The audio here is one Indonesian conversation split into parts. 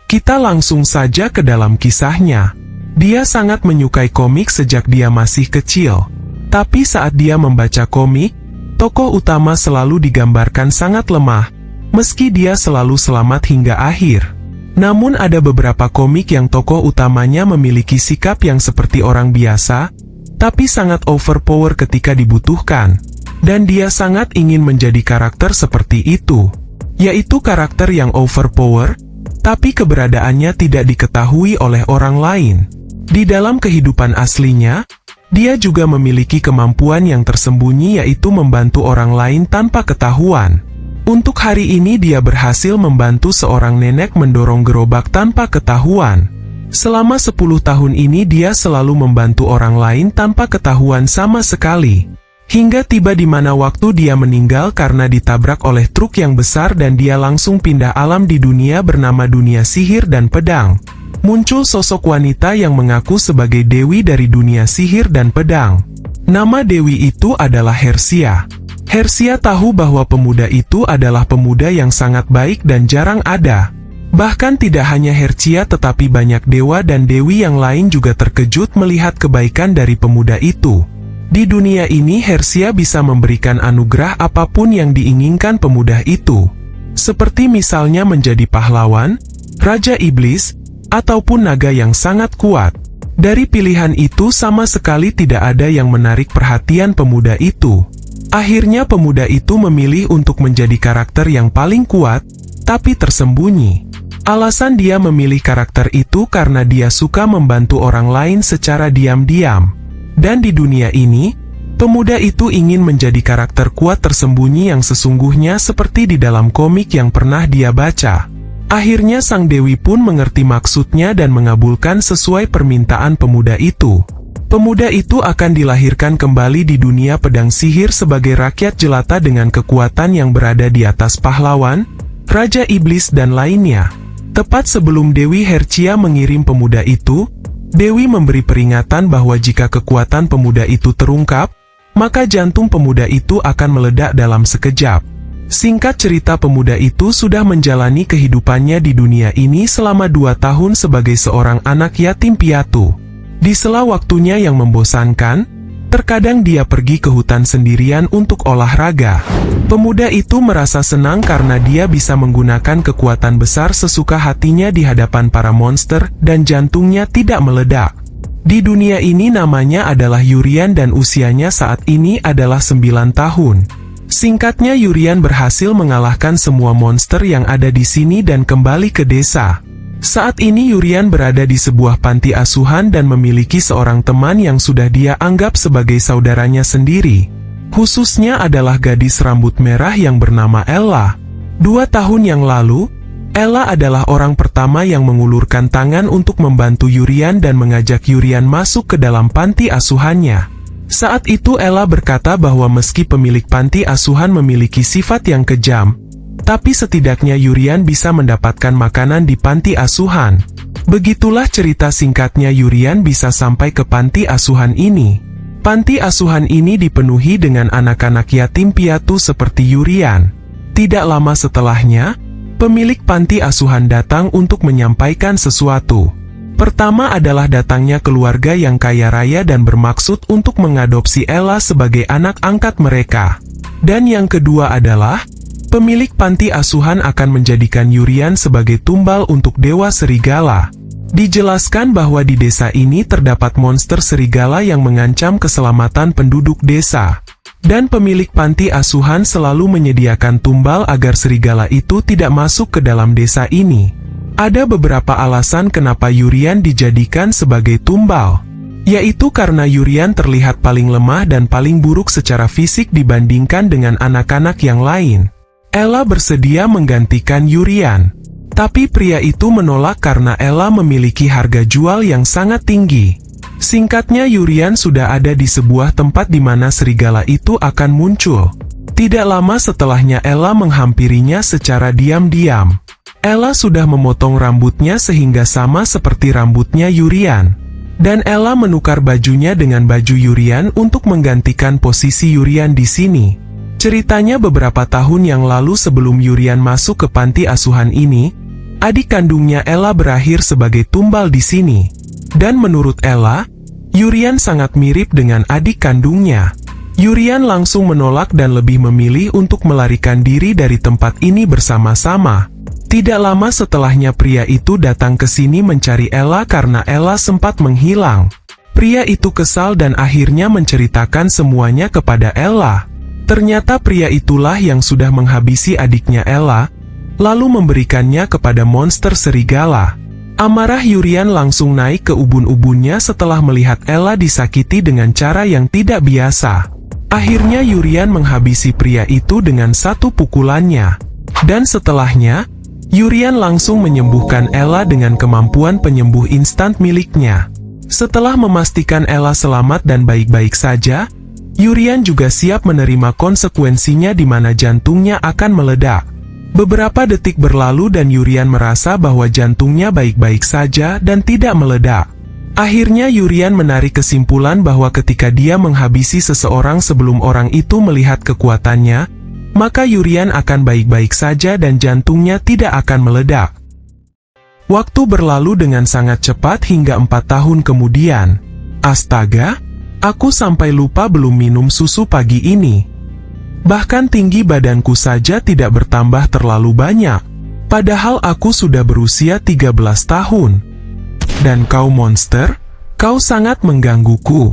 Kita langsung saja ke dalam kisahnya. Dia sangat menyukai komik sejak dia masih kecil. Tapi saat dia membaca komik, tokoh utama selalu digambarkan sangat lemah, meski dia selalu selamat hingga akhir. Namun ada beberapa komik yang tokoh utamanya memiliki sikap yang seperti orang biasa, tapi sangat overpower ketika dibutuhkan. Dan dia sangat ingin menjadi karakter seperti itu, yaitu karakter yang overpower, tapi keberadaannya tidak diketahui oleh orang lain. Di dalam kehidupan aslinya, dia juga memiliki kemampuan yang tersembunyi, yaitu membantu orang lain tanpa ketahuan. Untuk hari ini dia berhasil membantu seorang nenek mendorong gerobak tanpa ketahuan. Selama 10 tahun ini dia selalu membantu orang lain tanpa ketahuan sama sekali. Hingga tiba di mana waktu dia meninggal karena ditabrak oleh truk yang besar dan dia langsung pindah alam di dunia bernama dunia sihir dan pedang. Muncul sosok wanita yang mengaku sebagai dewi dari dunia sihir dan pedang. Nama dewi itu adalah Hersia. Hersia tahu bahwa pemuda itu adalah pemuda yang sangat baik dan jarang ada. Bahkan tidak hanya Hersia tetapi banyak dewa dan dewi yang lain juga terkejut melihat kebaikan dari pemuda itu. Di dunia ini Hersia bisa memberikan anugerah apapun yang diinginkan pemuda itu. Seperti misalnya menjadi pahlawan, raja iblis, ataupun naga yang sangat kuat. Dari pilihan itu sama sekali tidak ada yang menarik perhatian pemuda itu. Akhirnya pemuda itu memilih untuk menjadi karakter yang paling kuat, tapi tersembunyi. Alasan dia memilih karakter itu karena dia suka membantu orang lain secara diam-diam. Dan di dunia ini, pemuda itu ingin menjadi karakter kuat tersembunyi yang sesungguhnya seperti di dalam komik yang pernah dia baca. Akhirnya sang dewi pun mengerti maksudnya dan mengabulkan sesuai permintaan pemuda itu. Pemuda itu akan dilahirkan kembali di dunia pedang sihir sebagai rakyat jelata dengan kekuatan yang berada di atas pahlawan, raja iblis dan lainnya. Tepat sebelum Dewi Hersia mengirim pemuda itu, Dewi memberi peringatan bahwa jika kekuatan pemuda itu terungkap, maka jantung pemuda itu akan meledak dalam sekejap. Singkat cerita, pemuda itu sudah menjalani kehidupannya di dunia ini selama 2 tahun sebagai seorang anak yatim piatu. Di sela waktunya yang membosankan, terkadang dia pergi ke hutan sendirian untuk olahraga. Pemuda itu merasa senang karena dia bisa menggunakan kekuatan besar sesuka hatinya di hadapan para monster dan jantungnya tidak meledak. Di dunia ini namanya adalah Yurian dan usianya saat ini adalah 9 tahun. Singkatnya, Yurian berhasil mengalahkan semua monster yang ada di sini dan kembali ke desa. Saat ini Yurian berada di sebuah panti asuhan dan memiliki seorang teman yang sudah dia anggap sebagai saudaranya sendiri. Khususnya adalah gadis rambut merah yang bernama Ella. 2 tahun yang lalu, Ella adalah orang pertama yang mengulurkan tangan untuk membantu Yurian dan mengajak Yurian masuk ke dalam panti asuhannya. Saat itu Ella berkata bahwa meski pemilik panti asuhan memiliki sifat yang kejam, tapi setidaknya Yurian bisa mendapatkan makanan di panti asuhan. Begitulah cerita singkatnya Yurian bisa sampai ke panti asuhan ini. Panti asuhan ini dipenuhi dengan anak-anak yatim piatu seperti Yurian. Tidak lama setelahnya, pemilik panti asuhan datang untuk menyampaikan sesuatu. Pertama adalah datangnya keluarga yang kaya raya dan bermaksud untuk mengadopsi Ella sebagai anak angkat mereka. Dan yang kedua adalah pemilik panti asuhan akan menjadikan Yurian sebagai tumbal untuk Dewa Serigala. Dijelaskan bahwa di desa ini terdapat monster serigala yang mengancam keselamatan penduduk desa. Dan pemilik panti asuhan selalu menyediakan tumbal agar serigala itu tidak masuk ke dalam desa ini. Ada beberapa alasan kenapa Yurian dijadikan sebagai tumbal, yaitu karena Yurian terlihat paling lemah dan paling buruk secara fisik dibandingkan dengan anak-anak yang lain. Ella bersedia menggantikan Yurian, tapi pria itu menolak karena Ella memiliki harga jual yang sangat tinggi. Singkatnya, Yurian sudah ada di sebuah tempat di mana serigala itu akan muncul. Tidak lama setelahnya Ella menghampirinya secara diam-diam. Ella sudah memotong rambutnya sehingga sama seperti rambutnya Yurian. Dan Ella menukar bajunya dengan baju Yurian untuk menggantikan posisi Yurian di sini. Ceritanya beberapa tahun yang lalu sebelum Yurian masuk ke panti asuhan ini, Adik kandungnya Ella berakhir sebagai tumbal di sini. Dan menurut Ella, Yurian sangat mirip dengan adik kandungnya. Yurian langsung menolak dan lebih memilih untuk melarikan diri dari tempat ini bersama-sama. Tidak lama setelahnya pria itu datang ke sini mencari Ella karena Ella sempat menghilang. Pria itu kesal dan akhirnya menceritakan semuanya kepada Ella. Ternyata pria itulah yang sudah menghabisi adiknya Ella, lalu memberikannya kepada monster serigala. Amarah Yurian langsung naik ke ubun-ubunnya setelah melihat Ella disakiti dengan cara yang tidak biasa. Akhirnya Yurian menghabisi pria itu dengan satu pukulannya. Dan setelahnya, Yurian langsung menyembuhkan Ella dengan kemampuan penyembuh instan miliknya. Setelah memastikan Ella selamat dan baik-baik saja, Yurian juga siap menerima konsekuensinya di mana jantungnya akan meledak. Beberapa detik berlalu dan Yurian merasa bahwa jantungnya baik-baik saja dan tidak meledak. Akhirnya Yurian menarik kesimpulan bahwa ketika dia menghabisi seseorang sebelum orang itu melihat kekuatannya, maka Yurian akan baik-baik saja dan jantungnya tidak akan meledak. Waktu berlalu dengan sangat cepat hingga 4 tahun kemudian. Astaga, aku sampai lupa belum minum susu pagi ini. Bahkan tinggi badanku saja tidak bertambah terlalu banyak. Padahal aku sudah berusia 13 tahun. Dan kau monster, kau sangat menggangguku.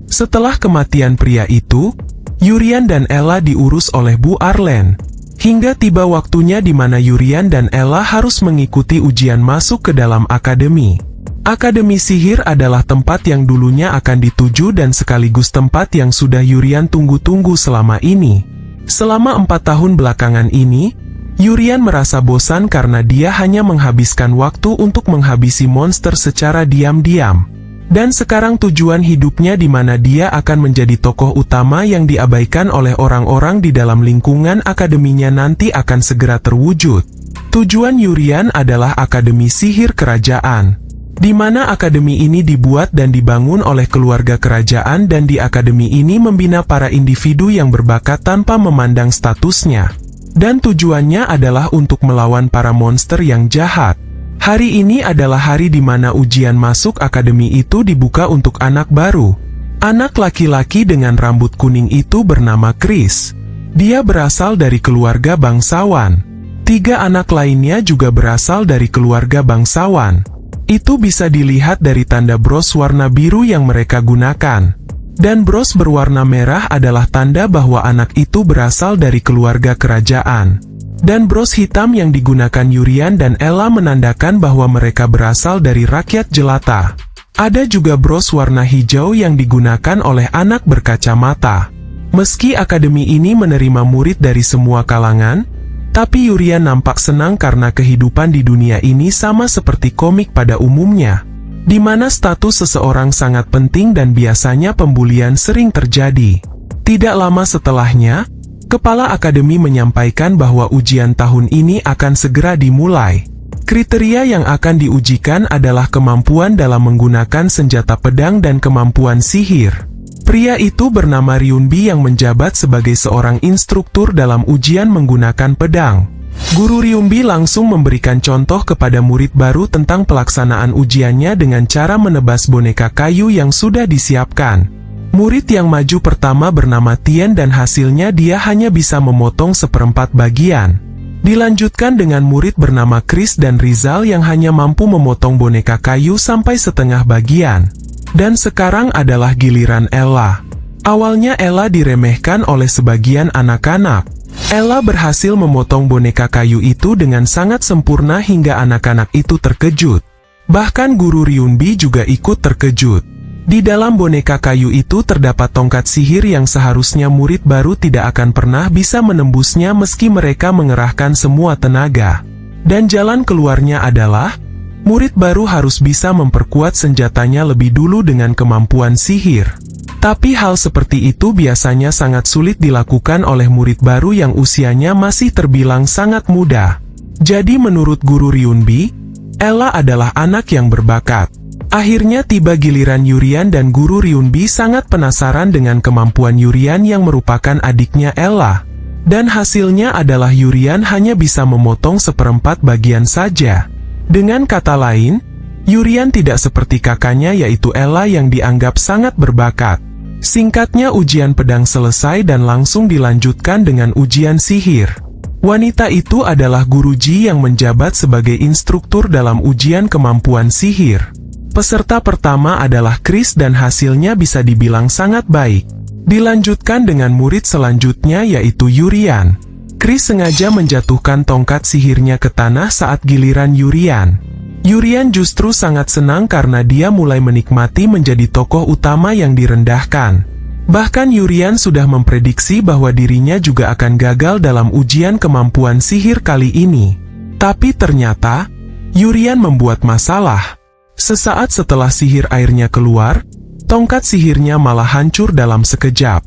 Setelah kematian pria itu, Yurian dan Ella diurus oleh Bu Arlen. Hingga tiba waktunya di mana Yurian dan Ella harus mengikuti ujian masuk ke dalam akademi. Akademi sihir adalah tempat yang dulunya akan dituju dan sekaligus tempat yang sudah Yurian tunggu-tunggu selama ini. Selama 4 tahun belakangan ini, Yurian merasa bosan karena dia hanya menghabiskan waktu untuk menghabisi monster secara diam-diam. Dan sekarang tujuan hidupnya di mana dia akan menjadi tokoh utama yang diabaikan oleh orang-orang di dalam lingkungan akademinya nanti akan segera terwujud. Tujuan Yurian adalah Akademi Sihir Kerajaan, di mana akademi ini dibuat dan dibangun oleh keluarga kerajaan dan di akademi ini membina para individu yang berbakat tanpa memandang statusnya. Dan tujuannya adalah untuk melawan para monster yang jahat. Hari ini adalah hari di mana ujian masuk akademi itu dibuka untuk anak baru. Anak laki-laki dengan rambut kuning itu bernama Chris. Dia berasal dari keluarga bangsawan. 3 anak lainnya juga berasal dari keluarga bangsawan. Itu bisa dilihat dari tanda bros warna biru yang mereka gunakan. Dan bros berwarna merah adalah tanda bahwa anak itu berasal dari keluarga kerajaan. Dan bros hitam yang digunakan Yurian dan Ella menandakan bahwa mereka berasal dari rakyat jelata. Ada juga bros warna hijau yang digunakan oleh anak berkacamata. Meski akademi ini menerima murid dari semua kalangan, tapi Yurian nampak senang karena kehidupan di dunia ini sama seperti komik pada umumnya, di mana status seseorang sangat penting dan biasanya pembulian sering terjadi. Tidak lama setelahnya, Kepala Akademi menyampaikan bahwa ujian tahun ini akan segera dimulai. Kriteria yang akan diujikan adalah kemampuan dalam menggunakan senjata pedang dan kemampuan sihir. Pria itu bernama Ryunbi yang menjabat sebagai seorang instruktur dalam ujian menggunakan pedang. Guru Ryunbi langsung memberikan contoh kepada murid baru tentang pelaksanaan ujiannya dengan cara menebas boneka kayu yang sudah disiapkan. Murid yang maju pertama bernama Tien dan hasilnya dia hanya bisa memotong 1/4 bagian. Dilanjutkan dengan murid bernama Chris dan Rizal yang hanya mampu memotong boneka kayu sampai setengah bagian. Dan sekarang adalah giliran Ella. Awalnya Ella diremehkan oleh sebagian anak-anak. Ella berhasil memotong boneka kayu itu dengan sangat sempurna hingga anak-anak itu terkejut. Bahkan guru Ryunbi juga ikut terkejut. Di dalam boneka kayu itu terdapat tongkat sihir yang seharusnya murid baru tidak akan pernah bisa menembusnya meski mereka mengerahkan semua tenaga. Dan jalan keluarnya adalah, murid baru harus bisa memperkuat senjatanya lebih dulu dengan kemampuan sihir. Tapi hal seperti itu biasanya sangat sulit dilakukan oleh murid baru yang usianya masih terbilang sangat muda. Jadi menurut guru Ryunbi, Ella adalah anak yang berbakat. Akhirnya tiba giliran Yurian dan guru Ryunbi sangat penasaran dengan kemampuan Yurian yang merupakan adiknya Ella. Dan hasilnya adalah Yurian hanya bisa memotong seperempat bagian saja. Dengan kata lain, Yurian tidak seperti kakaknya yaitu Ella yang dianggap sangat berbakat. Singkatnya ujian pedang selesai dan langsung dilanjutkan dengan ujian sihir. Wanita itu adalah guruji yang menjabat sebagai instruktur dalam ujian kemampuan sihir. Peserta pertama adalah Chris dan hasilnya bisa dibilang sangat baik. Dilanjutkan dengan murid selanjutnya yaitu Yurian. Chris sengaja menjatuhkan tongkat sihirnya ke tanah saat giliran Yurian. Yurian justru sangat senang karena dia mulai menikmati menjadi tokoh utama yang direndahkan. Bahkan Yurian sudah memprediksi bahwa dirinya juga akan gagal dalam ujian kemampuan sihir kali ini. Tapi ternyata, Yurian membuat masalah. Sesaat setelah sihir airnya keluar, tongkat sihirnya malah hancur dalam sekejap.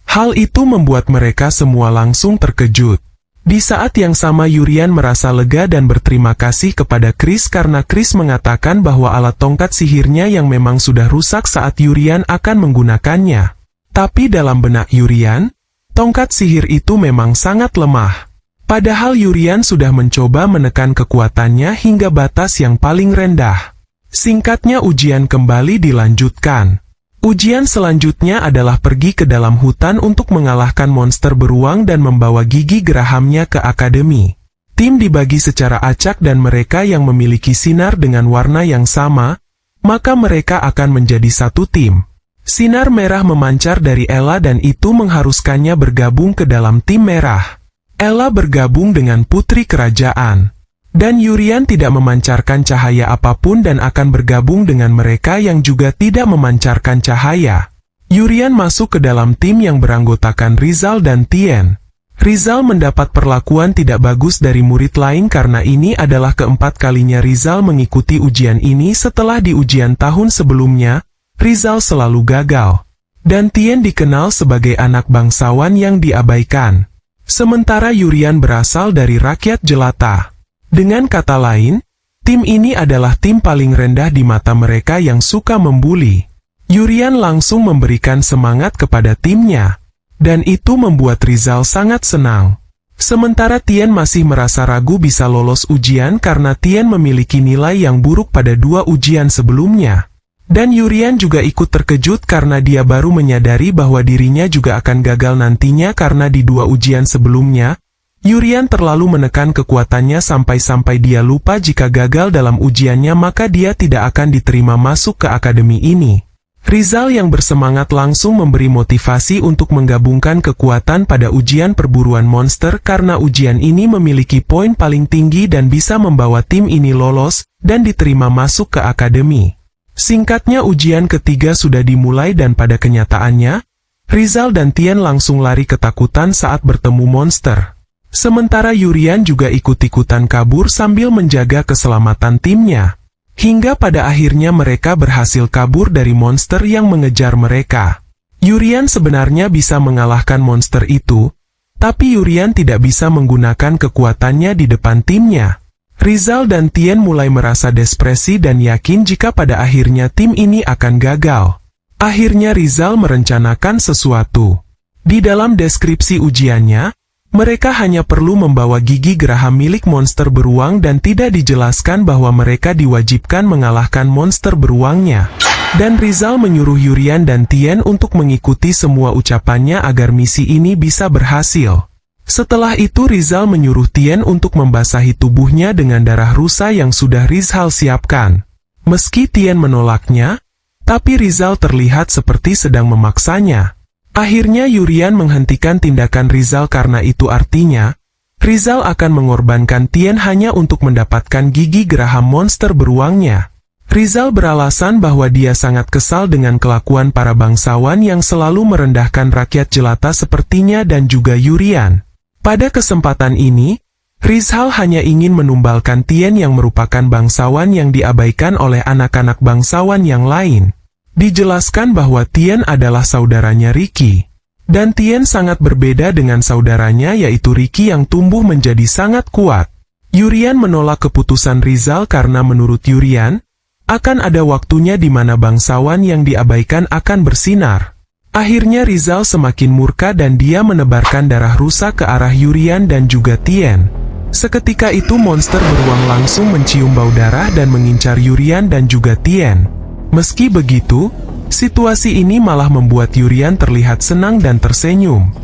Hal itu membuat mereka semua langsung terkejut. Di saat yang sama Yurian merasa lega dan berterima kasih kepada Chris karena Chris mengatakan bahwa alat tongkat sihirnya yang memang sudah rusak saat Yurian akan menggunakannya. Tapi dalam benak Yurian, tongkat sihir itu memang sangat lemah. Padahal Yurian sudah mencoba menekan kekuatannya hingga batas yang paling rendah. Singkatnya ujian kembali dilanjutkan. Ujian selanjutnya adalah pergi ke dalam hutan untuk mengalahkan monster beruang dan membawa gigi gerahamnya ke akademi. Tim dibagi secara acak dan mereka yang memiliki sinar dengan warna yang sama, maka mereka akan menjadi satu tim. Sinar merah memancar dari Ella dan itu mengharuskannya bergabung ke dalam tim merah. Ella bergabung dengan putri kerajaan. Dan Yurian tidak memancarkan cahaya apapun dan akan bergabung dengan mereka yang juga tidak memancarkan cahaya. Yurian masuk ke dalam tim yang beranggotakan Rizal dan Tien. Rizal mendapat perlakuan tidak bagus dari murid lain karena ini adalah keempat kalinya Rizal mengikuti ujian ini setelah di ujian tahun sebelumnya, Rizal selalu gagal. Dan Tien dikenal sebagai anak bangsawan yang diabaikan. Sementara Yurian berasal dari rakyat jelata. Dengan kata lain, tim ini adalah tim paling rendah di mata mereka yang suka membuli. Yurian langsung memberikan semangat kepada timnya, dan itu membuat Rizal sangat senang. Sementara Tien masih merasa ragu bisa lolos ujian karena Tien memiliki nilai yang buruk pada 2 ujian sebelumnya. Dan Yurian juga ikut terkejut karena dia baru menyadari bahwa dirinya juga akan gagal nantinya karena di 2 ujian sebelumnya, Yurian terlalu menekan kekuatannya sampai-sampai dia lupa jika gagal dalam ujiannya maka dia tidak akan diterima masuk ke akademi ini. Rizal yang bersemangat langsung memberi motivasi untuk menggabungkan kekuatan pada ujian perburuan monster karena ujian ini memiliki poin paling tinggi dan bisa membawa tim ini lolos dan diterima masuk ke akademi. Singkatnya ujian ketiga sudah dimulai dan pada kenyataannya, Rizal dan Tien langsung lari ketakutan saat bertemu monster. Sementara Yurian juga ikut-ikutan kabur sambil menjaga keselamatan timnya. Hingga pada akhirnya mereka berhasil kabur dari monster yang mengejar mereka. Yurian sebenarnya bisa mengalahkan monster itu, tapi Yurian tidak bisa menggunakan kekuatannya di depan timnya. Rizal dan Tien mulai merasa depresi dan yakin jika pada akhirnya tim ini akan gagal. Akhirnya Rizal merencanakan sesuatu. Di dalam deskripsi ujiannya, mereka hanya perlu membawa gigi geraham milik monster beruang dan tidak dijelaskan bahwa mereka diwajibkan mengalahkan monster beruangnya. Dan Rizal menyuruh Yurian dan Tien untuk mengikuti semua ucapannya agar misi ini bisa berhasil. Setelah itu Rizal menyuruh Tien untuk membasahi tubuhnya dengan darah rusa yang sudah Rizal siapkan. Meski Tien menolaknya, tapi Rizal terlihat seperti sedang memaksanya. Akhirnya Yurian menghentikan tindakan Rizal karena itu artinya, Rizal akan mengorbankan Tien hanya untuk mendapatkan gigi geraham monster beruangnya. Rizal beralasan bahwa dia sangat kesal dengan kelakuan para bangsawan yang selalu merendahkan rakyat jelata sepertinya dan juga Yurian. Pada kesempatan ini, Rizal hanya ingin menumbalkan Tien yang merupakan bangsawan yang diabaikan oleh anak-anak bangsawan yang lain. Dijelaskan bahwa Tien adalah saudaranya Ricky. Dan Tien sangat berbeda dengan saudaranya yaitu Ricky yang tumbuh menjadi sangat kuat. Yurian menolak keputusan Rizal karena menurut Yurian, akan ada waktunya di mana bangsawan yang diabaikan akan bersinar. Akhirnya Rizal semakin murka dan dia menebarkan darah rusak ke arah Yurian dan juga Tien. Seketika itu monster beruang langsung mencium bau darah dan mengincar Yurian dan juga Tien. Meski begitu, situasi ini malah membuat Yurian terlihat senang dan tersenyum.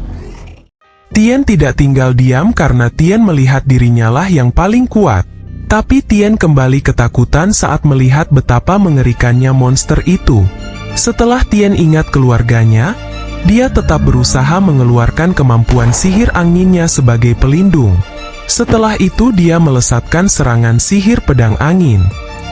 Tien tidak tinggal diam karena Tien melihat dirinya lah yang paling kuat. Tapi Tien kembali ketakutan saat melihat betapa mengerikannya monster itu. Setelah Tien ingat keluarganya, dia tetap berusaha mengeluarkan kemampuan sihir anginnya sebagai pelindung. Setelah itu dia melesatkan serangan sihir pedang angin.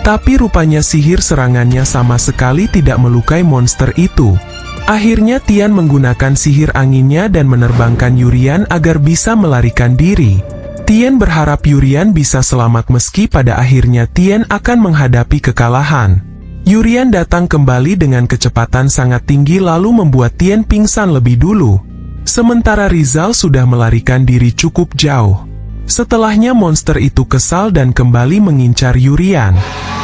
Tapi rupanya sihir serangannya sama sekali tidak melukai monster itu. Akhirnya Tien menggunakan sihir anginnya dan menerbangkan Yurian agar bisa melarikan diri. Tien berharap Yurian bisa selamat meski pada akhirnya Tien akan menghadapi kekalahan. Yurian datang kembali dengan kecepatan sangat tinggi lalu membuat Tien pingsan lebih dulu. Sementara Rizal sudah melarikan diri cukup jauh. Setelahnya monster itu kesal dan kembali mengincar Yurian.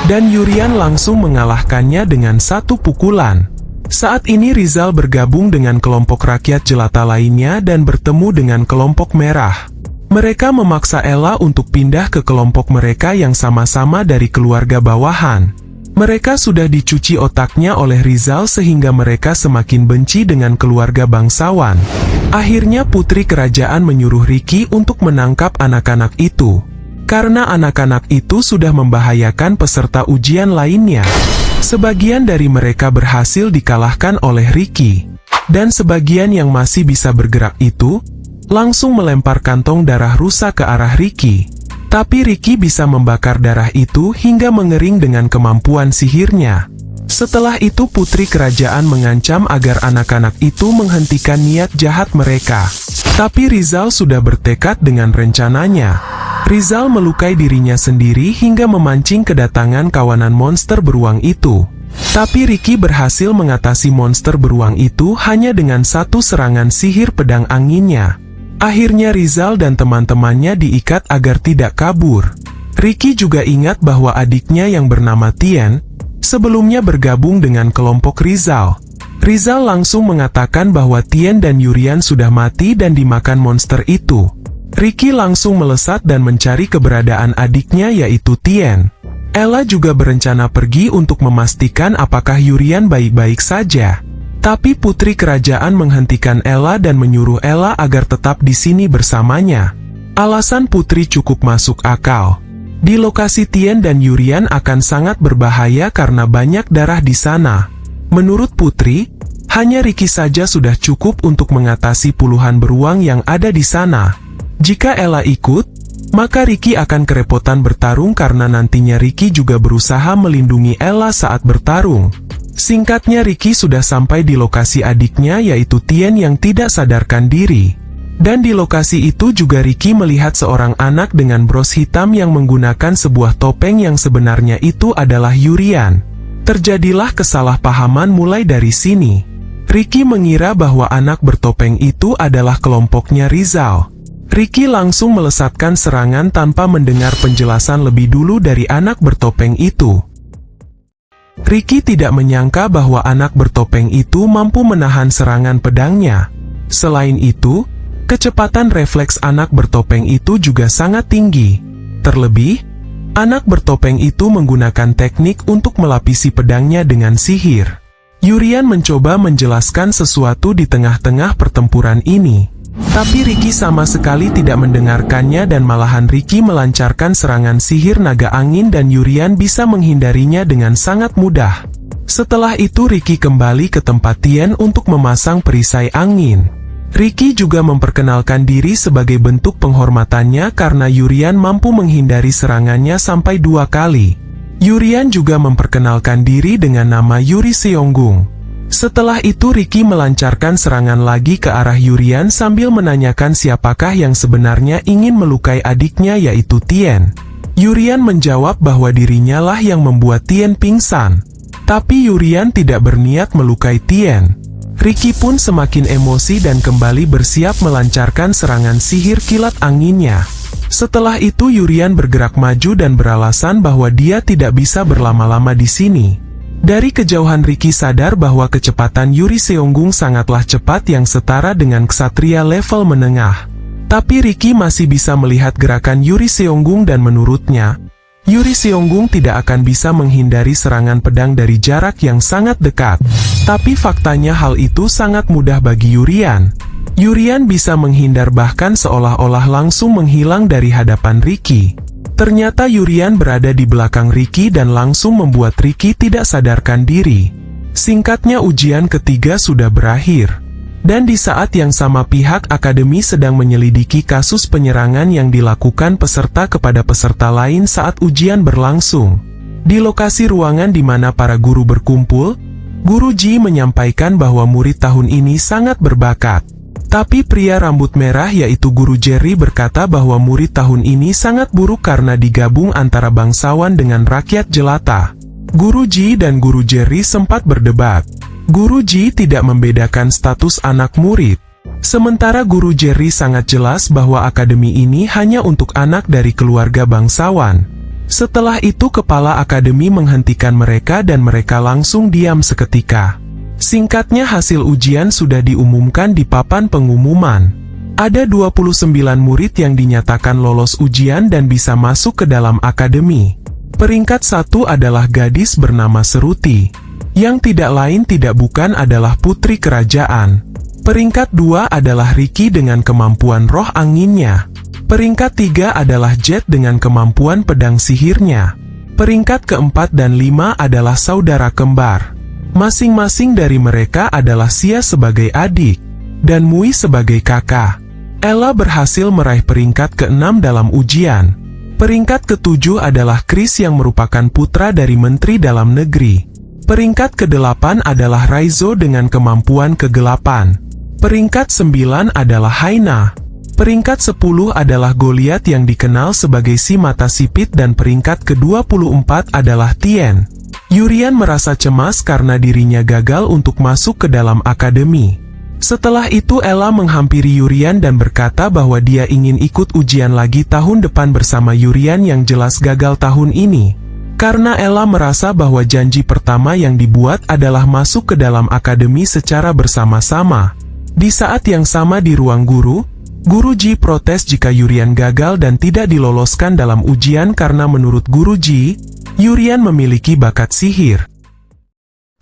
Dan Yurian langsung mengalahkannya dengan satu pukulan. Saat ini Rizal bergabung dengan kelompok rakyat jelata lainnya dan bertemu dengan kelompok merah. Mereka memaksa Ella untuk pindah ke kelompok mereka yang sama-sama dari keluarga bawahan. Mereka sudah dicuci otaknya oleh Rizal sehingga mereka semakin benci dengan keluarga bangsawan. Akhirnya putri kerajaan menyuruh Ricky untuk menangkap anak-anak itu. Karena anak-anak itu sudah membahayakan peserta ujian lainnya. Sebagian dari mereka berhasil dikalahkan oleh Ricky. Dan sebagian yang masih bisa bergerak itu, langsung melempar kantong darah rusak ke arah Ricky. Tapi Ricky bisa membakar darah itu hingga mengering dengan kemampuan sihirnya. Setelah itu putri kerajaan mengancam agar anak-anak itu menghentikan niat jahat mereka. Tapi Rizal sudah bertekad dengan rencananya. Rizal melukai dirinya sendiri hingga memancing kedatangan kawanan monster beruang itu. Tapi Ricky berhasil mengatasi monster beruang itu hanya dengan satu serangan sihir pedang anginnya. Akhirnya Rizal dan teman-temannya diikat agar tidak kabur. Ricky juga ingat bahwa adiknya yang bernama Tien sebelumnya bergabung dengan kelompok Rizal. Rizal langsung mengatakan bahwa Tien dan Yurian sudah mati dan dimakan monster itu. Ricky langsung melesat dan mencari keberadaan adiknya yaitu Tien. Ella juga berencana pergi untuk memastikan apakah Yurian baik-baik saja. Tapi putri kerajaan menghentikan Ella dan menyuruh Ella agar tetap di sini bersamanya. Alasan putri cukup masuk akal. Di lokasi Tien dan Yurian akan sangat berbahaya karena banyak darah di sana. Menurut putri, hanya Ricky saja sudah cukup untuk mengatasi puluhan beruang yang ada di sana. Jika Ella ikut, maka Ricky akan kerepotan bertarung karena nantinya Ricky juga berusaha melindungi Ella saat bertarung. Singkatnya Ricky sudah sampai di lokasi adiknya yaitu Tien yang tidak sadarkan diri. Dan di lokasi itu juga Ricky melihat seorang anak dengan bros hitam yang menggunakan sebuah topeng yang sebenarnya itu adalah Yurian. Terjadilah kesalahpahaman mulai dari sini. Ricky mengira bahwa anak bertopeng itu adalah kelompoknya Rizal. Ricky langsung melesatkan serangan tanpa mendengar penjelasan lebih dulu dari anak bertopeng itu. Ricky tidak menyangka bahwa anak bertopeng itu mampu menahan serangan pedangnya. Selain itu, kecepatan refleks anak bertopeng itu juga sangat tinggi. Terlebih, anak bertopeng itu menggunakan teknik untuk melapisi pedangnya dengan sihir. Yurian mencoba menjelaskan sesuatu di tengah-tengah pertempuran ini. Tapi Ricky sama sekali tidak mendengarkannya dan malahan Ricky melancarkan serangan sihir naga angin dan Yurian bisa menghindarinya dengan sangat mudah. Setelah itu Ricky kembali ke tempat Tien untuk memasang perisai angin. Ricky juga memperkenalkan diri sebagai bentuk penghormatannya karena Yurian mampu menghindari serangannya sampai 2 kali. Yurian juga memperkenalkan diri dengan nama Yuri Seonggung. Setelah itu Ricky melancarkan serangan lagi ke arah Yurian sambil menanyakan siapakah yang sebenarnya ingin melukai adiknya yaitu Tien. Yurian menjawab bahwa dirinya lah yang membuat Tien pingsan. Tapi Yurian tidak berniat melukai Tien. Ricky pun semakin emosi dan kembali bersiap melancarkan serangan sihir kilat anginnya. Setelah itu Yurian bergerak maju dan beralasan bahwa dia tidak bisa berlama-lama di sini. Dari kejauhan Ricky sadar bahwa kecepatan Yuri Seonggung sangatlah cepat yang setara dengan ksatria level menengah. Tapi Ricky masih bisa melihat gerakan Yuri Seonggung dan menurutnya, Yuri Seonggung tidak akan bisa menghindari serangan pedang dari jarak yang sangat dekat. Tapi faktanya hal itu sangat mudah bagi Yurian. Yurian bisa menghindar bahkan seolah-olah langsung menghilang dari hadapan Ricky. Ternyata Yurian berada di belakang Ricky dan langsung membuat Ricky tidak sadarkan diri. Singkatnya ujian ketiga sudah berakhir. Dan di saat yang sama pihak akademi sedang menyelidiki kasus penyerangan yang dilakukan peserta kepada peserta lain saat ujian berlangsung. Di lokasi ruangan di mana para guru berkumpul, Guru Ji menyampaikan bahwa murid tahun ini sangat berbakat. Tapi pria rambut merah yaitu Guru Jerry berkata bahwa murid tahun ini sangat buruk karena digabung antara bangsawan dengan rakyat jelata. Guru Ji dan Guru Jerry sempat berdebat. Guru Ji tidak membedakan status anak murid. Sementara Guru Jerry sangat jelas bahwa akademi ini hanya untuk anak dari keluarga bangsawan. Setelah itu kepala akademi menghentikan mereka dan mereka langsung diam seketika. Singkatnya hasil ujian sudah diumumkan di papan pengumuman. Ada 29 murid yang dinyatakan lolos ujian dan bisa masuk ke dalam akademi. Peringkat 1 adalah gadis bernama Seruti. Yang tidak lain tidak bukan adalah putri kerajaan. Peringkat 2 adalah Ricky dengan kemampuan roh anginnya. Peringkat 3 adalah Jet dengan kemampuan pedang sihirnya. Peringkat keempat dan 5 adalah saudara kembar. Masing-masing dari mereka adalah Sia sebagai adik, dan Mui sebagai kakak. Ella berhasil meraih peringkat ke-6 dalam ujian. Peringkat ke-7 adalah Chris yang merupakan putra dari Menteri Dalam Negeri. Peringkat ke-8 adalah Raizo dengan kemampuan kegelapan. Peringkat 9 adalah Haina. Peringkat 10 adalah Goliath yang dikenal sebagai si mata sipit dan peringkat ke-24 adalah Tien. Yurian merasa cemas karena dirinya gagal untuk masuk ke dalam akademi. Setelah itu Ella menghampiri Yurian dan berkata bahwa dia ingin ikut ujian lagi tahun depan bersama Yurian yang jelas gagal tahun ini. Karena Ella merasa bahwa janji pertama yang dibuat adalah masuk ke dalam akademi secara bersama-sama. Di saat yang sama di ruang guru, Guru Ji protes jika Yurian gagal dan tidak diloloskan dalam ujian karena menurut Guru Ji, Yurian memiliki bakat sihir.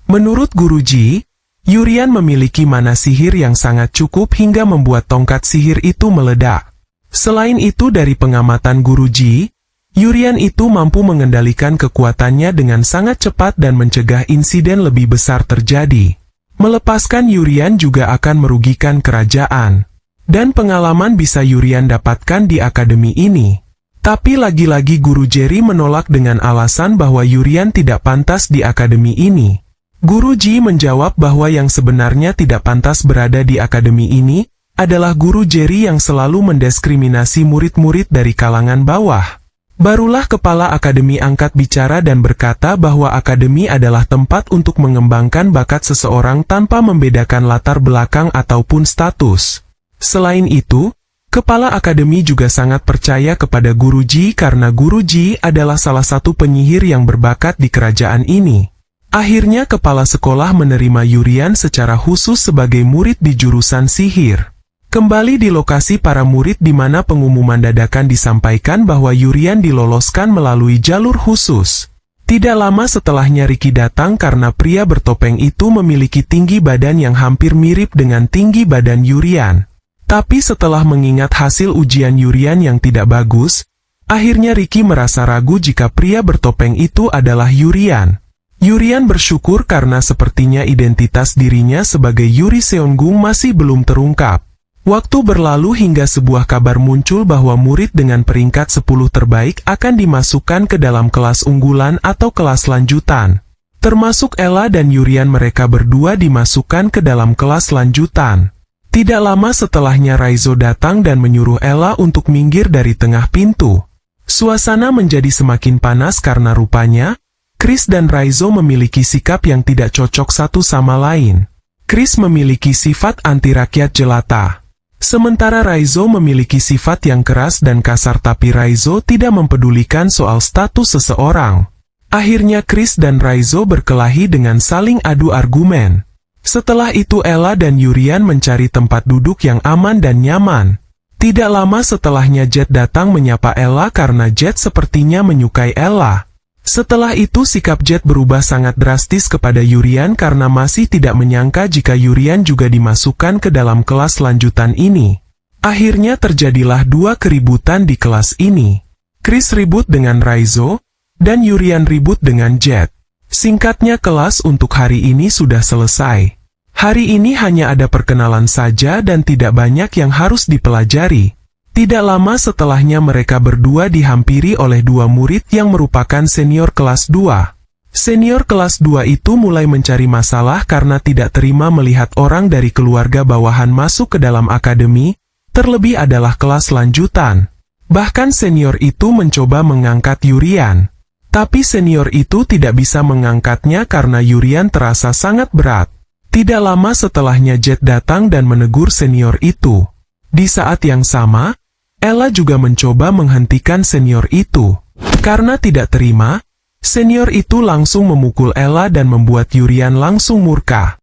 Menurut Guru Ji, Yurian memiliki mana sihir yang sangat cukup hingga membuat tongkat sihir itu meledak. Selain itu dari pengamatan Guru Ji, Yurian itu mampu mengendalikan kekuatannya dengan sangat cepat dan mencegah insiden lebih besar terjadi. Melepaskan Yurian juga akan merugikan kerajaan. Dan pengalaman bisa Yurian dapatkan di akademi ini. Tapi lagi-lagi Guru Jerry menolak dengan alasan bahwa Yurian tidak pantas di akademi ini. Guru Ji menjawab bahwa yang sebenarnya tidak pantas berada di akademi ini adalah Guru Jerry yang selalu mendiskriminasi murid-murid dari kalangan bawah. Barulah kepala akademi angkat bicara dan berkata bahwa akademi adalah tempat untuk mengembangkan bakat seseorang tanpa membedakan latar belakang ataupun status. Selain itu, kepala akademi juga sangat percaya kepada Guru Ji karena Guru Ji adalah salah satu penyihir yang berbakat di kerajaan ini. Akhirnya kepala sekolah menerima Yurian secara khusus sebagai murid di jurusan sihir. Kembali di lokasi para murid di mana pengumuman dadakan disampaikan bahwa Yurian diloloskan melalui jalur khusus. Tidak lama setelahnya Ricky datang karena pria bertopeng itu memiliki tinggi badan yang hampir mirip dengan tinggi badan Yurian. Tapi setelah mengingat hasil ujian Yurian yang tidak bagus, akhirnya Ricky merasa ragu jika pria bertopeng itu adalah Yurian. Yurian bersyukur karena sepertinya identitas dirinya sebagai Yuri Seonggung masih belum terungkap. Waktu berlalu hingga sebuah kabar muncul bahwa murid dengan peringkat 10 terbaik akan dimasukkan ke dalam kelas unggulan atau kelas lanjutan. Termasuk Ella dan Yurian, mereka berdua dimasukkan ke dalam kelas lanjutan. Tidak lama setelahnya Raizo datang dan menyuruh Ella untuk minggir dari tengah pintu. Suasana menjadi semakin panas karena rupanya, Chris dan Raizo memiliki sikap yang tidak cocok satu sama lain. Chris memiliki sifat anti rakyat jelata. Sementara Raizo memiliki sifat yang keras dan kasar, tapi Raizo tidak mempedulikan soal status seseorang. Akhirnya Chris dan Raizo berkelahi dengan saling adu argumen. Setelah itu Ella dan Yurian mencari tempat duduk yang aman dan nyaman. Tidak lama setelahnya Jet datang menyapa Ella karena Jet sepertinya menyukai Ella. Setelah itu sikap Jet berubah sangat drastis kepada Yurian karena masih tidak menyangka jika Yurian juga dimasukkan ke dalam kelas lanjutan ini. Akhirnya terjadilah dua keributan di kelas ini. Chris ribut dengan Raizo, dan Yurian ribut dengan Jet. Singkatnya kelas untuk hari ini sudah selesai. Hari ini hanya ada perkenalan saja dan tidak banyak yang harus dipelajari. Tidak lama setelahnya mereka berdua dihampiri oleh dua murid yang merupakan senior kelas 2. Senior kelas 2 itu mulai mencari masalah karena tidak terima melihat orang dari keluarga bawahan masuk ke dalam akademi, terlebih adalah kelas lanjutan. Bahkan senior itu mencoba mengangkat Yurian. Tapi senior itu tidak bisa mengangkatnya karena Yurian terasa sangat berat. Tidak lama setelahnya Jet datang dan menegur senior itu. Di saat yang sama, Ella juga mencoba menghentikan senior itu. Karena tidak terima, senior itu langsung memukul Ella dan membuat Yurian langsung murka.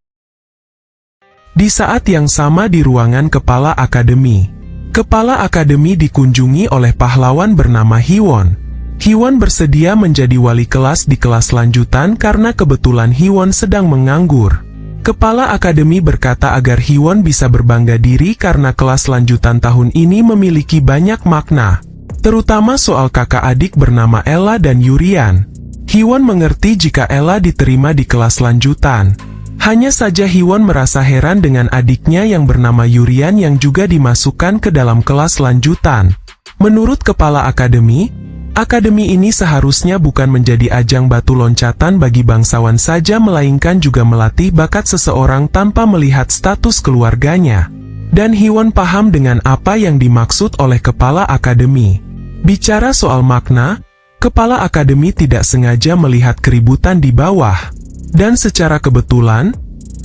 Di saat yang sama di ruangan kepala akademi. Kepala akademi dikunjungi oleh pahlawan bernama Hiwon. Hiwon bersedia menjadi wali kelas di kelas lanjutan karena kebetulan Hiwon sedang menganggur. Kepala akademi berkata agar Hiwon bisa berbangga diri karena kelas lanjutan tahun ini memiliki banyak makna, terutama soal kakak adik bernama Ella dan Yurian. Hiwon mengerti jika Ella diterima di kelas lanjutan. Hanya saja Hiwon merasa heran dengan adiknya yang bernama Yurian yang juga dimasukkan ke dalam kelas lanjutan. Menurut kepala akademi ini seharusnya bukan menjadi ajang batu loncatan bagi bangsawan saja melainkan juga melatih bakat seseorang tanpa melihat status keluarganya. Dan Hiwon paham dengan apa yang dimaksud oleh kepala akademi. Bicara soal makna, kepala akademi tidak sengaja melihat keributan di bawah. Dan secara kebetulan,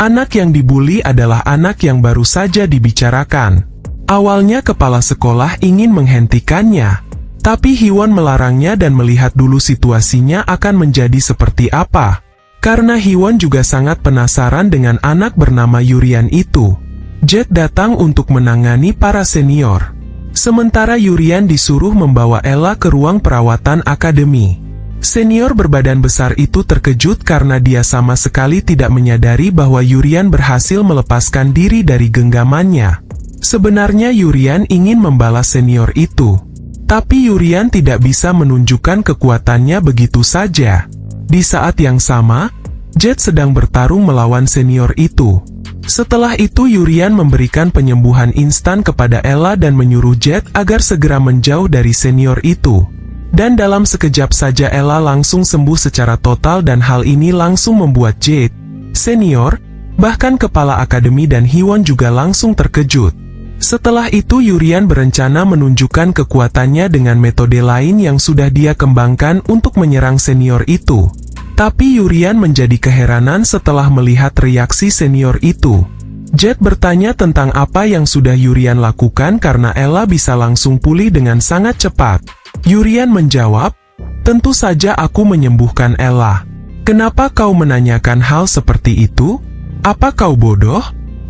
anak yang dibuli adalah anak yang baru saja dibicarakan. Awalnya kepala sekolah ingin menghentikannya. Tapi Hiwon melarangnya dan melihat dulu situasinya akan menjadi seperti apa. Karena Hiwon juga sangat penasaran dengan anak bernama Yurian itu. Jet datang untuk menangani para senior. Sementara Yurian disuruh membawa Ella ke ruang perawatan akademi. Senior berbadan besar itu terkejut karena dia sama sekali tidak menyadari bahwa Yurian berhasil melepaskan diri dari genggamannya. Sebenarnya Yurian ingin membalas senior itu. Tapi Yurian tidak bisa menunjukkan kekuatannya begitu saja. Di saat yang sama, Jet sedang bertarung melawan senior itu. Setelah itu Yurian memberikan penyembuhan instan kepada Ella dan menyuruh Jet agar segera menjauh dari senior itu. Dan dalam sekejap saja Ella langsung sembuh secara total dan hal ini langsung membuat Jet, senior, bahkan kepala akademi dan Hiwon juga langsung terkejut. Setelah itu Yurian berencana menunjukkan kekuatannya dengan metode lain yang sudah dia kembangkan untuk menyerang senior itu. Tapi Yurian menjadi keheranan setelah melihat reaksi senior itu. Jet bertanya tentang apa yang sudah Yurian lakukan karena Ella bisa langsung pulih dengan sangat cepat. Yurian menjawab, "Tentu saja aku menyembuhkan Ella. Kenapa kau menanyakan hal seperti itu? Apa kau bodoh?"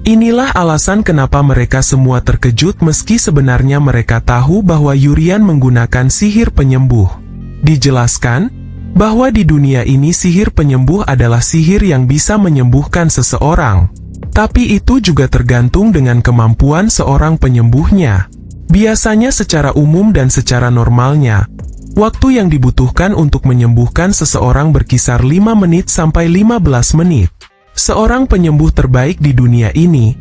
Inilah alasan kenapa mereka semua terkejut meski sebenarnya mereka tahu bahwa Yurian menggunakan sihir penyembuh. Dijelaskan, bahwa di dunia ini sihir penyembuh adalah sihir yang bisa menyembuhkan seseorang. Tapi itu juga tergantung dengan kemampuan seorang penyembuhnya. Biasanya secara umum dan secara normalnya, waktu yang dibutuhkan untuk menyembuhkan seseorang berkisar 5 menit sampai 15 menit. Seorang penyembuh terbaik di dunia ini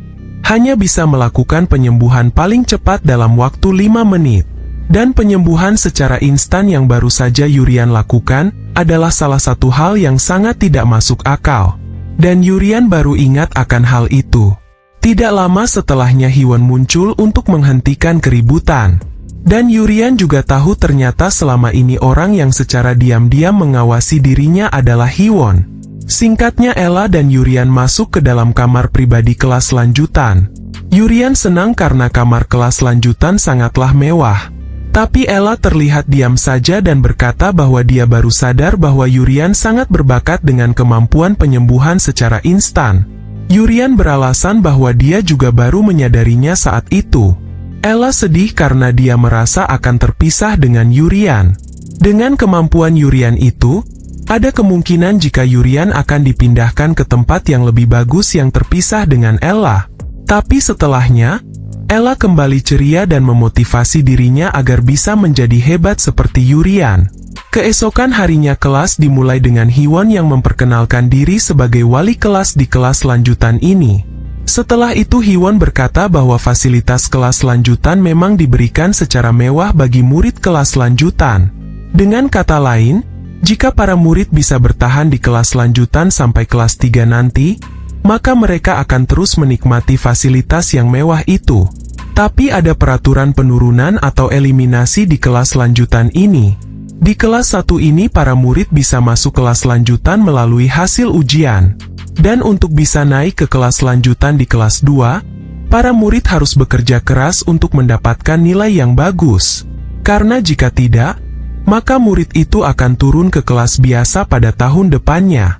hanya bisa melakukan penyembuhan paling cepat dalam waktu 5 menit. Dan penyembuhan secara instan yang baru saja Yurian lakukan adalah salah satu hal yang sangat tidak masuk akal. Dan Yurian baru ingat akan hal itu. Tidak lama setelahnya Hiwon muncul untuk menghentikan keributan. Dan Yurian juga tahu ternyata selama ini orang yang secara diam-diam mengawasi dirinya adalah Hiwon. Singkatnya Ella dan Yurian masuk ke dalam kamar pribadi kelas lanjutan. Yurian senang karena kamar kelas lanjutan sangatlah mewah. Tapi Ella terlihat diam saja dan berkata bahwa dia baru sadar bahwa Yurian sangat berbakat dengan kemampuan penyembuhan secara instan. Yurian beralasan bahwa dia juga baru menyadarinya saat itu. Ella sedih karena dia merasa akan terpisah dengan Yurian. Dengan kemampuan Yurian itu, ada kemungkinan jika Yurian akan dipindahkan ke tempat yang lebih bagus yang terpisah dengan Ella. Tapi setelahnya, Ella kembali ceria dan memotivasi dirinya agar bisa menjadi hebat seperti Yurian. Keesokan harinya kelas dimulai dengan Hwon yang memperkenalkan diri sebagai wali kelas di kelas lanjutan ini. Setelah itu Hwon berkata bahwa fasilitas kelas lanjutan memang diberikan secara mewah bagi murid kelas lanjutan. Dengan kata lain, jika para murid bisa bertahan di kelas lanjutan sampai kelas 3 nanti, maka mereka akan terus menikmati fasilitas yang mewah itu. Tapi ada peraturan penurunan atau eliminasi di kelas lanjutan ini. Di kelas 1 ini para murid bisa masuk kelas lanjutan melalui hasil ujian. Dan untuk bisa naik ke kelas lanjutan di kelas 2, para murid harus bekerja keras untuk mendapatkan nilai yang bagus. Karena jika tidak, maka murid itu akan turun ke kelas biasa pada tahun depannya.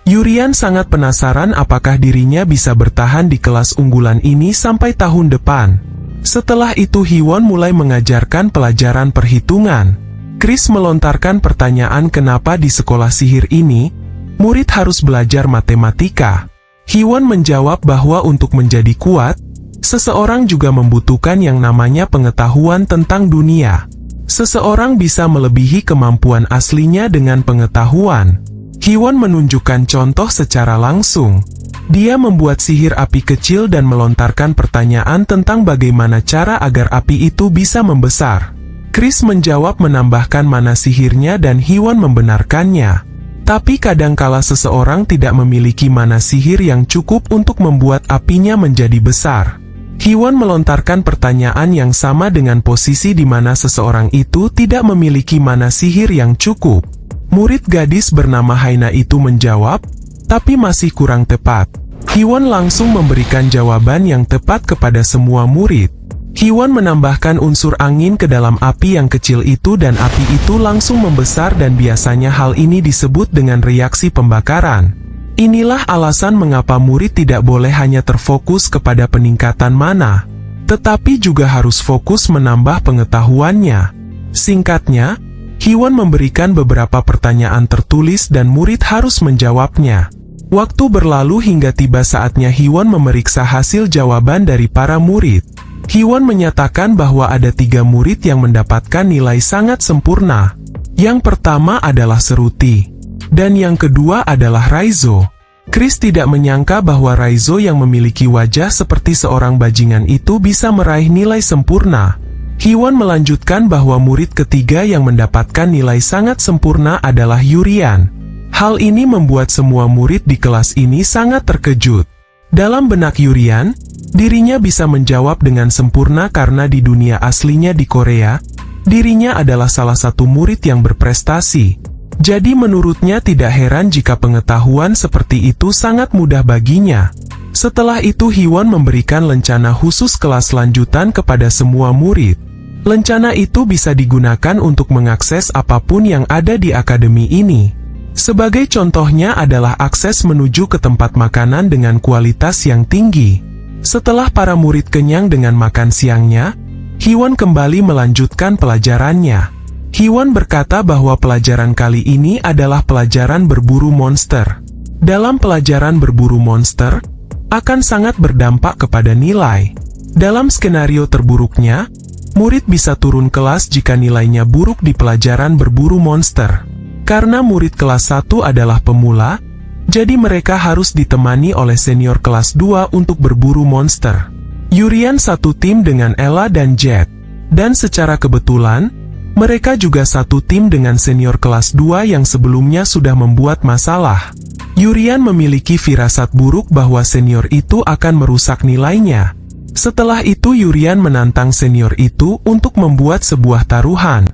Yurian sangat penasaran apakah dirinya bisa bertahan di kelas unggulan ini sampai tahun depan. Setelah itu Hwon mulai mengajarkan pelajaran perhitungan. Chris melontarkan pertanyaan kenapa di sekolah sihir ini, murid harus belajar matematika. Hwon menjawab bahwa untuk menjadi kuat, seseorang juga membutuhkan yang namanya pengetahuan tentang dunia. Seseorang bisa melebihi kemampuan aslinya dengan pengetahuan. Hwon menunjukkan contoh secara langsung. Dia membuat sihir api kecil dan melontarkan pertanyaan tentang bagaimana cara agar api itu bisa membesar. Chris menjawab menambahkan mana sihirnya dan Hwon membenarkannya. Tapi kadangkala seseorang tidak memiliki mana sihir yang cukup untuk membuat apinya menjadi besar. Hwon melontarkan pertanyaan yang sama dengan posisi di mana seseorang itu tidak memiliki mana sihir yang cukup. Murid gadis bernama Haina itu menjawab, tapi masih kurang tepat. Hwon langsung memberikan jawaban yang tepat kepada semua murid. Hwon menambahkan unsur angin ke dalam api yang kecil itu dan api itu langsung membesar dan biasanya hal ini disebut dengan reaksi pembakaran. Inilah alasan mengapa murid tidak boleh hanya terfokus kepada peningkatan mana, tetapi juga harus fokus menambah pengetahuannya. Singkatnya, Hwon memberikan beberapa pertanyaan tertulis dan murid harus menjawabnya. Waktu berlalu hingga tiba saatnya Hwon memeriksa hasil jawaban dari para murid. Hwon menyatakan bahwa ada 3 murid yang mendapatkan nilai sangat sempurna. Yang pertama adalah Seruti, dan yang kedua adalah Raizo. Chris tidak menyangka bahwa Raizo yang memiliki wajah seperti seorang bajingan itu bisa meraih nilai sempurna. Hwon melanjutkan bahwa murid ketiga yang mendapatkan nilai sangat sempurna adalah Yurian. Hal ini membuat semua murid di kelas ini sangat terkejut. Dalam benak Yurian, dirinya bisa menjawab dengan sempurna karena di dunia aslinya di Korea, dirinya adalah salah satu murid yang berprestasi. Jadi menurutnya tidak heran jika pengetahuan seperti itu sangat mudah baginya. Setelah itu Hwon memberikan lencana khusus kelas lanjutan kepada semua murid. Lencana itu bisa digunakan untuk mengakses apapun yang ada di akademi ini. Sebagai contohnya adalah akses menuju ke tempat makanan dengan kualitas yang tinggi. Setelah para murid kenyang dengan makan siangnya, Hwon kembali melanjutkan pelajarannya. Hwon berkata bahwa pelajaran kali ini adalah pelajaran berburu monster. Dalam pelajaran berburu monster, akan sangat berdampak kepada nilai. Dalam skenario terburuknya, murid bisa turun kelas jika nilainya buruk di pelajaran berburu monster. Karena murid kelas 1 adalah pemula, jadi mereka harus ditemani oleh senior kelas 2 untuk berburu monster. Yurian satu tim dengan Ella dan Jet. Dan secara kebetulan, mereka juga satu tim dengan senior kelas 2 yang sebelumnya sudah membuat masalah. Yurian memiliki firasat buruk bahwa senior itu akan merusak nilainya. Setelah itu Yurian menantang senior itu untuk membuat sebuah taruhan.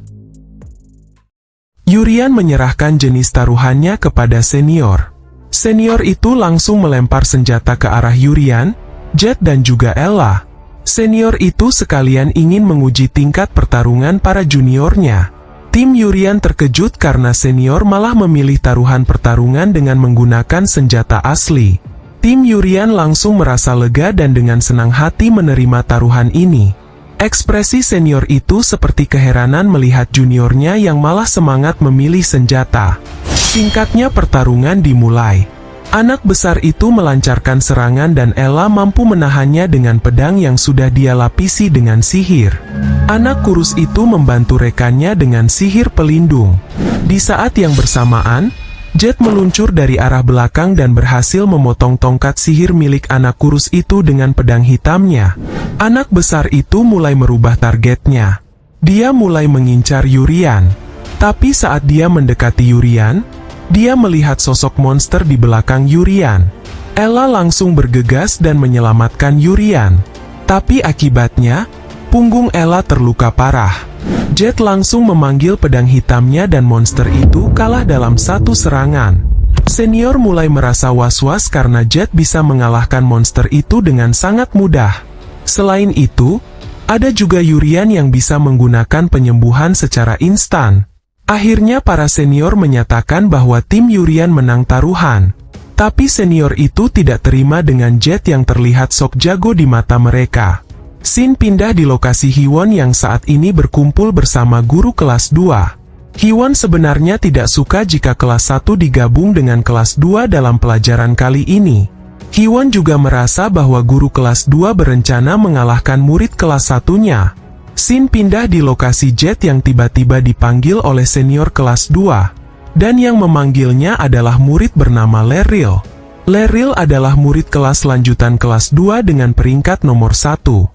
Yurian menyerahkan jenis taruhannya kepada senior. Senior itu langsung melempar senjata ke arah Yurian, Jet dan juga Ella. Senior itu sekalian ingin menguji tingkat pertarungan para juniornya. Tim Yurian terkejut karena senior malah memilih taruhan pertarungan dengan menggunakan senjata asli. Tim Yurian langsung merasa lega dan dengan senang hati menerima taruhan ini. Ekspresi senior itu seperti keheranan melihat juniornya yang malah semangat memilih senjata. Singkatnya pertarungan dimulai. Anak besar itu melancarkan serangan dan Ella mampu menahannya dengan pedang yang sudah dia lapisi dengan sihir. Anak kurus itu membantu rekannya dengan sihir pelindung. Di saat yang bersamaan, Jet meluncur dari arah belakang dan berhasil memotong tongkat sihir milik anak kurus itu dengan pedang hitamnya. Anak besar itu mulai merubah targetnya. Dia mulai mengincar Yurian. Tapi saat dia mendekati Yurian, dia melihat sosok monster di belakang Yurian. Ella langsung bergegas dan menyelamatkan Yurian. Tapi akibatnya, punggung Ella terluka parah. Jet langsung memanggil pedang hitamnya dan monster itu kalah dalam satu serangan. Senior mulai merasa was-was karena Jet bisa mengalahkan monster itu dengan sangat mudah. Selain itu, ada juga Yurian yang bisa menggunakan penyembuhan secara instan. Akhirnya para senior menyatakan bahwa tim Yurian menang taruhan. Tapi senior itu tidak terima dengan Jet yang terlihat sok jago di mata mereka. Scene pindah di lokasi Hiwon yang saat ini berkumpul bersama guru kelas 2. Hiwon sebenarnya tidak suka jika kelas 1 digabung dengan kelas 2 dalam pelajaran kali ini. Hiwon juga merasa bahwa guru kelas 2 berencana mengalahkan murid kelas 1-nya. Scene pindah di lokasi Jet yang tiba-tiba dipanggil oleh senior kelas 2. Dan yang memanggilnya adalah murid bernama Leril. Leril adalah murid kelas lanjutan kelas 2 dengan peringkat nomor 1.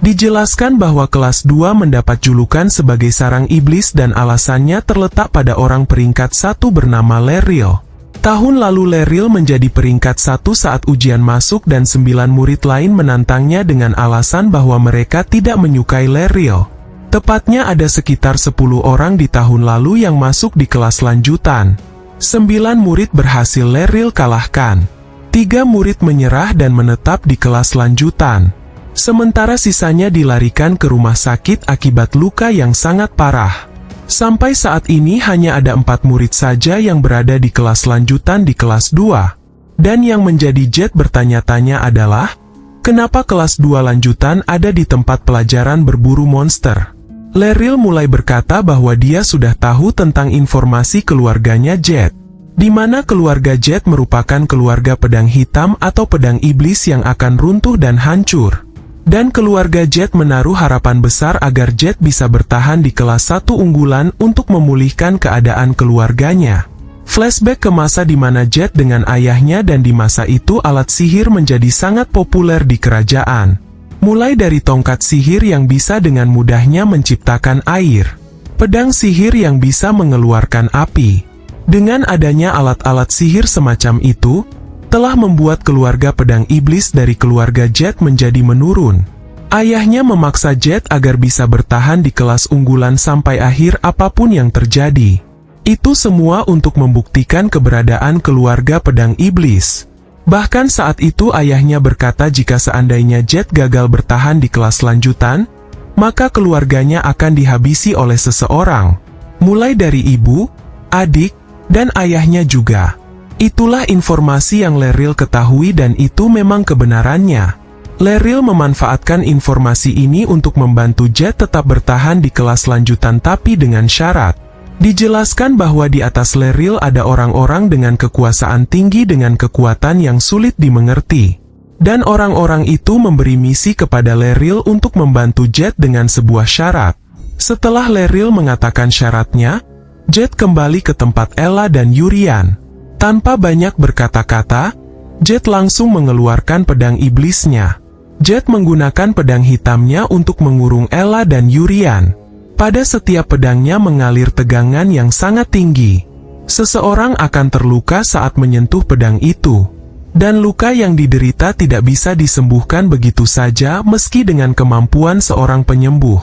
Dijelaskan bahwa kelas 2 mendapat julukan sebagai sarang iblis dan alasannya terletak pada orang peringkat 1 bernama Leril. Tahun lalu Leril menjadi peringkat 1 saat ujian masuk dan 9 murid lain menantangnya dengan alasan bahwa mereka tidak menyukai Leril. Tepatnya ada sekitar 10 orang di tahun lalu yang masuk di kelas lanjutan. 9 murid berhasil Leril kalahkan. 3 murid menyerah dan menetap di kelas lanjutan. Sementara sisanya dilarikan ke rumah sakit akibat luka yang sangat parah. Sampai saat ini hanya ada 4 murid saja yang berada di kelas lanjutan di kelas 2. Dan yang menjadi Jet bertanya-tanya adalah, kenapa kelas 2 lanjutan ada di tempat pelajaran berburu monster? Leril mulai berkata bahwa dia sudah tahu tentang informasi keluarganya Jet, di mana keluarga Jet merupakan keluarga pedang hitam atau pedang iblis yang akan runtuh dan hancur. Dan keluarga Jet menaruh harapan besar agar Jet bisa bertahan di kelas 1 unggulan untuk memulihkan keadaan keluarganya. Flashback ke masa di mana Jet dengan ayahnya dan di masa itu alat sihir menjadi sangat populer di kerajaan. Mulai dari tongkat sihir yang bisa dengan mudahnya menciptakan air, pedang sihir yang bisa mengeluarkan api. Dengan adanya alat-alat sihir semacam itu, telah membuat keluarga pedang iblis dari keluarga Jet menjadi menurun. Ayahnya memaksa Jet agar bisa bertahan di kelas unggulan sampai akhir apapun yang terjadi. Itu semua untuk membuktikan keberadaan keluarga pedang iblis. Bahkan saat itu ayahnya berkata jika seandainya Jet gagal bertahan di kelas lanjutan, maka keluarganya akan dihabisi oleh seseorang. Mulai dari ibu, adik, dan ayahnya juga. Itulah informasi yang Leril ketahui dan itu memang kebenarannya. Leril memanfaatkan informasi ini untuk membantu Jet tetap bertahan di kelas lanjutan tapi dengan syarat. Dijelaskan bahwa di atas Leril ada orang-orang dengan kekuasaan tinggi dengan kekuatan yang sulit dimengerti. Dan orang-orang itu memberi misi kepada Leril untuk membantu Jet dengan sebuah syarat. Setelah Leril mengatakan syaratnya, Jet kembali ke tempat Ella dan Yurian. Tanpa banyak berkata-kata, Jet langsung mengeluarkan pedang iblisnya. Jet menggunakan pedang hitamnya untuk mengurung Ella dan Yurian. Pada setiap pedangnya mengalir tegangan yang sangat tinggi. Seseorang akan terluka saat menyentuh pedang itu. Dan luka yang diderita tidak bisa disembuhkan begitu saja meski dengan kemampuan seorang penyembuh.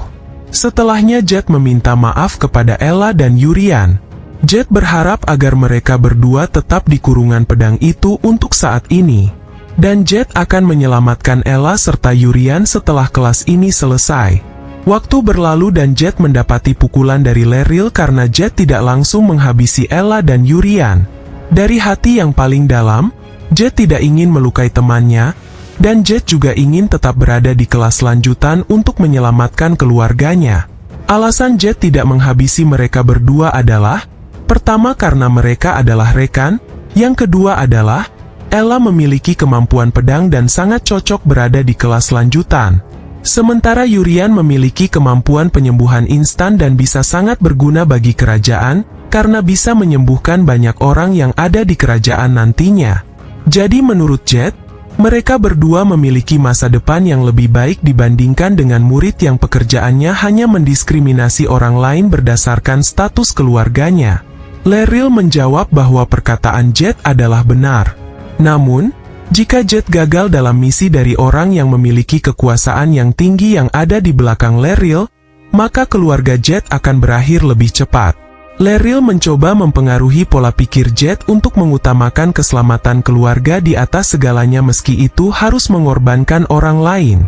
Setelahnya Jet meminta maaf kepada Ella dan Yurian. Jet berharap agar mereka berdua tetap di kurungan pedang itu untuk saat ini. Dan Jet akan menyelamatkan Ella serta Yurian setelah kelas ini selesai. Waktu berlalu dan Jet mendapati pukulan dari Leril karena Jet tidak langsung menghabisi Ella dan Yurian. Dari hati yang paling dalam, Jet tidak ingin melukai temannya, dan Jet juga ingin tetap berada di kelas lanjutan untuk menyelamatkan keluarganya. Alasan Jet tidak menghabisi mereka berdua adalah, pertama karena mereka adalah rekan, yang kedua adalah, Ella memiliki kemampuan pedang dan sangat cocok berada di kelas lanjutan. Sementara Yurian memiliki kemampuan penyembuhan instan dan bisa sangat berguna bagi kerajaan, karena bisa menyembuhkan banyak orang yang ada di kerajaan nantinya. Jadi menurut Jet, mereka berdua memiliki masa depan yang lebih baik dibandingkan dengan murid yang pekerjaannya hanya mendiskriminasi orang lain berdasarkan status keluarganya. Leril menjawab bahwa perkataan Jet adalah benar. Namun, jika Jet gagal dalam misi dari orang yang memiliki kekuasaan yang tinggi yang ada di belakang Leril, maka keluarga Jet akan berakhir lebih cepat. Leril mencoba mempengaruhi pola pikir Jet untuk mengutamakan keselamatan keluarga di atas segalanya meski itu harus mengorbankan orang lain.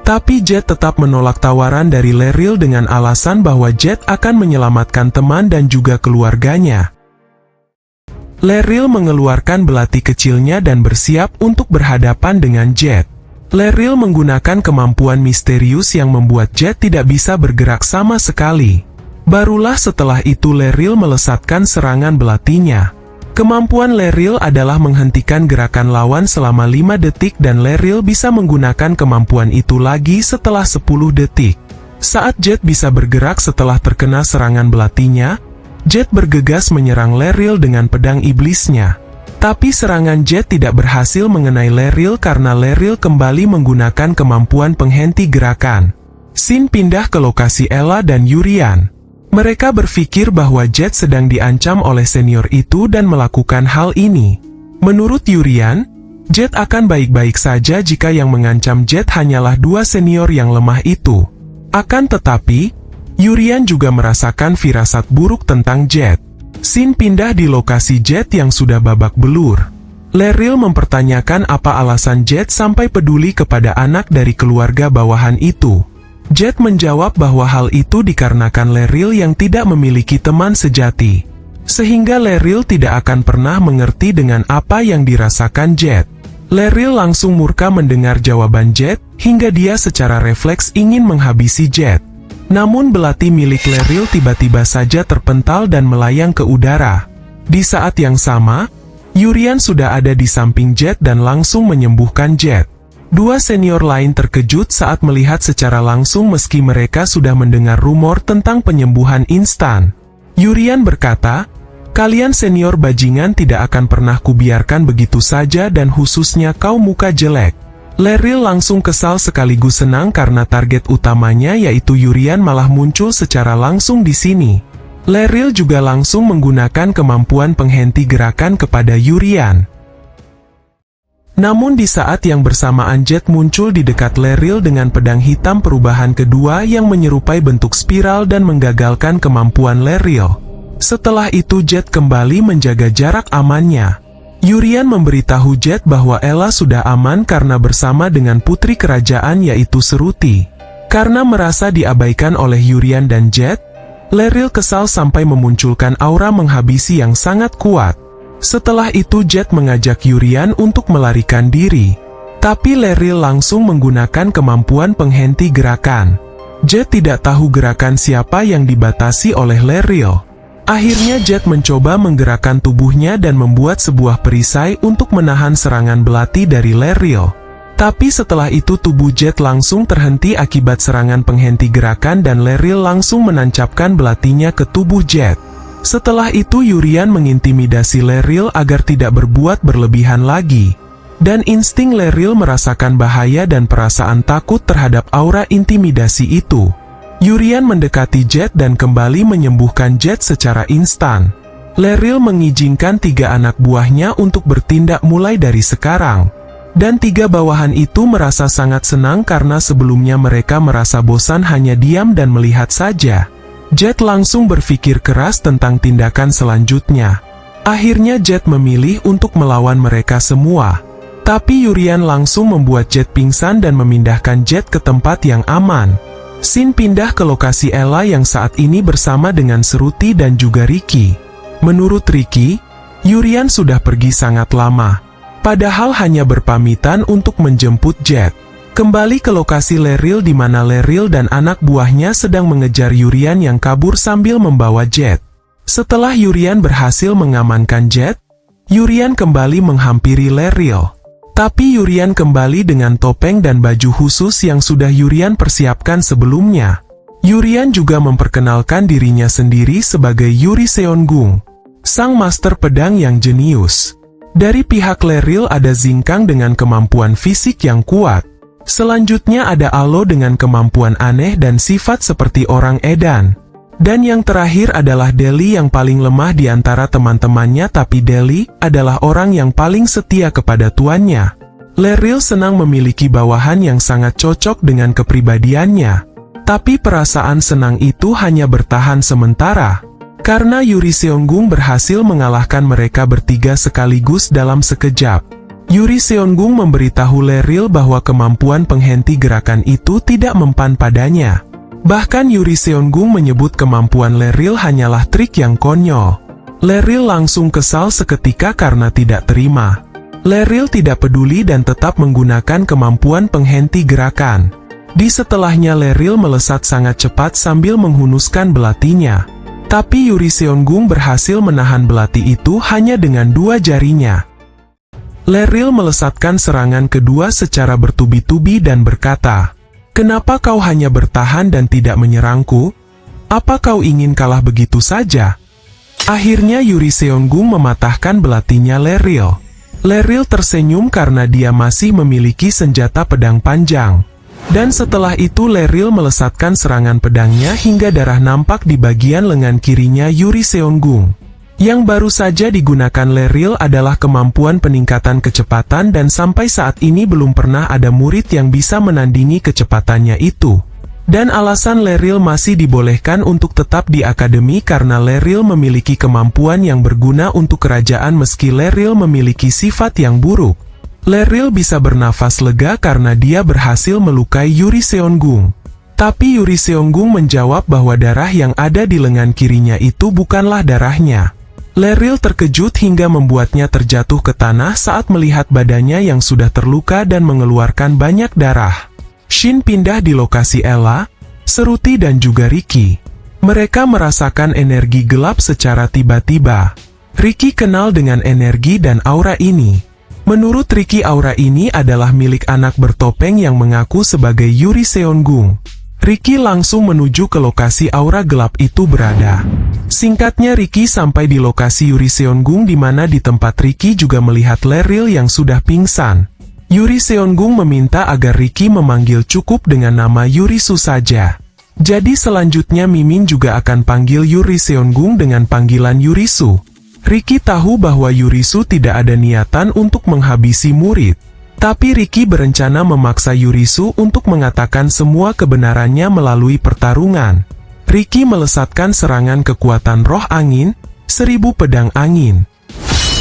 Tapi Jet tetap menolak tawaran dari Leril dengan alasan bahwa Jet akan menyelamatkan teman dan juga keluarganya. Leril mengeluarkan belati kecilnya dan bersiap untuk berhadapan dengan Jet. Leril menggunakan kemampuan misterius yang membuat Jet tidak bisa bergerak sama sekali. Barulah setelah itu Leril melesatkan serangan belatinya. Kemampuan Leril adalah menghentikan gerakan lawan selama 5 detik dan Leril bisa menggunakan kemampuan itu lagi setelah 10 detik. Saat Jet bisa bergerak setelah terkena serangan belatinya, Jet bergegas menyerang Leril dengan pedang iblisnya. Tapi serangan Jet tidak berhasil mengenai Leril karena Leril kembali menggunakan kemampuan penghenti gerakan. Scene pindah ke lokasi Ella dan Yurian. Mereka berpikir bahwa Jet sedang diancam oleh senior itu dan melakukan hal ini. Menurut Yurian, Jet akan baik-baik saja jika yang mengancam Jet hanyalah 2 senior yang lemah itu. Akan tetapi, Yurian juga merasakan firasat buruk tentang Jet. Scene pindah di lokasi Jet yang sudah babak belur. Leril mempertanyakan apa alasan Jet sampai peduli kepada anak dari keluarga bawahan itu. Jet menjawab bahwa hal itu dikarenakan Leril yang tidak memiliki teman sejati. Sehingga Leril tidak akan pernah mengerti dengan apa yang dirasakan Jet. Leril langsung murka mendengar jawaban Jet, hingga dia secara refleks ingin menghabisi Jet. Namun belati milik Leril tiba-tiba saja terpental dan melayang ke udara. Di saat yang sama, Yurian sudah ada di samping Jet dan langsung menyembuhkan Jet. 2 senior lain terkejut saat melihat secara langsung meski mereka sudah mendengar rumor tentang penyembuhan instan. Yurian berkata, "Kalian senior bajingan tidak akan pernah kubiarkan begitu saja dan khususnya kau muka jelek." Leril langsung kesal sekaligus senang karena target utamanya yaitu Yurian malah muncul secara langsung di sini. Leril juga langsung menggunakan kemampuan penghenti gerakan kepada Yurian. Namun di saat yang bersamaan Jet muncul di dekat Leril dengan pedang hitam perubahan kedua yang menyerupai bentuk spiral dan menggagalkan kemampuan Leril. Setelah itu Jet kembali menjaga jarak amannya. Yurian memberitahu Jet bahwa Ella sudah aman karena bersama dengan putri kerajaan yaitu Seruti. Karena merasa diabaikan oleh Yurian dan Jet, Leril kesal sampai memunculkan aura menghabisi yang sangat kuat. Setelah itu Jet mengajak Yurian untuk melarikan diri. Tapi Leril langsung menggunakan kemampuan penghenti gerakan. Jet tidak tahu gerakan siapa yang dibatasi oleh Leril. Akhirnya Jet mencoba menggerakkan tubuhnya dan membuat sebuah perisai untuk menahan serangan belati dari Leril. Tapi setelah itu tubuh Jet langsung terhenti akibat serangan penghenti gerakan dan Leril langsung menancapkan belatinya ke tubuh Jet. Setelah itu Yurian mengintimidasi Leril agar tidak berbuat berlebihan lagi. Dan insting Leril merasakan bahaya dan perasaan takut terhadap aura intimidasi itu. Yurian mendekati Jet dan kembali menyembuhkan Jet secara instan. Leril mengizinkan 3 anak buahnya untuk bertindak mulai dari sekarang. Dan 3 bawahan itu merasa sangat senang karena sebelumnya mereka merasa bosan hanya diam dan melihat saja. Jet langsung berpikir keras tentang tindakan selanjutnya. Akhirnya Jet memilih untuk melawan mereka semua. Tapi Yurian langsung membuat Jet pingsan dan memindahkan Jet ke tempat yang aman. Shin pindah ke lokasi Ella yang saat ini bersama dengan Shruti dan juga Ricky. Menurut Ricky, Yurian sudah pergi sangat lama. Padahal hanya berpamitan untuk menjemput Jet. Kembali ke lokasi Leril di mana Leril dan anak buahnya sedang mengejar Yurian yang kabur sambil membawa Jet. Setelah Yurian berhasil mengamankan Jet, Yurian kembali menghampiri Leril. Tapi Yurian kembali dengan topeng dan baju khusus yang sudah Yurian persiapkan sebelumnya. Yurian juga memperkenalkan dirinya sendiri sebagai Yuri Seongung, sang master pedang yang jenius. Dari pihak Leril ada Zingkang dengan kemampuan fisik yang kuat. Selanjutnya ada Alo dengan kemampuan aneh dan sifat seperti orang edan. Dan yang terakhir adalah Deli yang paling lemah di antara teman-temannya, tapi Deli adalah orang yang paling setia kepada tuannya. Leril senang memiliki bawahan yang sangat cocok dengan kepribadiannya. Tapi perasaan senang itu hanya bertahan sementara. Karena Yuri Seongung berhasil mengalahkan mereka bertiga sekaligus dalam sekejap. Yuri Seongung memberitahu Leril bahwa kemampuan penghenti gerakan itu tidak mempan padanya. Bahkan Yuri Seongung menyebut kemampuan Leril hanyalah trik yang konyol. Leril langsung kesal seketika karena tidak terima. Leril tidak peduli dan tetap menggunakan kemampuan penghenti gerakan. Di setelahnya Leril melesat sangat cepat sambil menghunuskan belatinya. Tapi Yuri Seongung berhasil menahan belati itu hanya dengan 2 jarinya. Leril melesatkan serangan kedua secara bertubi-tubi dan berkata, "Kenapa kau hanya bertahan dan tidak menyerangku? Apa kau ingin kalah begitu saja?" Akhirnya Yuri Seongung mematahkan belatinya Leril. Leril tersenyum karena dia masih memiliki senjata pedang panjang. Dan setelah itu Leril melesatkan serangan pedangnya hingga darah nampak di bagian lengan kirinya Yuri Seongung. Yang baru saja digunakan Leril adalah kemampuan peningkatan kecepatan dan sampai saat ini belum pernah ada murid yang bisa menandingi kecepatannya itu. Dan alasan Leril masih dibolehkan untuk tetap di akademi karena Leril memiliki kemampuan yang berguna untuk kerajaan meski Leril memiliki sifat yang buruk. Leril bisa bernafas lega karena dia berhasil melukai Yuri Seongung. Tapi Yuri Seongung menjawab bahwa darah yang ada di lengan kirinya itu bukanlah darahnya. Leril terkejut hingga membuatnya terjatuh ke tanah saat melihat badannya yang sudah terluka dan mengeluarkan banyak darah. Shin pindah di lokasi Ella, Shruti dan juga Ricky. Mereka merasakan energi gelap secara tiba-tiba. Ricky kenal dengan energi dan aura ini. Menurut Ricky, aura ini adalah milik anak bertopeng yang mengaku sebagai Yuri Seongung. Ricky langsung menuju ke lokasi aura gelap itu berada. Singkatnya Ricky sampai di lokasi Yuri Seongung di mana di tempat Ricky juga melihat Leril yang sudah pingsan. Yuri Seongung meminta agar Ricky memanggil cukup dengan nama Yurisu saja. Jadi selanjutnya Mimin juga akan panggil Yuri Seongung dengan panggilan Yurisu. Ricky tahu bahwa Yurisu tidak ada niatan untuk menghabisi murid. Tapi Ricky berencana memaksa Yurisu untuk mengatakan semua kebenarannya melalui pertarungan. Ricky melesatkan serangan kekuatan roh angin, 1000 pedang angin.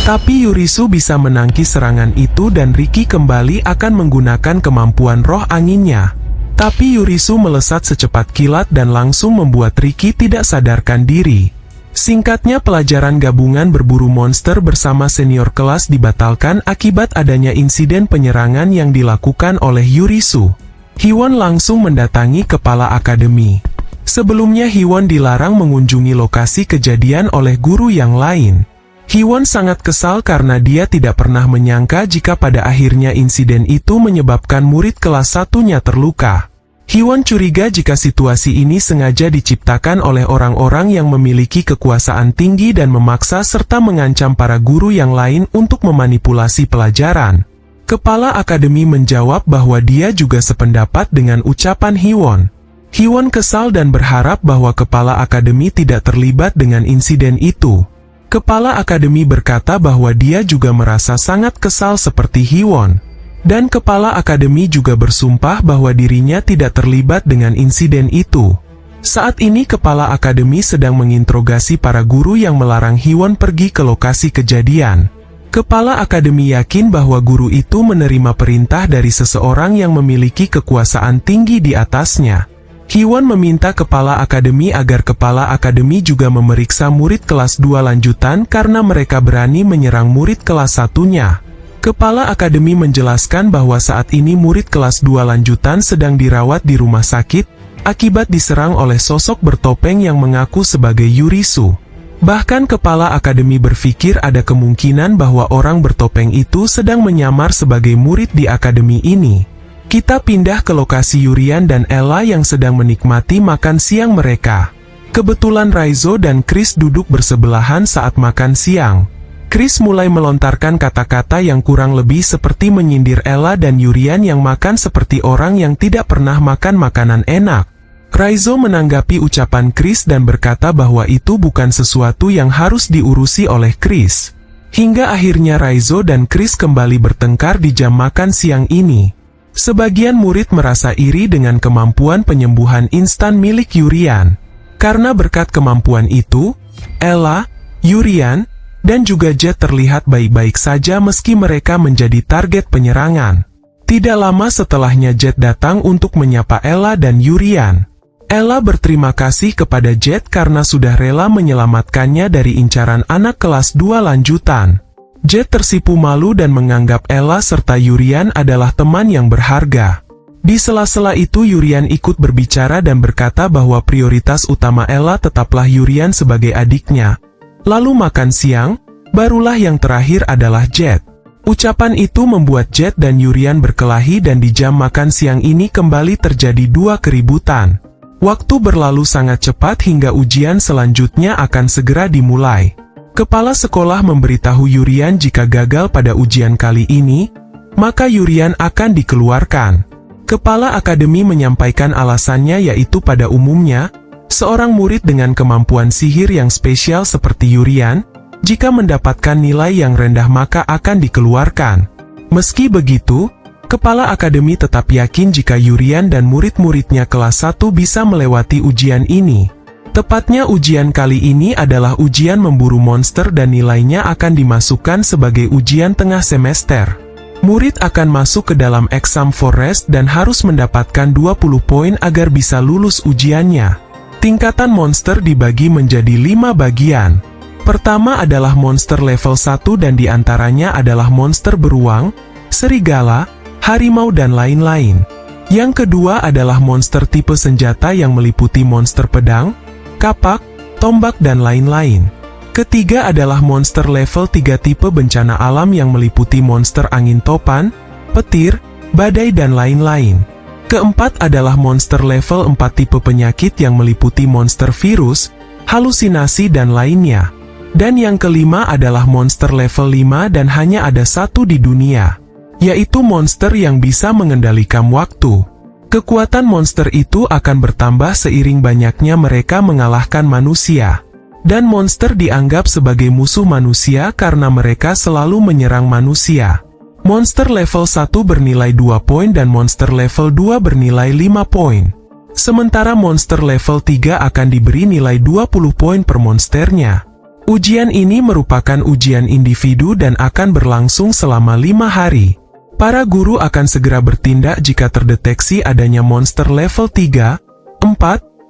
Tapi Yurisu bisa menangkis serangan itu dan Ricky kembali akan menggunakan kemampuan roh anginnya. Tapi Yurisu melesat secepat kilat dan langsung membuat Ricky tidak sadarkan diri. Singkatnya pelajaran gabungan berburu monster bersama senior kelas dibatalkan akibat adanya insiden penyerangan yang dilakukan oleh Yurisu. Hiwon langsung mendatangi kepala akademi. Sebelumnya Hiwon dilarang mengunjungi lokasi kejadian oleh guru yang lain. Hiwon sangat kesal karena dia tidak pernah menyangka jika pada akhirnya insiden itu menyebabkan murid kelas 1-nya terluka. Hiwon curiga jika situasi ini sengaja diciptakan oleh orang-orang yang memiliki kekuasaan tinggi dan memaksa serta mengancam para guru yang lain untuk memanipulasi pelajaran. Kepala akademi menjawab bahwa dia juga sependapat dengan ucapan Hiwon. Hiwon kesal dan berharap bahwa kepala akademi tidak terlibat dengan insiden itu. Kepala akademi berkata bahwa dia juga merasa sangat kesal seperti Hiwon. Dan kepala akademi juga bersumpah bahwa dirinya tidak terlibat dengan insiden itu. Saat ini kepala akademi sedang menginterogasi para guru yang melarang Hiwon pergi ke lokasi kejadian. Kepala akademi yakin bahwa guru itu menerima perintah dari seseorang yang memiliki kekuasaan tinggi di atasnya. Hee-won meminta kepala akademi agar kepala akademi juga memeriksa murid kelas 2 lanjutan karena mereka berani menyerang murid kelas 1-nya. Kepala akademi menjelaskan bahwa saat ini murid kelas 2 lanjutan sedang dirawat di rumah sakit, akibat diserang oleh sosok bertopeng yang mengaku sebagai Yurisu. Bahkan kepala akademi berpikir ada kemungkinan bahwa orang bertopeng itu sedang menyamar sebagai murid di akademi ini. Kita pindah ke lokasi Yurian dan Ella yang sedang menikmati makan siang mereka. Kebetulan Raizo dan Chris duduk bersebelahan saat makan siang. Chris mulai melontarkan kata-kata yang kurang lebih seperti menyindir Ella dan Yurian yang makan seperti orang yang tidak pernah makan makanan enak. Raizo menanggapi ucapan Chris dan berkata bahwa itu bukan sesuatu yang harus diurusi oleh Chris. Hingga akhirnya Raizo dan Chris kembali bertengkar di jam makan siang ini. Sebagian murid merasa iri dengan kemampuan penyembuhan instan milik Yurian. Karena berkat kemampuan itu, Ella, Yurian, dan juga Jet terlihat baik-baik saja meski mereka menjadi target penyerangan. Tidak lama setelahnya Jet datang untuk menyapa Ella dan Yurian. Ella berterima kasih kepada Jet karena sudah rela menyelamatkannya dari incaran anak kelas 2 lanjutan. Jet tersipu malu dan menganggap Ella serta Yurian adalah teman yang berharga. Di sela-sela itu Yurian ikut berbicara dan berkata bahwa prioritas utama Ella tetaplah Yurian sebagai adiknya. Lalu makan siang, barulah yang terakhir adalah Jet. Ucapan itu membuat Jet dan Yurian berkelahi dan di jam makan siang ini kembali terjadi dua keributan. Waktu berlalu sangat cepat hingga ujian selanjutnya akan segera dimulai. Kepala sekolah memberitahu Yurian jika gagal pada ujian kali ini, maka Yurian akan dikeluarkan. Kepala akademi menyampaikan alasannya yaitu pada umumnya, seorang murid dengan kemampuan sihir yang spesial seperti Yurian, jika mendapatkan nilai yang rendah maka akan dikeluarkan. Meski begitu, Kepala akademi tetap yakin jika Yurian dan murid-muridnya kelas 1 bisa melewati ujian ini. Tepatnya ujian kali ini adalah ujian memburu monster dan nilainya akan dimasukkan sebagai ujian tengah semester. Murid akan masuk ke dalam exam forest dan harus mendapatkan 20 poin agar bisa lulus ujiannya. Tingkatan monster dibagi menjadi 5 bagian. Pertama adalah monster level 1 dan diantaranya adalah monster beruang, serigala, harimau dan lain-lain. Yang kedua adalah monster tipe senjata yang meliputi monster pedang, kapak, tombak dan lain-lain. Ketiga adalah monster level 3 tipe bencana alam yang meliputi monster angin topan, petir, badai dan lain-lain. Keempat adalah monster level 4 tipe penyakit yang meliputi monster virus, halusinasi dan lainnya. Dan yang kelima adalah monster level 5 dan hanya ada satu di dunia, yaitu monster yang bisa mengendalikan waktu. Kekuatan monster itu akan bertambah seiring banyaknya mereka mengalahkan manusia. Dan monster dianggap sebagai musuh manusia karena mereka selalu menyerang manusia. Monster level 1 bernilai 2 poin dan monster level 2 bernilai 5 poin. Sementara monster level 3 akan diberi nilai 20 poin per monsternya. Ujian ini merupakan ujian individu dan akan berlangsung selama 5 hari. Para guru akan segera bertindak jika terdeteksi adanya monster level 3, 4,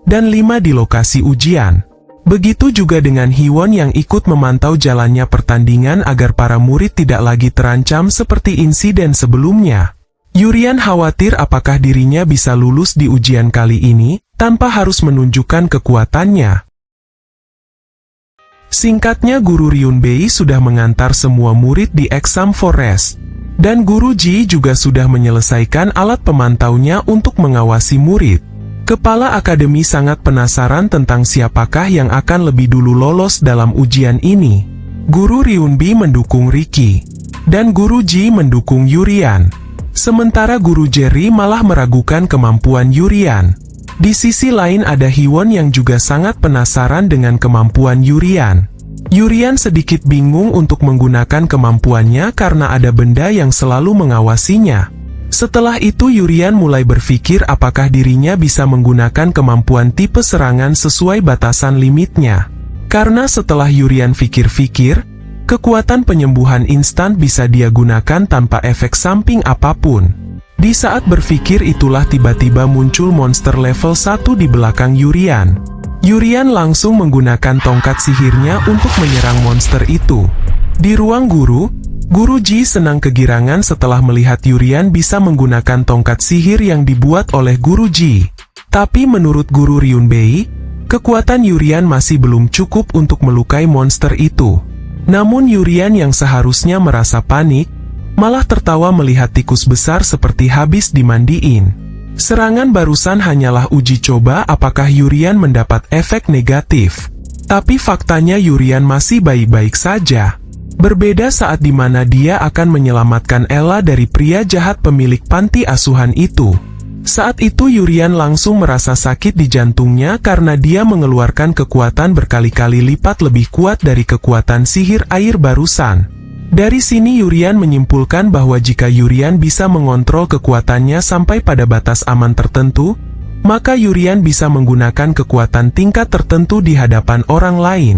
dan 5 di lokasi ujian. Begitu juga dengan Hee-won yang ikut memantau jalannya pertandingan agar para murid tidak lagi terancam seperti insiden sebelumnya. Yurian khawatir apakah dirinya bisa lulus di ujian kali ini, tanpa harus menunjukkan kekuatannya. Singkatnya Guru Ryunbei sudah mengantar semua murid di exam forest. Dan Guru Ji juga sudah menyelesaikan alat pemantaunya untuk mengawasi murid. Kepala akademi sangat penasaran tentang siapakah yang akan lebih dulu lolos dalam ujian ini. Guru Ryunbi mendukung Riki, dan Guru Ji mendukung Yurian. Sementara Guru Jerry malah meragukan kemampuan Yurian. Di sisi lain ada Hee-won yang juga sangat penasaran dengan kemampuan Yurian. Yurian sedikit bingung untuk menggunakan kemampuannya karena ada benda yang selalu mengawasinya. Setelah itu Yurian mulai berpikir apakah dirinya bisa menggunakan kemampuan tipe serangan sesuai batasan limitnya. Karena setelah Yurian pikir-pikir, Kekuatan penyembuhan instan bisa dia gunakan tanpa efek samping apapun. Di saat berpikir itulah tiba-tiba muncul monster level 1 di belakang Yurian. Yurian langsung menggunakan tongkat sihirnya untuk menyerang monster itu. Di ruang Guru Ji senang kegirangan setelah melihat Yurian bisa menggunakan tongkat sihir yang dibuat oleh Guru Ji. Tapi menurut Guru Ryunbei, kekuatan Yurian masih belum cukup untuk melukai monster itu. Namun Yurian yang seharusnya merasa panik, malah tertawa melihat tikus besar seperti habis dimandiin. Serangan barusan hanyalah uji coba apakah Yurian mendapat efek negatif. Tapi faktanya Yurian masih baik-baik saja. Berbeda saat dimana dia akan menyelamatkan Ella dari pria jahat pemilik panti asuhan itu. Saat itu Yurian langsung merasa sakit di jantungnya karena dia mengeluarkan kekuatan berkali-kali lipat lebih kuat dari kekuatan sihir air barusan. Dari sini Yurian menyimpulkan bahwa jika Yurian bisa mengontrol kekuatannya sampai pada batas aman tertentu, maka Yurian bisa menggunakan kekuatan tingkat tertentu di hadapan orang lain.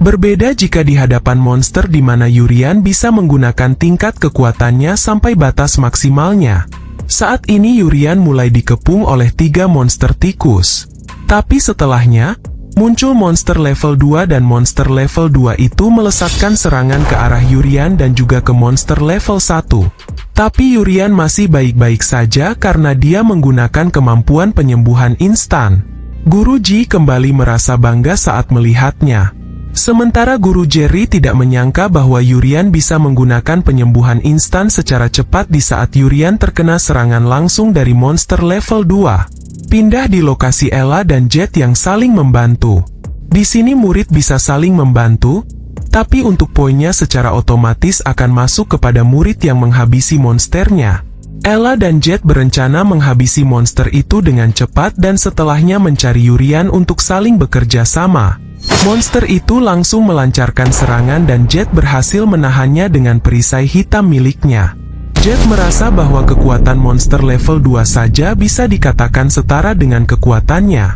Berbeda jika di hadapan monster di mana Yurian bisa menggunakan tingkat kekuatannya sampai batas maksimalnya. Saat ini Yurian mulai dikepung oleh 3 monster tikus. Tapi setelahnya, muncul monster level 2 dan monster level 2 itu melesatkan serangan ke arah Yurian dan juga ke monster level 1. Tapi Yurian masih baik-baik saja karena dia menggunakan kemampuan penyembuhan instan. Guru Ji kembali merasa bangga saat melihatnya. Sementara Guru Jerry tidak menyangka bahwa Yurian bisa menggunakan penyembuhan instan secara cepat di saat Yurian terkena serangan langsung dari monster level 2. Pindah di lokasi Ella dan Jet yang saling membantu. Di sini murid bisa saling membantu, tapi untuk poinnya secara otomatis akan masuk kepada murid yang menghabisi monsternya. Ella dan Jet berencana menghabisi monster itu dengan cepat dan setelahnya mencari Yurian untuk saling bekerja sama. Monster itu langsung melancarkan serangan dan Jet berhasil menahannya dengan perisai hitam miliknya. Jet merasa bahwa kekuatan monster level 2 saja bisa dikatakan setara dengan kekuatannya.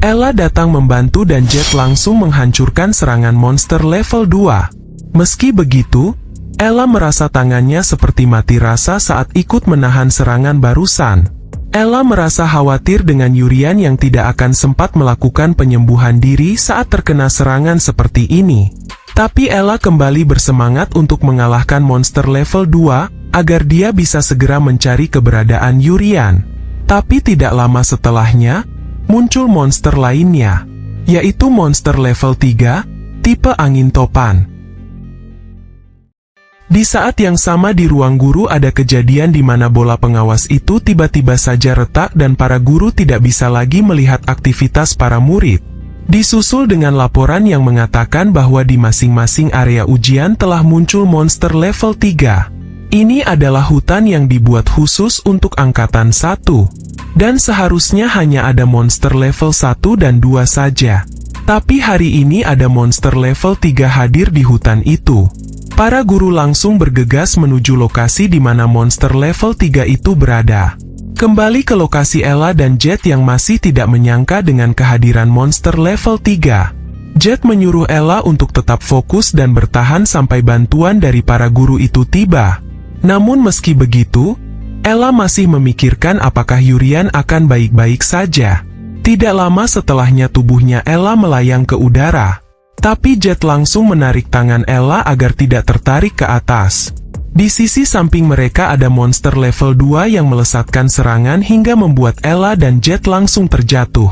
Ella datang membantu dan Jet langsung menghancurkan serangan monster level 2. Meski begitu, Ella merasa tangannya seperti mati rasa saat ikut menahan serangan barusan. Ella merasa khawatir dengan Yurian yang tidak akan sempat melakukan penyembuhan diri saat terkena serangan seperti ini. Tapi Ella kembali bersemangat untuk mengalahkan monster level 2, agar dia bisa segera mencari keberadaan Yurian. Tapi tidak lama setelahnya, muncul monster lainnya, yaitu monster level 3, tipe angin topan. Di saat yang sama di ruang guru ada kejadian di mana bola pengawas itu tiba-tiba saja retak dan para guru tidak bisa lagi melihat aktivitas para murid. Disusul dengan laporan yang mengatakan bahwa di masing-masing area ujian telah muncul monster level 3. Ini adalah hutan yang dibuat khusus untuk angkatan 1. Dan seharusnya hanya ada monster level 1 dan 2 saja. Tapi hari ini ada monster level 3 hadir di hutan itu. Para guru langsung bergegas menuju lokasi di mana monster level 3 itu berada. Kembali ke lokasi Ella dan Jet yang masih tidak menyangka dengan kehadiran monster level 3. Jet menyuruh Ella untuk tetap fokus dan bertahan sampai bantuan dari para guru itu tiba. Namun meski begitu, Ella masih memikirkan apakah Yurian akan baik-baik saja. Tidak lama setelahnya tubuhnya Ella melayang ke udara. Tapi Jet langsung menarik tangan Ella agar tidak tertarik ke atas. Di sisi samping mereka ada monster level 2 yang melesatkan serangan hingga membuat Ella dan Jet langsung terjatuh.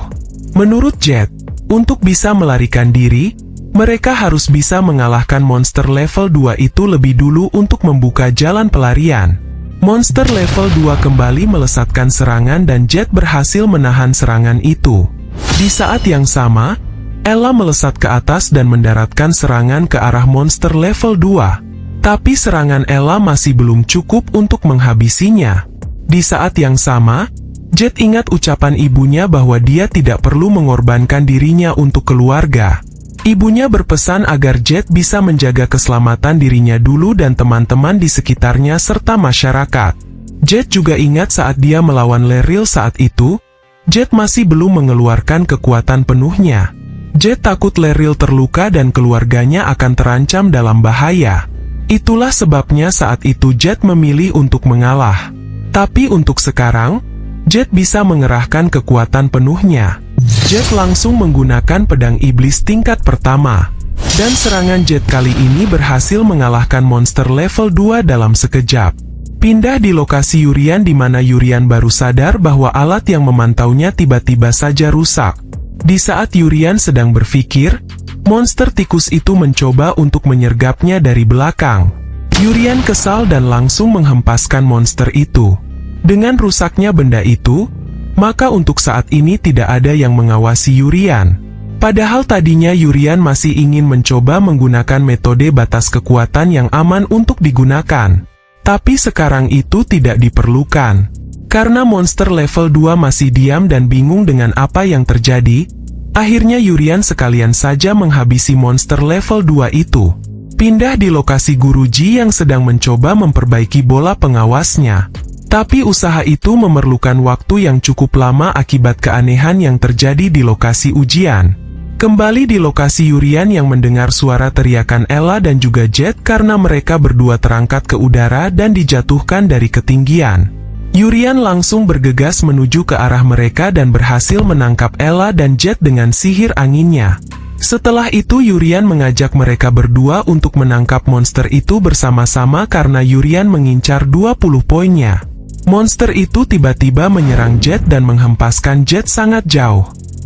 Menurut Jet, untuk bisa melarikan diri, mereka harus bisa mengalahkan monster level 2 itu lebih dulu untuk membuka jalan pelarian. Monster level 2 kembali melesatkan serangan dan Jet berhasil menahan serangan itu. Di saat yang sama, Ella melesat ke atas dan mendaratkan serangan ke arah monster level 2. Tapi serangan Ella masih belum cukup untuk menghabisinya. Di saat yang sama, Jet ingat ucapan ibunya bahwa dia tidak perlu mengorbankan dirinya untuk keluarga. Ibunya berpesan agar Jet bisa menjaga keselamatan dirinya dulu dan teman-teman di sekitarnya serta masyarakat. Jet juga ingat saat dia melawan Leril saat itu, Jet masih belum mengeluarkan kekuatan penuhnya. Jet takut Leril terluka dan keluarganya akan terancam dalam bahaya. Itulah sebabnya saat itu Jet memilih untuk mengalah. Tapi untuk sekarang, Jet bisa mengerahkan kekuatan penuhnya. Jet langsung menggunakan pedang iblis tingkat pertama. Dan serangan Jet kali ini berhasil mengalahkan monster level 2 dalam sekejap. Pindah di lokasi Yurian di mana Yurian baru sadar bahwa alat yang memantaunya tiba-tiba saja rusak. Di saat Yurian sedang berpikir, monster tikus itu mencoba untuk menyergapnya dari belakang. Yurian kesal dan langsung menghempaskan monster itu. Dengan rusaknya benda itu, maka untuk saat ini tidak ada yang mengawasi Yurian. Padahal tadinya Yurian masih ingin mencoba menggunakan metode batas kekuatan yang aman untuk digunakan. Tapi sekarang itu tidak diperlukan. Karena monster level 2 masih diam dan bingung dengan apa yang terjadi, akhirnya Yurian sekalian saja menghabisi monster level 2 itu. Pindah di lokasi Guruji yang sedang mencoba memperbaiki bola pengawasnya. Tapi usaha itu memerlukan waktu yang cukup lama akibat keanehan yang terjadi di lokasi ujian. Kembali di lokasi Yurian yang mendengar suara teriakan Ella dan juga Jet karena mereka berdua terangkat ke udara dan dijatuhkan dari ketinggian. Yurian langsung bergegas menuju ke arah mereka dan berhasil menangkap Ella dan Jet dengan sihir anginnya. Setelah itu Yurian mengajak mereka berdua untuk menangkap monster itu bersama-sama karena Yurian mengincar 20 poinnya. Monster itu tiba-tiba menyerang Jet dan menghempaskan Jet sangat jauh.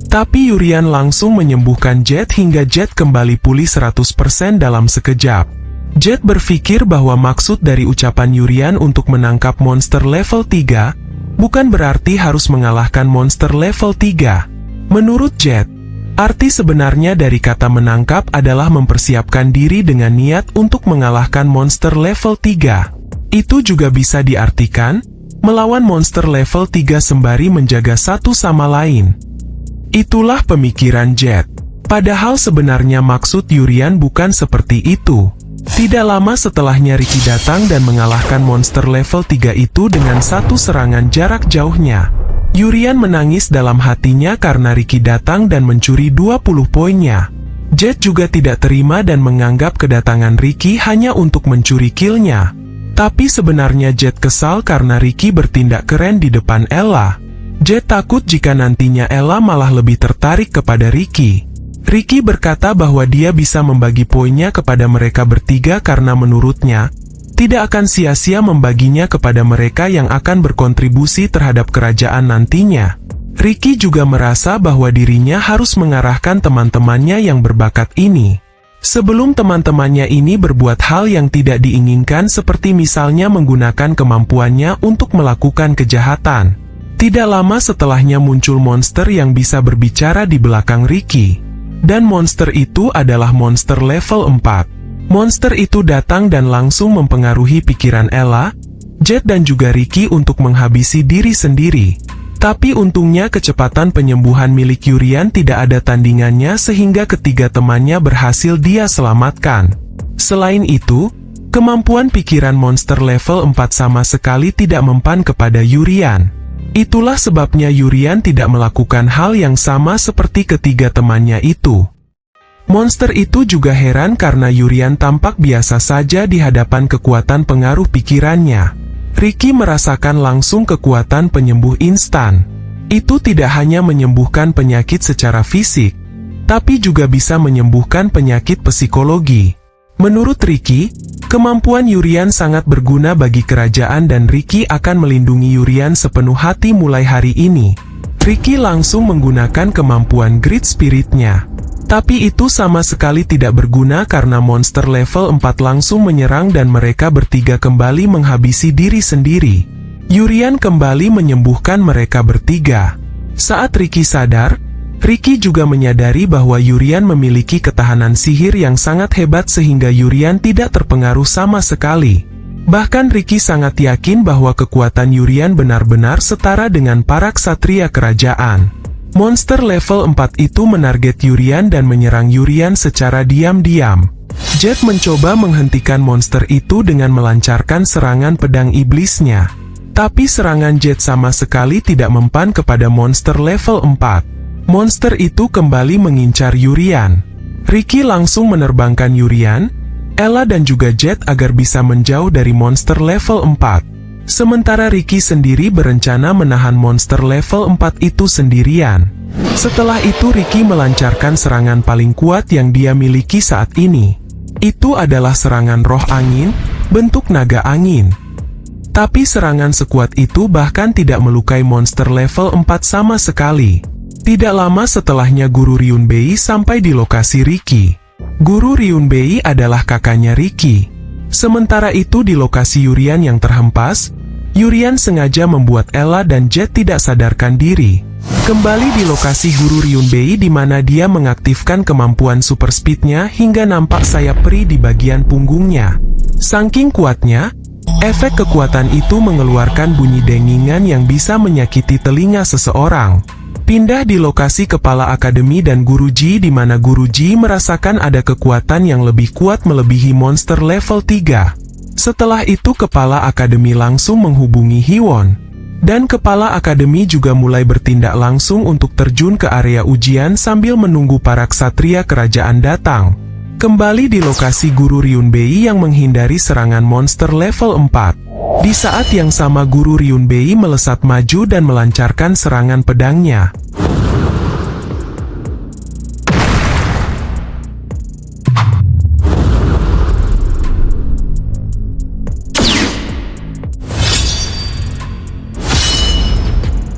Tapi Yurian langsung menyembuhkan Jet hingga Jet kembali pulih 100% dalam sekejap. Jet berpikir bahwa maksud dari ucapan Yurian untuk menangkap monster level 3, bukan berarti harus mengalahkan monster level 3. Menurut Jet, arti sebenarnya dari kata menangkap adalah mempersiapkan diri dengan niat untuk mengalahkan monster level 3. Itu juga bisa diartikan, melawan monster level 3 sembari menjaga satu sama lain. Itulah pemikiran Jet. Padahal sebenarnya maksud Yurian bukan seperti itu. Tidak lama setelahnya Ricky datang dan mengalahkan monster level 3 itu dengan satu serangan jarak jauhnya. Yurian menangis dalam hatinya karena Ricky datang dan mencuri 20 poinnya. Jet juga tidak terima dan menganggap kedatangan Ricky hanya untuk mencuri kill-nya. Tapi sebenarnya Jet kesal karena Ricky bertindak keren di depan Ella. Jet takut jika nantinya Ella malah lebih tertarik kepada Ricky. Ricky berkata bahwa dia bisa membagi poinnya kepada mereka bertiga karena menurutnya, tidak akan sia-sia membaginya kepada mereka yang akan berkontribusi terhadap kerajaan nantinya. Ricky juga merasa bahwa dirinya harus mengarahkan teman-temannya yang berbakat ini. Sebelum teman-temannya ini berbuat hal yang tidak diinginkan seperti misalnya menggunakan kemampuannya untuk melakukan kejahatan. Tidak lama setelahnya muncul monster yang bisa berbicara di belakang Ricky. Dan monster itu adalah monster level 4. Monster itu datang dan langsung mempengaruhi pikiran Ella, Jet dan juga Ricky untuk menghabisi diri sendiri. Tapi untungnya kecepatan penyembuhan milik Yurian tidak ada tandingannya sehingga ketiga temannya berhasil dia selamatkan. Selain itu, kemampuan pikiran monster level 4 sama sekali tidak mempan kepada Yurian. Itulah sebabnya Yurian tidak melakukan hal yang sama seperti ketiga temannya itu. Monster itu juga heran karena Yurian tampak biasa saja di hadapan kekuatan pengaruh pikirannya. Ricky merasakan langsung kekuatan penyembuh instan. Itu tidak hanya menyembuhkan penyakit secara fisik, tapi juga bisa menyembuhkan penyakit psikologi. Menurut Ricky, kemampuan Yurian sangat berguna bagi kerajaan dan Ricky akan melindungi Yurian sepenuh hati mulai hari ini. Ricky langsung menggunakan kemampuan Great Spirit-nya. Tapi itu sama sekali tidak berguna karena monster level 4 langsung menyerang dan mereka bertiga kembali menghabisi diri sendiri. Yurian kembali menyembuhkan mereka bertiga. Saat Ricky sadar, Ricky juga menyadari bahwa Yurian memiliki ketahanan sihir yang sangat hebat sehingga Yurian tidak terpengaruh sama sekali. Bahkan Ricky sangat yakin bahwa kekuatan Yurian benar-benar setara dengan para ksatria kerajaan. Monster level 4 itu menarget Yurian dan menyerang Yurian secara diam-diam. Jet mencoba menghentikan monster itu dengan melancarkan serangan pedang iblisnya. Tapi serangan Jet sama sekali tidak mempan kepada monster level 4. Monster itu kembali mengincar Yurian. Ricky langsung menerbangkan Yurian, Ella dan juga Jet agar bisa menjauh dari monster level 4. Sementara Ricky sendiri berencana menahan monster level 4 itu sendirian. Setelah itu Ricky melancarkan serangan paling kuat yang dia miliki saat ini. Itu adalah serangan roh angin, bentuk naga angin. Tapi serangan sekuat itu bahkan tidak melukai monster level 4 sama sekali. Tidak lama setelahnya Guru Ryunbei sampai di lokasi Ricky. Guru Ryunbei adalah kakaknya Ricky. Sementara itu di lokasi Yurian yang terhempas, Yurian sengaja membuat Ella dan Jet tidak sadarkan diri. Kembali di lokasi Guru Ryunbei di mana dia mengaktifkan kemampuan super speed-nya hingga nampak sayap peri di bagian punggungnya. Saking kuatnya, efek kekuatan itu mengeluarkan bunyi dengingan yang bisa menyakiti telinga seseorang. Pindah di lokasi kepala akademi dan Guruji di mana Guruji merasakan ada kekuatan yang lebih kuat melebihi monster level 3. Setelah itu kepala akademi langsung menghubungi Hiwon. Dan kepala akademi juga mulai bertindak langsung untuk terjun ke area ujian sambil menunggu para ksatria kerajaan datang. Kembali di lokasi Guru Ryunbei yang menghindari serangan monster level 4. Di saat yang sama Guru Ryunbei melesat maju dan melancarkan serangan pedangnya.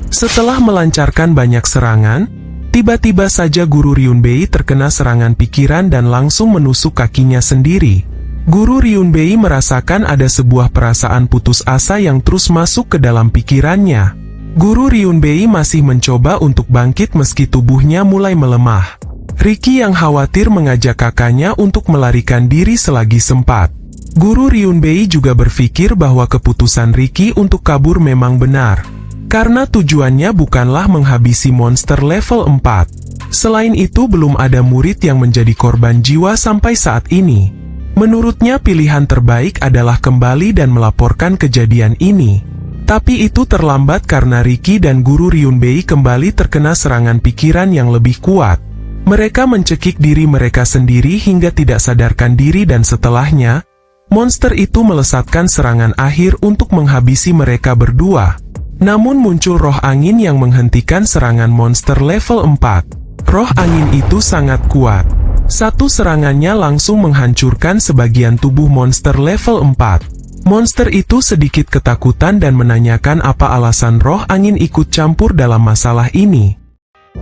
Setelah melancarkan banyak serangan, tiba-tiba saja Guru Ryunbei terkena serangan pikiran dan langsung menusuk kakinya sendiri. Guru Ryunbei merasakan ada sebuah perasaan putus asa yang terus masuk ke dalam pikirannya. Guru Ryunbei masih mencoba untuk bangkit meski tubuhnya mulai melemah. Ricky yang khawatir mengajak kakaknya untuk melarikan diri selagi sempat. Guru Ryunbei juga berpikir bahwa keputusan Ricky untuk kabur memang benar. Karena tujuannya bukanlah menghabisi monster level 4. Selain itu belum ada murid yang menjadi korban jiwa sampai saat ini. Menurutnya pilihan terbaik adalah kembali dan melaporkan kejadian ini. Tapi itu terlambat karena Ricky dan Guru Ryunbei kembali terkena serangan pikiran yang lebih kuat. Mereka mencekik diri mereka sendiri hingga tidak sadarkan diri dan setelahnya, monster itu melesatkan serangan akhir untuk menghabisi mereka berdua. Namun muncul roh angin yang menghentikan serangan monster level 4. Roh angin itu sangat kuat. Satu serangannya langsung menghancurkan sebagian tubuh monster level 4. Monster itu sedikit ketakutan dan menanyakan apa alasan roh angin ikut campur dalam masalah ini.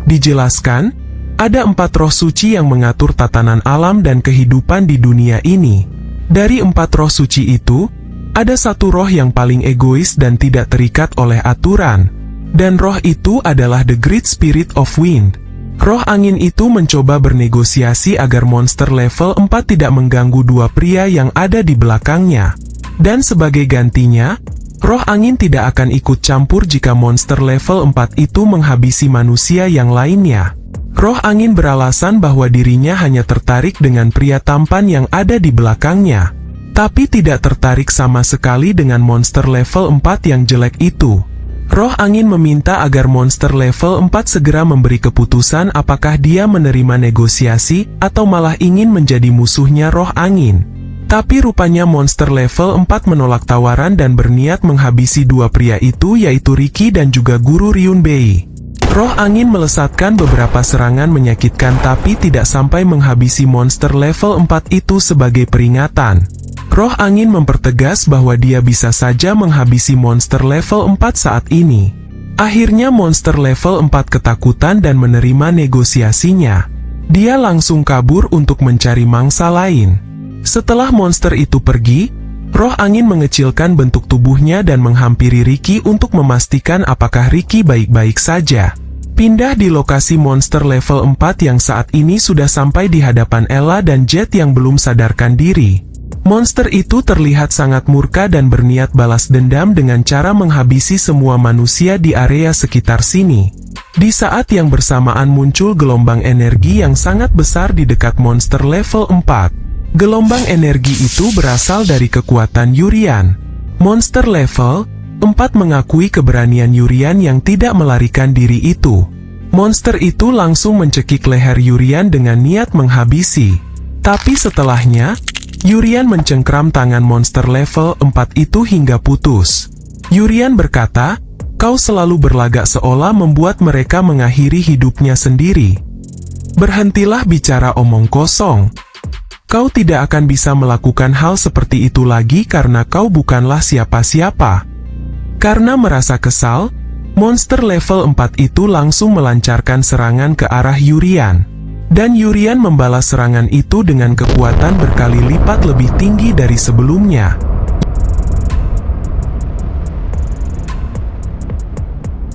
Dijelaskan, ada 4 roh suci yang mengatur tatanan alam dan kehidupan di dunia ini. Dari 4 roh suci itu, ada satu roh yang paling egois dan tidak terikat oleh aturan. Dan roh itu adalah The Great Spirit of Wind. Roh angin itu mencoba bernegosiasi agar monster level 4 tidak mengganggu dua pria yang ada di belakangnya. Dan sebagai gantinya, roh angin tidak akan ikut campur jika monster level 4 itu menghabisi manusia yang lainnya. Roh angin beralasan bahwa dirinya hanya tertarik dengan pria tampan yang ada di belakangnya. Tapi tidak tertarik sama sekali dengan monster level 4 yang jelek itu. Roh angin meminta agar monster level 4 segera memberi keputusan apakah dia menerima negosiasi atau malah ingin menjadi musuhnya roh angin. Tapi rupanya monster level 4 menolak tawaran dan berniat menghabisi dua pria itu yaitu Ricky dan juga Guru Ryunbei. Roh angin melesatkan beberapa serangan menyakitkan tapi tidak sampai menghabisi monster level 4 itu sebagai peringatan. Roh angin mempertegas bahwa dia bisa saja menghabisi monster level 4 saat ini. Akhirnya monster level 4 ketakutan dan menerima negosiasinya. Dia langsung kabur untuk mencari mangsa lain. Setelah monster itu pergi, roh angin mengecilkan bentuk tubuhnya dan menghampiri Ricky untuk memastikan apakah Ricky baik-baik saja. Pindah di lokasi monster level 4 yang saat ini sudah sampai di hadapan Ella dan Jet yang belum sadarkan diri. Monster itu terlihat sangat murka dan berniat balas dendam dengan cara menghabisi semua manusia di area sekitar sini. Di saat yang bersamaan muncul gelombang energi yang sangat besar di dekat monster level 4. Gelombang energi itu berasal dari kekuatan Yurian. Monster level 4 mengakui keberanian Yurian yang tidak melarikan diri itu. Monster itu langsung mencekik leher Yurian dengan niat menghabisi. Tapi setelahnya, Yurian mencengkram tangan monster level 4 itu hingga putus. Yurian berkata, "Kau selalu berlagak seolah membuat mereka mengakhiri hidupnya sendiri. Berhentilah bicara omong kosong. Kau tidak akan bisa melakukan hal seperti itu lagi karena kau bukanlah siapa-siapa." Karena merasa kesal, monster level 4 itu langsung melancarkan serangan ke arah Yurian. Dan Yurian membalas serangan itu dengan kekuatan berkali lipat lebih tinggi dari sebelumnya.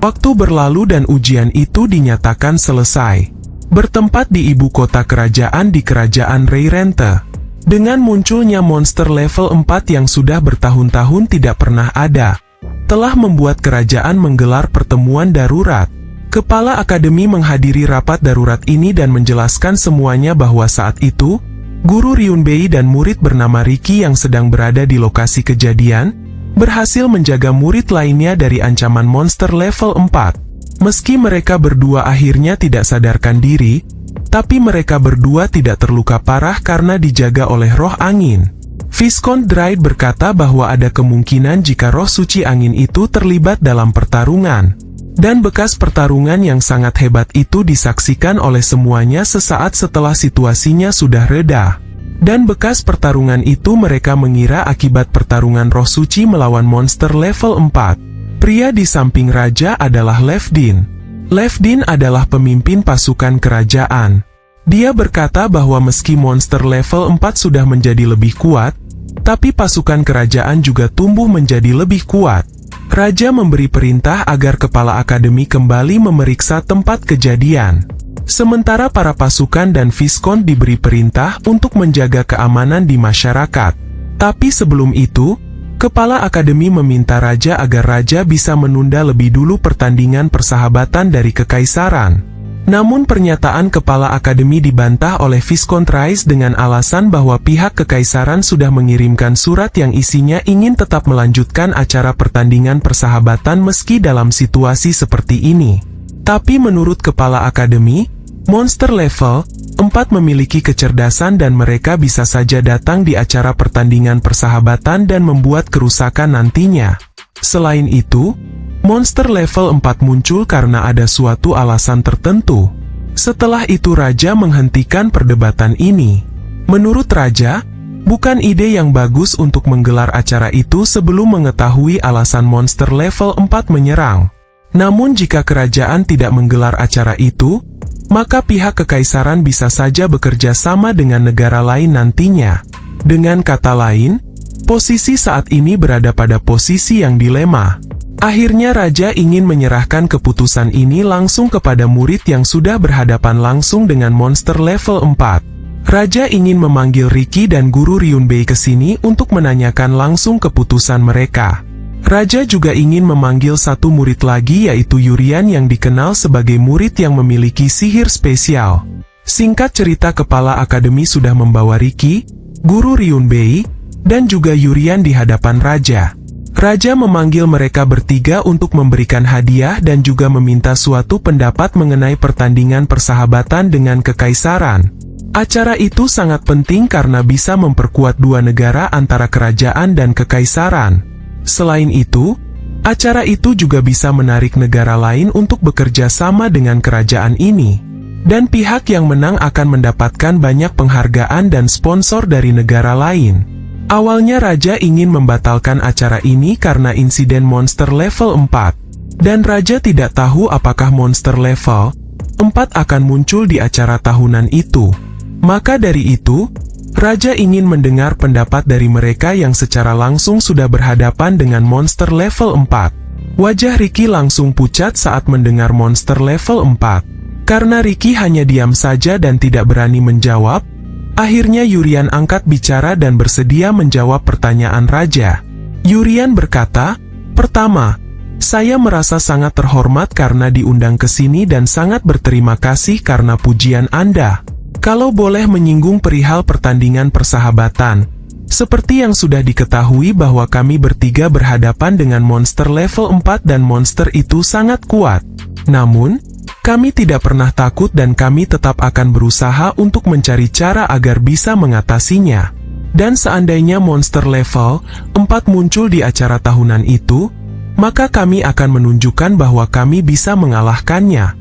Waktu berlalu dan ujian itu dinyatakan selesai. Bertempat di ibu kota kerajaan di kerajaan Reirente. Dengan munculnya monster level 4 yang sudah bertahun-tahun tidak pernah ada, telah membuat kerajaan menggelar pertemuan darurat. Kepala akademi menghadiri rapat darurat ini dan menjelaskan semuanya bahwa saat itu, guru Ryunbei dan murid bernama Riki yang sedang berada di lokasi kejadian, berhasil menjaga murid lainnya dari ancaman monster level 4. Meski mereka berdua akhirnya tidak sadarkan diri, tapi mereka berdua tidak terluka parah karena dijaga oleh roh angin. Viscount Dryde berkata bahwa ada kemungkinan jika roh suci angin itu terlibat dalam pertarungan. Dan bekas pertarungan yang sangat hebat itu disaksikan oleh semuanya sesaat setelah situasinya sudah reda. Dan bekas pertarungan itu mereka mengira akibat pertarungan roh suci melawan monster level 4. Pria di samping raja adalah Levdin. Levdin adalah pemimpin pasukan kerajaan. Dia berkata bahwa meski monster level 4 sudah menjadi lebih kuat, tapi pasukan kerajaan juga tumbuh menjadi lebih kuat. Raja memberi perintah agar kepala akademi kembali memeriksa tempat kejadian. Sementara para pasukan dan Viscount diberi perintah untuk menjaga keamanan di masyarakat. Tapi sebelum itu, kepala akademi meminta raja agar raja bisa menunda lebih dulu pertandingan persahabatan dari kekaisaran. Namun pernyataan kepala akademi dibantah oleh Viscount Rice dengan alasan bahwa pihak kekaisaran sudah mengirimkan surat yang isinya ingin tetap melanjutkan acara pertandingan persahabatan meski dalam situasi seperti ini. Tapi menurut kepala akademi, monster level 4 memiliki kecerdasan dan mereka bisa saja datang di acara pertandingan persahabatan dan membuat kerusakan nantinya. Selain itu, monster level 4 muncul karena ada suatu alasan tertentu. Setelah itu raja menghentikan perdebatan ini. Menurut raja, bukan ide yang bagus untuk menggelar acara itu sebelum mengetahui alasan monster level 4 menyerang. Namun jika kerajaan tidak menggelar acara itu, maka pihak kekaisaran bisa saja bekerja sama dengan negara lain nantinya. Dengan kata lain, posisi saat ini berada pada posisi yang dilema. Akhirnya raja ingin menyerahkan keputusan ini langsung kepada murid yang sudah berhadapan langsung dengan monster level 4. Raja ingin memanggil Riki dan guru Ryunbei ke sini untuk menanyakan langsung keputusan mereka. Raja juga ingin memanggil satu murid lagi yaitu Yurian yang dikenal sebagai murid yang memiliki sihir spesial. Singkat cerita kepala akademi sudah membawa Riki, guru Ryunbei, dan juga Yurian di hadapan raja. Raja memanggil mereka bertiga untuk memberikan hadiah dan juga meminta suatu pendapat mengenai pertandingan persahabatan dengan kekaisaran. Acara itu sangat penting karena bisa memperkuat dua negara antara kerajaan dan kekaisaran. Selain itu, acara itu juga bisa menarik negara lain untuk bekerja sama dengan kerajaan ini. Dan pihak yang menang akan mendapatkan banyak penghargaan dan sponsor dari negara lain. Awalnya raja ingin membatalkan acara ini karena insiden monster level 4. Dan raja tidak tahu apakah monster level 4 akan muncul di acara tahunan itu. Maka dari itu, raja ingin mendengar pendapat dari mereka yang secara langsung sudah berhadapan dengan monster level 4. Wajah Riki langsung pucat saat mendengar monster level 4. Karena Riki hanya diam saja dan tidak berani menjawab, akhirnya Yurian angkat bicara dan bersedia menjawab pertanyaan raja. Yurian berkata, "Pertama, saya merasa sangat terhormat karena diundang ke sini dan sangat berterima kasih karena pujian Anda. Kalau boleh menyinggung perihal pertandingan persahabatan, seperti yang sudah diketahui bahwa kami bertiga berhadapan dengan monster level 4 dan monster itu sangat kuat. Namun, Kami tidak pernah takut dan kami tetap akan berusaha untuk mencari cara agar bisa mengatasinya. Dan seandainya monster level 4 muncul di acara tahunan itu, maka kami akan menunjukkan bahwa kami bisa mengalahkannya."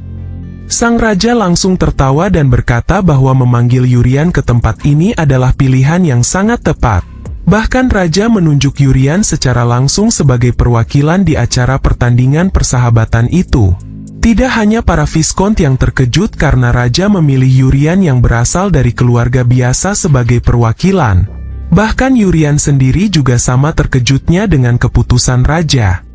Sang raja langsung tertawa dan berkata bahwa memanggil Yurian ke tempat ini adalah pilihan yang sangat tepat. Bahkan raja menunjuk Yurian secara langsung sebagai perwakilan di acara pertandingan persahabatan itu. Tidak hanya para Viskont yang terkejut karena raja memilih Yurian yang berasal dari keluarga biasa sebagai perwakilan. Bahkan Yurian sendiri juga sama terkejutnya dengan keputusan raja.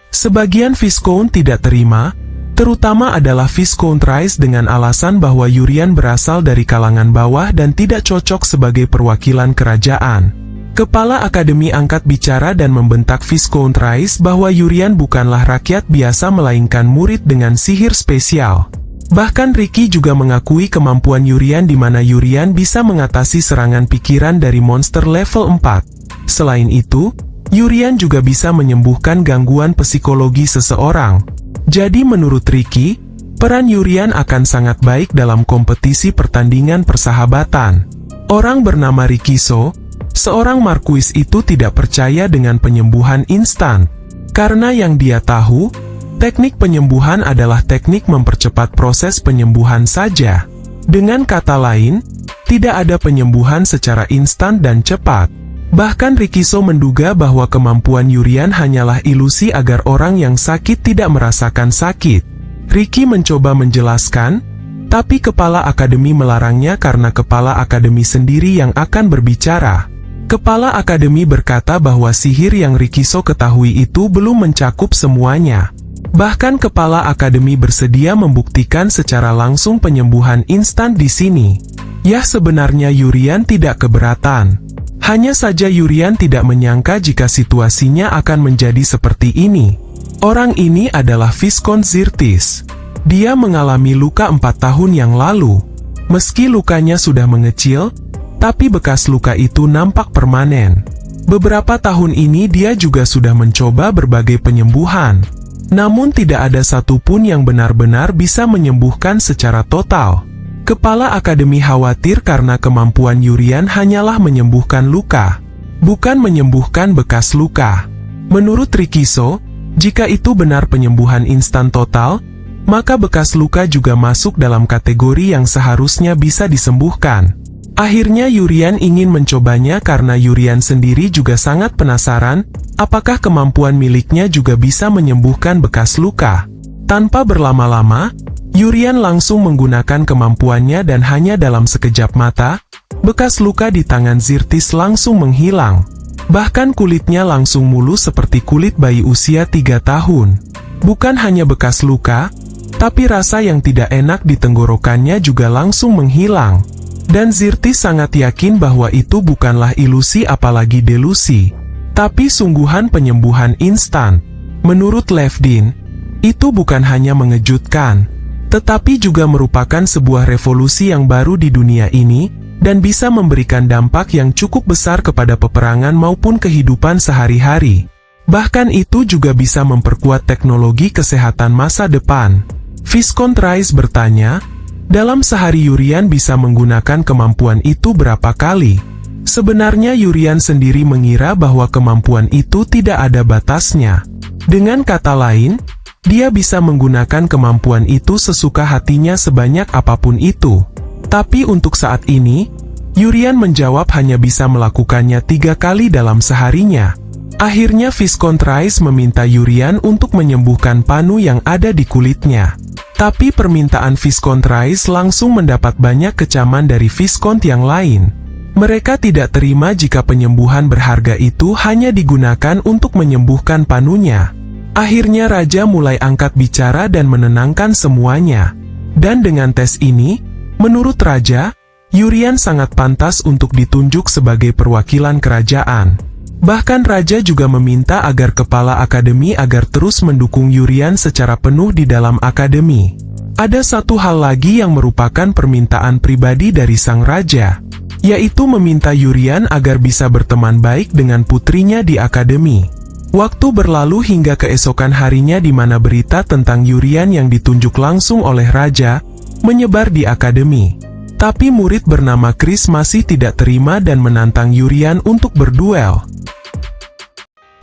Sebagian Viskont tidak terima, terutama adalah Viskont Rise dengan alasan bahwa Yurian berasal dari kalangan bawah dan tidak cocok sebagai perwakilan kerajaan. Kepala Akademi angkat bicara dan membentak Viskont Rise bahwa Yurian bukanlah rakyat biasa melainkan murid dengan sihir spesial. Bahkan Ricky juga mengakui kemampuan Yurian di mana Yurian bisa mengatasi serangan pikiran dari monster level 4. Selain itu, Yurian juga bisa menyembuhkan gangguan psikologi seseorang. Jadi menurut Ricky, peran Yurian akan sangat baik dalam kompetisi pertandingan persahabatan. Orang bernama Ricky So, seorang markuis itu tidak percaya dengan penyembuhan instan. Karena yang dia tahu, teknik penyembuhan adalah teknik mempercepat proses penyembuhan saja. Dengan kata lain, tidak ada penyembuhan secara instan dan cepat. Bahkan Ricky So menduga bahwa kemampuan Yurian hanyalah ilusi agar orang yang sakit tidak merasakan sakit. Ricky mencoba menjelaskan, tapi kepala akademi melarangnya karena kepala akademi sendiri yang akan berbicara. Kepala akademi berkata bahwa sihir yang Ricky So ketahui itu belum mencakup semuanya. Bahkan kepala akademi bersedia membuktikan secara langsung penyembuhan instan di sini. Ya, sebenarnya Yurian tidak keberatan. Hanya saja Yurian tidak menyangka jika situasinya akan menjadi seperti ini. Orang ini adalah Viskont Zirtis. Dia mengalami luka 4 tahun yang lalu. Meski lukanya sudah mengecil, tapi bekas luka itu nampak permanen. Beberapa tahun ini dia juga sudah mencoba berbagai penyembuhan. Namun tidak ada satupun yang benar-benar bisa menyembuhkan secara total. Kepala akademi khawatir karena kemampuan Yurian hanyalah menyembuhkan luka, bukan menyembuhkan bekas luka. Menurut Ricky So, jika itu benar penyembuhan instan total, maka bekas luka juga masuk dalam kategori yang seharusnya bisa disembuhkan. Akhirnya Yurian ingin mencobanya karena Yurian sendiri juga sangat penasaran, apakah kemampuan miliknya juga bisa menyembuhkan bekas luka. Tanpa berlama-lama, Yurian langsung menggunakan kemampuannya dan hanya dalam sekejap mata, bekas luka di tangan Zirtis langsung menghilang. Bahkan kulitnya langsung mulus seperti kulit bayi usia 3 tahun. Bukan hanya bekas luka, tapi rasa yang tidak enak di tenggorokannya juga langsung menghilang. Dan Zirtis sangat yakin bahwa itu bukanlah ilusi apalagi delusi, tapi sungguhan penyembuhan instan. Menurut Levdin, itu bukan hanya mengejutkan, tetapi juga merupakan sebuah revolusi yang baru di dunia ini, dan bisa memberikan dampak yang cukup besar kepada peperangan maupun kehidupan sehari-hari. Bahkan itu juga bisa memperkuat teknologi kesehatan masa depan. Viskont Rise bertanya, dalam sehari Yurian bisa menggunakan kemampuan itu berapa kali? Sebenarnya Yurian sendiri mengira bahwa kemampuan itu tidak ada batasnya. Dengan kata lain, dia bisa menggunakan kemampuan itu sesuka hatinya sebanyak apapun itu. Tapi untuk saat ini, Yurian menjawab hanya bisa melakukannya 3 kali dalam seharinya. Akhirnya Viskont Rise meminta Yurian untuk menyembuhkan panu yang ada di kulitnya. Tapi permintaan Viskont Rise langsung mendapat banyak kecaman dari Viskont yang lain. Mereka tidak terima jika penyembuhan berharga itu hanya digunakan untuk menyembuhkan panunya. Akhirnya Raja mulai angkat bicara dan menenangkan semuanya. Dan dengan tes ini, menurut Raja, Yurian sangat pantas untuk ditunjuk sebagai perwakilan kerajaan. Bahkan Raja juga meminta agar kepala akademi agar terus mendukung Yurian secara penuh di dalam akademi. Ada satu hal lagi yang merupakan permintaan pribadi dari sang raja, yaitu meminta Yurian agar bisa berteman baik dengan putrinya di akademi. Waktu berlalu hingga keesokan harinya di mana berita tentang Yurian yang ditunjuk langsung oleh raja menyebar di akademi. Tapi murid bernama Chris masih tidak terima dan menantang Yurian untuk berduel.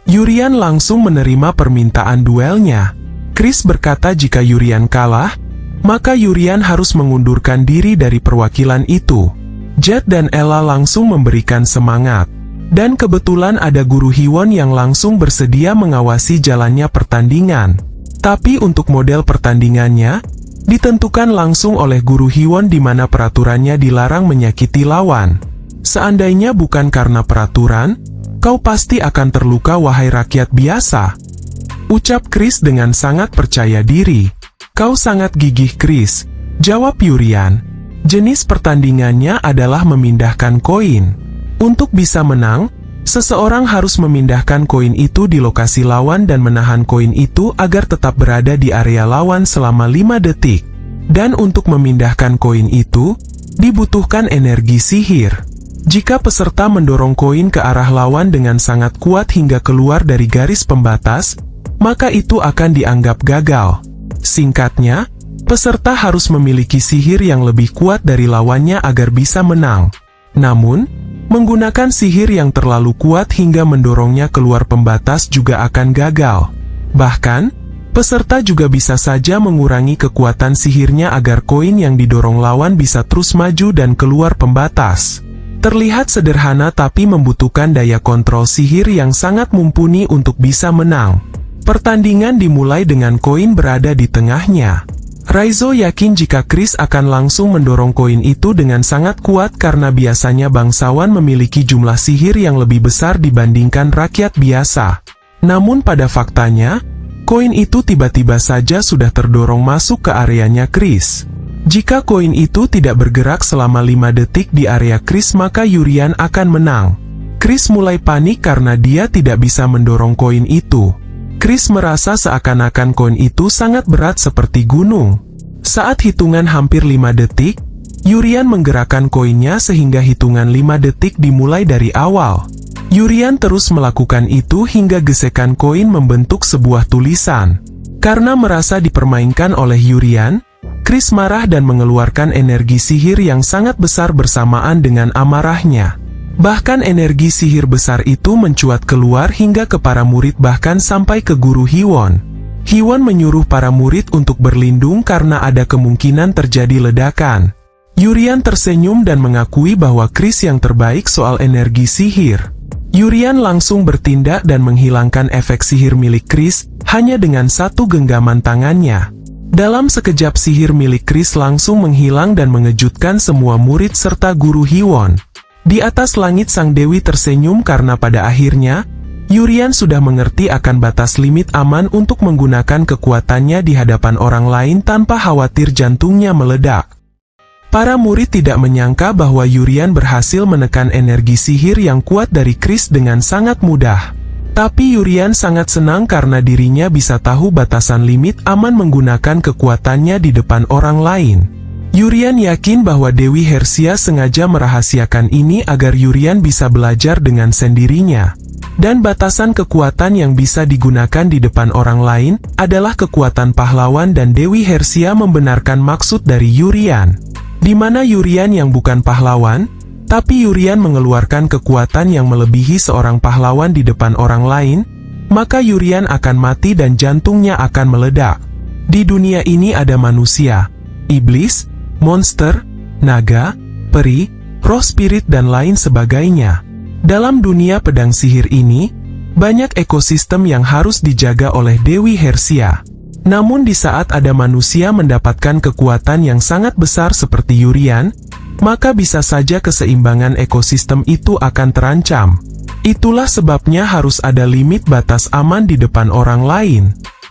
Yurian langsung menerima permintaan duelnya. Chris berkata jika Yurian kalah, maka Yurian harus mengundurkan diri dari perwakilan itu. Jet dan Ella langsung memberikan semangat. Dan kebetulan ada guru Hiwon yang langsung bersedia mengawasi jalannya pertandingan. Tapi untuk model pertandingannya, ditentukan langsung oleh guru Hiwon di mana peraturannya dilarang menyakiti lawan. Seandainya bukan karena peraturan, kau pasti akan terluka wahai rakyat biasa. Ucap Chris dengan sangat percaya diri. Kau sangat gigih Chris, jawab Yurian. Jenis pertandingannya adalah memindahkan koin. Untuk bisa menang, seseorang harus memindahkan koin itu di lokasi lawan dan menahan koin itu agar tetap berada di area lawan selama 5 detik. Dan untuk memindahkan koin itu, dibutuhkan energi sihir. Jika peserta mendorong koin ke arah lawan dengan sangat kuat hingga keluar dari garis pembatas, maka itu akan dianggap gagal. Singkatnya, peserta harus memiliki sihir yang lebih kuat dari lawannya agar bisa menang. Namun, menggunakan sihir yang terlalu kuat hingga mendorongnya keluar pembatas juga akan gagal. Bahkan, peserta juga bisa saja mengurangi kekuatan sihirnya agar koin yang didorong lawan bisa terus maju dan keluar pembatas. Terlihat sederhana tapi membutuhkan daya kontrol sihir yang sangat mumpuni untuk bisa menang. Pertandingan dimulai dengan koin berada di tengahnya. Raizo yakin jika Chris akan langsung mendorong koin itu dengan sangat kuat karena biasanya bangsawan memiliki jumlah sihir yang lebih besar dibandingkan rakyat biasa. Namun pada faktanya, koin itu tiba-tiba saja sudah terdorong masuk ke areanya Chris. Jika koin itu tidak bergerak selama 5 detik di area Chris maka Yurian akan menang. Chris mulai panik karena dia tidak bisa mendorong koin itu. Chris merasa seakan-akan koin itu sangat berat seperti gunung. Saat hitungan hampir 5 detik, Yurian menggerakkan koinnya sehingga hitungan 5 detik dimulai dari awal. Yurian terus melakukan itu hingga gesekan koin membentuk sebuah tulisan. Karena merasa dipermainkan oleh Yurian, Chris marah dan mengeluarkan energi sihir yang sangat besar bersamaan dengan amarahnya. Bahkan energi sihir besar itu mencuat keluar hingga ke para murid bahkan sampai ke guru Hiwon. Hiwon menyuruh para murid untuk berlindung karena ada kemungkinan terjadi ledakan. Yurian tersenyum dan mengakui bahwa Chris yang terbaik soal energi sihir. Yurian langsung bertindak dan menghilangkan efek sihir milik Chris hanya dengan satu genggaman tangannya. Dalam sekejap sihir milik Chris langsung menghilang dan mengejutkan semua murid serta guru Hiwon. Di atas langit sang dewi tersenyum karena pada akhirnya, Yurian sudah mengerti akan batas limit aman untuk menggunakan kekuatannya di hadapan orang lain tanpa khawatir jantungnya meledak. Para murid tidak menyangka bahwa Yurian berhasil menekan energi sihir yang kuat dari Chris dengan sangat mudah. Tapi Yurian sangat senang karena dirinya bisa tahu batasan limit aman menggunakan kekuatannya di depan orang lain. Yurian yakin bahwa Dewi Hersia sengaja merahasiakan ini agar Yurian bisa belajar dengan sendirinya. Dan batasan kekuatan yang bisa digunakan di depan orang lain adalah kekuatan pahlawan dan Dewi Hersia membenarkan maksud dari Yurian. Di mana Yurian yang bukan pahlawan, tapi Yurian mengeluarkan kekuatan yang melebihi seorang pahlawan di depan orang lain, maka Yurian akan mati dan jantungnya akan meledak. Di dunia ini ada manusia, iblis, monster, naga, peri, roh spirit dan lain sebagainya. Dalam dunia pedang sihir ini, banyak ekosistem yang harus dijaga oleh Dewi Hersia. Namun di saat ada manusia mendapatkan kekuatan yang sangat besar seperti Yurian, maka bisa saja keseimbangan ekosistem itu akan terancam. Itulah sebabnya harus ada limit batas aman di depan orang lain.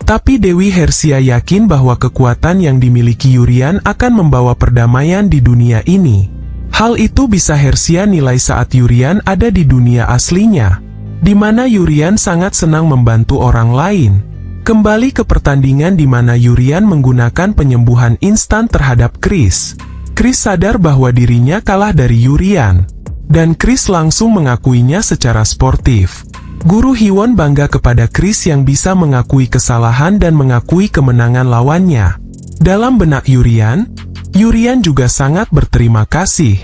Tapi Dewi Hersia yakin bahwa kekuatan yang dimiliki Yurian akan membawa perdamaian di dunia ini. Hal itu bisa Hersia nilai saat Yurian ada di dunia aslinya, di mana Yurian sangat senang membantu orang lain. Kembali ke pertandingan di mana Yurian menggunakan penyembuhan instan terhadap Chris. Chris sadar bahwa dirinya kalah dari Yurian, dan Chris langsung mengakuinya secara sportif. Guru Hwon bangga kepada Chris yang bisa mengakui kesalahan dan mengakui kemenangan lawannya. Dalam benak Yurian juga sangat berterima kasih.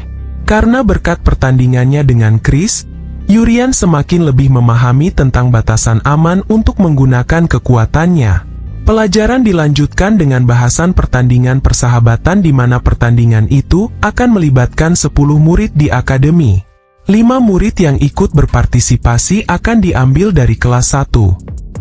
Karena berkat pertandingannya dengan Chris, Yurian semakin lebih memahami tentang batasan aman untuk menggunakan kekuatannya. Pelajaran dilanjutkan dengan bahasan pertandingan persahabatan di mana pertandingan itu akan melibatkan 10 murid di akademi. 5 murid yang ikut berpartisipasi akan diambil dari kelas 1.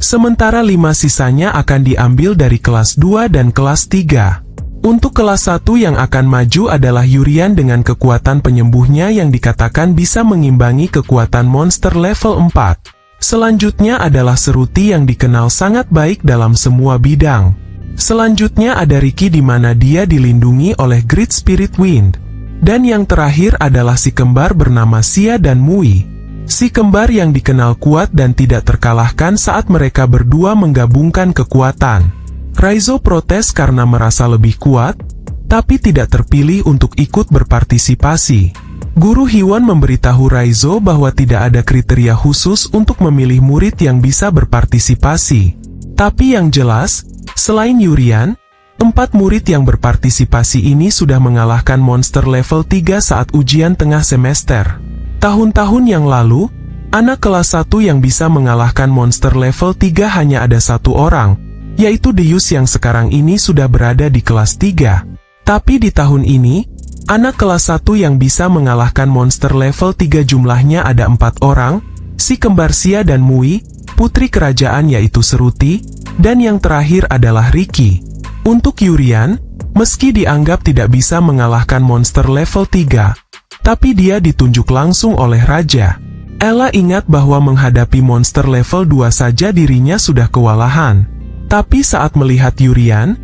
Sementara 5 sisanya akan diambil dari kelas 2 dan kelas 3. Untuk kelas 1 yang akan maju adalah Yurian dengan kekuatan penyembuhnya yang dikatakan bisa mengimbangi kekuatan monster level 4. Selanjutnya adalah Seruti yang dikenal sangat baik dalam semua bidang. Selanjutnya ada Riki di mana dia dilindungi oleh Great Spirit Wind. Dan yang terakhir adalah si kembar bernama Xia dan Mui. Si kembar yang dikenal kuat dan tidak terkalahkan saat mereka berdua menggabungkan kekuatan. Raizo protes karena merasa lebih kuat, tapi tidak terpilih untuk ikut berpartisipasi. Guru Hwon memberitahu Raizo bahwa tidak ada kriteria khusus untuk memilih murid yang bisa berpartisipasi. Tapi yang jelas, selain Yurian, 4 murid yang berpartisipasi ini sudah mengalahkan monster level 3 saat ujian tengah semester. Tahun-tahun yang lalu, anak kelas 1 yang bisa mengalahkan monster level 3 hanya ada 1 orang, yaitu Deus yang sekarang ini sudah berada di kelas 3. Tapi di tahun ini, anak kelas 1 yang bisa mengalahkan monster level 3 jumlahnya ada 4 orang, si kembar Xia dan Mui, putri kerajaan yaitu Seruti, dan yang terakhir adalah Riki. Untuk Yurian, meski dianggap tidak bisa mengalahkan monster level 3, tapi dia ditunjuk langsung oleh Raja. Ella ingat bahwa menghadapi monster level 2 saja dirinya sudah kewalahan. Tapi saat melihat Yurian,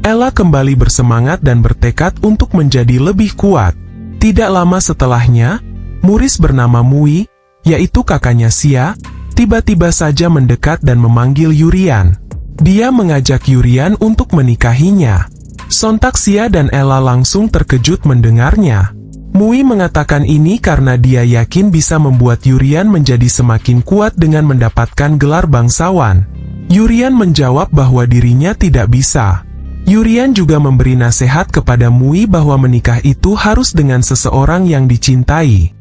Ella kembali bersemangat dan bertekad untuk menjadi lebih kuat. Tidak lama setelahnya, murid bernama Mui, yaitu kakaknya Xia, tiba-tiba saja mendekat dan memanggil Yurian. Dia mengajak Yurian untuk menikahinya. Sontak Xia dan Ella langsung terkejut mendengarnya. Mui mengatakan ini karena dia yakin bisa membuat Yurian menjadi semakin kuat dengan mendapatkan gelar bangsawan. Yurian menjawab bahwa dirinya tidak bisa. Yurian juga memberi nasihat kepada Mui bahwa menikah itu harus dengan seseorang yang dicintai.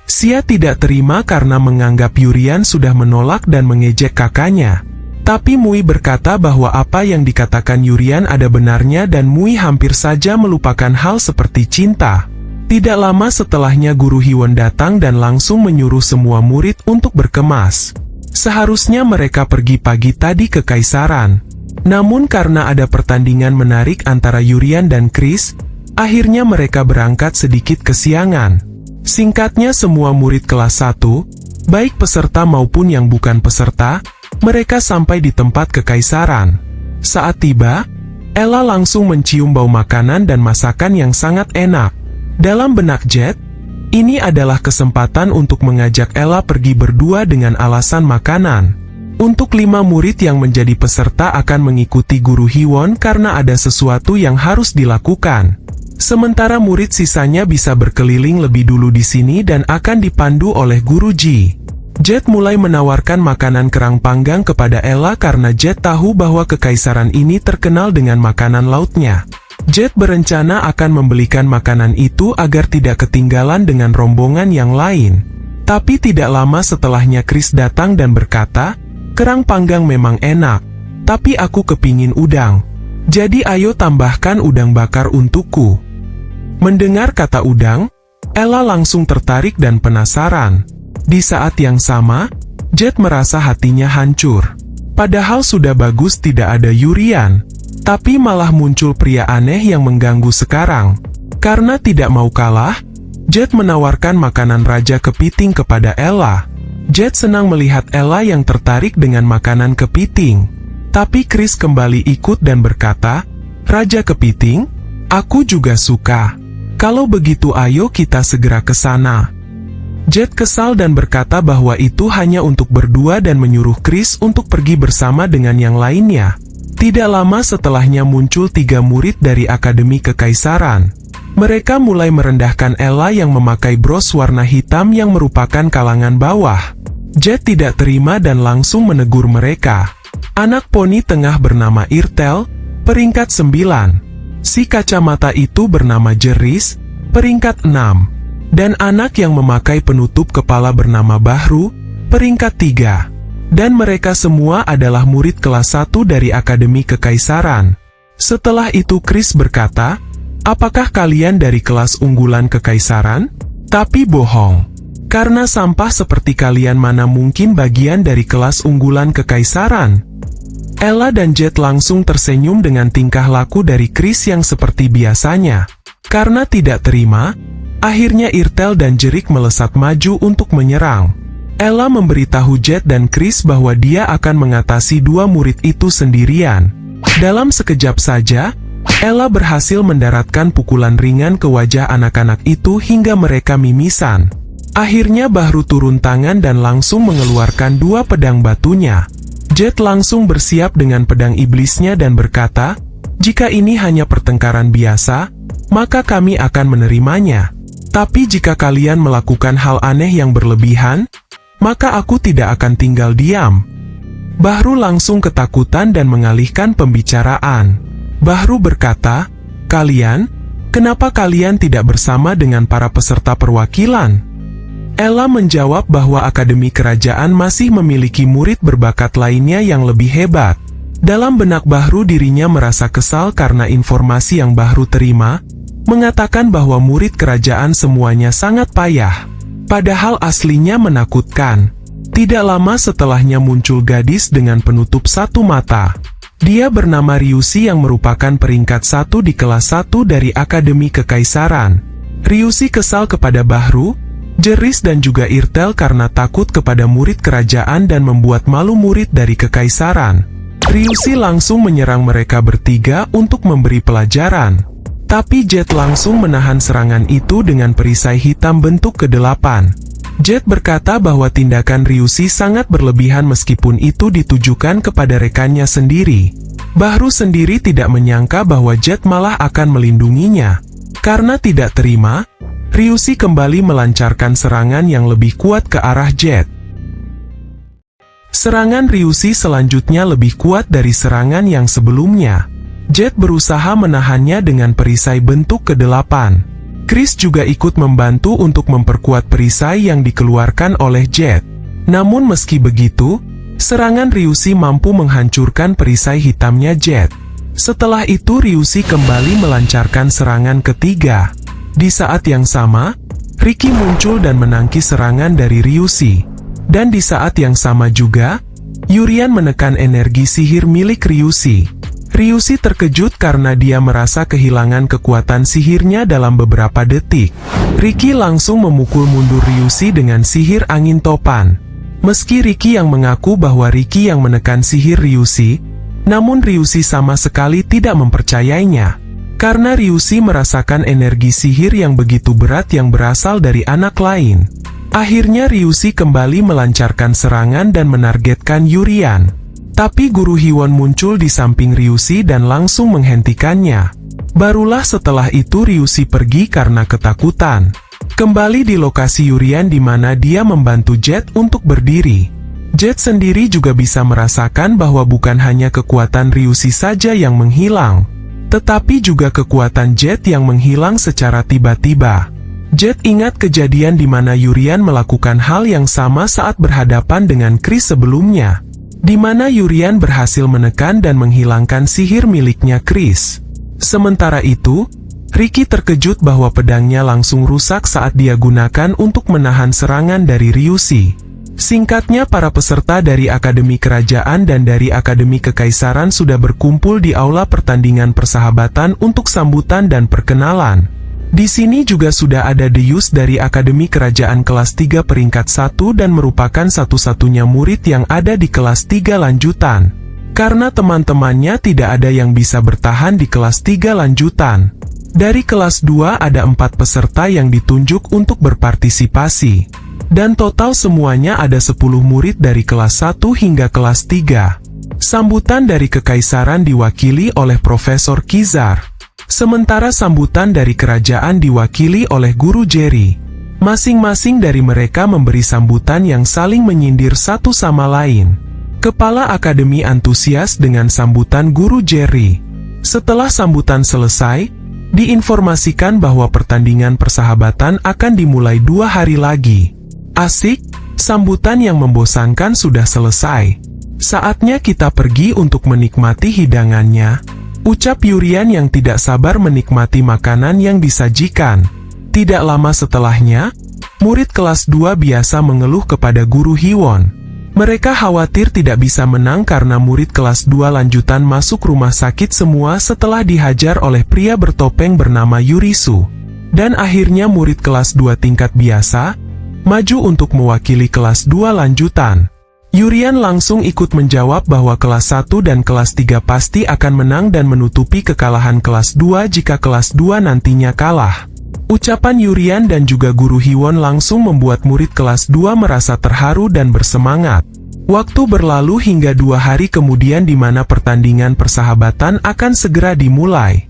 Xia tidak terima karena menganggap Yurian sudah menolak dan mengejek kakaknya. Tapi Mui berkata bahwa apa yang dikatakan Yurian ada benarnya dan Mui hampir saja melupakan hal seperti cinta. Tidak lama setelahnya Guru Hwon datang dan langsung menyuruh semua murid untuk berkemas. Seharusnya mereka pergi pagi tadi ke Kaisaran. Namun karena ada pertandingan menarik antara Yurian dan Chris, akhirnya mereka berangkat sedikit kesiangan. Singkatnya semua murid kelas 1, baik peserta maupun yang bukan peserta, mereka sampai di tempat kekaisaran. Saat tiba, Ella langsung mencium bau makanan dan masakan yang sangat enak. Dalam benak Jet, ini adalah kesempatan untuk mengajak Ella pergi berdua dengan alasan makanan. Untuk 5 murid yang menjadi peserta akan mengikuti Guru Hwon karena ada sesuatu yang harus dilakukan. Sementara murid sisanya bisa berkeliling lebih dulu di sini dan akan dipandu oleh Guru Ji. Jet mulai menawarkan makanan kerang panggang kepada Ella karena Jet tahu bahwa kekaisaran ini terkenal dengan makanan lautnya. Jet berencana akan membelikan makanan itu agar tidak ketinggalan dengan rombongan yang lain. Tapi tidak lama setelahnya Chris datang dan berkata, "Kerang panggang memang enak, tapi aku kepingin udang. Jadi ayo tambahkan udang bakar untukku." Mendengar kata udang, Ella langsung tertarik dan penasaran. Di saat yang sama, Jet merasa hatinya hancur. Padahal sudah bagus tidak ada Yurian, tapi malah muncul pria aneh yang mengganggu sekarang. Karena tidak mau kalah, Jet menawarkan makanan raja kepiting kepada Ella. Jet senang melihat Ella yang tertarik dengan makanan kepiting. Tapi Chris kembali ikut dan berkata, "Raja kepiting, aku juga suka. Kalau begitu ayo kita segera ke sana." Jet kesal dan berkata bahwa itu hanya untuk berdua dan menyuruh Chris untuk pergi bersama dengan yang lainnya. Tidak lama setelahnya muncul 3 murid dari Akademi Kekaisaran. Mereka mulai merendahkan Ella yang memakai bros warna hitam yang merupakan kalangan bawah. Jet tidak terima dan langsung menegur mereka. Anak poni tengah bernama Irtel, peringkat 9. Si kacamata itu bernama Jeris, peringkat 6. Dan anak yang memakai penutup kepala bernama Bahru, peringkat 3. Dan mereka semua adalah murid kelas 1 dari Akademi Kekaisaran. Setelah itu Chris berkata, "Apakah kalian dari kelas unggulan Kekaisaran?" Tapi bohong. Karena sampah seperti kalian mana mungkin bagian dari kelas unggulan Kekaisaran. Ella dan Jet langsung tersenyum dengan tingkah laku dari Chris yang seperti biasanya. Karena tidak terima, akhirnya Irtel dan Jerik melesat maju untuk menyerang. Ella memberitahu Jet dan Chris bahwa dia akan mengatasi dua murid itu sendirian. Dalam sekejap saja, Ella berhasil mendaratkan pukulan ringan ke wajah anak-anak itu hingga mereka mimisan. Akhirnya Bahru turun tangan dan langsung mengeluarkan dua pedang batunya. Jet langsung bersiap dengan pedang iblisnya dan berkata, "Jika ini hanya pertengkaran biasa, maka kami akan menerimanya. Tapi jika kalian melakukan hal aneh yang berlebihan, maka aku tidak akan tinggal diam." Bahru langsung ketakutan dan mengalihkan pembicaraan. Bahru berkata, Kenapa kalian tidak bersama dengan para peserta perwakilan?" Ella menjawab bahwa Akademi Kerajaan masih memiliki murid berbakat lainnya yang lebih hebat. Dalam benak Bahru dirinya merasa kesal karena informasi yang Bahru terima, mengatakan bahwa murid kerajaan semuanya sangat payah. Padahal aslinya menakutkan. Tidak lama setelahnya muncul gadis dengan penutup satu mata. Dia bernama Ryushi yang merupakan peringkat 1 di kelas 1 dari Akademi Kekaisaran. Ryushi kesal kepada Bahru, Jeris dan juga Irtel karena takut kepada murid kerajaan dan membuat malu murid dari Kekaisaran. Ryushi langsung menyerang mereka bertiga untuk memberi pelajaran. Tapi Jet langsung menahan serangan itu dengan perisai hitam bentuk ke-8. Jet berkata bahwa tindakan Ryushi sangat berlebihan meskipun itu ditujukan kepada rekannya sendiri. Bahru sendiri tidak menyangka bahwa Jet malah akan melindunginya. Karena tidak terima, Ryushi kembali melancarkan serangan yang lebih kuat ke arah Jet. Serangan Ryushi selanjutnya lebih kuat dari serangan yang sebelumnya. Jet berusaha menahannya dengan perisai bentuk ke-8. Chris juga ikut membantu untuk memperkuat perisai yang dikeluarkan oleh Jet. Namun meski begitu, serangan Ryushi mampu menghancurkan perisai hitamnya Jet. Setelah itu Ryushi kembali melancarkan serangan ketiga. Di saat yang sama, Ricky muncul dan menangkis serangan dari Ryushi. Dan di saat yang sama juga, Yurian menekan energi sihir milik Ryushi. Ryushi terkejut karena dia merasa kehilangan kekuatan sihirnya dalam beberapa detik. Ricky langsung memukul mundur Ryushi dengan sihir angin topan. Meski Ricky yang mengaku bahwa Ricky yang menekan sihir Ryushi, namun Ryushi sama sekali tidak mempercayainya. Karena Ryushi merasakan energi sihir yang begitu berat yang berasal dari anak lain. Akhirnya Ryushi kembali melancarkan serangan dan menargetkan Yurian. Tapi Guru Hiwon muncul di samping Ryushi dan langsung menghentikannya. Barulah setelah itu Ryushi pergi karena ketakutan. Kembali di lokasi Yurian di mana dia membantu Jet untuk berdiri. Jet sendiri juga bisa merasakan bahwa bukan hanya kekuatan Ryushi saja yang menghilang, tetapi juga kekuatan Jet yang menghilang secara tiba-tiba. Jet ingat kejadian di mana Yurian melakukan hal yang sama saat berhadapan dengan Chris sebelumnya, di mana Yurian berhasil menekan dan menghilangkan sihir miliknya Chris. Sementara itu, Ricky terkejut bahwa pedangnya langsung rusak saat dia gunakan untuk menahan serangan dari Ryushi. Singkatnya, para peserta dari Akademi Kerajaan dan dari Akademi Kekaisaran sudah berkumpul di aula pertandingan persahabatan untuk sambutan dan perkenalan. Di sini juga sudah ada Deus dari Akademi Kerajaan kelas 3 peringkat 1 dan merupakan satu-satunya murid yang ada di kelas 3 lanjutan. Karena teman-temannya tidak ada yang bisa bertahan di kelas 3 lanjutan. Dari kelas 2 ada 4 peserta yang ditunjuk untuk berpartisipasi. Dan total semuanya ada 10 murid dari kelas 1 hingga kelas 3. Sambutan dari Kekaisaran diwakili oleh Profesor Kizar. Sementara sambutan dari kerajaan diwakili oleh Guru Jerry. Masing-masing dari mereka memberi sambutan yang saling menyindir satu sama lain. Kepala akademi antusias dengan sambutan guru Jerry. Setelah sambutan selesai, diinformasikan bahwa pertandingan persahabatan akan dimulai 2 hari lagi. Asik, sambutan yang membosankan sudah selesai. Saatnya kita pergi untuk menikmati hidangannya, ucap Yurian yang tidak sabar menikmati makanan yang disajikan. Tidak lama setelahnya, murid kelas 2 biasa mengeluh kepada guru Hiwon. Mereka khawatir tidak bisa menang karena murid kelas 2 lanjutan masuk rumah sakit semua setelah dihajar oleh pria bertopeng bernama Yurisu. Dan akhirnya murid kelas 2 tingkat biasa maju untuk mewakili kelas 2 lanjutan. Yurian langsung ikut menjawab bahwa kelas 1 dan kelas 3 pasti akan menang dan menutupi kekalahan kelas 2 jika kelas 2 nantinya kalah. Ucapan Yurian dan juga guru Hiwon langsung membuat murid kelas 2 merasa terharu dan bersemangat. Waktu berlalu hingga 2 hari kemudian di mana pertandingan persahabatan akan segera dimulai.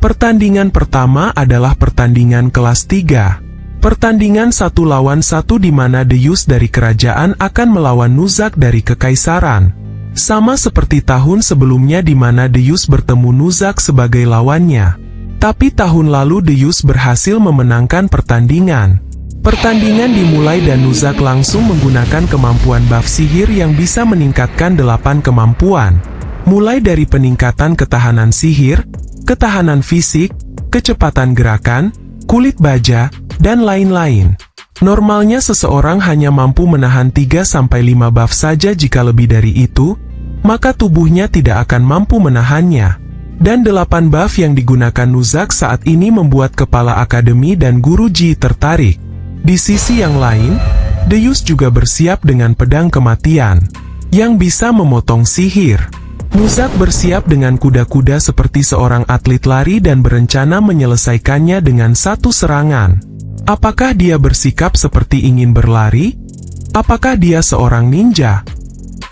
Pertandingan pertama adalah pertandingan kelas 3. Pertandingan 1 lawan 1 di mana Deus dari kerajaan akan melawan Nuzak dari kekaisaran. Sama seperti tahun sebelumnya di mana Deus bertemu Nuzak sebagai lawannya. Tapi tahun lalu Deus berhasil memenangkan pertandingan. Pertandingan dimulai dan Nuzak langsung menggunakan kemampuan buff sihir yang bisa meningkatkan 8 kemampuan. Mulai dari peningkatan ketahanan sihir, ketahanan fisik, kecepatan gerakan, kulit baja, dan lain-lain. Normalnya seseorang hanya mampu menahan 3-5 buff saja. Jika lebih dari itu, maka tubuhnya tidak akan mampu menahannya. Dan 8 buff yang digunakan Nuzak saat ini membuat kepala akademi dan guru Ji tertarik. Di sisi yang lain, Deus juga bersiap dengan pedang kematian, yang bisa memotong sihir. Nuzak bersiap dengan kuda-kuda seperti seorang atlet lari dan berencana menyelesaikannya dengan satu serangan. Apakah dia bersikap seperti ingin berlari? Apakah dia seorang ninja?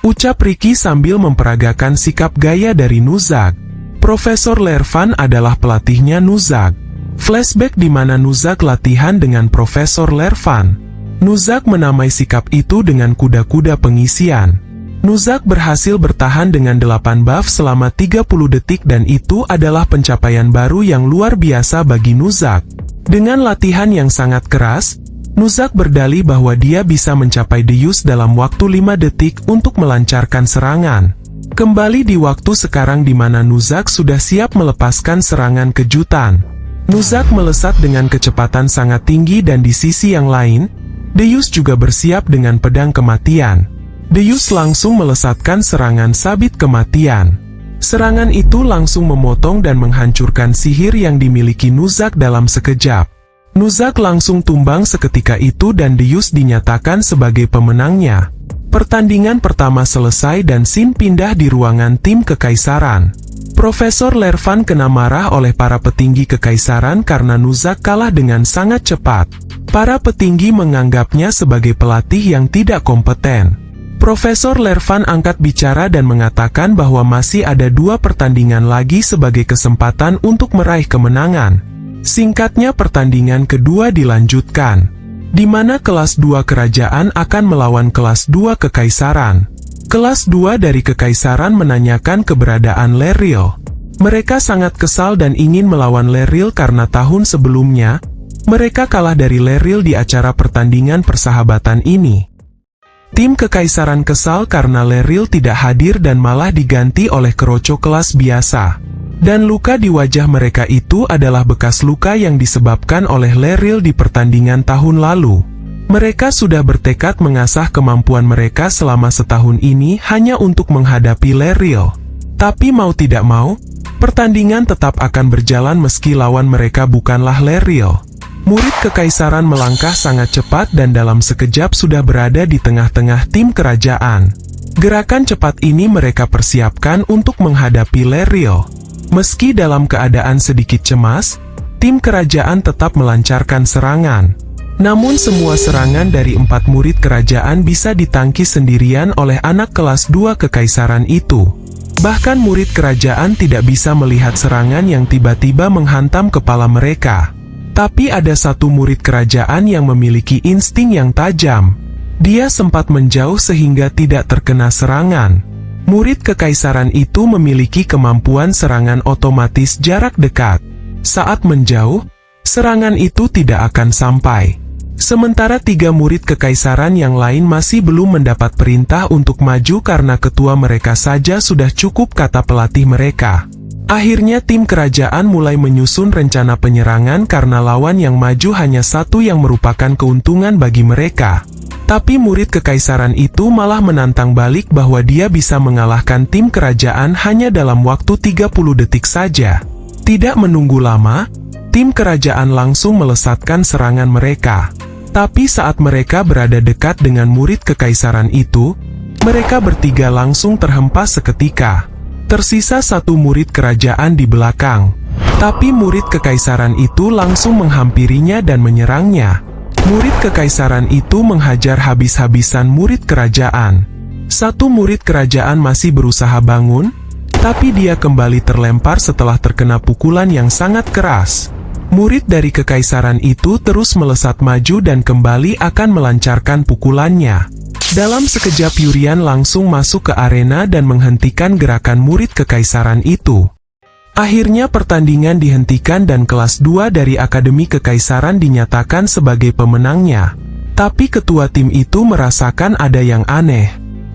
Ucap Ricky sambil memperagakan sikap gaya dari Nuzak. Profesor Lervan adalah pelatihnya Nuzak. Flashback di mana Nuzak latihan dengan Profesor Lervan. Nuzak menamai sikap itu dengan kuda-kuda pengisian. Nuzak berhasil bertahan dengan 8 buff selama 30 detik dan itu adalah pencapaian baru yang luar biasa bagi Nuzak. Dengan latihan yang sangat keras, Nuzak berdalih bahwa dia bisa mencapai Deus dalam waktu 5 detik untuk melancarkan serangan. Kembali di waktu sekarang di mana Nuzak sudah siap melepaskan serangan kejutan. Nuzak melesat dengan kecepatan sangat tinggi dan di sisi yang lain, Deus juga bersiap dengan pedang kematian. Deus langsung melesatkan serangan sabit kematian. Serangan itu langsung memotong dan menghancurkan sihir yang dimiliki Nuzak dalam sekejap. Nuzak langsung tumbang seketika itu dan Deus dinyatakan sebagai pemenangnya. Pertandingan pertama selesai dan Shin pindah di ruangan tim kekaisaran. Profesor Lervan kena marah oleh para petinggi kekaisaran karena Nuzak kalah dengan sangat cepat. Para petinggi menganggapnya sebagai pelatih yang tidak kompeten. Profesor Lervan angkat bicara dan mengatakan bahwa masih ada 2 pertandingan lagi sebagai kesempatan untuk meraih kemenangan. Singkatnya pertandingan kedua dilanjutkan, di mana kelas 2 kerajaan akan melawan kelas 2 kekaisaran. Kelas 2 dari kekaisaran menanyakan keberadaan Leril. Mereka sangat kesal dan ingin melawan Leril karena tahun sebelumnya, mereka kalah dari Leril di acara pertandingan persahabatan ini. Tim kekaisaran kesal karena Leril tidak hadir dan malah diganti oleh keroco kelas biasa. Dan luka di wajah mereka itu adalah bekas luka yang disebabkan oleh Leril di pertandingan tahun lalu. Mereka sudah bertekad mengasah kemampuan mereka selama setahun ini hanya untuk menghadapi Leril. Tapi mau tidak mau, pertandingan tetap akan berjalan meski lawan mereka bukanlah Leril. Murid kekaisaran melangkah sangat cepat dan dalam sekejap sudah berada di tengah-tengah tim kerajaan. Gerakan cepat ini mereka persiapkan untuk menghadapi Leril. Meski dalam keadaan sedikit cemas, tim kerajaan tetap melancarkan serangan. Namun semua serangan dari 4 murid kerajaan bisa ditangkis sendirian oleh anak kelas 2 kekaisaran itu. Bahkan murid kerajaan tidak bisa melihat serangan yang tiba-tiba menghantam kepala mereka. Tapi ada satu murid kerajaan yang memiliki insting yang tajam. Dia sempat menjauh sehingga tidak terkena serangan. Murid kekaisaran itu memiliki kemampuan serangan otomatis jarak dekat. Saat menjauh, serangan itu tidak akan sampai. Sementara 3 murid kekaisaran yang lain masih belum mendapat perintah untuk maju karena ketua mereka saja sudah cukup, kata pelatih mereka. Akhirnya tim kerajaan mulai menyusun rencana penyerangan karena lawan yang maju hanya satu yang merupakan keuntungan bagi mereka. Tapi murid kekaisaran itu malah menantang balik bahwa dia bisa mengalahkan tim kerajaan hanya dalam waktu 30 detik saja. Tidak menunggu lama, tim kerajaan langsung melesatkan serangan mereka. Tapi saat mereka berada dekat dengan murid kekaisaran itu, mereka bertiga langsung terhempas seketika. Tersisa satu murid kerajaan di belakang. Tapi murid kekaisaran itu langsung menghampirinya dan menyerangnya. Murid kekaisaran itu menghajar habis-habisan murid kerajaan. Satu murid kerajaan masih berusaha bangun, tapi dia kembali terlempar setelah terkena pukulan yang sangat keras. Murid dari kekaisaran itu terus melesat maju dan kembali akan melancarkan pukulannya. Dalam sekejap Yurian langsung masuk ke arena dan menghentikan gerakan murid kekaisaran itu. Akhirnya pertandingan dihentikan dan kelas 2 dari Akademi Kekaisaran dinyatakan sebagai pemenangnya. Tapi ketua tim itu merasakan ada yang aneh.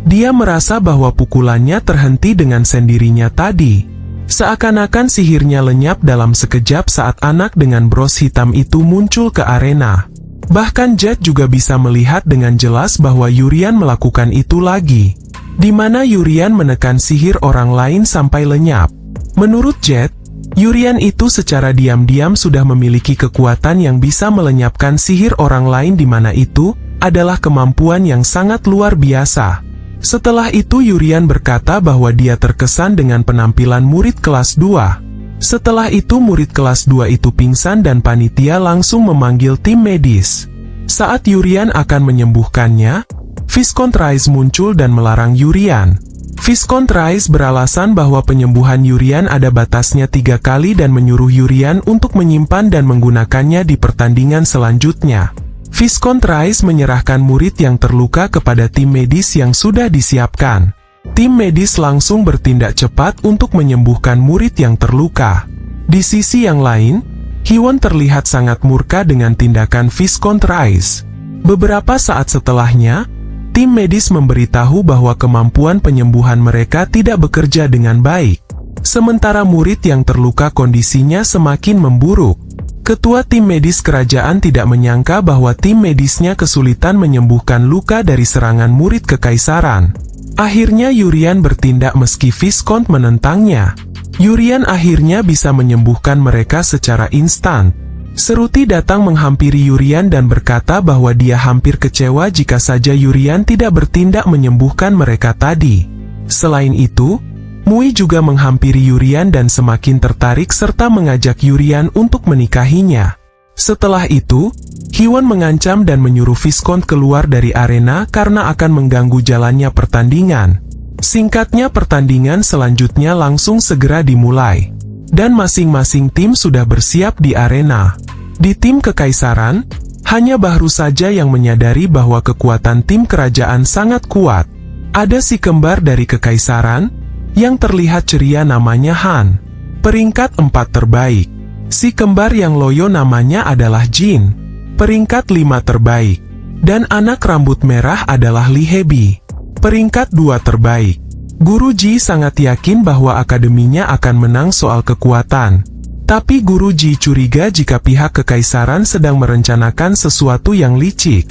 Dia merasa bahwa pukulannya terhenti dengan sendirinya tadi. Seakan-akan sihirnya lenyap dalam sekejap saat anak dengan bros hitam itu muncul ke arena. Bahkan Jet juga bisa melihat dengan jelas bahwa Yurian melakukan itu lagi. Di mana Yurian menekan sihir orang lain sampai lenyap. Menurut Jet, Yurian itu secara diam-diam sudah memiliki kekuatan yang bisa melenyapkan sihir orang lain, di mana itu adalah kemampuan yang sangat luar biasa. Setelah itu Yurian berkata bahwa dia terkesan dengan penampilan murid kelas 2. Setelah itu murid kelas 2 itu pingsan dan panitia langsung memanggil tim medis. Saat Yurian akan menyembuhkannya, Viscount Rice muncul dan melarang Yurian. Viscount Rice beralasan bahwa penyembuhan Yurian ada batasnya 3 kali dan menyuruh Yurian untuk menyimpan dan menggunakannya di pertandingan selanjutnya. Viscount Rice menyerahkan murid yang terluka kepada tim medis yang sudah disiapkan. Tim medis langsung bertindak cepat untuk menyembuhkan murid yang terluka. Di sisi yang lain, Hwon terlihat sangat murka dengan tindakan Viscount Rice. Beberapa saat setelahnya, tim medis memberitahu bahwa kemampuan penyembuhan mereka tidak bekerja dengan baik. Sementara murid yang terluka kondisinya semakin memburuk. Ketua tim medis kerajaan tidak menyangka bahwa tim medisnya kesulitan menyembuhkan luka dari serangan murid kekaisaran. Akhirnya Yurian bertindak meski Viscount menentangnya. Yurian akhirnya bisa menyembuhkan mereka secara instan. Seruti datang menghampiri Yurian dan berkata bahwa dia hampir kecewa jika saja Yurian tidak bertindak menyembuhkan mereka tadi. Selain itu, Mui juga menghampiri Yurian dan semakin tertarik serta mengajak Yurian untuk menikahinya. Setelah itu, Hwon mengancam dan menyuruh Viscount keluar dari arena karena akan mengganggu jalannya pertandingan. Singkatnya pertandingan selanjutnya langsung segera dimulai. Dan masing-masing tim sudah bersiap di arena. Di tim kekaisaran, hanya Bahru saja yang menyadari bahwa kekuatan tim kerajaan sangat kuat. Ada si kembar dari kekaisaran, yang terlihat ceria namanya Han. Peringkat 4 terbaik. Si kembar yang loyo namanya adalah Jin. Peringkat 5 terbaik. Dan anak rambut merah adalah Lee Hebi. Peringkat 2 terbaik. Guru Ji sangat yakin bahwa akademinya akan menang soal kekuatan. Tapi Guru Ji curiga jika pihak kekaisaran sedang merencanakan sesuatu yang licik.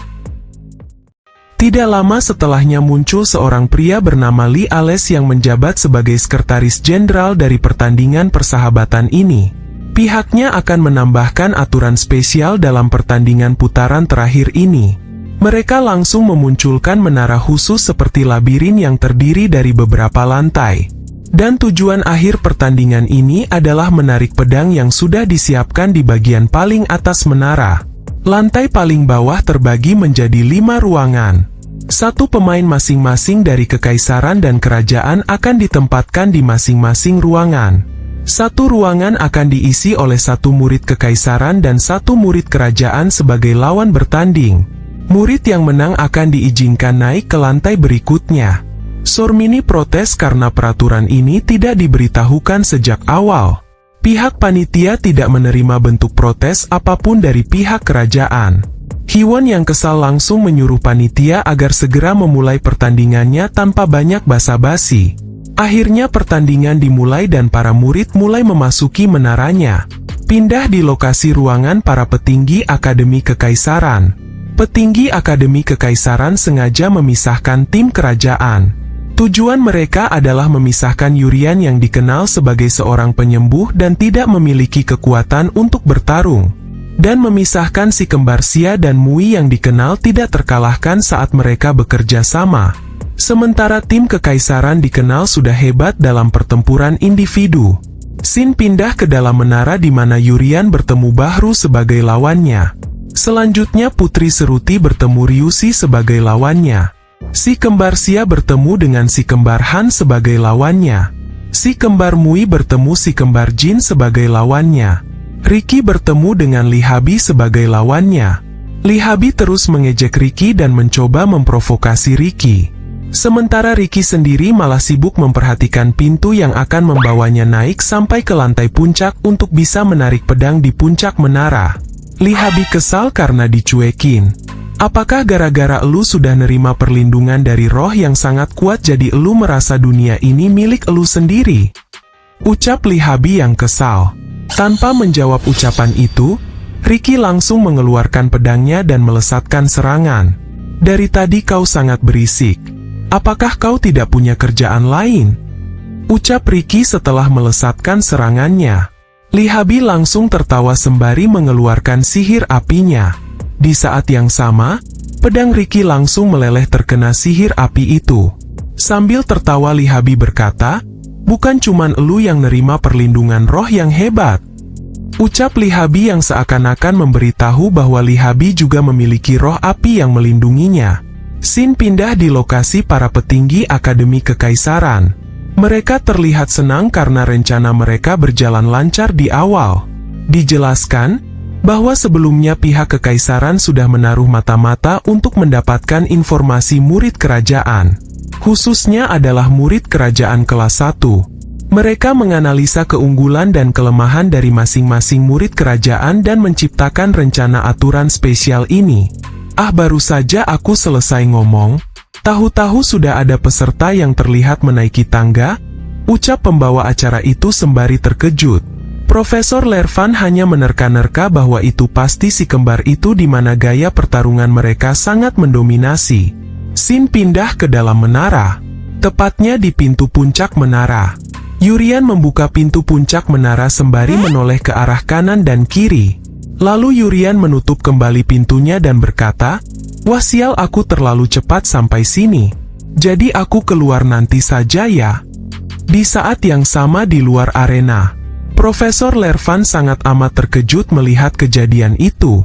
Tidak lama setelahnya muncul seorang pria bernama Lee Ales yang menjabat sebagai sekretaris jenderal dari pertandingan persahabatan ini. Pihaknya akan menambahkan aturan spesial dalam pertandingan putaran terakhir ini. Mereka langsung memunculkan menara khusus seperti labirin yang terdiri dari beberapa lantai. Dan tujuan akhir pertandingan ini adalah menarik pedang yang sudah disiapkan di bagian paling atas menara. Lantai paling bawah terbagi menjadi 5 ruangan. Satu pemain masing-masing dari kekaisaran dan kerajaan akan ditempatkan di masing-masing ruangan. Satu ruangan akan diisi oleh satu murid kekaisaran dan satu murid kerajaan sebagai lawan bertanding. Murid yang menang akan diizinkan naik ke lantai berikutnya. Sormini protes karena peraturan ini tidak diberitahukan sejak awal. Pihak panitia tidak menerima bentuk protes apapun dari pihak kerajaan. Hiwon yang kesal langsung menyuruh panitia agar segera memulai pertandingannya tanpa banyak basa-basi. Akhirnya pertandingan dimulai dan para murid mulai memasuki menaranya. Pindah di lokasi ruangan para petinggi Akademi Kekaisaran. Petinggi Akademi Kekaisaran sengaja memisahkan tim kerajaan. Tujuan mereka adalah memisahkan Yurian yang dikenal sebagai seorang penyembuh dan tidak memiliki kekuatan untuk bertarung, dan memisahkan si kembar Xia dan Mui yang dikenal tidak terkalahkan saat mereka bekerja sama. Sementara tim kekaisaran dikenal sudah hebat dalam pertempuran individu. Xin pindah ke dalam menara di mana Yurian bertemu Bahru sebagai lawannya. Selanjutnya Putri Seruti bertemu Ryushi sebagai lawannya. Si kembar Xia bertemu dengan si kembar Han sebagai lawannya. Si kembar Mui bertemu si kembar Jin sebagai lawannya. Riki bertemu dengan Li Habi sebagai lawannya. Li Habi terus mengejek Riki dan mencoba memprovokasi Riki. Sementara Riki sendiri malah sibuk memperhatikan pintu yang akan membawanya naik sampai ke lantai puncak untuk bisa menarik pedang di puncak menara. Li Habi kesal karena dicuekin. Apakah gara-gara elu sudah nerima perlindungan dari roh yang sangat kuat jadi elu merasa dunia ini milik elu sendiri? Ucap Li Habi yang kesal. Tanpa menjawab ucapan itu, Riki langsung mengeluarkan pedangnya dan melesatkan serangan. Dari tadi kau sangat berisik. Apakah kau tidak punya kerjaan lain? Ucap Riki setelah melesatkan serangannya. Li Habi langsung tertawa sembari mengeluarkan sihir apinya. Di saat yang sama, pedang Riki langsung meleleh terkena sihir api itu. Sambil tertawa Li Habi berkata, bukan cuman elu yang nerima perlindungan roh yang hebat. Ucap Li Habi yang seakan-akan memberitahu bahwa Li Habi juga memiliki roh api yang melindunginya. Xin pindah di lokasi para petinggi Akademi Kekaisaran. Mereka terlihat senang karena rencana mereka berjalan lancar di awal. Dijelaskan bahwa sebelumnya pihak kekaisaran sudah menaruh mata-mata untuk mendapatkan informasi murid kerajaan. Khususnya adalah murid kerajaan kelas 1. Mereka menganalisa keunggulan dan kelemahan dari masing-masing murid kerajaan dan menciptakan rencana aturan spesial ini. Baru saja aku selesai ngomong, tahu-tahu sudah ada peserta yang terlihat menaiki tangga, ucap pembawa acara itu sembari terkejut. Profesor Lervan hanya menerka-nerka bahwa itu pasti si kembar itu di mana gaya pertarungan mereka sangat mendominasi. Xin pindah ke dalam menara, tepatnya di pintu puncak menara. Yurian membuka pintu puncak menara sembari menoleh ke arah kanan dan kiri. Lalu Yurian menutup kembali pintunya dan berkata, "Wah sial, aku terlalu cepat sampai sini. Jadi aku keluar nanti saja ya." Di saat yang sama di luar arena, Profesor Lervan sangat amat terkejut melihat kejadian itu.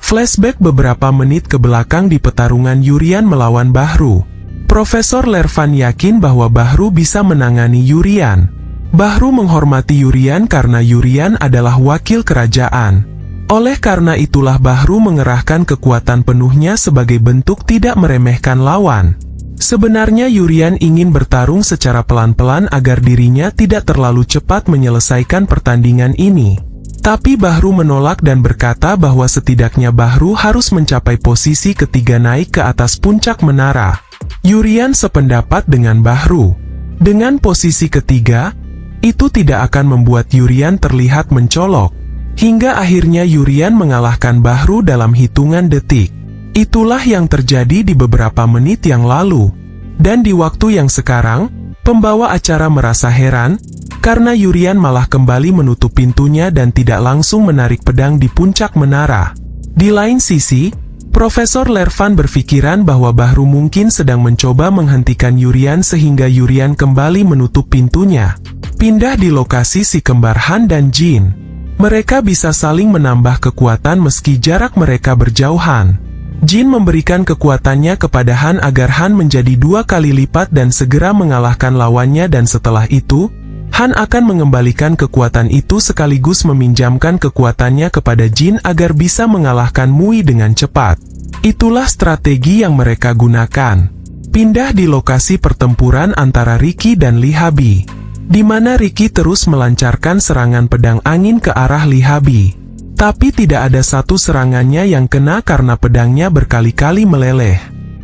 Flashback beberapa menit ke belakang di pertarungan Yurian melawan Bahru. Profesor Lervan yakin bahwa Bahru bisa menangani Yurian. Bahru menghormati Yurian karena Yurian adalah wakil kerajaan. Oleh karena itulah Bahru mengerahkan kekuatan penuhnya sebagai bentuk tidak meremehkan lawan. Sebenarnya Yurian ingin bertarung secara pelan-pelan agar dirinya tidak terlalu cepat menyelesaikan pertandingan ini. Tapi Bahru menolak dan berkata bahwa setidaknya Bahru harus mencapai posisi ketiga naik ke atas puncak menara. Yurian sependapat dengan Bahru. Dengan posisi ketiga, itu tidak akan membuat Yurian terlihat mencolok. Hingga akhirnya Yurian mengalahkan Bahru dalam hitungan detik. Itulah yang terjadi di beberapa menit yang lalu. Dan di waktu yang sekarang, pembawa acara merasa heran, karena Yurian malah kembali menutup pintunya dan tidak langsung menarik pedang di puncak menara. Di lain sisi, Profesor Lervan berpikiran bahwa Bahru mungkin sedang mencoba menghentikan Yurian sehingga Yurian kembali menutup pintunya. Pindah di lokasi si kembar Han dan Jin. Mereka bisa saling menambah kekuatan meski jarak mereka berjauhan. Jin memberikan kekuatannya kepada Han agar Han menjadi 2 kali lipat dan segera mengalahkan lawannya dan setelah itu, Han akan mengembalikan kekuatan itu sekaligus meminjamkan kekuatannya kepada Jin agar bisa mengalahkan Mui dengan cepat. Itulah strategi yang mereka gunakan. Pindah di lokasi pertempuran antara Riki dan Lee Habi, di mana Riki terus melancarkan serangan pedang angin ke arah Lee Habi. Tapi tidak ada satu serangannya yang kena karena pedangnya berkali-kali meleleh.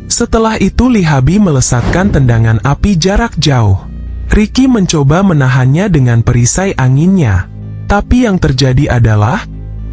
Setelah itu Lee Habi melesatkan tendangan api jarak jauh. Riki mencoba menahannya dengan perisai anginnya. Tapi yang terjadi adalah,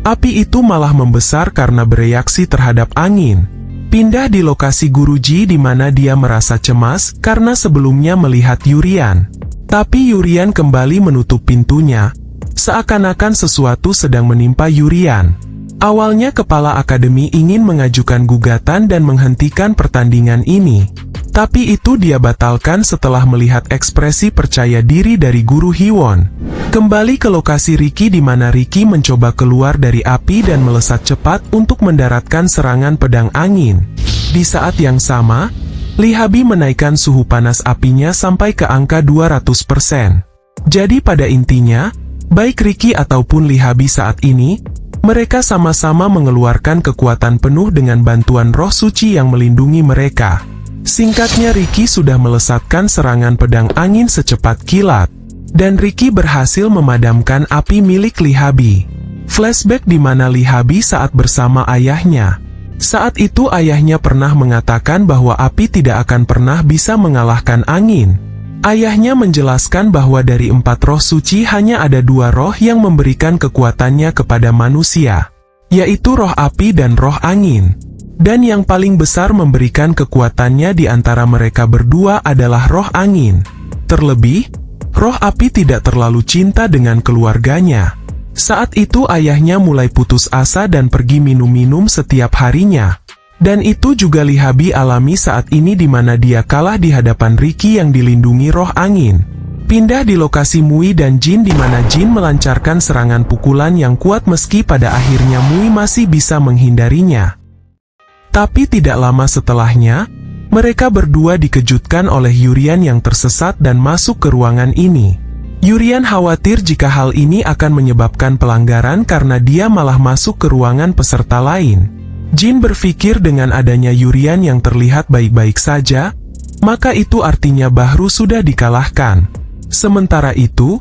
api itu malah membesar karena bereaksi terhadap angin. Pindah di lokasi Guruji di mana dia merasa cemas karena sebelumnya melihat Yurian. Tapi Yurian kembali menutup pintunya, seakan-akan sesuatu sedang menimpa Yurian. Awalnya kepala akademi ingin mengajukan gugatan dan menghentikan pertandingan ini. Tapi itu dia batalkan setelah melihat ekspresi percaya diri dari Guru Hiwon. Kembali ke lokasi Riki di mana Riki mencoba keluar dari api dan melesat cepat untuk mendaratkan serangan pedang angin. Di saat yang sama, Lee Habi menaikkan suhu panas apinya sampai ke angka 200%. Jadi pada intinya, baik Riki ataupun Lee Habi saat ini, mereka sama-sama mengeluarkan kekuatan penuh dengan bantuan roh suci yang melindungi mereka. Singkatnya Riki sudah melesatkan serangan pedang angin secepat kilat, dan Riki berhasil memadamkan api milik Lee Habi. Flashback di mana Lee Habi saat bersama ayahnya. Saat itu ayahnya pernah mengatakan bahwa api tidak akan pernah bisa mengalahkan angin. Ayahnya menjelaskan bahwa dari 4 roh suci hanya ada 2 roh yang memberikan kekuatannya kepada manusia, yaitu roh api dan roh angin. Dan yang paling besar memberikan kekuatannya di antara mereka berdua adalah roh angin. Terlebih, roh api tidak terlalu cinta dengan keluarganya. Saat itu ayahnya mulai putus asa dan pergi minum-minum setiap harinya. Dan itu juga Lee Habi alami saat ini di mana dia kalah di hadapan Riki yang dilindungi roh angin. Pindah di lokasi Mui dan Jin di mana Jin melancarkan serangan pukulan yang kuat meski pada akhirnya Mui masih bisa menghindarinya. Tapi tidak lama setelahnya, mereka berdua dikejutkan oleh Yurian yang tersesat dan masuk ke ruangan ini. Yurian khawatir jika hal ini akan menyebabkan pelanggaran karena dia malah masuk ke ruangan peserta lain. Jin berpikir dengan adanya Yurian yang terlihat baik-baik saja, maka itu artinya Bahru sudah dikalahkan. Sementara itu,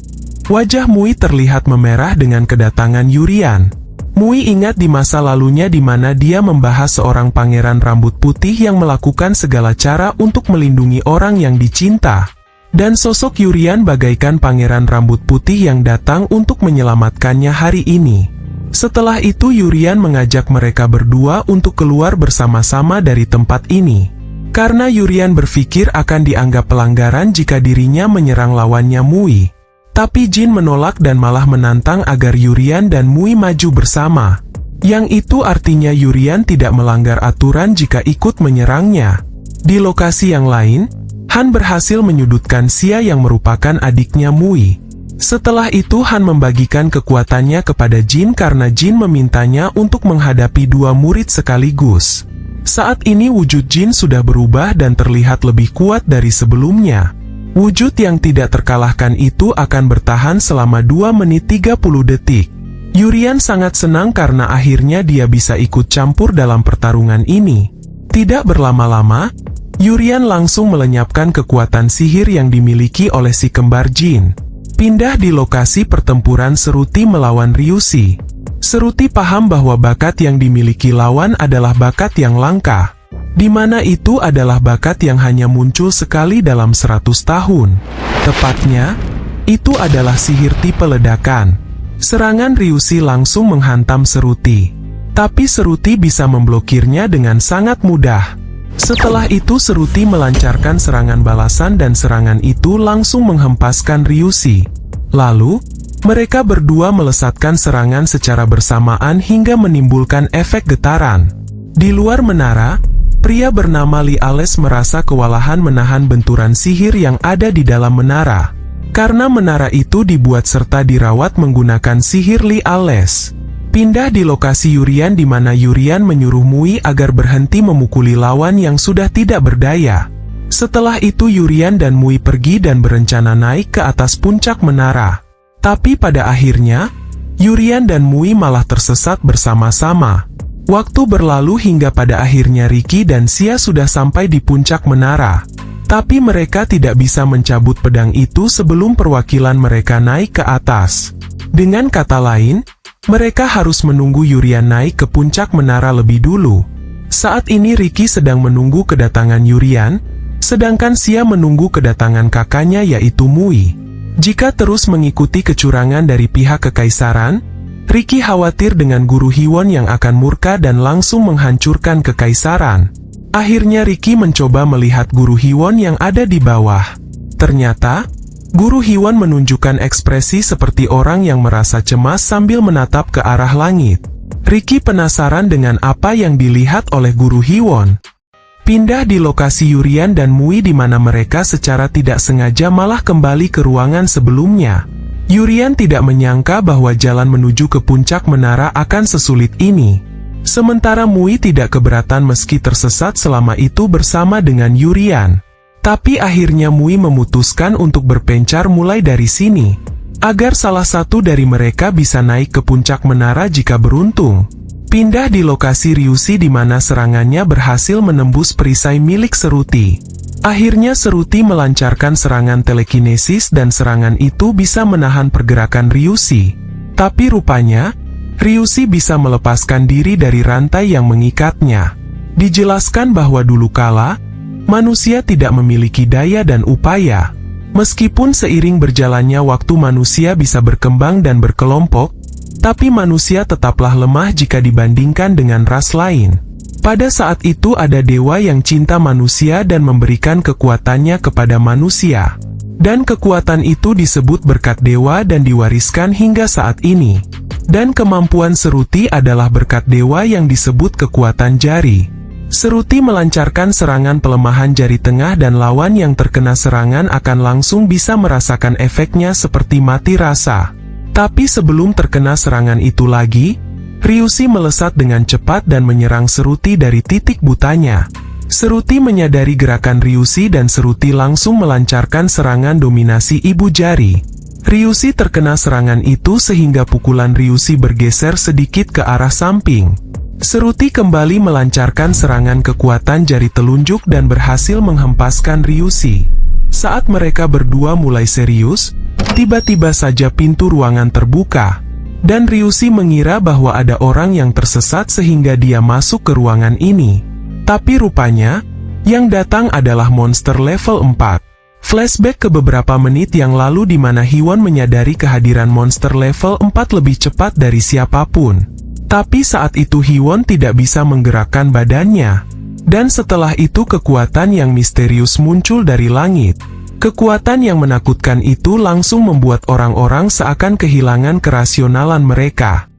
wajah Mui terlihat memerah dengan kedatangan Yurian. Mui ingat di masa lalunya di mana dia membahas seorang pangeran rambut putih yang melakukan segala cara untuk melindungi orang yang dicinta. Dan sosok Yurian bagaikan pangeran rambut putih yang datang untuk menyelamatkannya hari ini. Setelah itu Yurian mengajak mereka berdua untuk keluar bersama-sama dari tempat ini. Karena Yurian berpikir akan dianggap pelanggaran jika dirinya menyerang lawannya Mui. Tapi Jin menolak dan malah menantang agar Yurian dan Mui maju bersama. Yang itu artinya Yurian tidak melanggar aturan jika ikut menyerangnya. Di lokasi yang lain, Han berhasil menyudutkan Xia yang merupakan adiknya Mui. Setelah itu Han membagikan kekuatannya kepada Jin karena Jin memintanya untuk menghadapi 2 murid sekaligus. Saat ini wujud Jin sudah berubah dan terlihat lebih kuat dari sebelumnya. Wujud yang tidak terkalahkan itu akan bertahan selama 2 menit 30 detik. Yurian sangat senang karena akhirnya dia bisa ikut campur dalam pertarungan ini. Tidak berlama-lama, Yurian langsung melenyapkan kekuatan sihir yang dimiliki oleh si kembar Jin. Pindah di lokasi pertempuran Seruti melawan Ryushi. Seruti paham bahwa bakat yang dimiliki lawan adalah bakat yang langka, di mana itu adalah bakat yang hanya muncul sekali dalam 100 tahun. Tepatnya, itu adalah sihir tipe ledakan. Serangan Ryushi langsung menghantam Seruti. Tapi Seruti bisa memblokirnya dengan sangat mudah. Setelah itu Seruti melancarkan serangan balasan dan serangan itu langsung menghempaskan Ryushi. Lalu, mereka berdua melesatkan serangan secara bersamaan hingga menimbulkan efek getaran. Di luar menara, pria bernama Lee Ales merasa kewalahan menahan benturan sihir yang ada di dalam menara. Karena menara itu dibuat serta dirawat menggunakan sihir Lee Ales. Pindah di lokasi Yurian di mana Yurian menyuruh Mui agar berhenti memukuli lawan yang sudah tidak berdaya. Setelah itu Yurian dan Mui pergi dan berencana naik ke atas puncak menara. Tapi pada akhirnya, Yurian dan Mui malah tersesat bersama-sama. Waktu berlalu hingga pada akhirnya Ricky dan Xia sudah sampai di puncak menara. Tapi mereka tidak bisa mencabut pedang itu sebelum perwakilan mereka naik ke atas. Dengan kata lain, mereka harus menunggu Yurian naik ke puncak menara lebih dulu. Saat ini Ricky sedang menunggu kedatangan Yurian, sedangkan Xia menunggu kedatangan kakaknya yaitu Mui. Jika terus mengikuti kecurangan dari pihak kekaisaran, Ricky khawatir dengan guru Hiwon yang akan murka dan langsung menghancurkan kekaisaran. Akhirnya Ricky mencoba melihat guru Hiwon yang ada di bawah. Ternyata, guru Hiwon menunjukkan ekspresi seperti orang yang merasa cemas sambil menatap ke arah langit. Ricky penasaran dengan apa yang dilihat oleh guru Hiwon. Pindah di lokasi Yurian dan Mui di mana mereka secara tidak sengaja malah kembali ke ruangan sebelumnya. Yurian tidak menyangka bahwa jalan menuju ke puncak menara akan sesulit ini. Sementara Mui tidak keberatan meski tersesat selama itu bersama dengan Yurian. Tapi akhirnya Mui memutuskan untuk berpencar mulai dari sini, agar salah satu dari mereka bisa naik ke puncak menara jika beruntung. Pindah di lokasi Ryushi di mana serangannya berhasil menembus perisai milik Seruti. Akhirnya Seruti melancarkan serangan telekinesis dan serangan itu bisa menahan pergerakan Ryushi. Tapi rupanya, Ryushi bisa melepaskan diri dari rantai yang mengikatnya. Dijelaskan bahwa dulu kala, manusia tidak memiliki daya dan upaya. Meskipun seiring berjalannya waktu manusia bisa berkembang dan berkelompok, tapi manusia tetaplah lemah jika dibandingkan dengan ras lain. Pada saat itu ada dewa yang cinta manusia dan memberikan kekuatannya kepada manusia. Dan kekuatan itu disebut berkat dewa dan diwariskan hingga saat ini. Dan kemampuan Seruti adalah berkat dewa yang disebut kekuatan jari. Seruti melancarkan serangan pelemahan jari tengah dan lawan yang terkena serangan akan langsung bisa merasakan efeknya seperti mati rasa. Tapi sebelum terkena serangan itu lagi, Ryushi melesat dengan cepat dan menyerang Seruti dari titik butanya. Seruti menyadari gerakan Ryushi dan Seruti langsung melancarkan serangan dominasi ibu jari. Ryushi terkena serangan itu sehingga pukulan Ryushi bergeser sedikit ke arah samping. Seruti kembali melancarkan serangan kekuatan jari telunjuk dan berhasil menghempaskan Ryushi. Saat mereka berdua mulai serius, tiba-tiba saja pintu ruangan terbuka, dan Ryushi mengira bahwa ada orang yang tersesat sehingga dia masuk ke ruangan ini. Tapi rupanya, yang datang adalah monster level 4. Flashback ke beberapa menit yang lalu di mana Hiwon menyadari kehadiran monster level 4 lebih cepat dari siapapun. Tapi saat itu Hiwon tidak bisa menggerakkan badannya. Dan setelah itu kekuatan yang misterius muncul dari langit. Kekuatan yang menakutkan itu langsung membuat orang-orang seakan kehilangan kerasionalan mereka.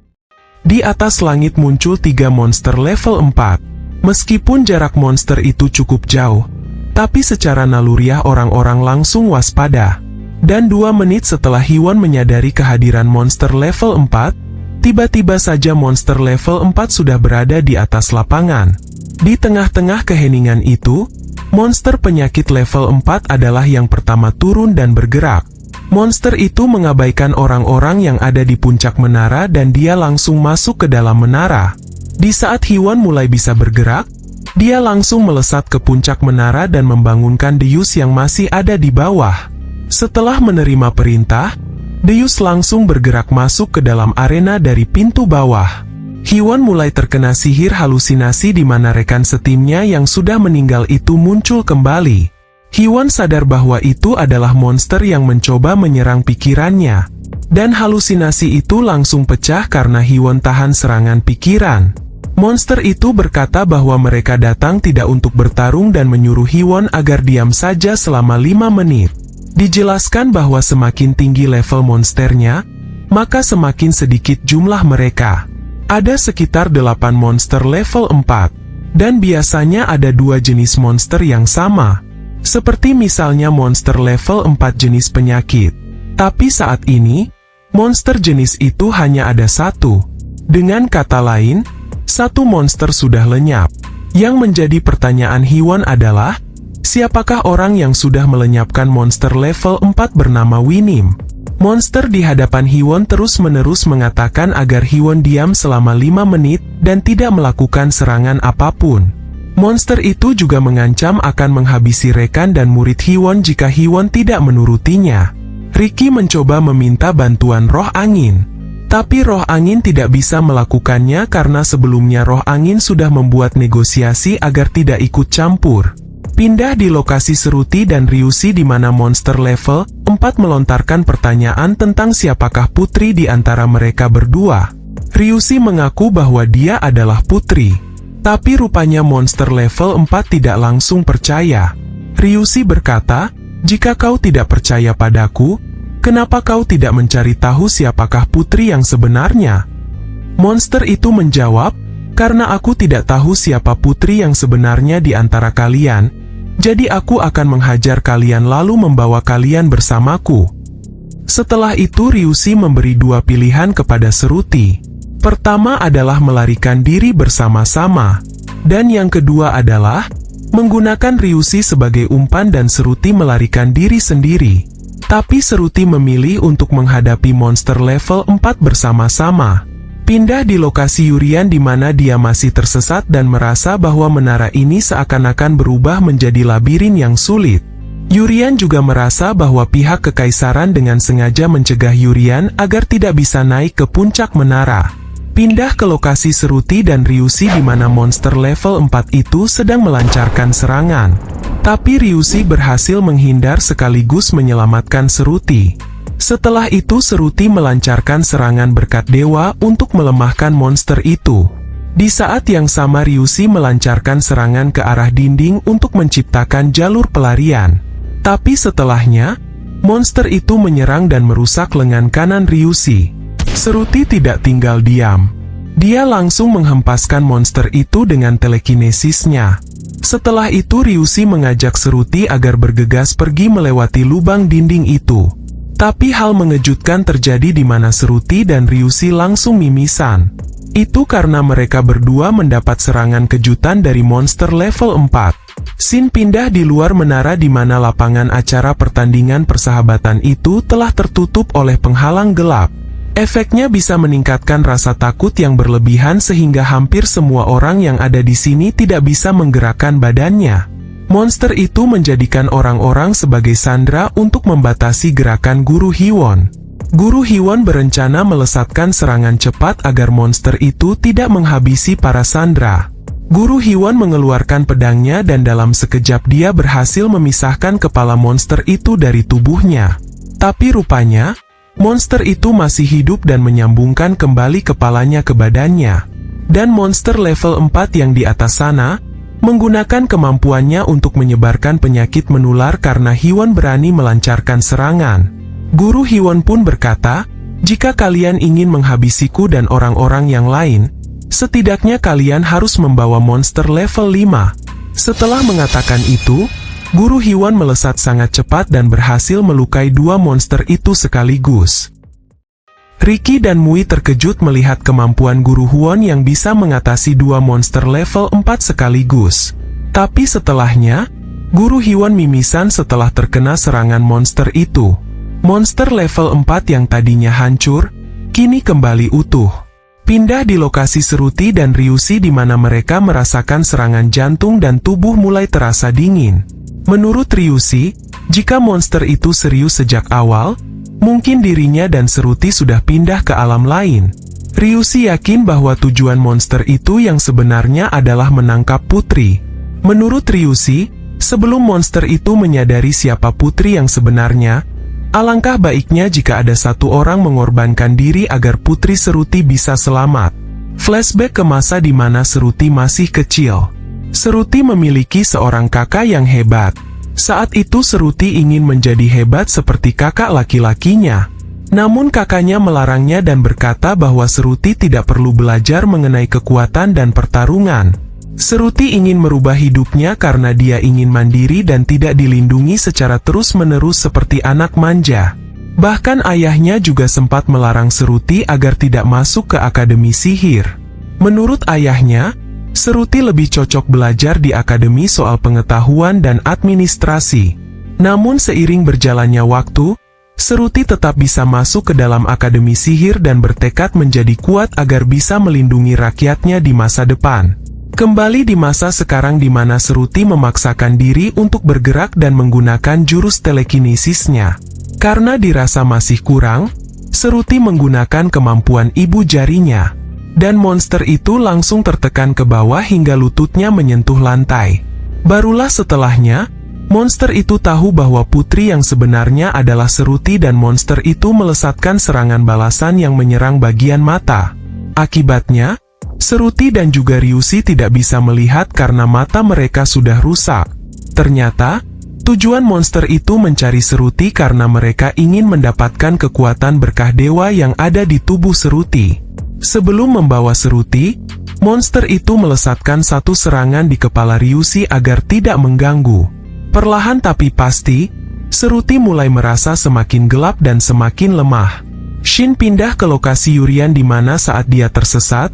Di atas langit muncul 3 monster level 4. Meskipun jarak monster itu cukup jauh, tapi secara naluriah orang-orang langsung waspada. Dan 2 menit setelah Hiwon menyadari kehadiran monster level 4, tiba-tiba saja monster level 4 sudah berada di atas lapangan. Di tengah-tengah keheningan itu, monster penyakit level 4 adalah yang pertama turun dan bergerak. Monster itu mengabaikan orang-orang yang ada di puncak menara dan dia langsung masuk ke dalam menara. Di saat Hiwon mulai bisa bergerak, dia langsung melesat ke puncak menara dan membangunkan Deus yang masih ada di bawah. Setelah menerima perintah, Deus langsung bergerak masuk ke dalam arena dari pintu bawah. Hiwon mulai terkena sihir halusinasi di mana rekan setimnya yang sudah meninggal itu muncul kembali. Hiwon sadar bahwa itu adalah monster yang mencoba menyerang pikirannya. Dan halusinasi itu langsung pecah karena Hiwon tahan serangan pikiran. Monster itu berkata bahwa mereka datang tidak untuk bertarung dan menyuruh Hiwon agar diam saja selama 5 menit. Dijelaskan bahwa semakin tinggi level monsternya, maka semakin sedikit jumlah mereka. Ada sekitar 8 monster level 4, dan biasanya ada 2 jenis monster yang sama. Seperti misalnya monster level 4 jenis penyakit. Tapi saat ini, monster jenis itu hanya ada 1. Dengan kata lain, 1 monster sudah lenyap. Yang menjadi pertanyaan Hiwon adalah, Siapakah orang yang sudah melenyapkan monster level 4 bernama Winim? Monster di hadapan Hiwon terus-menerus mengatakan agar Hiwon diam selama 5 menit dan tidak melakukan serangan apapun. Monster itu juga mengancam akan menghabisi rekan dan murid Hiwon jika Hiwon tidak menurutinya. Ricky mencoba meminta bantuan roh angin. Tapi roh angin tidak bisa melakukannya karena sebelumnya roh angin sudah membuat negosiasi agar tidak ikut campur. Pindah di lokasi Seruti dan Ryushi di mana monster level 4 melontarkan pertanyaan tentang siapakah putri di antara mereka berdua. Ryushi mengaku bahwa dia adalah putri. Tapi rupanya monster level 4 tidak langsung percaya. Ryushi berkata, "Jika kau tidak percaya padaku, kenapa kau tidak mencari tahu siapakah putri yang sebenarnya?" Monster itu menjawab, "Karena aku tidak tahu siapa putri yang sebenarnya di antara kalian, jadi aku akan menghajar kalian lalu membawa kalian bersamaku." Setelah itu Ryushi memberi 2 pilihan kepada Seruti. Pertama adalah melarikan diri bersama-sama, dan yang kedua adalah menggunakan Ryushi sebagai umpan dan Seruti melarikan diri sendiri. Tapi Seruti memilih untuk menghadapi monster level 4 bersama-sama. Pindah di lokasi Yurian di mana dia masih tersesat dan merasa bahwa menara ini seakan-akan berubah menjadi labirin yang sulit. Yurian juga merasa bahwa pihak kekaisaran dengan sengaja mencegah Yurian agar tidak bisa naik ke puncak menara. Pindah ke lokasi Seruti dan Ryushi di mana monster level 4 itu sedang melancarkan serangan. Tapi Ryushi berhasil menghindar sekaligus menyelamatkan Seruti. Setelah itu Seruti melancarkan serangan berkat dewa untuk melemahkan monster itu. Di saat yang sama Ryushi melancarkan serangan ke arah dinding untuk menciptakan jalur pelarian. Tapi setelahnya, monster itu menyerang dan merusak lengan kanan Ryushi. Seruti tidak tinggal diam. Dia langsung menghempaskan monster itu dengan telekinesisnya. Setelah itu Ryushi mengajak Seruti agar bergegas pergi melewati lubang dinding itu. Tapi hal mengejutkan terjadi di mana Seruti dan Ryushi langsung mimisan. Itu karena mereka berdua mendapat serangan kejutan dari monster level 4. Scene pindah di luar menara di mana lapangan acara pertandingan persahabatan itu telah tertutup oleh penghalang gelap. Efeknya bisa meningkatkan rasa takut yang berlebihan sehingga hampir semua orang yang ada di sini tidak bisa menggerakkan badannya. Monster itu menjadikan orang-orang sebagai sandera untuk membatasi gerakan Guru Hiwon. Guru Hiwon berencana melesatkan serangan cepat agar monster itu tidak menghabisi para sandera. Guru Hiwon mengeluarkan pedangnya dan dalam sekejap dia berhasil memisahkan kepala monster itu dari tubuhnya. Tapi rupanya, monster itu masih hidup dan menyambungkan kembali kepalanya ke badannya. Dan monster level 4 yang di atas sana, menggunakan kemampuannya untuk menyebarkan penyakit menular karena Hiwon berani melancarkan serangan. Guru Hiwon pun berkata, "Jika kalian ingin menghabisiku dan orang-orang yang lain, setidaknya kalian harus membawa monster level 5. Setelah mengatakan itu, Guru Hiwon melesat sangat cepat dan berhasil melukai 2 monster itu sekaligus. Ricky dan Mui terkejut melihat kemampuan Guru Huon yang bisa mengatasi 2 monster level 4 sekaligus. Tapi setelahnya, Guru Hiwon mimisan setelah terkena serangan monster itu. Monster level 4 yang tadinya hancur, kini kembali utuh. Pindah di lokasi Seruti dan Ryushi di mana mereka merasakan serangan jantung dan tubuh mulai terasa dingin. Menurut Ryushi, jika monster itu serius sejak awal, mungkin dirinya dan Seruti sudah pindah ke alam lain. Ryushi yakin bahwa tujuan monster itu yang sebenarnya adalah menangkap putri. Menurut Ryushi, sebelum monster itu menyadari siapa putri yang sebenarnya, alangkah baiknya jika ada satu orang mengorbankan diri agar putri Seruti bisa selamat. Flashback ke masa di mana Seruti masih kecil. Seruti memiliki seorang kakak yang hebat. Saat itu Seruti ingin menjadi hebat seperti kakak laki-lakinya. Namun kakaknya melarangnya dan berkata bahwa Seruti tidak perlu belajar mengenai kekuatan dan pertarungan. Seruti ingin merubah hidupnya karena dia ingin mandiri dan tidak dilindungi secara terus-menerus seperti anak manja. Bahkan ayahnya juga sempat melarang Seruti agar tidak masuk ke akademi sihir. Menurut ayahnya, Seruti lebih cocok belajar di akademi soal pengetahuan dan administrasi. Namun seiring berjalannya waktu, Seruti tetap bisa masuk ke dalam akademi sihir dan bertekad menjadi kuat agar bisa melindungi rakyatnya di masa depan. Kembali di masa sekarang di mana Seruti memaksakan diri untuk bergerak dan menggunakan jurus telekinesisnya. Karena dirasa masih kurang, Seruti menggunakan kemampuan ibu jarinya. Dan monster itu langsung tertekan ke bawah hingga lututnya menyentuh lantai. Barulah setelahnya, monster itu tahu bahwa putri yang sebenarnya adalah Seruti dan monster itu melesatkan serangan balasan yang menyerang bagian mata. Akibatnya, Seruti dan juga Ryushi tidak bisa melihat karena mata mereka sudah rusak. Ternyata, tujuan monster itu mencari Seruti karena mereka ingin mendapatkan kekuatan berkah dewa yang ada di tubuh Seruti. Sebelum membawa Seruti, monster itu melesatkan satu serangan di kepala Ryushi agar tidak mengganggu. Perlahan tapi pasti, Seruti mulai merasa semakin gelap dan semakin lemah. Shin pindah ke lokasi Yurian di mana saat dia tersesat,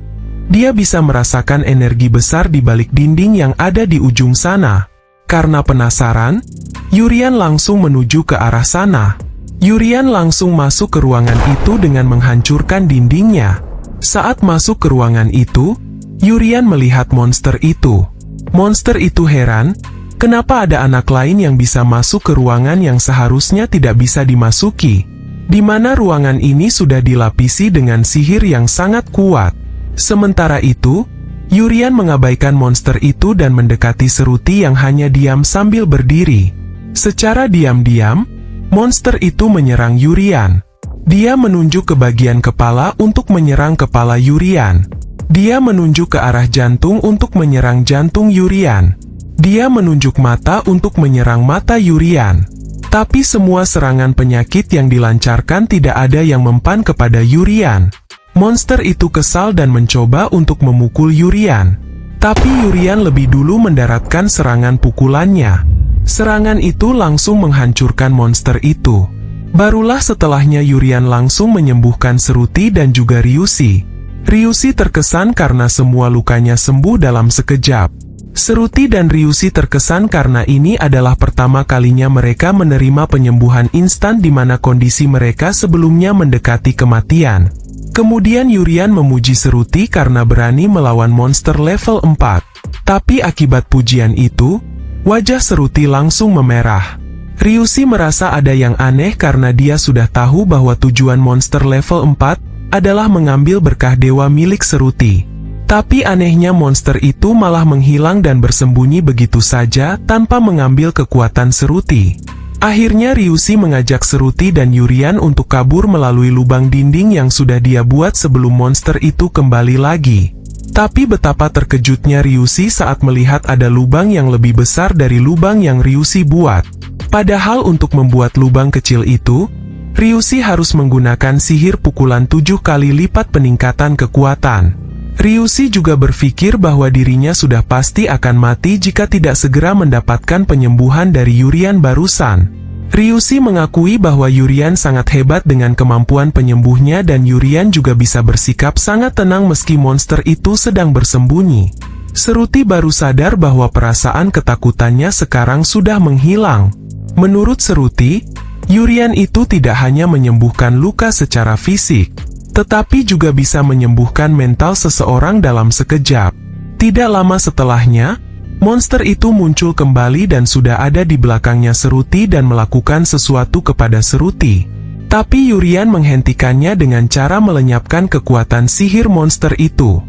dia bisa merasakan energi besar di balik dinding yang ada di ujung sana. Karena penasaran, Yurian langsung menuju ke arah sana. Yurian langsung masuk ke ruangan itu dengan menghancurkan dindingnya. Saat masuk ke ruangan itu, Yurian melihat monster itu. Monster itu heran, kenapa ada anak lain yang bisa masuk ke ruangan yang seharusnya tidak bisa dimasuki, di mana ruangan ini sudah dilapisi dengan sihir yang sangat kuat. Sementara itu, Yurian mengabaikan monster itu dan mendekati Seruti yang hanya diam sambil berdiri. Secara diam-diam, monster itu menyerang Yurian. Dia menunjuk ke bagian kepala untuk menyerang kepala Yurian. Dia menunjuk ke arah jantung untuk menyerang jantung Yurian. Dia menunjuk mata untuk menyerang mata Yurian. Tapi semua serangan penyakit yang dilancarkan tidak ada yang mempan kepada Yurian. Monster itu kesal dan mencoba untuk memukul Yurian. Tapi Yurian lebih dulu mendaratkan serangan pukulannya. Serangan itu langsung menghancurkan monster itu. Barulah setelahnya Yurian langsung menyembuhkan Seruti dan juga Ryushi. Ryushi terkesan karena semua lukanya sembuh dalam sekejap. Seruti dan Ryushi terkesan karena ini adalah pertama kalinya mereka menerima penyembuhan instan di mana kondisi mereka sebelumnya mendekati kematian. Kemudian Yurian memuji Seruti karena berani melawan monster level 4. Tapi akibat pujian itu, wajah Seruti langsung memerah. Ryushi merasa ada yang aneh karena dia sudah tahu bahwa tujuan monster level 4 adalah mengambil berkah dewa milik Seruti. Tapi anehnya monster itu malah menghilang dan bersembunyi begitu saja tanpa mengambil kekuatan Seruti. Akhirnya Ryushi mengajak Seruti dan Yurian untuk kabur melalui lubang dinding yang sudah dia buat sebelum monster itu kembali lagi. Tapi betapa terkejutnya Ryushi saat melihat ada lubang yang lebih besar dari lubang yang Ryushi buat. Padahal untuk membuat lubang kecil itu, Ryushi harus menggunakan sihir pukulan 7 kali lipat peningkatan kekuatan. Ryushi juga berpikir bahwa dirinya sudah pasti akan mati jika tidak segera mendapatkan penyembuhan dari Yurian barusan. Ryushi mengakui bahwa Yurian sangat hebat dengan kemampuan penyembuhnya dan Yurian juga bisa bersikap sangat tenang meski monster itu sedang bersembunyi. Seruti baru sadar bahwa perasaan ketakutannya sekarang sudah menghilang. Menurut Seruti, Yurian itu tidak hanya menyembuhkan luka secara fisik, tetapi juga bisa menyembuhkan mental seseorang dalam sekejap. Tidak lama setelahnya, monster itu muncul kembali dan sudah ada di belakangnya Seruti dan melakukan sesuatu kepada Seruti. Tapi Yurian menghentikannya dengan cara melenyapkan kekuatan sihir monster itu.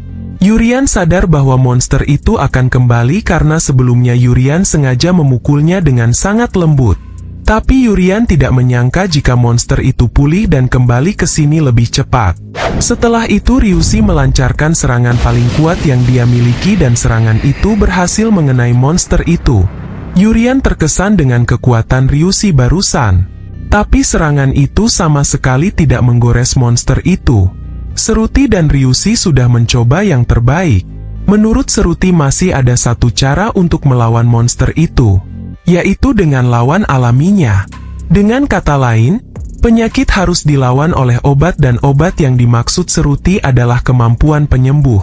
Yurian sadar bahwa monster itu akan kembali karena sebelumnya Yurian sengaja memukulnya dengan sangat lembut. Tapi Yurian tidak menyangka jika monster itu pulih dan kembali ke sini lebih cepat. Setelah itu Ryushi melancarkan serangan paling kuat yang dia miliki dan serangan itu berhasil mengenai monster itu. Yurian terkesan dengan kekuatan Ryushi barusan. Tapi serangan itu sama sekali tidak menggores monster itu. Seruti dan Ryushi sudah mencoba yang terbaik. Menurut Seruti masih ada satu cara untuk melawan monster itu, yaitu dengan lawan alaminya. Dengan kata lain, penyakit harus dilawan oleh obat dan obat yang dimaksud Seruti adalah kemampuan penyembuh.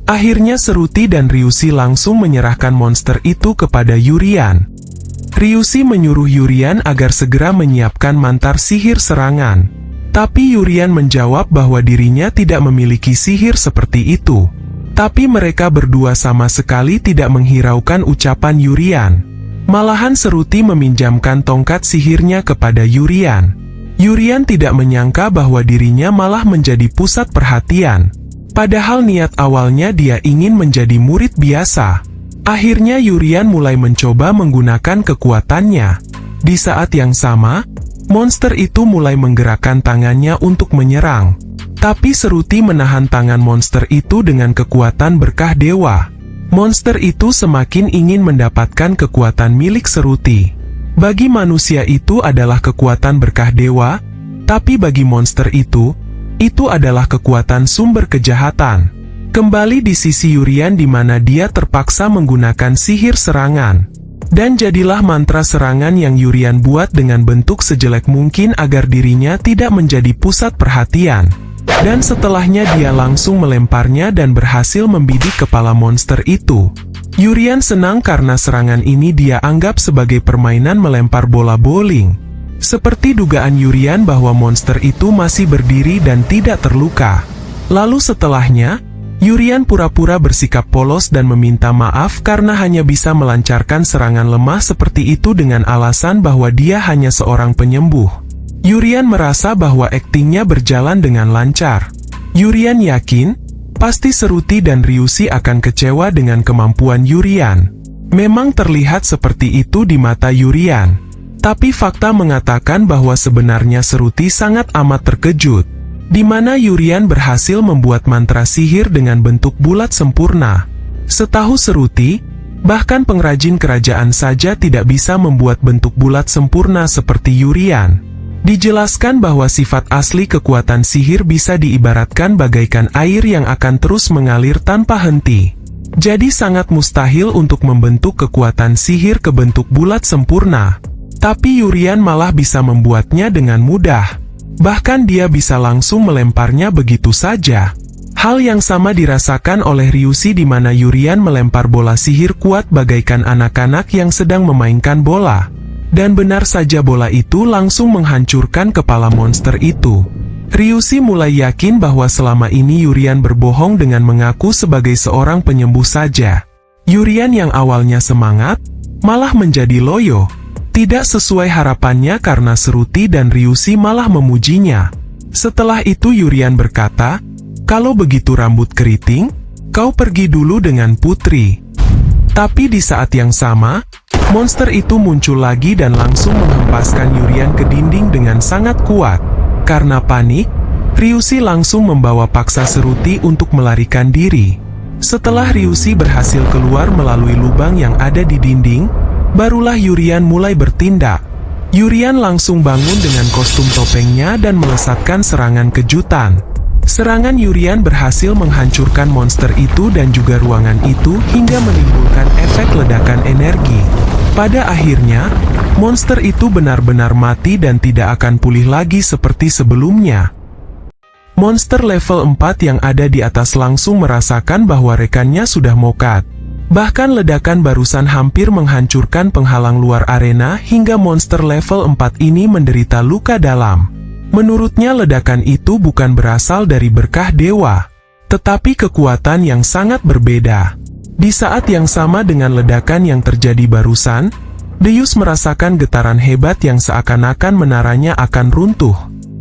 Akhirnya Seruti dan Ryushi langsung menyerahkan monster itu kepada Yurian. Ryushi menyuruh Yurian agar segera menyiapkan mantar sihir serangan. Tapi Yurian menjawab bahwa dirinya tidak memiliki sihir seperti itu. Tapi mereka berdua sama sekali tidak menghiraukan ucapan Yurian. Malahan Seruti meminjamkan tongkat sihirnya kepada Yurian. Yurian tidak menyangka bahwa dirinya malah menjadi pusat perhatian. Padahal niat awalnya dia ingin menjadi murid biasa. Akhirnya Yurian mulai mencoba menggunakan kekuatannya. Di saat yang sama, monster itu mulai menggerakkan tangannya untuk menyerang. Tapi Seruti menahan tangan monster itu dengan kekuatan berkah dewa. Monster itu semakin ingin mendapatkan kekuatan milik Seruti. Bagi manusia itu adalah kekuatan berkah dewa, tapi bagi monster itu adalah kekuatan sumber kejahatan. Kembali di sisi Yurian di mana dia terpaksa menggunakan sihir serangan. Dan jadilah mantra serangan yang Yurian buat dengan bentuk sejelek mungkin agar dirinya tidak menjadi pusat perhatian. Dan setelahnya dia langsung melemparnya dan berhasil membidik kepala monster itu. Yurian senang karena serangan ini dia anggap sebagai permainan melempar bola bowling. Seperti dugaan Yurian bahwa monster itu masih berdiri dan tidak terluka. Lalu setelahnya, Yurian pura-pura bersikap polos dan meminta maaf karena hanya bisa melancarkan serangan lemah seperti itu dengan alasan bahwa dia hanya seorang penyembuh. Yurian merasa bahwa aktingnya berjalan dengan lancar. Yurian yakin, pasti Seruti dan Ryushi akan kecewa dengan kemampuan Yurian. Memang terlihat seperti itu di mata Yurian. Tapi fakta mengatakan bahwa sebenarnya Seruti sangat amat terkejut, di mana Yurian berhasil membuat mantra sihir dengan bentuk bulat sempurna. Setahu Seruti, bahkan pengrajin kerajaan saja tidak bisa membuat bentuk bulat sempurna seperti Yurian. Dijelaskan bahwa sifat asli kekuatan sihir bisa diibaratkan bagaikan air yang akan terus mengalir tanpa henti. Jadi sangat mustahil untuk membentuk kekuatan sihir ke bentuk bulat sempurna. Tapi Yurian malah bisa membuatnya dengan mudah. Bahkan dia bisa langsung melemparnya begitu saja. Hal yang sama dirasakan oleh Ryushi di mana Yurian melempar bola sihir kuat bagaikan anak-anak yang sedang memainkan bola. Dan benar saja bola itu langsung menghancurkan kepala monster itu. Ryushi mulai yakin bahwa selama ini Yurian berbohong dengan mengaku sebagai seorang penyembuh saja. Yurian yang awalnya semangat, malah menjadi loyo. Tidak sesuai harapannya karena Seruti dan Ryushi malah memujinya. Setelah itu Yurian berkata, "Kalau begitu rambut keriting, kau pergi dulu dengan putri." Tapi di saat yang sama, monster itu muncul lagi dan langsung menghempaskan Yurian ke dinding dengan sangat kuat. Karena panik, Ryushi langsung membawa paksa Seruti untuk melarikan diri. Setelah Ryushi berhasil keluar melalui lubang yang ada di dinding, barulah Yurian mulai bertindak. Yurian langsung bangun dengan kostum topengnya dan melesatkan serangan kejutan. Serangan Yurian berhasil menghancurkan monster itu dan juga ruangan itu hingga menimbulkan efek ledakan energi. Pada akhirnya, monster itu benar-benar mati dan tidak akan pulih lagi seperti sebelumnya. Monster level 4 yang ada di atas langsung merasakan bahwa rekannya sudah mokat. Bahkan ledakan barusan hampir menghancurkan penghalang luar arena hingga monster level 4 ini menderita luka dalam. Menurutnya ledakan itu bukan berasal dari berkah dewa, tetapi kekuatan yang sangat berbeda. Di saat yang sama dengan ledakan yang terjadi barusan, Deus merasakan getaran hebat yang seakan-akan menaranya akan runtuh.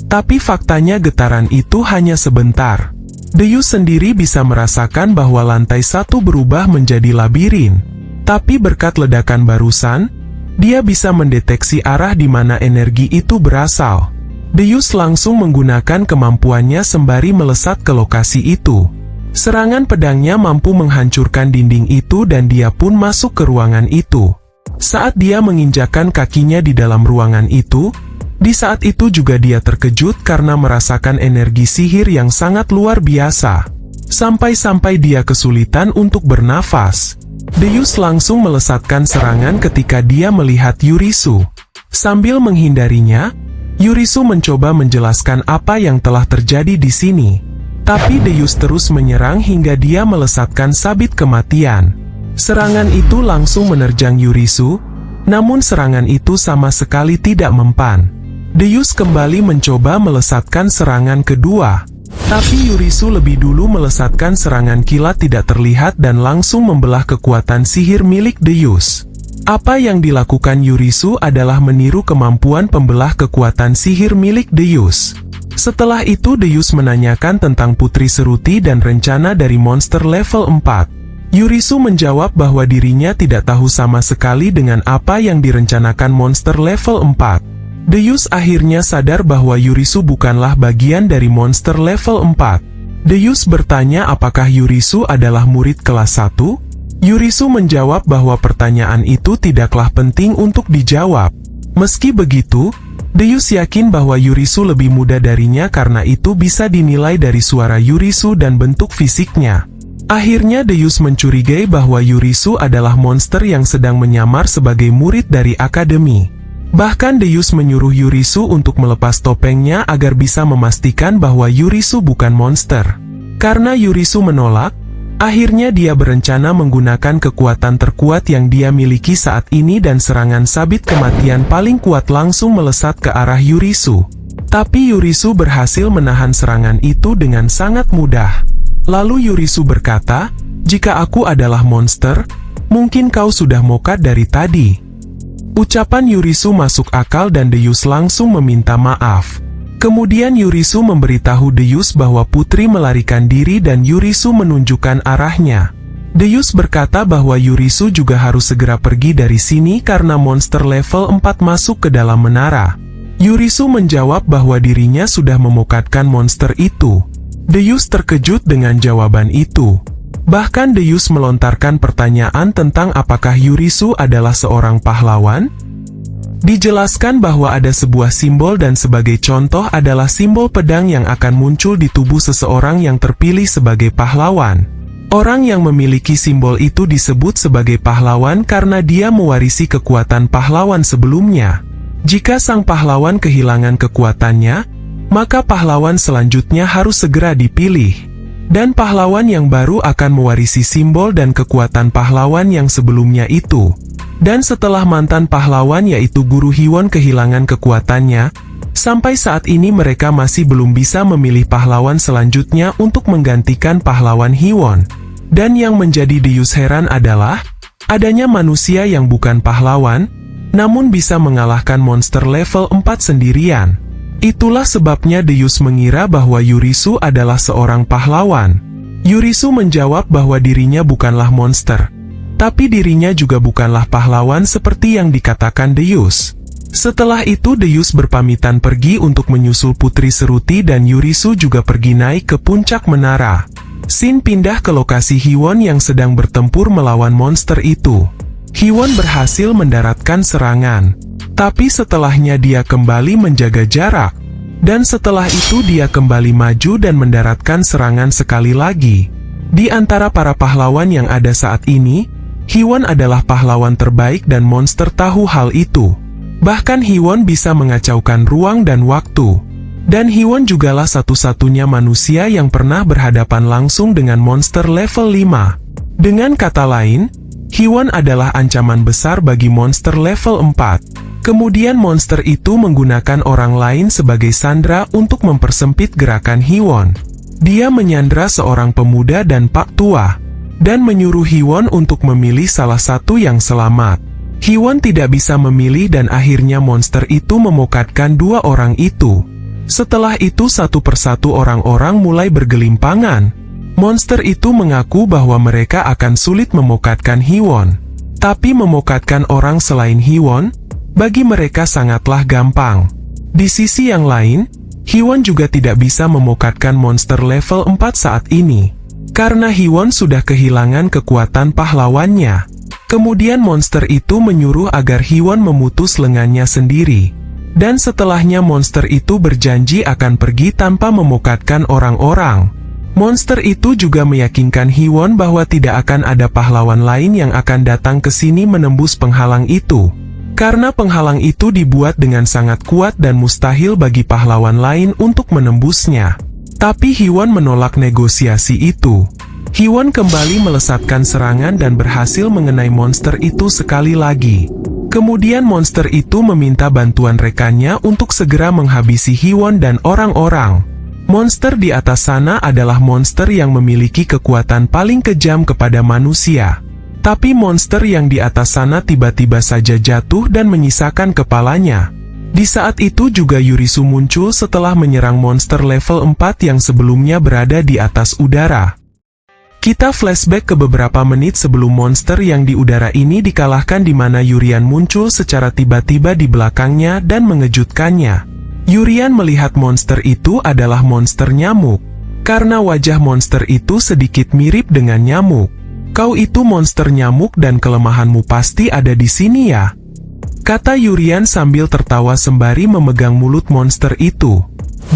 Tapi faktanya getaran itu hanya sebentar. Deus sendiri bisa merasakan bahwa lantai 1 berubah menjadi labirin. Tapi berkat ledakan barusan, dia bisa mendeteksi arah di mana energi itu berasal. Deus langsung menggunakan kemampuannya sembari melesat ke lokasi itu. Serangan pedangnya mampu menghancurkan dinding itu dan dia pun masuk ke ruangan itu. Saat dia menginjakkan kakinya di dalam ruangan itu, di saat itu juga dia terkejut karena merasakan energi sihir yang sangat luar biasa. Sampai-sampai dia kesulitan untuk bernafas. Deus langsung melesatkan serangan ketika dia melihat Yurisu. Sambil menghindarinya, Yurisu mencoba menjelaskan apa yang telah terjadi di sini. Tapi Deus terus menyerang hingga dia melesatkan sabit kematian. Serangan itu langsung menerjang Yurisu, namun serangan itu sama sekali tidak mempan. Deus kembali mencoba melesatkan serangan kedua. Tapi Yurisu lebih dulu melesatkan serangan kilat tidak terlihat dan langsung membelah kekuatan sihir milik Deus. Apa yang dilakukan Yurisu adalah meniru kemampuan pembelah kekuatan sihir milik Deus. Setelah itu Deus menanyakan tentang Putri Seruti dan rencana dari monster level 4. Yurisu menjawab bahwa dirinya tidak tahu sama sekali dengan apa yang direncanakan monster level 4. Deus akhirnya sadar bahwa Yurisu bukanlah bagian dari monster level 4. Deus bertanya apakah Yurisu adalah murid kelas 1? Yurisu menjawab bahwa pertanyaan itu tidaklah penting untuk dijawab. Meski begitu, Deus yakin bahwa Yurisu lebih muda darinya karena itu bisa dinilai dari suara Yurisu dan bentuk fisiknya. Akhirnya Deus mencurigai bahwa Yurisu adalah monster yang sedang menyamar sebagai murid dari akademi. Bahkan Deus menyuruh Yurisu untuk melepas topengnya agar bisa memastikan bahwa Yurisu bukan monster. Karena Yurisu menolak, akhirnya dia berencana menggunakan kekuatan terkuat yang dia miliki saat ini dan serangan sabit kematian paling kuat langsung melesat ke arah Yurisu. Tapi Yurisu berhasil menahan serangan itu dengan sangat mudah. Lalu Yurisu berkata, "Jika aku adalah monster, mungkin kau sudah mokat dari tadi." Ucapan Yurisu masuk akal dan Deus langsung meminta maaf. Kemudian Yurisu memberitahu Deus bahwa Putri melarikan diri dan Yurisu menunjukkan arahnya. Deus berkata bahwa Yurisu juga harus segera pergi dari sini karena monster level 4 masuk ke dalam menara. Yurisu menjawab bahwa dirinya sudah memokatkan monster itu. Deus terkejut dengan jawaban itu. Bahkan Deus melontarkan pertanyaan tentang apakah Yurisu adalah seorang pahlawan. Dijelaskan bahwa ada sebuah simbol dan sebagai contoh adalah simbol pedang yang akan muncul di tubuh seseorang yang terpilih sebagai pahlawan. Orang yang memiliki simbol itu disebut sebagai pahlawan karena dia mewarisi kekuatan pahlawan sebelumnya. Jika sang pahlawan kehilangan kekuatannya, maka pahlawan selanjutnya harus segera dipilih. Dan pahlawan yang baru akan mewarisi simbol dan kekuatan pahlawan yang sebelumnya itu. Dan setelah mantan pahlawan yaitu Guru Hiwon kehilangan kekuatannya, sampai saat ini mereka masih belum bisa memilih pahlawan selanjutnya untuk menggantikan pahlawan Hiwon. Dan yang menjadi Deus heran adalah, adanya manusia yang bukan pahlawan, namun bisa mengalahkan monster level 4 sendirian. Itulah sebabnya Deus mengira bahwa Yurisu adalah seorang pahlawan. Yurisu menjawab bahwa dirinya bukanlah monster, tapi dirinya juga bukanlah pahlawan seperti yang dikatakan Deus. Setelah itu Deus berpamitan pergi untuk menyusul Putri Seruti dan Yurisu juga pergi naik ke puncak menara. Scene pindah ke lokasi Hiwon yang sedang bertempur melawan monster itu. Hiwon berhasil mendaratkan serangan. Tapi setelahnya dia kembali menjaga jarak. Dan setelah itu dia kembali maju dan mendaratkan serangan sekali lagi. Di antara para pahlawan yang ada saat ini, Hiwon adalah pahlawan terbaik dan monster tahu hal itu. Bahkan Hiwon bisa mengacaukan ruang dan waktu. Dan Hiwon jugalah satu-satunya manusia yang pernah berhadapan langsung dengan monster level 5. Dengan kata lain, Hiwon adalah ancaman besar bagi monster level 4. Kemudian monster itu menggunakan orang lain sebagai sandera untuk mempersempit gerakan Hiwon. Dia menyandra seorang pemuda dan pak tua, dan menyuruh Hiwon untuk memilih salah satu yang selamat. Hiwon tidak bisa memilih dan akhirnya monster itu memokatkan dua orang itu. Setelah itu satu persatu orang-orang mulai bergelimpangan. Monster itu mengaku bahwa mereka akan sulit memokatkan Hiwon. Tapi memokatkan orang selain Hiwon, bagi mereka sangatlah gampang. Di sisi yang lain, Hiwon juga tidak bisa memokatkan monster level 4 saat ini. Karena Hiwon sudah kehilangan kekuatan pahlawannya. Kemudian monster itu menyuruh agar Hiwon memutus lengannya sendiri. Dan setelahnya monster itu berjanji akan pergi tanpa memokatkan orang-orang. Monster itu juga meyakinkan Hiwon bahwa tidak akan ada pahlawan lain yang akan datang ke sini menembus penghalang itu. Karena penghalang itu dibuat dengan sangat kuat dan mustahil bagi pahlawan lain untuk menembusnya. Tapi Hwon menolak negosiasi itu. Hwon kembali melesatkan serangan dan berhasil mengenai monster itu sekali lagi. Kemudian monster itu meminta bantuan rekannya untuk segera menghabisi Hwon dan orang-orang. Monster di atas sana adalah monster yang memiliki kekuatan paling kejam kepada manusia. Tapi monster yang di atas sana tiba-tiba saja jatuh dan menyisakan kepalanya. Di saat itu juga Yurisu muncul setelah menyerang monster level 4 yang sebelumnya berada di atas udara. Kita flashback ke beberapa menit sebelum monster yang di udara ini dikalahkan di mana Yurian muncul secara tiba-tiba di belakangnya dan mengejutkannya. Yurian melihat monster itu adalah monster nyamuk. Karena wajah monster itu sedikit mirip dengan nyamuk. Kau itu monster nyamuk dan kelemahanmu pasti ada di sini ya? Kata Yurian sambil tertawa sembari memegang mulut monster itu.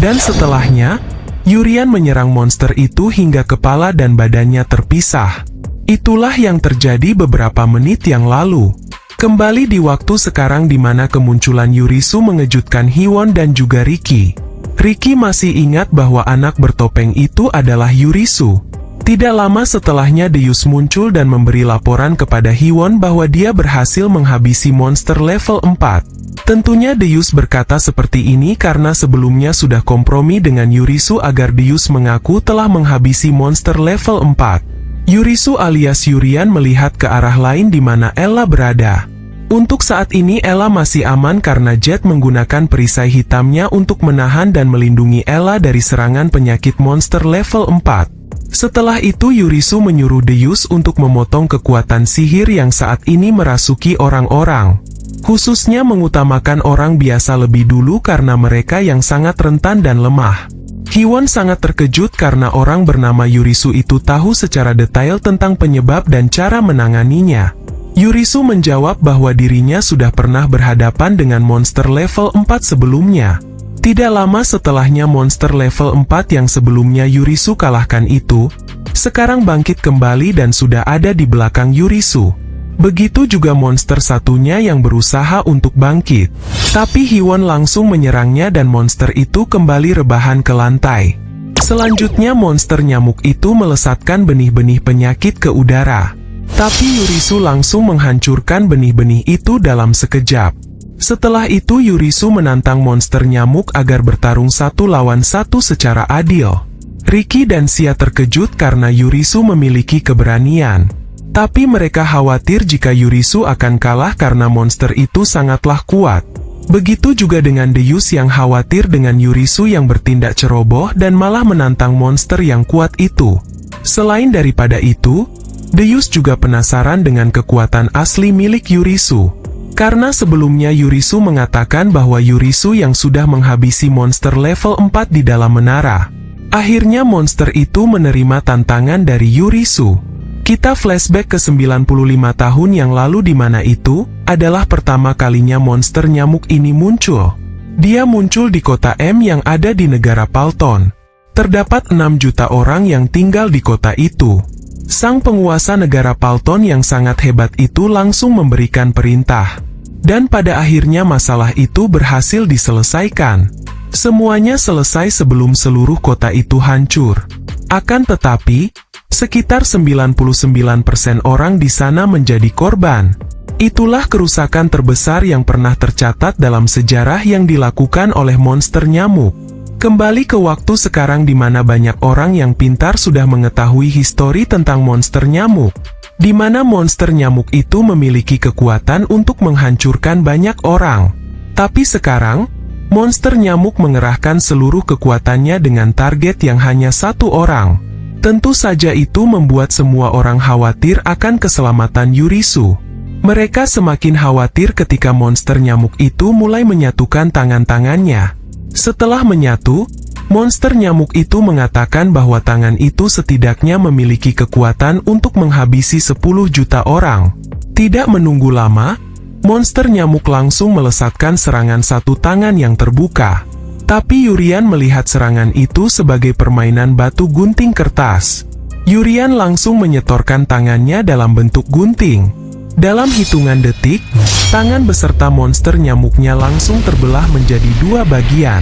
Dan setelahnya, Yurian menyerang monster itu hingga kepala dan badannya terpisah. Itulah yang terjadi beberapa menit yang lalu. Kembali di waktu sekarang di mana kemunculan Yurisu mengejutkan Hwon dan juga Riki. Riki masih ingat bahwa anak bertopeng itu adalah Yurisu. Tidak lama setelahnya Deus muncul dan memberi laporan kepada Hwon bahwa dia berhasil menghabisi monster level 4. Tentunya Deus berkata seperti ini karena sebelumnya sudah kompromi dengan Yurisu agar Deus mengaku telah menghabisi monster level 4. Yurisu alias Yurian melihat ke arah lain di mana Ella berada. Untuk saat ini Ella masih aman karena Jet menggunakan perisai hitamnya untuk menahan dan melindungi Ella dari serangan penyakit monster level 4. Setelah itu Yurisu menyuruh Deus untuk memotong kekuatan sihir yang saat ini merasuki orang-orang. Khususnya mengutamakan orang biasa lebih dulu karena mereka yang sangat rentan dan lemah. Hwon sangat terkejut karena orang bernama Yurisu itu tahu secara detail tentang penyebab dan cara menanganinya. Yurisu menjawab bahwa dirinya sudah pernah berhadapan dengan monster level 4 sebelumnya. Tidak lama setelahnya monster level 4 yang sebelumnya Yurisu kalahkan itu, sekarang bangkit kembali dan sudah ada di belakang Yurisu. Begitu juga monster satunya yang berusaha untuk bangkit. Tapi Hwon langsung menyerangnya dan monster itu kembali rebahan ke lantai. Selanjutnya monster nyamuk itu melesatkan benih-benih penyakit ke udara. Tapi Yurisu langsung menghancurkan benih-benih itu dalam sekejap. Setelah itu Yurisu menantang monster nyamuk agar bertarung satu lawan satu secara adil. Riki dan Xia terkejut karena Yurisu memiliki keberanian. Tapi mereka khawatir jika Yurisu akan kalah karena monster itu sangatlah kuat. Begitu juga dengan Deus yang khawatir dengan Yurisu yang bertindak ceroboh dan malah menantang monster yang kuat itu. Selain daripada itu, Deus juga penasaran dengan kekuatan asli milik Yurisu. Karena sebelumnya Yurisu mengatakan bahwa Yurisu yang sudah menghabisi monster level 4 di dalam menara. Akhirnya monster itu menerima tantangan dari Yurisu. Kita flashback ke 95 tahun yang lalu di mana itu adalah pertama kalinya monster nyamuk ini muncul. Dia muncul di kota M yang ada di negara Palton. Terdapat 6 juta orang yang tinggal di kota itu. Sang penguasa negara Palton yang sangat hebat itu langsung memberikan perintah. Dan pada akhirnya masalah itu berhasil diselesaikan. Semuanya selesai sebelum seluruh kota itu hancur. Akan tetapi, sekitar 99% orang di sana menjadi korban. Itulah kerusakan terbesar yang pernah tercatat dalam sejarah yang dilakukan oleh monster nyamuk. Kembali ke waktu sekarang di mana banyak orang yang pintar sudah mengetahui histori tentang monster nyamuk. Di mana monster nyamuk itu memiliki kekuatan untuk menghancurkan banyak orang. Tapi sekarang, monster nyamuk mengerahkan seluruh kekuatannya dengan target yang hanya satu orang. Tentu saja itu membuat semua orang khawatir akan keselamatan Yurisu. Mereka semakin khawatir ketika monster nyamuk itu mulai menyatukan tangan-tangannya. Setelah menyatu, monster nyamuk itu mengatakan bahwa tangan itu setidaknya memiliki kekuatan untuk menghabisi 10 juta orang. Tidak menunggu lama, monster nyamuk langsung melesatkan serangan satu tangan yang terbuka. Tapi Yurian melihat serangan itu sebagai permainan batu gunting kertas. Yurian langsung menyetorkan tangannya dalam bentuk gunting. Dalam hitungan detik, tangan beserta monster nyamuknya langsung terbelah menjadi dua bagian.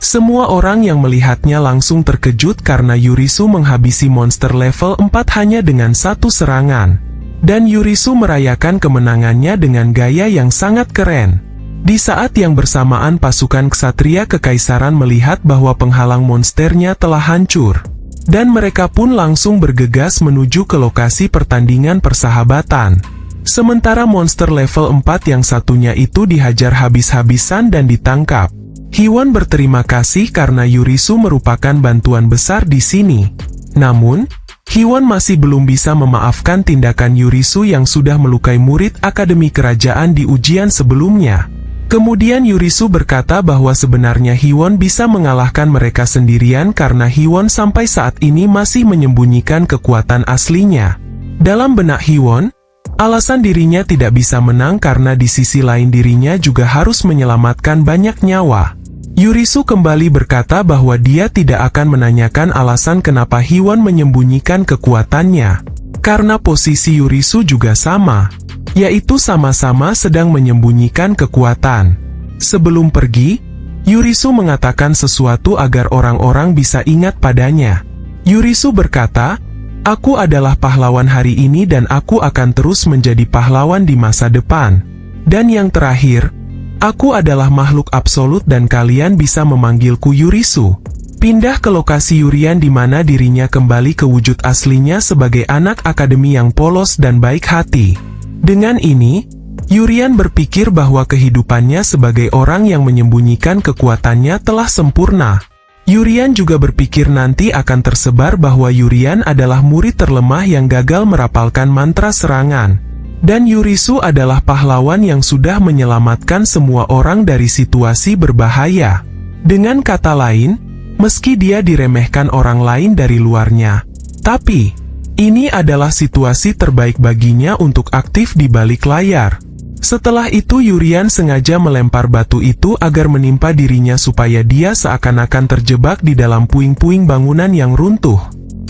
Semua orang yang melihatnya langsung terkejut karena Yurisu menghabisi monster level 4 hanya dengan satu serangan. Dan Yurisu merayakan kemenangannya dengan gaya yang sangat keren. Di saat yang bersamaan pasukan ksatria kekaisaran melihat bahwa penghalang monsternya telah hancur. Dan mereka pun langsung bergegas menuju ke lokasi pertandingan persahabatan. Sementara monster level 4 yang satunya itu dihajar habis-habisan dan ditangkap. Hiwon berterima kasih karena Yurisu merupakan bantuan besar di sini. Namun, Hiwon masih belum bisa memaafkan tindakan Yurisu yang sudah melukai murid Akademi Kerajaan di ujian sebelumnya. Kemudian Yurisu berkata bahwa sebenarnya Hiwon bisa mengalahkan mereka sendirian karena Hiwon sampai saat ini masih menyembunyikan kekuatan aslinya. Dalam benak Hiwon, alasan dirinya tidak bisa menang karena di sisi lain dirinya juga harus menyelamatkan banyak nyawa. Yurisu kembali berkata bahwa dia tidak akan menanyakan alasan kenapa Hiwon menyembunyikan kekuatannya. Karena posisi Yurisu juga sama, yaitu sama-sama sedang menyembunyikan kekuatan. Sebelum pergi, Yurisu mengatakan sesuatu agar orang-orang bisa ingat padanya. Yurisu berkata, "Aku adalah pahlawan hari ini dan aku akan terus menjadi pahlawan di masa depan. Dan yang terakhir, aku adalah makhluk absolut dan kalian bisa memanggilku Yurisu." Pindah ke lokasi Yurian di mana dirinya kembali ke wujud aslinya sebagai anak akademi yang polos dan baik hati. Dengan ini, Yurian berpikir bahwa kehidupannya sebagai orang yang menyembunyikan kekuatannya telah sempurna. Yurian juga berpikir nanti akan tersebar bahwa Yurian adalah murid terlemah yang gagal merapalkan mantra serangan. Dan Yurisu adalah pahlawan yang sudah menyelamatkan semua orang dari situasi berbahaya. Dengan kata lain, meski dia diremehkan orang lain dari luarnya, tapi ini adalah situasi terbaik baginya untuk aktif di balik layar. Setelah itu Yurian sengaja melempar batu itu agar menimpa dirinya supaya dia seakan-akan terjebak di dalam puing-puing bangunan yang runtuh.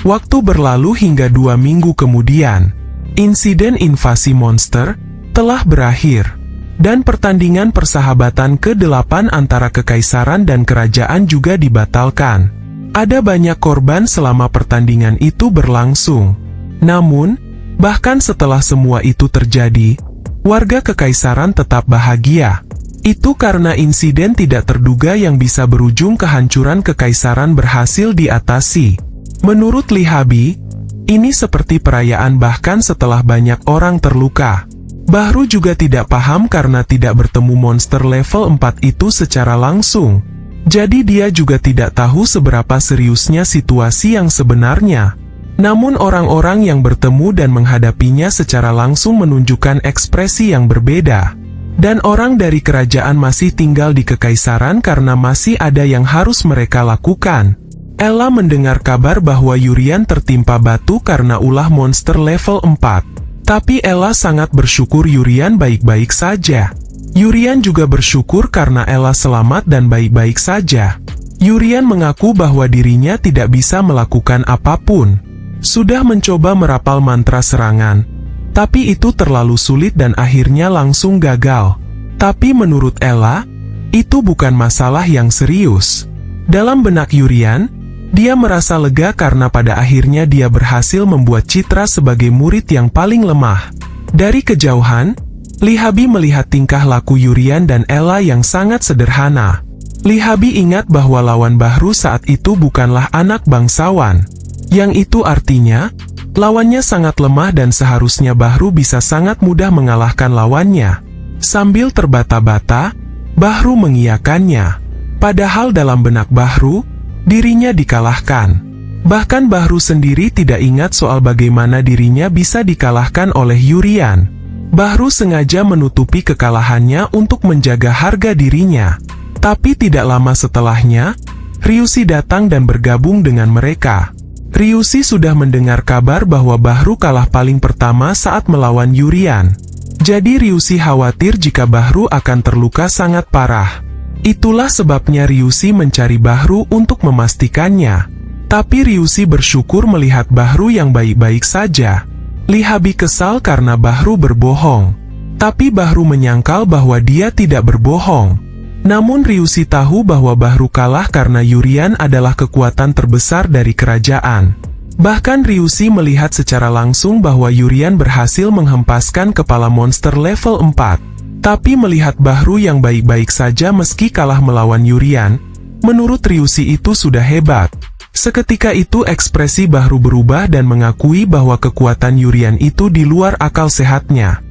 Waktu berlalu hingga 2 minggu kemudian. Insiden invasi monster telah berakhir, dan pertandingan persahabatan ke-8 antara kekaisaran dan kerajaan juga dibatalkan. Ada banyak korban selama pertandingan itu berlangsung. Namun, bahkan setelah semua itu terjadi, warga kekaisaran tetap bahagia. Itu karena insiden tidak terduga yang bisa berujung kehancuran kekaisaran berhasil diatasi. Menurut Lee Habi, ini seperti perayaan bahkan setelah banyak orang terluka. Bahru juga tidak paham karena tidak bertemu monster level 4 itu secara langsung. Jadi dia juga tidak tahu seberapa seriusnya situasi yang sebenarnya. Namun orang-orang yang bertemu dan menghadapinya secara langsung menunjukkan ekspresi yang berbeda. Dan orang dari kerajaan masih tinggal di kekaisaran karena masih ada yang harus mereka lakukan. Ella mendengar kabar bahwa Yurian tertimpa batu karena ulah monster level 4. Tapi Ella sangat bersyukur Yurian baik-baik saja. Yurian juga bersyukur karena Ella selamat dan baik-baik saja. Yurian mengaku bahwa dirinya tidak bisa melakukan apapun. Sudah mencoba merapal mantra serangan, tapi itu terlalu sulit dan akhirnya langsung gagal. Tapi menurut Ella, itu bukan masalah yang serius. Dalam benak Yurian, dia merasa lega karena pada akhirnya dia berhasil membuat citra sebagai murid yang paling lemah. Dari kejauhan, Lee Habi melihat tingkah laku Yurian dan Ella yang sangat sederhana. Lee Habi ingat bahwa lawan Bahru saat itu bukanlah anak bangsawan. Yang itu artinya, lawannya sangat lemah dan seharusnya Bahru bisa sangat mudah mengalahkan lawannya. Sambil terbata-bata, Bahru mengiyakannya. Padahal dalam benak Bahru, dirinya dikalahkan. Bahkan Bahru sendiri tidak ingat soal bagaimana dirinya bisa dikalahkan oleh Yurian. Bahru sengaja menutupi kekalahannya untuk menjaga harga dirinya. Tapi tidak lama setelahnya, Ryushi datang dan bergabung dengan mereka. Ryushi sudah mendengar kabar bahwa Bahru kalah paling pertama saat melawan Yurian. Jadi Ryushi khawatir jika Bahru akan terluka sangat parah. Itulah sebabnya Ryushi mencari Bahru untuk memastikannya. Tapi Ryushi bersyukur melihat Bahru yang baik-baik saja. Lee Habi kesal karena Bahru berbohong. Tapi Bahru menyangkal bahwa dia tidak berbohong. Namun Ryushi tahu bahwa Bahru kalah karena Yurian adalah kekuatan terbesar dari kerajaan. Bahkan Ryushi melihat secara langsung bahwa Yurian berhasil menghempaskan kepala monster level 4. Tapi melihat Bahru yang baik-baik saja meski kalah melawan Yurian, menurut Ryushi itu sudah hebat. Seketika itu ekspresi Bahru berubah dan mengakui bahwa kekuatan Yurian itu di luar akal sehatnya.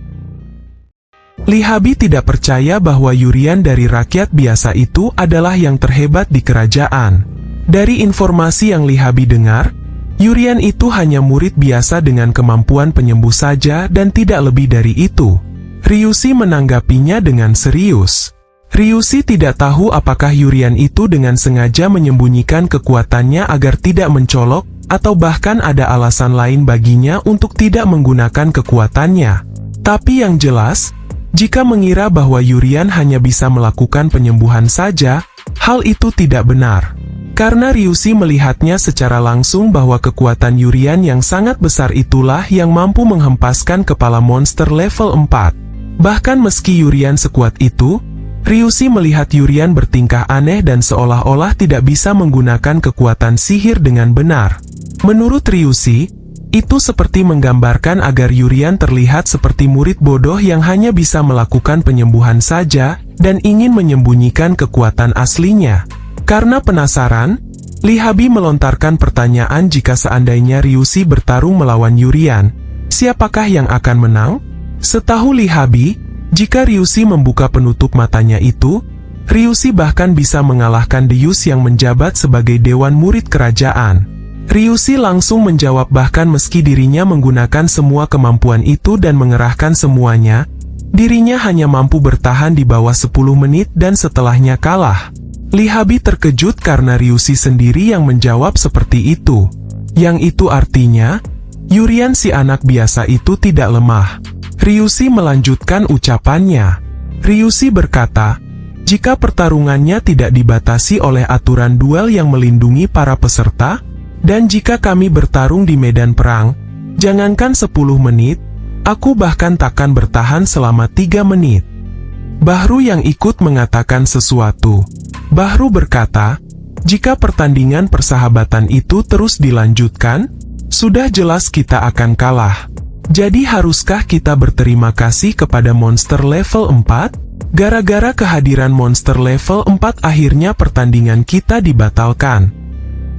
Lihabi tidak percaya bahwa Yurian dari rakyat biasa itu adalah yang terhebat di kerajaan. Dari informasi yang Lihabi dengar, Yurian itu hanya murid biasa dengan kemampuan penyembuh saja dan tidak lebih dari itu. Ryushi menanggapinya dengan serius. Ryushi tidak tahu apakah Yurian itu dengan sengaja menyembunyikan kekuatannya agar tidak mencolok, atau bahkan ada alasan lain baginya untuk tidak menggunakan kekuatannya. Tapi yang jelas, jika mengira bahwa Yurian hanya bisa melakukan penyembuhan saja, hal itu tidak benar. Karena Ryushi melihatnya secara langsung bahwa kekuatan Yurian yang sangat besar itulah yang mampu menghempaskan kepala monster level 4. Bahkan meski Yurian sekuat itu, Ryushi melihat Yurian bertingkah aneh dan seolah-olah tidak bisa menggunakan kekuatan sihir dengan benar. Menurut Ryushi, itu seperti menggambarkan agar Yurian terlihat seperti murid bodoh yang hanya bisa melakukan penyembuhan saja dan ingin menyembunyikan kekuatan aslinya. Karena penasaran, Lihabi melontarkan pertanyaan jika seandainya Ryushi bertarung melawan Yurian, siapakah yang akan menang? Setahu Lihabi, jika Ryushi membuka penutup matanya itu, Ryushi bahkan bisa mengalahkan Deus yang menjabat sebagai dewan murid kerajaan. Ryushi langsung menjawab bahkan meski dirinya menggunakan semua kemampuan itu dan mengerahkan semuanya, dirinya hanya mampu bertahan di bawah 10 menit dan setelahnya kalah. Lihabi terkejut karena Ryushi sendiri yang menjawab seperti itu. Yang itu artinya, Yurian si anak biasa itu tidak lemah. Ryushi melanjutkan ucapannya. Ryushi berkata, jika pertarungannya tidak dibatasi oleh aturan duel yang melindungi para peserta, dan jika kami bertarung di medan perang, jangankan 10 menit, aku bahkan takkan bertahan selama 3 menit. Bahru yang ikut mengatakan sesuatu. Bahru berkata, jika pertandingan persahabatan itu terus dilanjutkan, sudah jelas kita akan kalah. Jadi haruskah kita berterima kasih kepada monster level 4? Gara-gara kehadiran monster level 4 akhirnya pertandingan kita dibatalkan.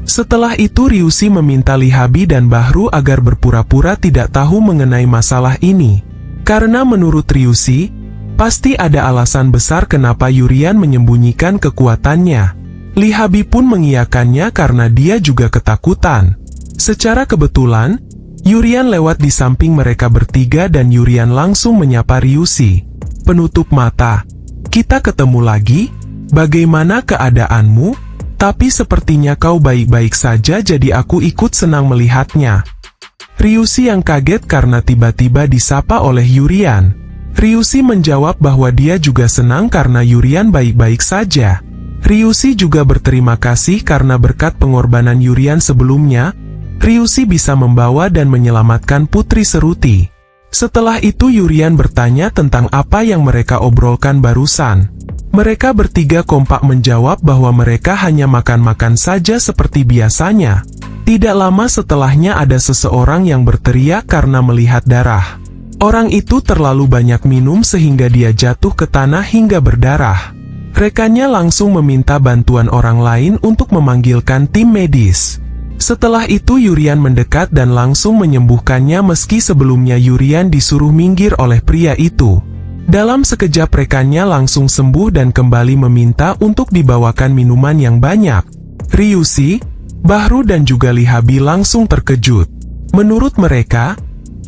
Setelah itu Ryushi meminta Lihabi dan Bahru agar berpura-pura tidak tahu mengenai masalah ini. Karena menurut Ryushi, pasti ada alasan besar kenapa Yurian menyembunyikan kekuatannya. Lihabi pun mengiyakannya karena dia juga ketakutan. Secara kebetulan, Yurian lewat di samping mereka bertiga dan Yurian langsung menyapa Ryushi. Penutup mata. Kita ketemu lagi? Bagaimana keadaanmu? Tapi sepertinya kau baik-baik saja jadi aku ikut senang melihatnya. Ryushi yang kaget karena tiba-tiba disapa oleh Yurian. Ryushi menjawab bahwa dia juga senang karena Yurian baik-baik saja. Ryushi juga berterima kasih karena berkat pengorbanan Yurian sebelumnya, Ryushi bisa membawa dan menyelamatkan Putri Seruti. Setelah itu Yurian bertanya tentang apa yang mereka obrolkan barusan. Mereka bertiga kompak menjawab bahwa mereka hanya makan-makan saja seperti biasanya. Tidak lama setelahnya ada seseorang yang berteriak karena melihat darah. Orang itu terlalu banyak minum sehingga dia jatuh ke tanah hingga berdarah. Rekannya langsung meminta bantuan orang lain untuk memanggilkan tim medis. Setelah itu Yurian mendekat dan langsung menyembuhkannya meski sebelumnya Yurian disuruh minggir oleh pria itu. Dalam sekejap rekannya langsung sembuh dan kembali meminta untuk dibawakan minuman yang banyak. Ryushi, Bahru dan juga Lihabi langsung terkejut. Menurut mereka,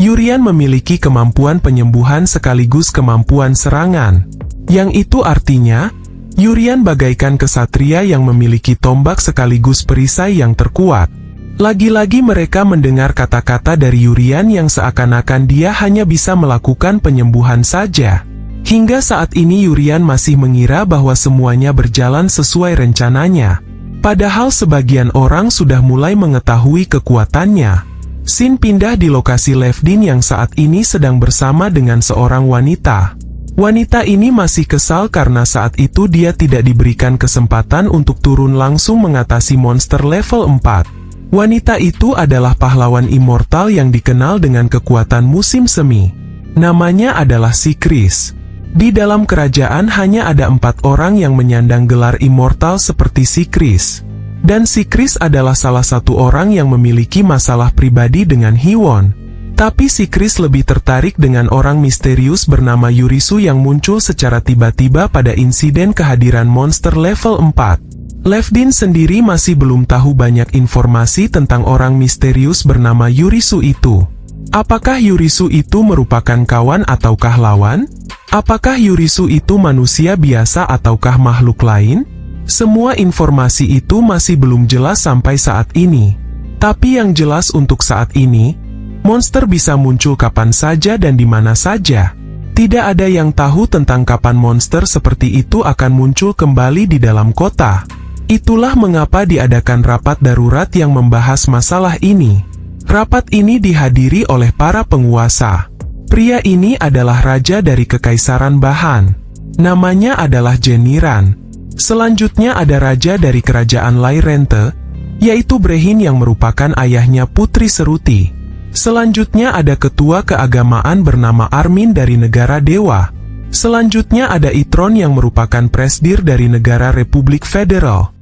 Yurian memiliki kemampuan penyembuhan sekaligus kemampuan serangan. Yang itu artinya, Yurian bagaikan kesatria yang memiliki tombak sekaligus perisai yang terkuat. Lagi-lagi mereka mendengar kata-kata dari Yurian yang seakan-akan dia hanya bisa melakukan penyembuhan saja. Hingga saat ini Yurian masih mengira bahwa semuanya berjalan sesuai rencananya. Padahal sebagian orang sudah mulai mengetahui kekuatannya. Scene pindah di lokasi Levdin yang saat ini sedang bersama dengan seorang wanita. Wanita ini masih kesal karena saat itu dia tidak diberikan kesempatan untuk turun langsung mengatasi monster level 4. Wanita itu adalah pahlawan immortal yang dikenal dengan kekuatan musim semi. Namanya adalah Sikris. Di dalam kerajaan hanya ada 4 orang yang menyandang gelar immortal seperti Sikris. Dan Sikris adalah salah satu orang yang memiliki masalah pribadi dengan Hiwon. Tapi Sikris lebih tertarik dengan orang misterius bernama Yurisu yang muncul secara tiba-tiba pada insiden kehadiran monster level 4. Levdin sendiri masih belum tahu banyak informasi tentang orang misterius bernama Yurisu itu. Apakah Yurisu itu merupakan kawan ataukah lawan? Apakah Yurisu itu manusia biasa ataukah makhluk lain? Semua informasi itu masih belum jelas sampai saat ini. Tapi yang jelas untuk saat ini, monster bisa muncul kapan saja dan di mana saja. Tidak ada yang tahu tentang kapan monster seperti itu akan muncul kembali di dalam kota. Itulah mengapa diadakan rapat darurat yang membahas masalah ini. Rapat ini dihadiri oleh para penguasa. Pria ini adalah raja dari Kekaisaran Bahan. Namanya adalah Jeniran. Selanjutnya ada raja dari Kerajaan Lairente, yaitu Brehin yang merupakan ayahnya Putri Seruti. Selanjutnya ada ketua keagamaan bernama Armin dari negara Dewa. Selanjutnya ada Itron yang merupakan presdir dari negara Republik Federal.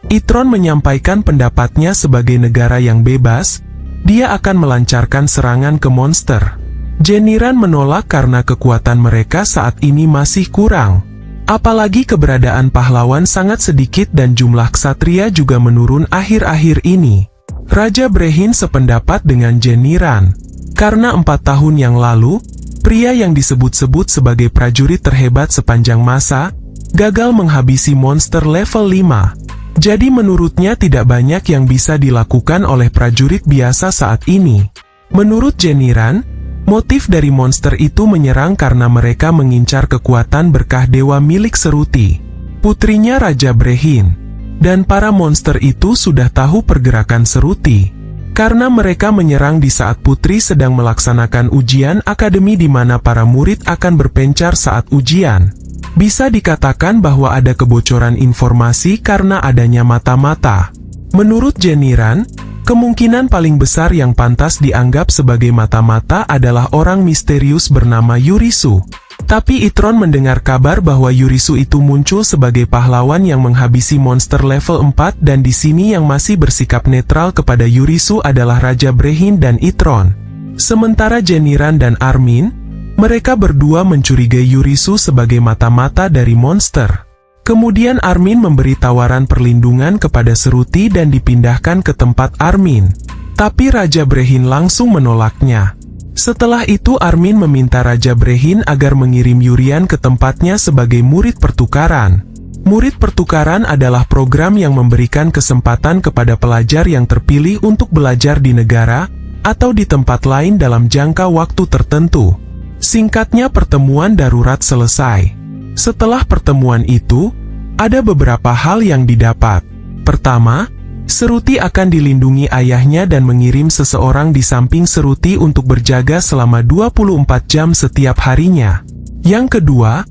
Itron menyampaikan pendapatnya sebagai negara yang bebas, dia akan melancarkan serangan ke monster. Jeniran menolak karena kekuatan mereka saat ini masih kurang. Apalagi keberadaan pahlawan sangat sedikit dan jumlah ksatria juga menurun akhir-akhir ini. Raja Brehin sependapat dengan Jeniran. Karena 4 tahun yang lalu, pria yang disebut-sebut sebagai prajurit terhebat sepanjang masa, gagal menghabisi monster level 5. Jadi menurutnya tidak banyak yang bisa dilakukan oleh prajurit biasa saat ini. Menurut Jeniran, motif dari monster itu menyerang karena mereka mengincar kekuatan berkah dewa milik Seruti, putrinya Raja Brehin. Dan para monster itu sudah tahu pergerakan Seruti. Karena mereka menyerang di saat putri sedang melaksanakan ujian akademi di mana para murid akan berpencar saat ujian. Bisa dikatakan bahwa ada kebocoran informasi karena adanya mata-mata. Menurut Jeniran, kemungkinan paling besar yang pantas dianggap sebagai mata-mata adalah orang misterius bernama Yurisu. Tapi Itron mendengar kabar bahwa Yurisu itu muncul sebagai pahlawan yang menghabisi monster level 4 dan di sini yang masih bersikap netral kepada Yurisu adalah Raja Brehin dan Itron. Sementara Jeniran dan Armin, mereka berdua mencurigai Yurisu sebagai mata-mata dari monster. Kemudian Armin memberi tawaran perlindungan kepada Seruti dan dipindahkan ke tempat Armin. Tapi Raja Brehin langsung menolaknya. Setelah itu Armin meminta Raja Brehin agar mengirim Yurian ke tempatnya sebagai murid pertukaran. Murid pertukaran adalah program yang memberikan kesempatan kepada pelajar yang terpilih untuk belajar di negara atau di tempat lain dalam jangka waktu tertentu. Singkatnya pertemuan darurat selesai. Setelah pertemuan itu, ada beberapa hal yang didapat. Pertama, Seruti akan dilindungi ayahnya dan mengirim seseorang di samping Seruti untuk berjaga selama 24 jam setiap harinya. Yang kedua,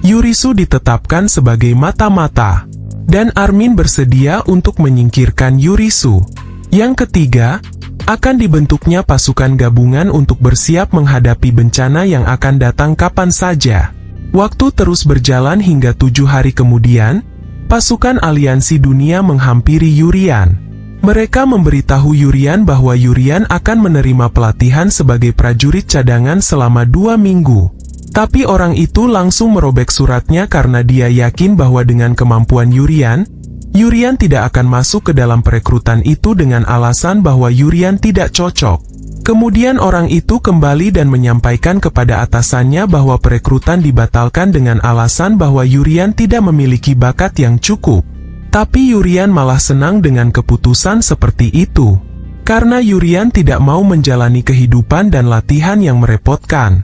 Yurisu ditetapkan sebagai mata-mata, dan Armin bersedia untuk menyingkirkan Yurisu. Yang ketiga, akan dibentuknya pasukan gabungan untuk bersiap menghadapi bencana yang akan datang kapan saja. Waktu terus berjalan hingga 7 hari kemudian, pasukan aliansi dunia menghampiri Yurian. Mereka memberitahu Yurian bahwa Yurian akan menerima pelatihan sebagai prajurit cadangan selama 2 minggu. Tapi orang itu langsung merobek suratnya karena dia yakin bahwa dengan kemampuan Yurian tidak akan masuk ke dalam perekrutan itu dengan alasan bahwa Yurian tidak cocok. Kemudian orang itu kembali dan menyampaikan kepada atasannya bahwa perekrutan dibatalkan dengan alasan bahwa Yurian tidak memiliki bakat yang cukup. Tapi Yurian malah senang dengan keputusan seperti itu. Karena Yurian tidak mau menjalani kehidupan dan latihan yang merepotkan.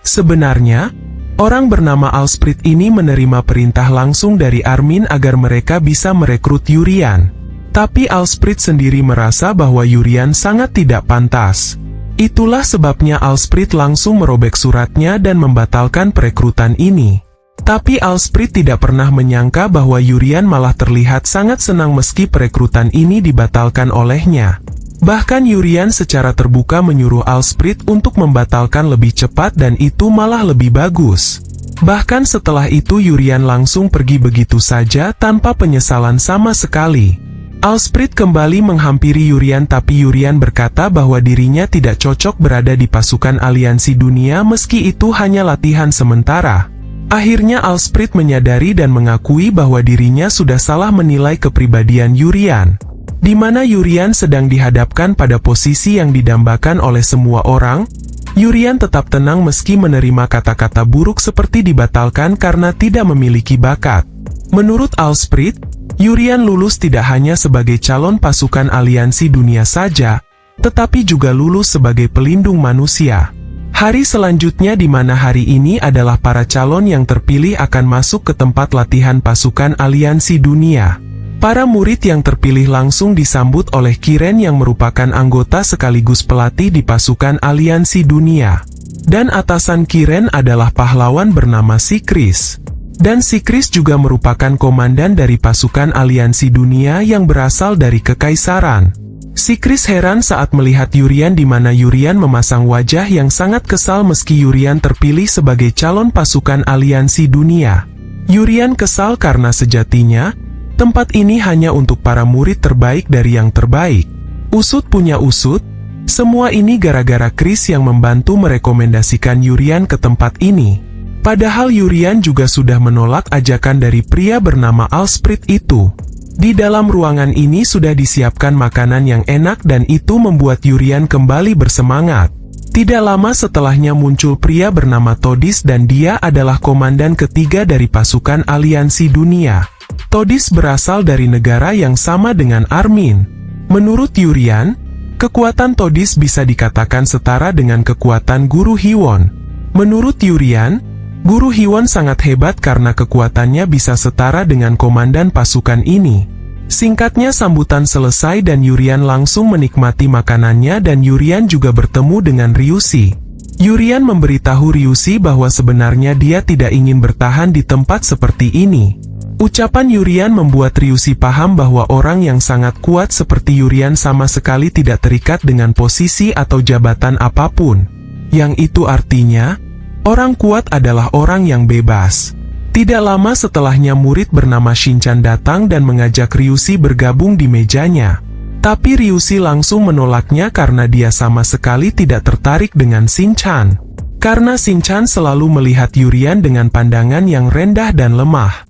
Sebenarnya, orang bernama Alsprit ini menerima perintah langsung dari Armin agar mereka bisa merekrut Yurian. Tapi Alsprit sendiri merasa bahwa Yurian sangat tidak pantas. Itulah sebabnya Alsprit langsung merobek suratnya dan membatalkan perekrutan ini. Tapi Alsprit tidak pernah menyangka bahwa Yurian malah terlihat sangat senang meski perekrutan ini dibatalkan olehnya. Bahkan Yurian secara terbuka menyuruh Alsprit untuk membatalkan lebih cepat dan itu malah lebih bagus. Bahkan setelah itu Yurian langsung pergi begitu saja tanpa penyesalan sama sekali. Alsprit kembali menghampiri Yurian tapi Yurian berkata bahwa dirinya tidak cocok berada di pasukan aliansi dunia meski itu hanya latihan sementara. Akhirnya Alsprit menyadari dan mengakui bahwa dirinya sudah salah menilai kepribadian Yurian. Di mana Yurian sedang dihadapkan pada posisi yang didambakan oleh semua orang, Yurian tetap tenang meski menerima kata-kata buruk seperti dibatalkan karena tidak memiliki bakat. Menurut Alsprit, Yurian lulus tidak hanya sebagai calon pasukan aliansi dunia saja, tetapi juga lulus sebagai pelindung manusia. Hari selanjutnya di mana hari ini adalah para calon yang terpilih akan masuk ke tempat latihan pasukan aliansi dunia. Para murid yang terpilih langsung disambut oleh Kiren yang merupakan anggota sekaligus pelatih di pasukan aliansi dunia. Dan atasan Kiren adalah pahlawan bernama Sikris. Dan Sikris juga merupakan komandan dari pasukan aliansi dunia yang berasal dari kekaisaran. Sikris heran saat melihat Yurian di mana Yurian memasang wajah yang sangat kesal meski Yurian terpilih sebagai calon pasukan aliansi dunia. Yurian kesal karena sejatinya, tempat ini hanya untuk para murid terbaik dari yang terbaik. Usut punya usut, semua ini gara-gara Chris yang membantu merekomendasikan Yurian ke tempat ini. Padahal Yurian juga sudah menolak ajakan dari pria bernama Alsprit itu. Di dalam ruangan ini sudah disiapkan makanan yang enak dan itu membuat Yurian kembali bersemangat. Tidak lama setelahnya muncul pria bernama Todis dan dia adalah komandan ketiga dari pasukan aliansi dunia. Todis berasal dari negara yang sama dengan Armin. Menurut Yurian, kekuatan Todis bisa dikatakan setara dengan kekuatan Guru Hiwon. Menurut Yurian, Guru Hiwon sangat hebat karena kekuatannya bisa setara dengan komandan pasukan ini. Singkatnya sambutan selesai dan Yurian langsung menikmati makanannya dan Yurian juga bertemu dengan Ryushi. Yurian memberitahu Ryushi bahwa sebenarnya dia tidak ingin bertahan di tempat seperti ini. Ucapan Yurian membuat Ryushi paham bahwa orang yang sangat kuat seperti Yurian sama sekali tidak terikat dengan posisi atau jabatan apapun. Yang itu artinya, orang kuat adalah orang yang bebas. Tidak lama setelahnya murid bernama Shinchan datang dan mengajak Ryushi bergabung di mejanya. Tapi Ryushi langsung menolaknya karena dia sama sekali tidak tertarik dengan Shinchan. Karena Shinchan selalu melihat Yurian dengan pandangan yang rendah dan lemah.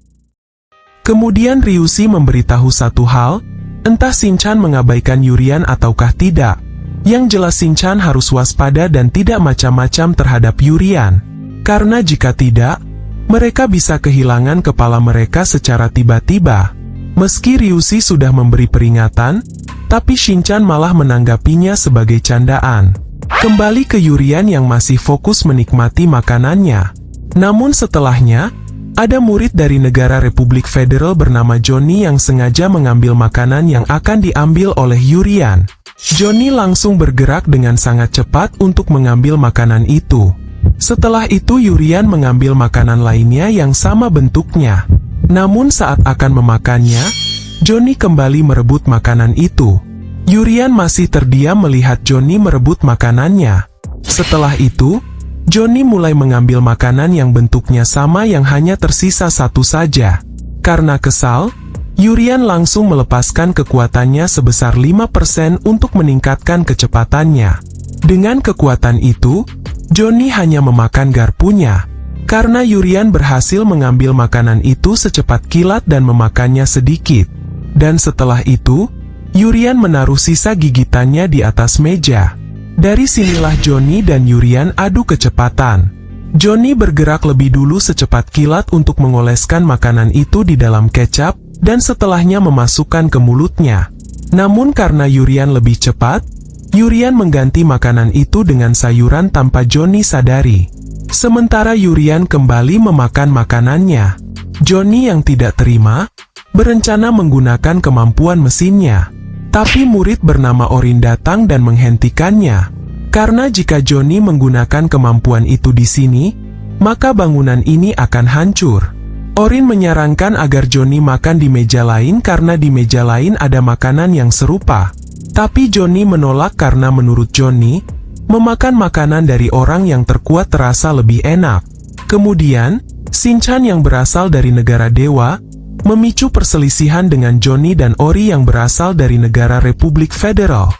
Kemudian Ryushi memberitahu satu hal, entah Shinchan mengabaikan Yurian ataukah tidak. Yang jelas Shinchan harus waspada dan tidak macam-macam terhadap Yurian. Karena jika tidak, mereka bisa kehilangan kepala mereka secara tiba-tiba. Meski Ryushi sudah memberi peringatan, tapi Shinchan malah menanggapinya sebagai candaan. Kembali ke Yurian yang masih fokus menikmati makanannya. Namun setelahnya, ada murid dari negara Republik Federal bernama Johnny yang sengaja mengambil makanan yang akan diambil oleh Yurian. Johnny langsung bergerak dengan sangat cepat untuk mengambil makanan itu. Setelah itu Yurian mengambil makanan lainnya yang sama bentuknya. Namun saat akan memakannya, Johnny kembali merebut makanan itu. Yurian masih terdiam melihat Johnny merebut makanannya. Setelah itu, Johnny mulai mengambil makanan yang bentuknya sama yang hanya tersisa satu saja. Karena kesal, Yurian langsung melepaskan kekuatannya sebesar 5% untuk meningkatkan kecepatannya. Dengan kekuatan itu, Johnny hanya memakan garpunya. Karena Yurian berhasil mengambil makanan itu secepat kilat dan memakannya sedikit. Dan setelah itu, Yurian menaruh sisa gigitannya di atas meja. Dari sinilah Johnny dan Yurian adu kecepatan. Johnny bergerak lebih dulu secepat kilat untuk mengoleskan makanan itu di dalam kecap, dan setelahnya memasukkan ke mulutnya. Namun karena Yurian lebih cepat, Yurian mengganti makanan itu dengan sayuran tanpa Johnny sadari. Sementara Yurian kembali memakan makanannya. Johnny yang tidak terima, berencana menggunakan kemampuan mesinnya. Tapi murid bernama Orin datang dan menghentikannya. Karena jika Johnny menggunakan kemampuan itu di sini, maka bangunan ini akan hancur. Orin menyarankan agar Johnny makan di meja lain karena di meja lain ada makanan yang serupa. Tapi Johnny menolak karena menurut Johnny, memakan makanan dari orang yang terkuat terasa lebih enak. Kemudian, Shin-chan yang berasal dari negara dewa, memicu perselisihan dengan Johnny dan Ori yang berasal dari negara Republik Federal.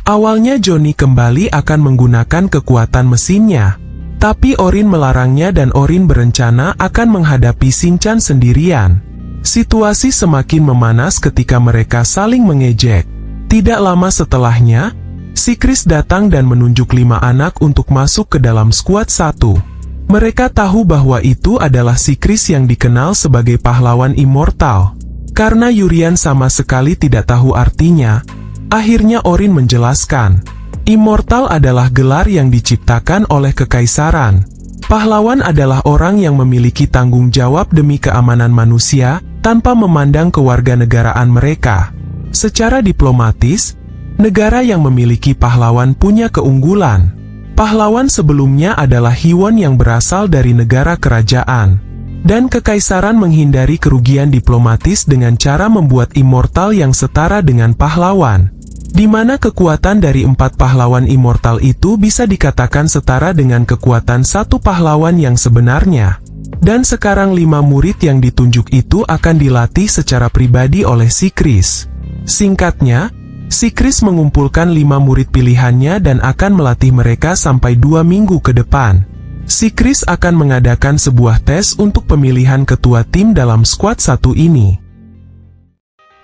Awalnya Johnny kembali akan menggunakan kekuatan mesinnya. Tapi Orin melarangnya dan Orin berencana akan menghadapi Shin-chan sendirian. Situasi semakin memanas ketika mereka saling mengejek. Tidak lama setelahnya, si Chris datang dan menunjuk 5 anak untuk masuk ke dalam skuad 1. Mereka tahu bahwa itu adalah si Chris yang dikenal sebagai pahlawan immortal. Karena Yurian sama sekali tidak tahu artinya, akhirnya Orin menjelaskan. Immortal adalah gelar yang diciptakan oleh kekaisaran. Pahlawan adalah orang yang memiliki tanggung jawab demi keamanan manusia, tanpa memandang kewarganegaraan mereka. Secara diplomatis, negara yang memiliki pahlawan punya keunggulan. Pahlawan sebelumnya adalah Hiwon yang berasal dari negara kerajaan. Dan kekaisaran menghindari kerugian diplomatis dengan cara membuat immortal yang setara dengan pahlawan. Di mana kekuatan dari 4 pahlawan immortal itu bisa dikatakan setara dengan kekuatan satu pahlawan yang sebenarnya. Dan sekarang 5 murid yang ditunjuk itu akan dilatih secara pribadi oleh si Chris. Singkatnya, si Chris mengumpulkan 5 murid pilihannya dan akan melatih mereka sampai 2 minggu ke depan. Si Chris akan mengadakan sebuah tes untuk pemilihan ketua tim dalam skuad 1 ini.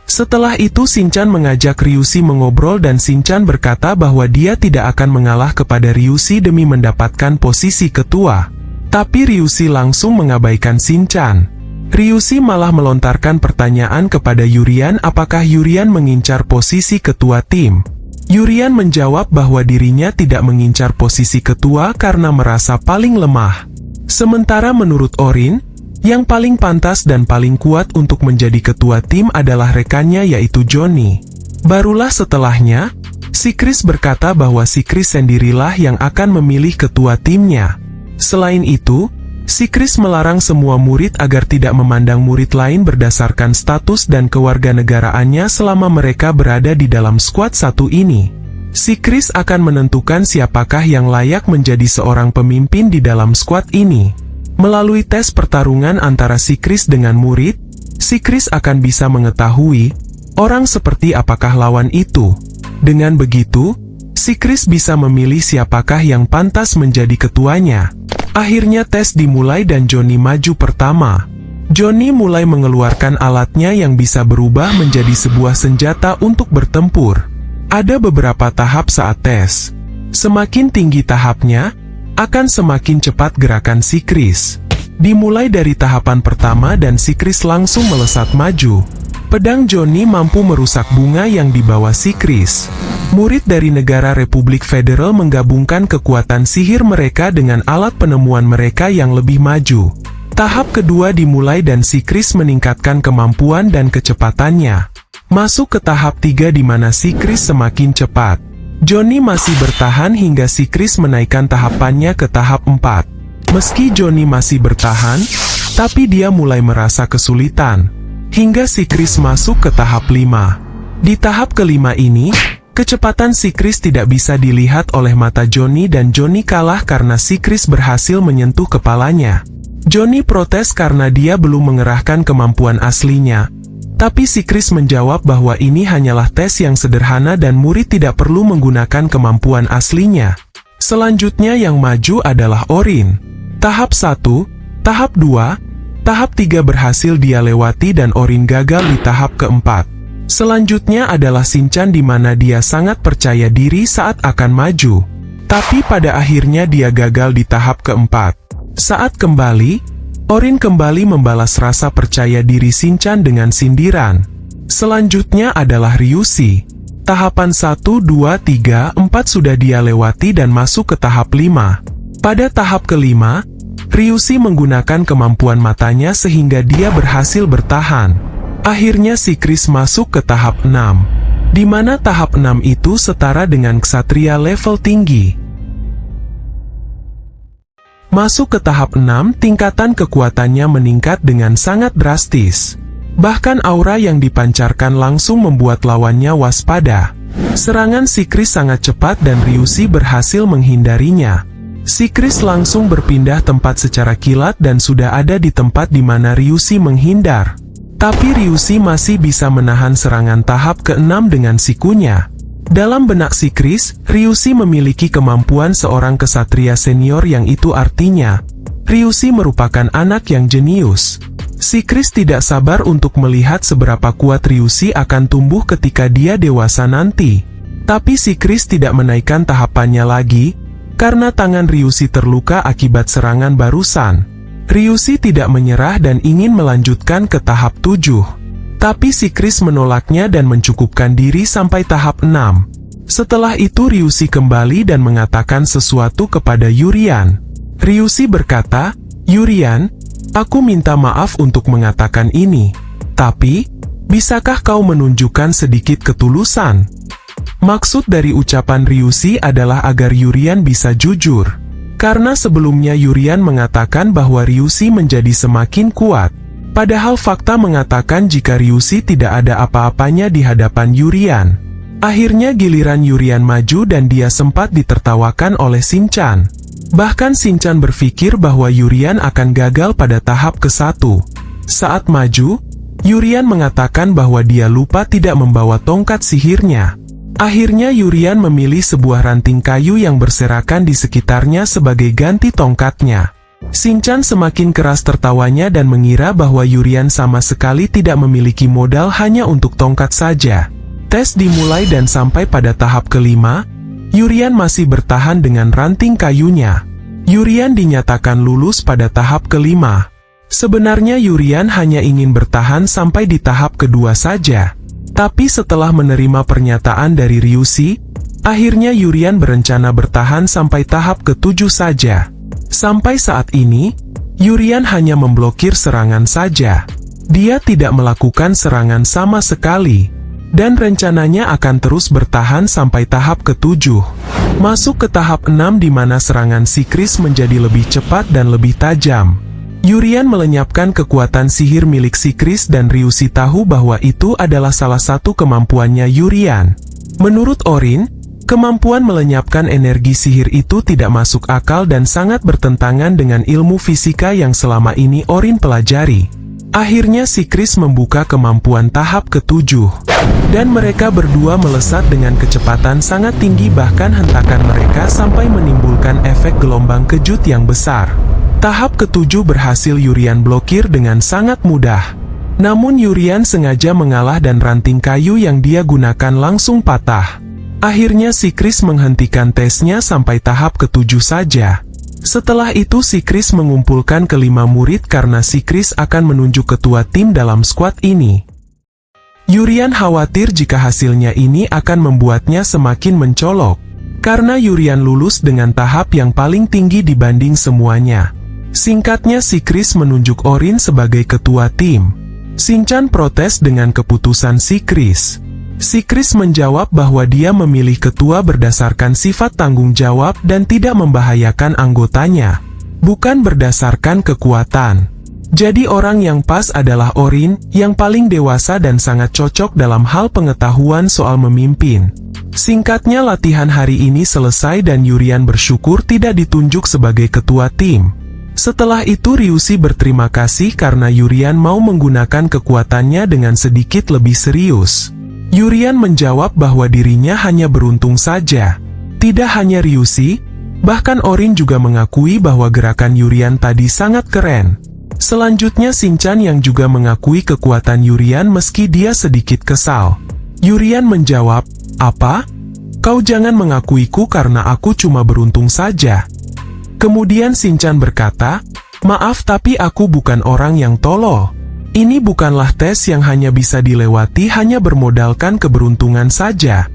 Setelah itu Shin-chan mengajak Ryushi mengobrol dan Shin-chan berkata bahwa dia tidak akan mengalah kepada Ryushi demi mendapatkan posisi ketua. Tapi Ryushi langsung mengabaikan Shin-chan. Ryushi malah melontarkan pertanyaan kepada Yurian apakah Yurian mengincar posisi ketua tim. Yurian menjawab bahwa dirinya tidak mengincar posisi ketua karena merasa paling lemah. Sementara menurut Orin, yang paling pantas dan paling kuat untuk menjadi ketua tim adalah rekannya yaitu Johnny. Barulah setelahnya, si Chris berkata bahwa si Chris sendirilah yang akan memilih ketua timnya. Selain itu, si Chris melarang semua murid agar tidak memandang murid lain berdasarkan status dan kewarganegaraannya selama mereka berada di dalam skuad 1 ini. Si Chris akan menentukan siapakah yang layak menjadi seorang pemimpin di dalam skuad ini. Melalui tes pertarungan antara si Chris dengan murid, si Chris akan bisa mengetahui orang seperti apakah lawan itu. Dengan begitu, si Chris bisa memilih siapakah yang pantas menjadi ketuanya. Akhirnya tes dimulai dan Johnny maju pertama. Johnny mulai mengeluarkan alatnya yang bisa berubah menjadi sebuah senjata untuk bertempur. Ada beberapa tahap saat tes. Semakin tinggi tahapnya, akan semakin cepat gerakan si Chris. Dimulai dari tahapan pertama dan si Chris langsung melesat maju. Pedang Johnny mampu merusak bunga yang dibawa si Chris. Murid dari negara Republik Federal menggabungkan kekuatan sihir mereka dengan alat penemuan mereka yang lebih maju. Tahap kedua dimulai dan si Chris meningkatkan kemampuan dan kecepatannya. Masuk ke tahap 3 di mana si Chris semakin cepat. Johnny masih bertahan hingga si Chris menaikkan tahapannya ke tahap 4. Meski Johnny masih bertahan, tapi dia mulai merasa kesulitan. Hingga si Chris masuk ke tahap 5. Di tahap kelima ini, kecepatan si Chris tidak bisa dilihat oleh mata Johnny dan Johnny kalah karena si Chris berhasil menyentuh kepalanya. Johnny protes karena dia belum mengerahkan kemampuan aslinya. Tapi si Chris menjawab bahwa ini hanyalah tes yang sederhana dan murid tidak perlu menggunakan kemampuan aslinya. Selanjutnya yang maju adalah Orin. Tahap 1, tahap 2, tahap 3 berhasil dia lewati dan Orin gagal di tahap keempat. Selanjutnya adalah Shin-chan di mana dia sangat percaya diri saat akan maju. Tapi pada akhirnya dia gagal di tahap keempat. Saat kembali, Orin kembali membalas rasa percaya diri Shin-chan dengan sindiran. Selanjutnya adalah Ryushi. Tahapan 1, 2, 3, 4 sudah dia lewati dan masuk ke tahap 5. Pada tahap kelima, Ryushi menggunakan kemampuan matanya sehingga dia berhasil bertahan. Akhirnya si Chris masuk ke tahap 6. Di mana tahap 6 itu setara dengan ksatria level tinggi. Masuk ke tahap 6, tingkatan kekuatannya meningkat dengan sangat drastis. Bahkan aura yang dipancarkan langsung membuat lawannya waspada. Serangan si Kris sangat cepat dan Ryushi berhasil menghindarinya. Si Kris langsung berpindah tempat secara kilat dan sudah ada di tempat di mana Ryushi menghindar. Tapi Ryushi masih bisa menahan serangan tahap ke-6 dengan sikunya. Dalam benak si Kris, Ryushi memiliki kemampuan seorang kesatria senior yang itu artinya, Ryushi merupakan anak yang jenius. Si Kris tidak sabar untuk melihat seberapa kuat Ryushi akan tumbuh ketika dia dewasa nanti. Tapi si Kris tidak menaikkan tahapannya lagi, karena tangan Ryushi terluka akibat serangan barusan. Ryushi tidak menyerah dan ingin melanjutkan ke tahap 7. Tapi si Kris menolaknya dan mencukupkan diri sampai tahap 6. Setelah itu Ryushi kembali dan mengatakan sesuatu kepada Yurian. Ryushi berkata, "Yurian, aku minta maaf untuk mengatakan ini. Tapi, bisakah kau menunjukkan sedikit ketulusan?" Maksud dari ucapan Ryushi adalah agar Yurian bisa jujur. Karena sebelumnya Yurian mengatakan bahwa Ryushi menjadi semakin kuat. Padahal fakta mengatakan jika Ryushi tidak ada apa-apanya di hadapan Yurian. Akhirnya giliran Yurian maju dan dia sempat ditertawakan oleh Shinchan. Bahkan Shinchan berpikir bahwa Yurian akan gagal pada tahap ke-1. Saat maju, Yurian mengatakan bahwa dia lupa tidak membawa tongkat sihirnya. Akhirnya Yurian memilih sebuah ranting kayu yang berserakan di sekitarnya sebagai ganti tongkatnya. Shinchan semakin keras tertawanya dan mengira bahwa Yurian sama sekali tidak memiliki modal hanya untuk tongkat saja. Tes dimulai dan sampai pada tahap ke-5, Yurian masih bertahan dengan ranting kayunya. Yurian dinyatakan lulus pada tahap ke-5. Sebenarnya Yurian hanya ingin bertahan sampai di tahap kedua saja. Tapi setelah menerima pernyataan dari Ryushi, akhirnya Yurian berencana bertahan sampai tahap ke-7 saja. Sampai saat ini, Yurian hanya memblokir serangan saja. Dia tidak melakukan serangan sama sekali, dan rencananya akan terus bertahan sampai tahap ke-7. Masuk ke tahap 6 di mana serangan si Kris menjadi lebih cepat dan lebih tajam. Yurian melenyapkan kekuatan sihir milik si Kris dan Ryushi tahu bahwa itu adalah salah satu kemampuannya Yurian. Menurut Orin, kemampuan melenyapkan energi sihir itu tidak masuk akal dan sangat bertentangan dengan ilmu fisika yang selama ini Orin pelajari. Akhirnya si Kris membuka kemampuan tahap ke-7. Dan mereka berdua melesat dengan kecepatan sangat tinggi, bahkan hentakan mereka sampai menimbulkan efek gelombang kejut yang besar. Tahap ke-7 berhasil Yurian blokir dengan sangat mudah. Namun Yurian sengaja mengalah dan ranting kayu yang dia gunakan langsung patah. Akhirnya si Kris menghentikan tesnya sampai tahap ke-7 saja. Setelah itu si Kris mengumpulkan ke-5 murid karena si Kris akan menunjuk ketua tim dalam skuad ini. Yurian khawatir jika hasilnya ini akan membuatnya semakin mencolok. Karena Yurian lulus dengan tahap yang paling tinggi dibanding semuanya. Singkatnya si Kris menunjuk Orin sebagai ketua tim. Shinchan protes dengan keputusan si Kris. Si Kris menjawab bahwa dia memilih ketua berdasarkan sifat tanggung jawab dan tidak membahayakan anggotanya, bukan berdasarkan kekuatan. Jadi orang yang pas adalah Orin, yang paling dewasa dan sangat cocok dalam hal pengetahuan soal memimpin. Singkatnya latihan hari ini selesai dan Yurian bersyukur tidak ditunjuk sebagai ketua tim. Setelah itu Ryushi berterima kasih karena Yurian mau menggunakan kekuatannya dengan sedikit lebih serius. Yurian menjawab bahwa dirinya hanya beruntung saja. Tidak hanya Ryushi, bahkan Orin juga mengakui bahwa gerakan Yurian tadi sangat keren. Selanjutnya Shinchan yang juga mengakui kekuatan Yurian meski dia sedikit kesal. Yurian menjawab, "Apa? Kau jangan mengakuiku karena aku cuma beruntung saja." Kemudian Shinchan berkata, "Maaf tapi aku bukan orang yang tolol. Ini bukanlah tes yang hanya bisa dilewati hanya bermodalkan keberuntungan saja."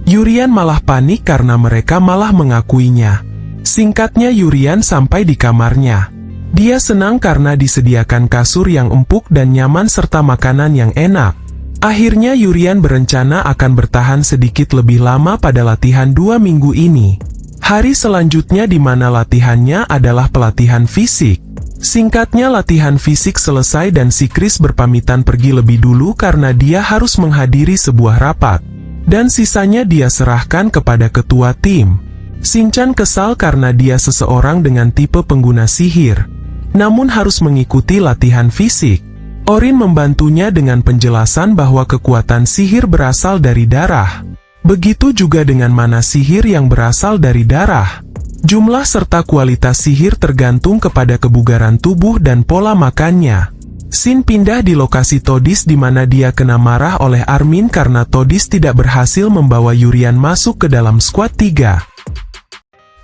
Yurian malah panik karena mereka malah mengakuinya. Singkatnya Yurian sampai di kamarnya. Dia senang karena disediakan kasur yang empuk dan nyaman serta makanan yang enak. Akhirnya Yurian berencana akan bertahan sedikit lebih lama pada latihan 2 minggu ini. Hari selanjutnya di mana latihannya adalah pelatihan fisik. Singkatnya latihan fisik selesai dan si Chris berpamitan pergi lebih dulu karena dia harus menghadiri sebuah rapat. Dan sisanya dia serahkan kepada ketua tim. Shinchan kesal karena dia seseorang dengan tipe pengguna sihir, namun harus mengikuti latihan fisik. Orin membantunya dengan penjelasan bahwa kekuatan sihir berasal dari darah. Begitu juga dengan mana sihir yang berasal dari darah. Jumlah serta kualitas sihir tergantung kepada kebugaran tubuh dan pola makannya. Shin pindah di lokasi Todis di mana dia kena marah oleh Armin karena Todis tidak berhasil membawa Yurian masuk ke dalam skuad 3.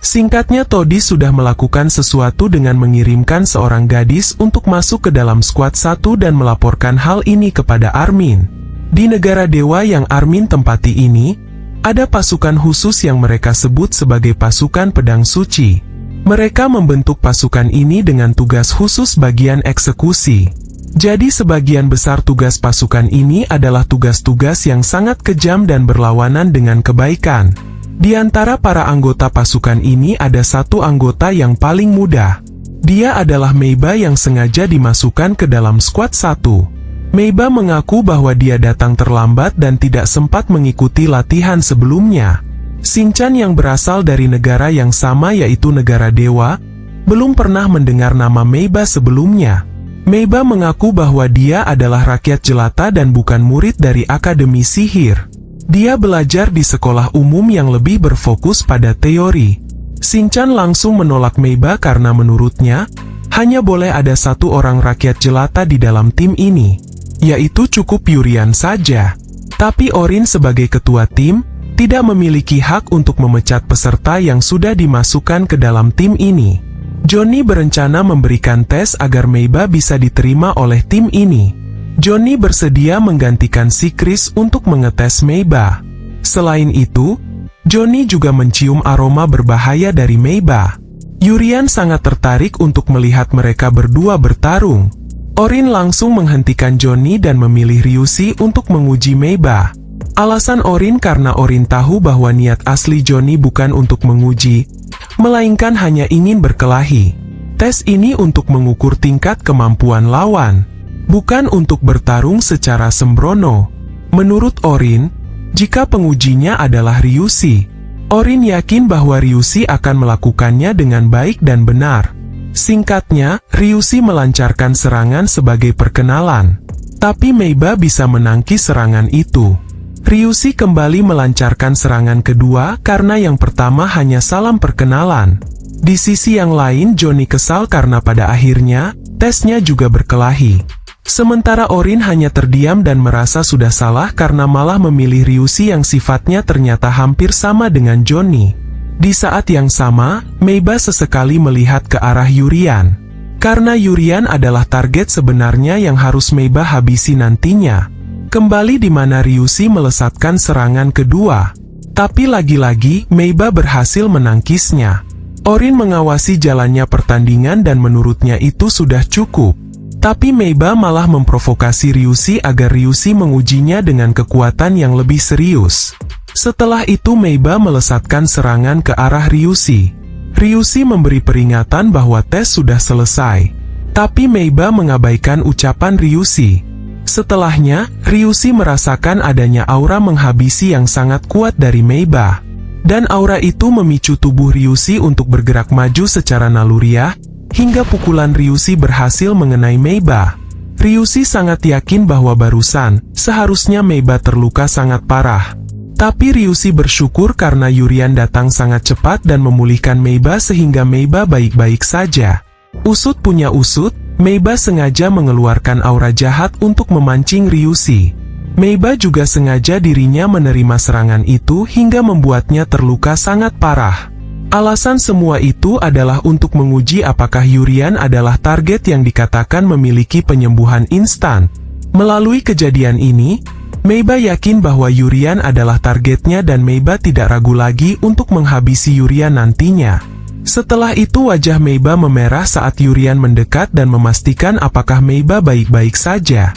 Singkatnya Todis sudah melakukan sesuatu dengan mengirimkan seorang gadis untuk masuk ke dalam skuad 1 dan melaporkan hal ini kepada Armin. Di negara dewa yang Armin tempati ini, ada pasukan khusus yang mereka sebut sebagai pasukan pedang suci. Mereka membentuk pasukan ini dengan tugas khusus bagian eksekusi. Jadi sebagian besar tugas pasukan ini adalah tugas-tugas yang sangat kejam dan berlawanan dengan kebaikan. Di antara para anggota pasukan ini ada satu anggota yang paling muda. Dia adalah Meiba yang sengaja dimasukkan ke dalam skuad 1. Meiba mengaku bahwa dia datang terlambat dan tidak sempat mengikuti latihan sebelumnya. Shinchan yang berasal dari negara yang sama yaitu negara dewa, belum pernah mendengar nama Meiba sebelumnya. Meiba mengaku bahwa dia adalah rakyat jelata dan bukan murid dari Akademi Sihir. Dia belajar di sekolah umum yang lebih berfokus pada teori. Shinchan langsung menolak Meiba karena menurutnya, hanya boleh ada satu orang rakyat jelata di dalam tim ini, yaitu cukup Yurian saja. Tapi Orin sebagai ketua tim, tidak memiliki hak untuk memecat peserta yang sudah dimasukkan ke dalam tim ini. Johnny berencana memberikan tes agar Meiba bisa diterima oleh tim ini. Johnny bersedia menggantikan si Chris untuk mengetes Meiba. Selain itu, Johnny juga mencium aroma berbahaya dari Meiba. Yurian sangat tertarik untuk melihat mereka berdua bertarung. Orin langsung menghentikan Johnny dan memilih Ryushi untuk menguji Meiba. Alasan Orin karena Orin tahu bahwa niat asli Johnny bukan untuk menguji, melainkan hanya ingin berkelahi. Tes ini untuk mengukur tingkat kemampuan lawan, bukan untuk bertarung secara sembrono. Menurut Orin, jika pengujinya adalah Ryushi, Orin yakin bahwa Ryushi akan melakukannya dengan baik dan benar. Singkatnya, Ryushi melancarkan serangan sebagai perkenalan. Tapi Meiba bisa menangkis serangan itu. Ryushi kembali melancarkan serangan kedua karena yang pertama hanya salam perkenalan. Di sisi yang lain Johnny kesal karena pada akhirnya, tesnya juga berkelahi. Sementara Orin hanya terdiam dan merasa sudah salah karena malah memilih Ryushi yang sifatnya ternyata hampir sama dengan Johnny. Di saat yang sama, Meiba sesekali melihat ke arah Yurian. Karena Yurian adalah target sebenarnya yang harus Meiba habisi nantinya. Kembali di mana Ryushi melesatkan serangan kedua. Tapi lagi-lagi, Meiba berhasil menangkisnya. Orin mengawasi jalannya pertandingan dan menurutnya itu sudah cukup. Tapi Meiba malah memprovokasi Ryushi agar Ryushi mengujinya dengan kekuatan yang lebih serius. Setelah itu Meiba melesatkan serangan ke arah Ryushi. Ryushi memberi peringatan bahwa tes sudah selesai. Tapi Meiba mengabaikan ucapan Ryushi. Setelahnya, Ryushi merasakan adanya aura menghabisi yang sangat kuat dari Meiba. Dan aura itu memicu tubuh Ryushi untuk bergerak maju secara naluriah, hingga pukulan Ryushi berhasil mengenai Meiba. Ryushi sangat yakin bahwa barusan, seharusnya Meiba terluka sangat parah. Tapi Ryushi bersyukur karena Yurian datang sangat cepat dan memulihkan Meiba sehingga Meiba baik-baik saja. Usut punya usut, Meiba sengaja mengeluarkan aura jahat untuk memancing Ryushi. Meiba juga sengaja dirinya menerima serangan itu hingga membuatnya terluka sangat parah. Alasan semua itu adalah untuk menguji apakah Yurian adalah target yang dikatakan memiliki penyembuhan instan. Melalui kejadian ini, Meiba yakin bahwa Yurian adalah targetnya dan Meiba tidak ragu lagi untuk menghabisi Yurian nantinya. Setelah itu wajah Meiba memerah saat Yurian mendekat dan memastikan apakah Meiba baik-baik saja.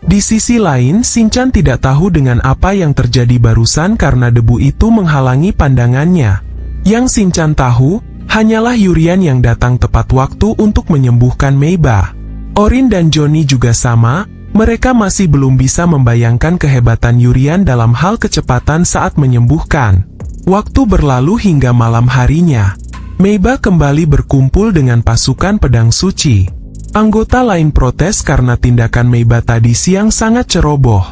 Di sisi lain, Shinchan tidak tahu dengan apa yang terjadi barusan karena debu itu menghalangi pandangannya. Yang Shinchan tahu, hanyalah Yurian yang datang tepat waktu untuk menyembuhkan Meiba. Orin dan Johnny juga sama, mereka masih belum bisa membayangkan kehebatan Yurian dalam hal kecepatan saat menyembuhkan. Waktu berlalu hingga malam harinya. Meiba kembali berkumpul dengan pasukan pedang suci. Anggota lain protes karena tindakan Meiba tadi siang sangat ceroboh.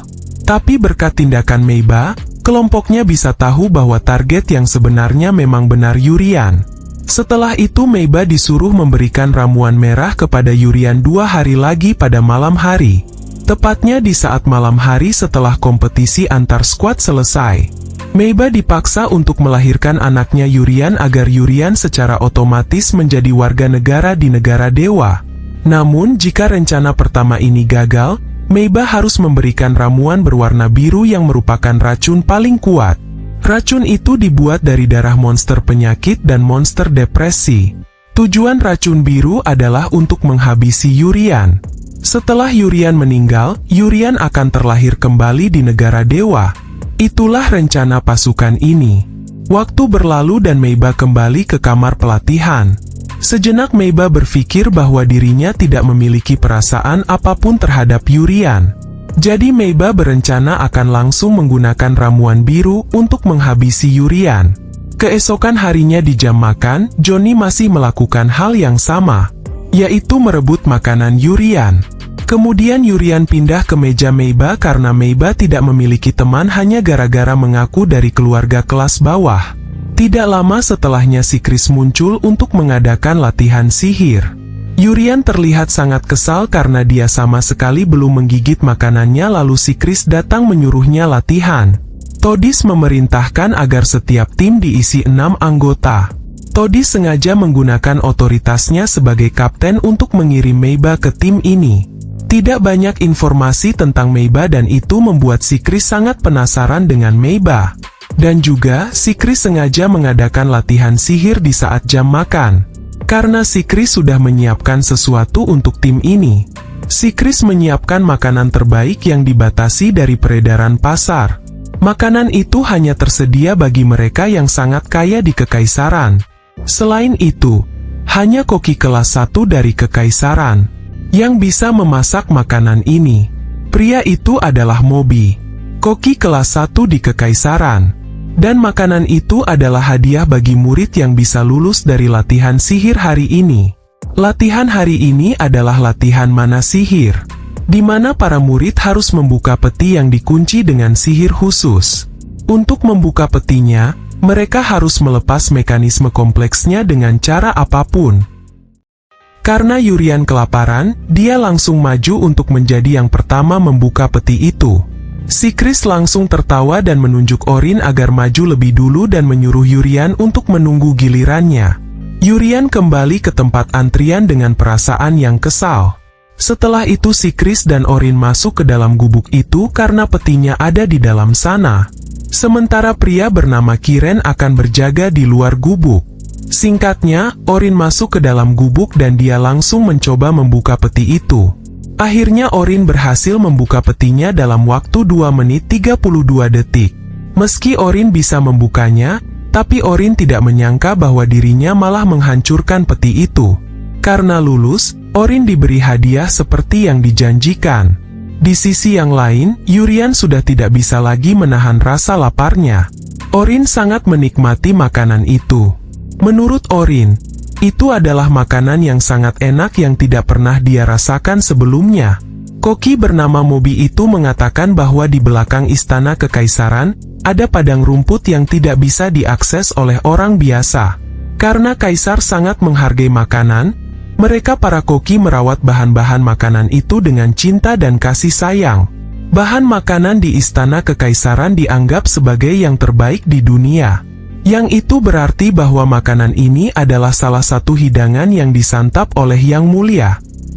Tapi berkat tindakan Meiba, kelompoknya bisa tahu bahwa target yang sebenarnya memang benar Yurian. Setelah itu Meiba disuruh memberikan ramuan merah kepada Yurian 2 hari lagi pada malam hari. Tepatnya di saat malam hari setelah kompetisi antar skuad selesai. Meiba dipaksa untuk melahirkan anaknya Yurian agar Yurian secara otomatis menjadi warga negara di negara dewa. Namun jika rencana pertama ini gagal, Meiba harus memberikan ramuan berwarna biru yang merupakan racun paling kuat. Racun itu dibuat dari darah monster penyakit dan monster depresi. Tujuan racun biru adalah untuk menghabisi Yurian. Setelah Yurian meninggal, Yurian akan terlahir kembali di negara dewa. Itulah rencana pasukan ini. Waktu berlalu dan Meiba kembali ke kamar pelatihan. Sejenak Meiba berpikir bahwa dirinya tidak memiliki perasaan apapun terhadap Yurian. Jadi Meiba berencana akan langsung menggunakan ramuan biru untuk menghabisi Yurian. Keesokan harinya di jam makan, Johnny masih melakukan hal yang sama, yaitu merebut makanan Yurian. Kemudian Yurian pindah ke meja Meiba karena Meiba tidak memiliki teman hanya gara-gara mengaku dari keluarga kelas bawah. Tidak lama setelahnya si Chris muncul untuk mengadakan latihan sihir. Yurian terlihat sangat kesal karena dia sama sekali belum menggigit makanannya lalu si Chris datang menyuruhnya latihan. Todis memerintahkan agar setiap tim diisi 6 anggota. Todis sengaja menggunakan otoritasnya sebagai kapten untuk mengirim Meiba ke tim ini. Tidak banyak informasi tentang Meiba dan itu membuat si Chris sangat penasaran dengan Meiba. Dan juga, si Chris sengaja mengadakan latihan sihir di saat jam makan. Karena si Chris sudah menyiapkan sesuatu untuk tim ini. Si Chris menyiapkan makanan terbaik yang dibatasi dari peredaran pasar. Makanan itu hanya tersedia bagi mereka yang sangat kaya di Kekaisaran. Selain itu, hanya koki kelas 1 dari Kekaisaran yang bisa memasak makanan ini. Pria itu adalah Moby, koki kelas 1 di Kekaisaran. Dan makanan itu adalah hadiah bagi murid yang bisa lulus dari latihan sihir hari ini. Latihan hari ini adalah latihan mana sihir, di mana para murid harus membuka peti yang dikunci dengan sihir khusus. Untuk membuka petinya, mereka harus melepas mekanisme kompleksnya dengan cara apapun. Karena Yurian kelaparan, dia langsung maju untuk menjadi yang pertama membuka peti itu. Si Chris langsung tertawa dan menunjuk Orin agar maju lebih dulu dan menyuruh Yurian untuk menunggu gilirannya. Yurian kembali ke tempat antrian dengan perasaan yang kesal. Setelah itu si Chris dan Orin masuk ke dalam gubuk itu karena petinya ada di dalam sana. Sementara pria bernama Kiren akan berjaga di luar gubuk. Singkatnya, Orin masuk ke dalam gubuk dan dia langsung mencoba membuka peti itu. Akhirnya Orin berhasil membuka petinya dalam waktu 2 menit 32 detik. Meski Orin bisa membukanya, tapi Orin tidak menyangka bahwa dirinya malah menghancurkan peti itu. Karena lulus, Orin diberi hadiah seperti yang dijanjikan. Di sisi yang lain, Yurian sudah tidak bisa lagi menahan rasa laparnya. Orin sangat menikmati makanan itu. Menurut Orin, itu adalah makanan yang sangat enak yang tidak pernah dia rasakan sebelumnya. Koki bernama Moby itu mengatakan bahwa di belakang istana Kekaisaran, ada padang rumput yang tidak bisa diakses oleh orang biasa. Karena Kaisar sangat menghargai makanan, mereka para koki merawat bahan-bahan makanan itu dengan cinta dan kasih sayang. Bahan makanan di istana Kekaisaran dianggap sebagai yang terbaik di dunia. Yang itu berarti bahwa makanan ini adalah salah satu hidangan yang disantap oleh Yang Mulia.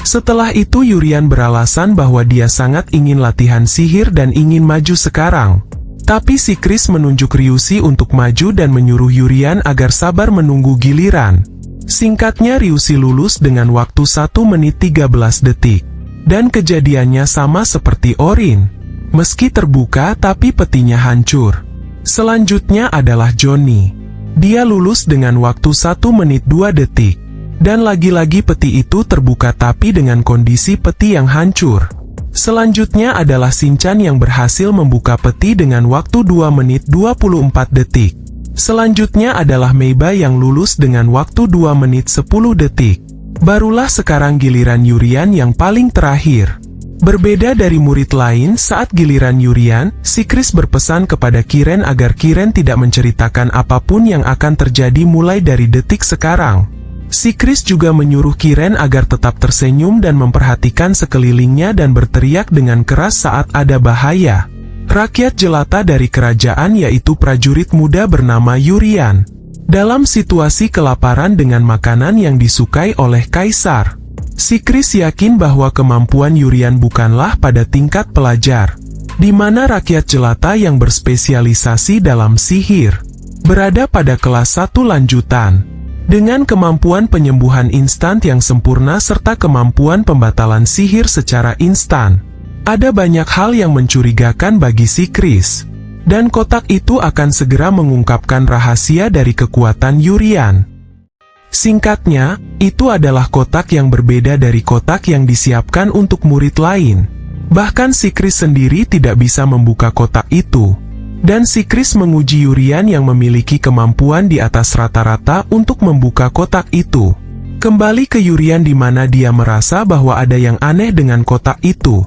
Setelah itu Yurian beralasan bahwa dia sangat ingin latihan sihir dan ingin maju sekarang. Tapi si Chris menunjuk Ryushi untuk maju dan menyuruh Yurian agar sabar menunggu giliran. Singkatnya Ryushi lulus dengan waktu 1 menit 13 detik. Dan kejadiannya sama seperti Orin. Meski terbuka tapi petinya hancur. Selanjutnya adalah Johnny. Dia lulus dengan waktu 1 menit 2 detik. Dan lagi-lagi peti itu terbuka tapi dengan kondisi peti yang hancur. Selanjutnya adalah Shinchan yang berhasil membuka peti dengan waktu 2 menit 24 detik. Selanjutnya adalah Meiba yang lulus dengan waktu 2 menit 10 detik. Barulah sekarang giliran Yurian yang paling terakhir. Berbeda dari murid lain, saat giliran Yurian, si Kris berpesan kepada Kiren agar Kiren tidak menceritakan apapun yang akan terjadi mulai dari detik sekarang. Si Kris juga menyuruh Kiren agar tetap tersenyum dan memperhatikan sekelilingnya dan berteriak dengan keras saat ada bahaya. Rakyat jelata dari kerajaan yaitu prajurit muda bernama Yurian. Dalam situasi kelaparan dengan makanan yang disukai oleh Kaisar. Si Kris yakin bahwa kemampuan Yurian bukanlah pada tingkat pelajar, di mana rakyat jelata yang berspesialisasi dalam sihir berada pada kelas 1 lanjutan. Dengan kemampuan penyembuhan instan yang sempurna serta kemampuan pembatalan sihir secara instan, ada banyak hal yang mencurigakan bagi si Kris. Dan kotak itu akan segera mengungkapkan rahasia dari kekuatan Yurian. Singkatnya, itu adalah kotak yang berbeda dari kotak yang disiapkan untuk murid lain. Bahkan si Kris sendiri tidak bisa membuka kotak itu. Dan si Kris menguji Yurian yang memiliki kemampuan di atas rata-rata untuk membuka kotak itu. Kembali ke Yurian di mana dia merasa bahwa ada yang aneh dengan kotak itu.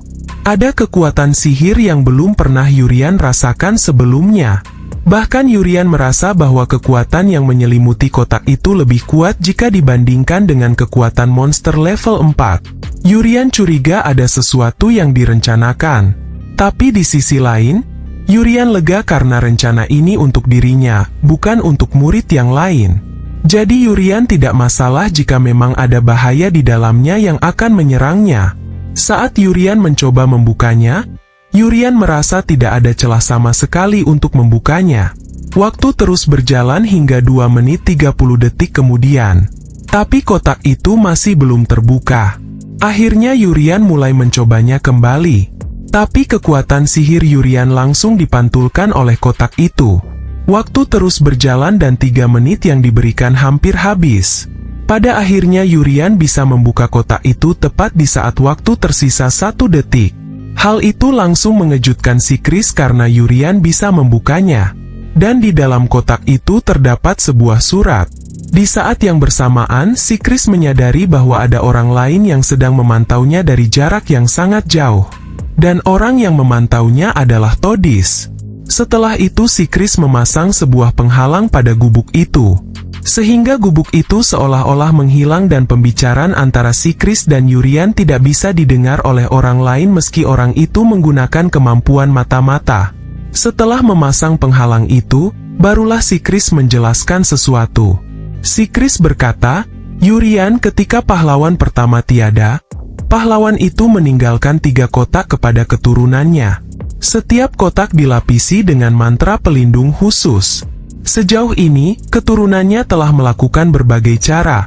Ada kekuatan sihir yang belum pernah Yurian rasakan sebelumnya. Bahkan Yurian merasa bahwa kekuatan yang menyelimuti kotak itu lebih kuat jika dibandingkan dengan kekuatan monster level 4. Yurian curiga ada sesuatu yang direncanakan. Tapi di sisi lain, Yurian lega karena rencana ini untuk dirinya, bukan untuk murid yang lain. Jadi Yurian tidak masalah jika memang ada bahaya di dalamnya yang akan menyerangnya. Saat Yurian mencoba membukanya, Yurian merasa tidak ada celah sama sekali untuk membukanya. Waktu terus berjalan hingga 2 menit 30 detik kemudian. Tapi kotak itu masih belum terbuka. Akhirnya Yurian mulai mencobanya kembali. Tapi kekuatan sihir Yurian langsung dipantulkan oleh kotak itu. Waktu terus berjalan dan 3 menit yang diberikan hampir habis. Pada akhirnya Yurian bisa membuka kotak itu tepat di saat waktu tersisa 1 detik. Hal itu langsung mengejutkan si Kris karena Yurian bisa membukanya. Dan di dalam kotak itu terdapat sebuah surat. Di saat yang bersamaan, si Kris menyadari bahwa ada orang lain yang sedang memantaunya dari jarak yang sangat jauh. Dan orang yang memantaunya adalah Todis. Setelah itu si Kris memasang sebuah penghalang pada gubuk itu. Sehingga gubuk itu seolah-olah menghilang dan pembicaraan antara si Kris dan Yurian tidak bisa didengar oleh orang lain meski orang itu menggunakan kemampuan mata-mata. Setelah memasang penghalang itu, barulah si Kris menjelaskan sesuatu. Si Kris berkata, Yurian, ketika pahlawan pertama tiada, pahlawan itu meninggalkan 3 kotak kepada keturunannya. Setiap kotak dilapisi dengan mantra pelindung khusus. Sejauh ini, keturunannya telah melakukan berbagai cara.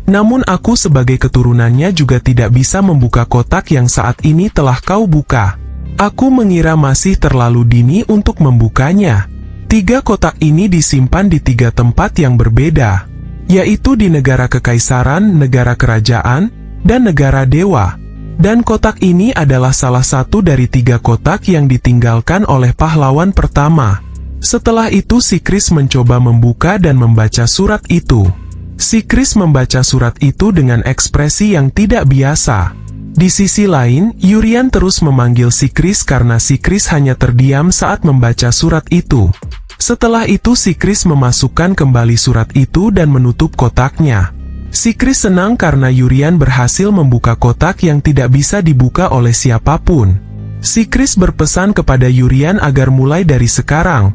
Namun aku sebagai keturunannya juga tidak bisa membuka kotak yang saat ini telah kau buka. Aku mengira masih terlalu dini untuk membukanya. 3 kotak ini disimpan di 3 tempat yang berbeda, yaitu di negara kekaisaran, negara kerajaan, dan negara dewa. Dan kotak ini adalah salah satu dari 3 kotak yang ditinggalkan oleh pahlawan pertama. Setelah itu si Kris mencoba membuka dan membaca surat itu. Si Kris membaca surat itu dengan ekspresi yang tidak biasa. Di sisi lain, Yurian terus memanggil si Kris karena si Kris hanya terdiam saat membaca surat itu. Setelah itu si Kris memasukkan kembali surat itu dan menutup kotaknya. Si Kris senang karena Yurian berhasil membuka kotak yang tidak bisa dibuka oleh siapapun. Si Kris berpesan kepada Yurian agar mulai dari sekarang,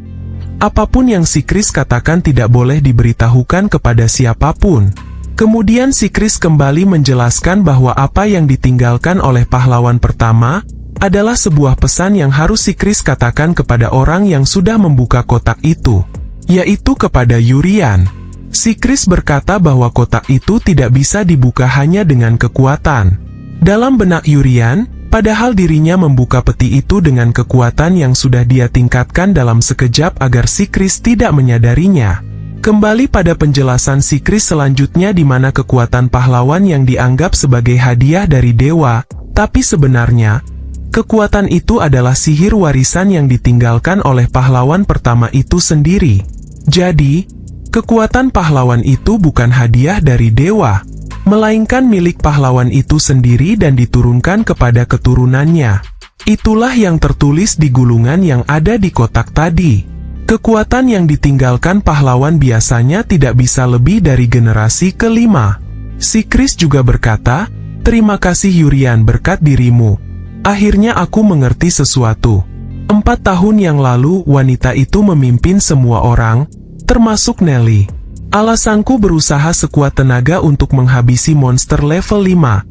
apapun yang si Kris katakan tidak boleh diberitahukan kepada siapapun. Kemudian si Kris kembali menjelaskan bahwa apa yang ditinggalkan oleh pahlawan pertama adalah sebuah pesan yang harus si Kris katakan kepada orang yang sudah membuka kotak itu, yaitu kepada Yurian. Si Kris berkata bahwa kotak itu tidak bisa dibuka hanya dengan kekuatan. Dalam benak Yurian, padahal dirinya membuka peti itu dengan kekuatan yang sudah dia tingkatkan dalam sekejap agar si Kris tidak menyadarinya. Kembali pada penjelasan si Chris selanjutnya di mana kekuatan pahlawan yang dianggap sebagai hadiah dari dewa, tapi sebenarnya, kekuatan itu adalah sihir warisan yang ditinggalkan oleh pahlawan pertama itu sendiri. Jadi, kekuatan pahlawan itu bukan hadiah dari dewa, melainkan milik pahlawan itu sendiri dan diturunkan kepada keturunannya. Itulah yang tertulis di gulungan yang ada di kotak tadi. Kekuatan yang ditinggalkan pahlawan biasanya tidak bisa lebih dari generasi kelima. Si Chris juga berkata, "Terima kasih Yurian berkat dirimu. Akhirnya aku mengerti sesuatu. 4 tahun yang lalu wanita itu memimpin semua orang, termasuk Nelly. Alasanku berusaha sekuat tenaga untuk menghabisi monster level 5.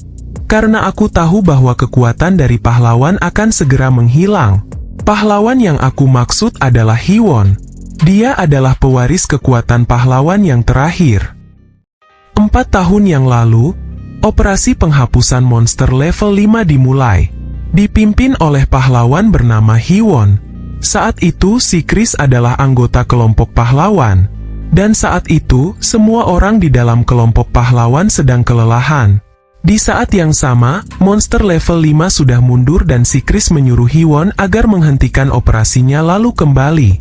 Karena aku tahu bahwa kekuatan dari pahlawan akan segera menghilang. Pahlawan yang aku maksud adalah Hiwon. Dia adalah pewaris kekuatan pahlawan yang terakhir. 4 tahun yang lalu, operasi penghapusan monster level 5 dimulai. Dipimpin oleh pahlawan bernama Hiwon. Saat itu si Chris adalah anggota kelompok pahlawan. Dan saat itu, semua orang di dalam kelompok pahlawan sedang kelelahan. Di saat yang sama, monster level 5 sudah mundur dan si Chris menyuruh Hiwon agar menghentikan operasinya lalu kembali.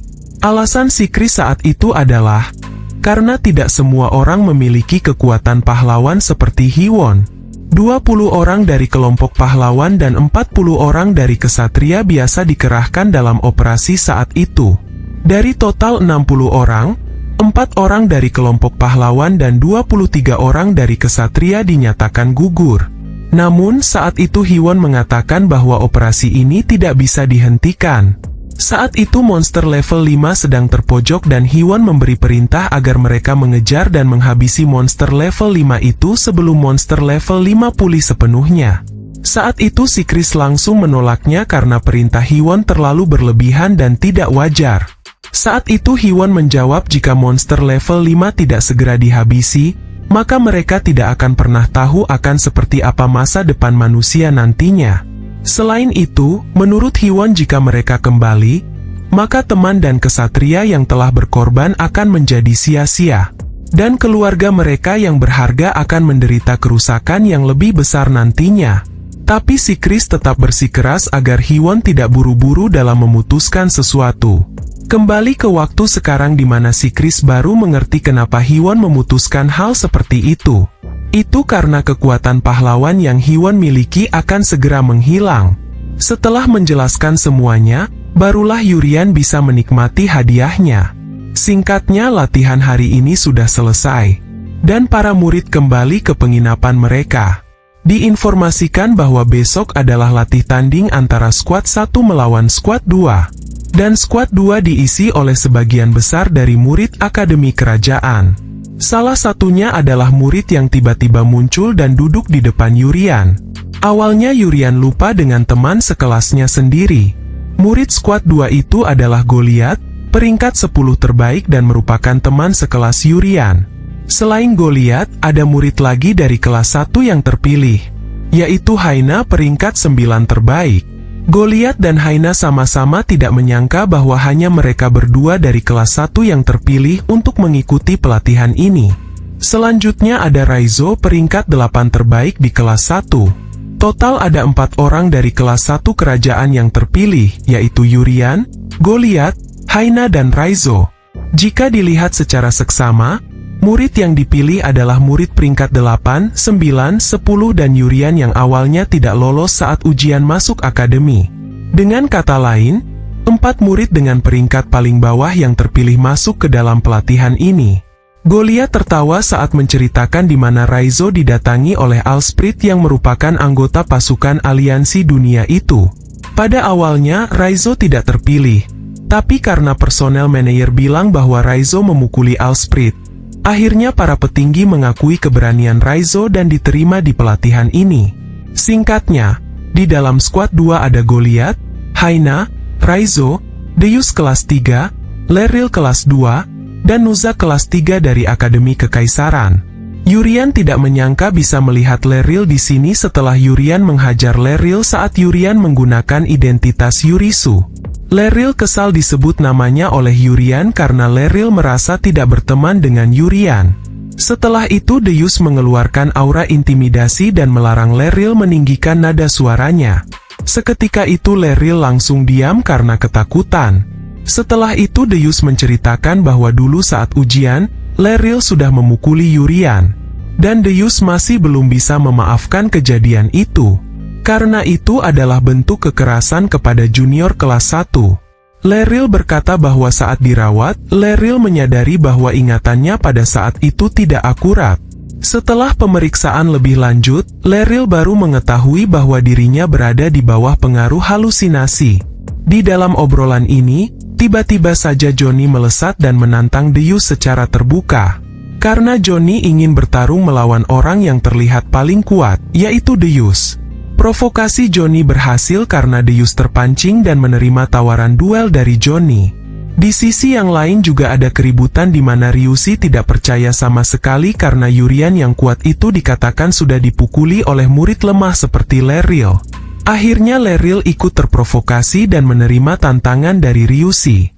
Alasan si Chris saat itu adalah, karena tidak semua orang memiliki kekuatan pahlawan seperti Hiwon. 20 orang dari kelompok pahlawan dan 40 orang dari kesatria biasa dikerahkan dalam operasi saat itu. Dari total 60 orang, 4 orang dari kelompok pahlawan dan 23 orang dari kesatria dinyatakan gugur. Namun saat itu Hiwon mengatakan bahwa operasi ini tidak bisa dihentikan. Saat itu monster level 5 sedang terpojok dan Hiwon memberi perintah agar mereka mengejar dan menghabisi monster level 5 itu sebelum monster level 5 pulih sepenuhnya. Saat itu si Chris langsung menolaknya karena perintah Hiwon terlalu berlebihan dan tidak wajar. Saat itu Hiwon menjawab jika monster level 5 tidak segera dihabisi, maka mereka tidak akan pernah tahu akan seperti apa masa depan manusia nantinya. Selain itu, menurut Hiwon jika mereka kembali, maka teman dan kesatria yang telah berkorban akan menjadi sia-sia. Dan keluarga mereka yang berharga akan menderita kerusakan yang lebih besar nantinya. Tapi si Chris tetap bersikeras agar Hiwon tidak buru-buru dalam memutuskan sesuatu. Kembali ke waktu sekarang di mana si Chris baru mengerti kenapa Hiwon memutuskan hal seperti itu. Itu karena kekuatan pahlawan yang Hiwon miliki akan segera menghilang. Setelah menjelaskan semuanya, barulah Yurian bisa menikmati hadiahnya. Singkatnya latihan hari ini sudah selesai. Dan para murid kembali ke penginapan mereka. Diinformasikan bahwa besok adalah latih tanding antara skuad 1 melawan skuad 2. Dan skuad 2 diisi oleh sebagian besar dari murid Akademi Kerajaan. Salah satunya adalah murid yang tiba-tiba muncul dan duduk di depan Yurian. Awalnya Yurian lupa dengan teman sekelasnya sendiri. Murid skuad 2 itu adalah Goliath, peringkat 10 terbaik dan merupakan teman sekelas Yurian. Selain Goliath, ada murid lagi dari kelas 1 yang terpilih, yaitu Haina peringkat 9 terbaik. Goliath dan Haina sama-sama tidak menyangka bahwa hanya mereka berdua dari kelas 1 yang terpilih untuk mengikuti pelatihan ini. Selanjutnya ada Raizo peringkat 8 terbaik di kelas 1. Total ada 4 orang dari kelas 1 kerajaan yang terpilih, yaitu Yurian, Goliath, Haina dan Raizo. Jika dilihat secara seksama, murid yang dipilih adalah murid peringkat 8, 9, 10 dan Yurian yang awalnya tidak lolos saat ujian masuk akademi. Dengan kata lain, 4 murid dengan peringkat paling bawah yang terpilih masuk ke dalam pelatihan ini. Goliath tertawa saat menceritakan di mana Raizo didatangi oleh Alsprit yang merupakan anggota pasukan aliansi dunia itu. Pada awalnya, Raizo tidak terpilih. Tapi karena personel manajer bilang bahwa Raizo memukuli Alsprit, akhirnya para petinggi mengakui keberanian Raizo dan diterima di pelatihan ini. Singkatnya, di dalam skuad 2 ada Goliath, Haina, Raizo, Deus kelas 3, Leril kelas 2, dan Nuza kelas 3 dari Akademi Kekaisaran. Yurian tidak menyangka bisa melihat Leril di sini setelah Yurian menghajar Leril saat Yurian menggunakan identitas Yurisu. Leril kesal disebut namanya oleh Yurian karena Leril merasa tidak berteman dengan Yurian. Setelah itu Deus mengeluarkan aura intimidasi dan melarang Leril meninggikan nada suaranya. Seketika itu Leril langsung diam karena ketakutan. Setelah itu Deus menceritakan bahwa dulu saat ujian, Leril sudah memukuli Yurian. Dan Deus masih belum bisa memaafkan kejadian itu. Karena itu adalah bentuk kekerasan kepada junior kelas 1. Leril berkata bahwa saat dirawat, Leril menyadari bahwa ingatannya pada saat itu tidak akurat. Setelah pemeriksaan lebih lanjut, Leril baru mengetahui bahwa dirinya berada di bawah pengaruh halusinasi. Di dalam obrolan ini, tiba-tiba saja Johnny melesat dan menantang Deus secara terbuka. Karena Johnny ingin bertarung melawan orang yang terlihat paling kuat, yaitu Deus. Provokasi Johnny berhasil karena Deus terpancing dan menerima tawaran duel dari Johnny. Di sisi yang lain juga ada keributan di mana Ryushi tidak percaya sama sekali karena Yurian yang kuat itu dikatakan sudah dipukuli oleh murid lemah seperti Leril. Akhirnya Leril ikut terprovokasi dan menerima tantangan dari Ryushi.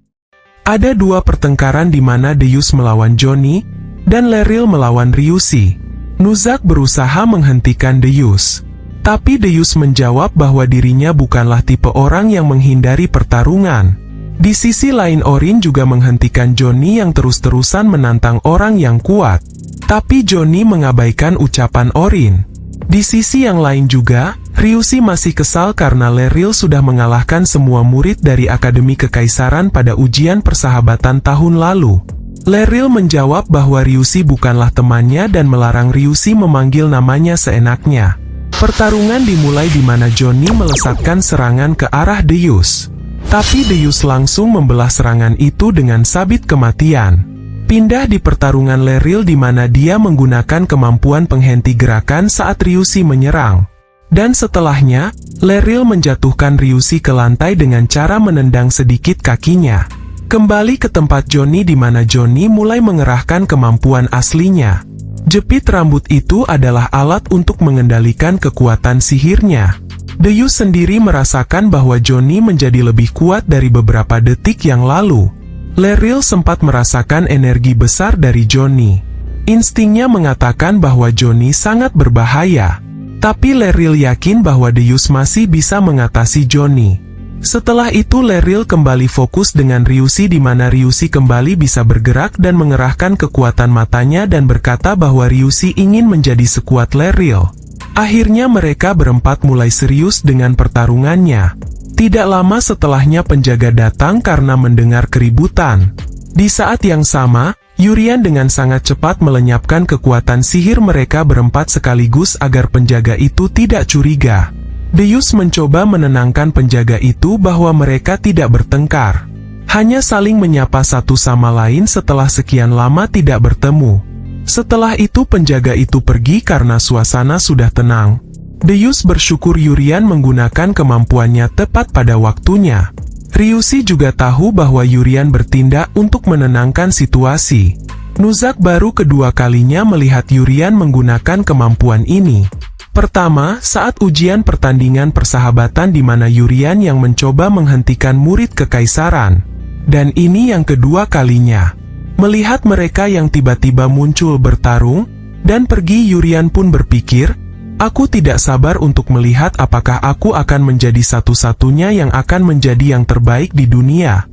Ada dua pertengkaran di mana Deus melawan Johnny, dan Leril melawan Ryushi. Nuzak berusaha menghentikan Deus. Tapi Deus menjawab bahwa dirinya bukanlah tipe orang yang menghindari pertarungan. Di sisi lain Orin juga menghentikan Johnny yang terus-terusan menantang orang yang kuat. Tapi Johnny mengabaikan ucapan Orin. Di sisi yang lain juga, Ryushi masih kesal karena Leril sudah mengalahkan semua murid dari Akademi Kekaisaran pada ujian persahabatan tahun lalu. Leril menjawab bahwa Ryushi bukanlah temannya dan melarang Ryushi memanggil namanya seenaknya. Pertarungan dimulai di mana Johnny melesatkan serangan ke arah Deus. Tapi Deus langsung membelah serangan itu dengan sabit kematian. Pindah di pertarungan Leril di mana dia menggunakan kemampuan penghenti gerakan saat Ryushi menyerang. Dan setelahnya, Leril menjatuhkan Ryushi ke lantai dengan cara menendang sedikit kakinya. Kembali ke tempat Johnny di mana Johnny mulai mengerahkan kemampuan aslinya. Jepit rambut itu adalah alat untuk mengendalikan kekuatan sihirnya. Deus sendiri merasakan bahwa Johnny menjadi lebih kuat dari beberapa detik yang lalu. Leril sempat merasakan energi besar dari Johnny. Instingnya mengatakan bahwa Johnny sangat berbahaya. Tapi Leril yakin bahwa Deus masih bisa mengatasi Johnny. Setelah itu Leril kembali fokus dengan Ryushi di mana Ryushi kembali bisa bergerak dan mengerahkan kekuatan matanya dan berkata bahwa Ryushi ingin menjadi sekuat Leril. Akhirnya mereka berempat mulai serius dengan pertarungannya. Tidak lama setelahnya penjaga datang karena mendengar keributan. Di saat yang sama, Yurian dengan sangat cepat melenyapkan kekuatan sihir mereka berempat sekaligus agar penjaga itu tidak curiga. Deus mencoba menenangkan penjaga itu bahwa mereka tidak bertengkar. Hanya saling menyapa satu sama lain setelah sekian lama tidak bertemu. Setelah itu penjaga itu pergi karena suasana sudah tenang. Deus bersyukur Yurian menggunakan kemampuannya tepat pada waktunya. Ryushi juga tahu bahwa Yurian bertindak untuk menenangkan situasi. Nuzak baru kedua kalinya melihat Yurian menggunakan kemampuan ini. Pertama, saat ujian pertandingan persahabatan di mana Yurian yang mencoba menghentikan murid kekaisaran. Dan ini yang kedua kalinya. Melihat mereka yang tiba-tiba muncul bertarung, dan pergi Yurian pun berpikir, aku tidak sabar untuk melihat apakah aku akan menjadi satu-satunya yang akan menjadi yang terbaik di dunia.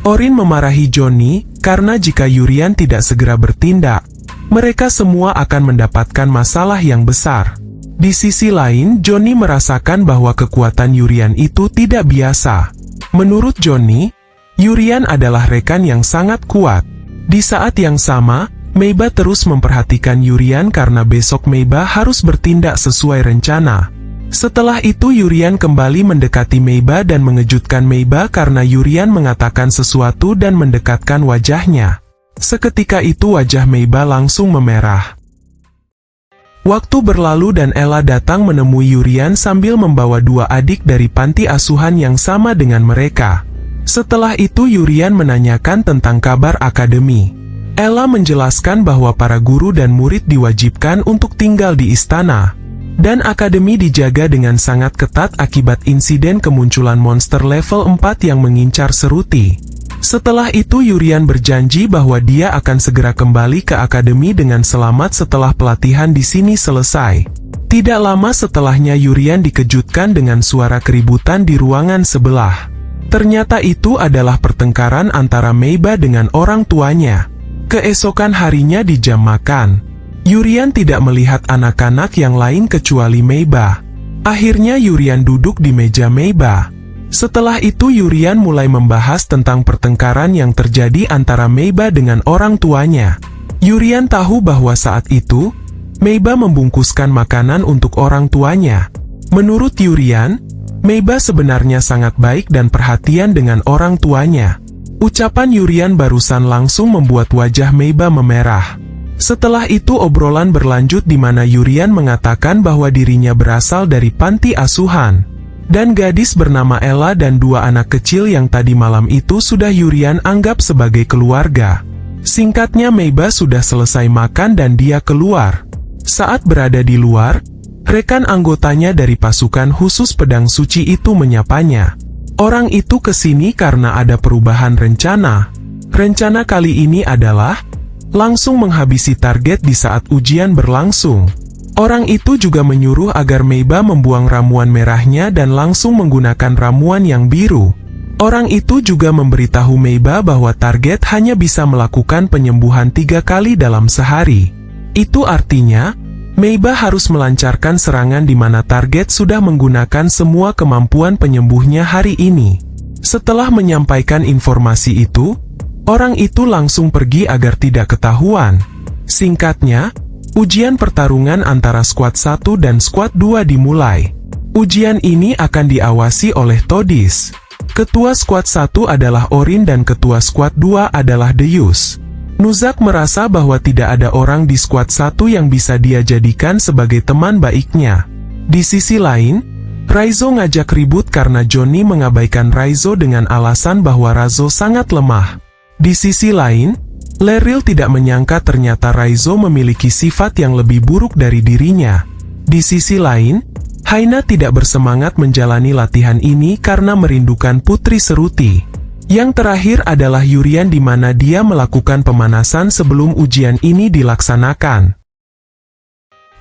Orin memarahi Johnny, karena jika Yurian tidak segera bertindak, mereka semua akan mendapatkan masalah yang besar. Di sisi lain, Johnny merasakan bahwa kekuatan Yurian itu tidak biasa. Menurut Johnny, Yurian adalah rekan yang sangat kuat. Di saat yang sama, Meiba terus memperhatikan Yurian karena besok Meiba harus bertindak sesuai rencana. Setelah itu Yurian kembali mendekati Meiba dan mengejutkan Meiba karena Yurian mengatakan sesuatu dan mendekatkan wajahnya. Seketika itu wajah Meiba langsung memerah. Waktu berlalu dan Ella datang menemui Yurian sambil membawa dua adik dari panti asuhan yang sama dengan mereka. Setelah itu Yurian menanyakan tentang kabar akademi. Ella menjelaskan bahwa para guru dan murid diwajibkan untuk tinggal di istana. Dan akademi dijaga dengan sangat ketat akibat insiden kemunculan monster level 4 yang mengincar Ceruti. Setelah itu Yurian berjanji bahwa dia akan segera kembali ke akademi dengan selamat setelah pelatihan di sini selesai. Tidak lama setelahnya Yurian dikejutkan dengan suara keributan di ruangan sebelah. Ternyata itu adalah pertengkaran antara Meiba dengan orang tuanya. Keesokan harinya di jam makan, Yurian tidak melihat anak-anak yang lain kecuali Meiba. Akhirnya Yurian duduk di meja Meiba. Setelah itu Yurian mulai membahas tentang pertengkaran yang terjadi antara Meiba dengan orang tuanya. Yurian tahu bahwa saat itu, Meiba membungkuskan makanan untuk orang tuanya. Menurut Yurian, Meiba sebenarnya sangat baik dan perhatian dengan orang tuanya. Ucapan Yurian barusan langsung membuat wajah Meiba memerah. Setelah itu obrolan berlanjut di mana Yurian mengatakan bahwa dirinya berasal dari panti asuhan. Dan gadis bernama Ella dan dua anak kecil yang tadi malam itu sudah Yurian anggap sebagai keluarga. Singkatnya Meiba sudah selesai makan dan dia keluar. Saat berada di luar, rekan anggotanya dari pasukan khusus pedang suci itu menyapanya. Orang itu kesini karena ada perubahan rencana. Rencana kali ini adalah langsung menghabisi target di saat ujian berlangsung. Orang itu juga menyuruh agar Meiba membuang ramuan merahnya dan langsung menggunakan ramuan yang biru. Orang itu juga memberitahu Meiba bahwa target hanya bisa melakukan penyembuhan 3 kali dalam sehari. Itu artinya, Meiba harus melancarkan serangan di mana target sudah menggunakan semua kemampuan penyembuhnya hari ini. Setelah menyampaikan informasi itu, orang itu langsung pergi agar tidak ketahuan. Singkatnya, ujian pertarungan antara skuad 1 dan skuad 2 dimulai. Ujian ini akan diawasi oleh Todis. Ketua skuad 1 adalah Orin dan ketua skuad 2 adalah Deus. Nuzak merasa bahwa tidak ada orang di skuad 1 yang bisa dia jadikan sebagai teman baiknya. Di sisi lain, Raizo ngajak ribut karena Johnny mengabaikan Raizo dengan alasan bahwa Raizo sangat lemah. Di sisi lain, Leril tidak menyangka ternyata Raizo memiliki sifat yang lebih buruk dari dirinya. Di sisi lain, Haina tidak bersemangat menjalani latihan ini karena merindukan Putri Ceruti. Yang terakhir adalah Yurian di mana dia melakukan pemanasan sebelum ujian ini dilaksanakan.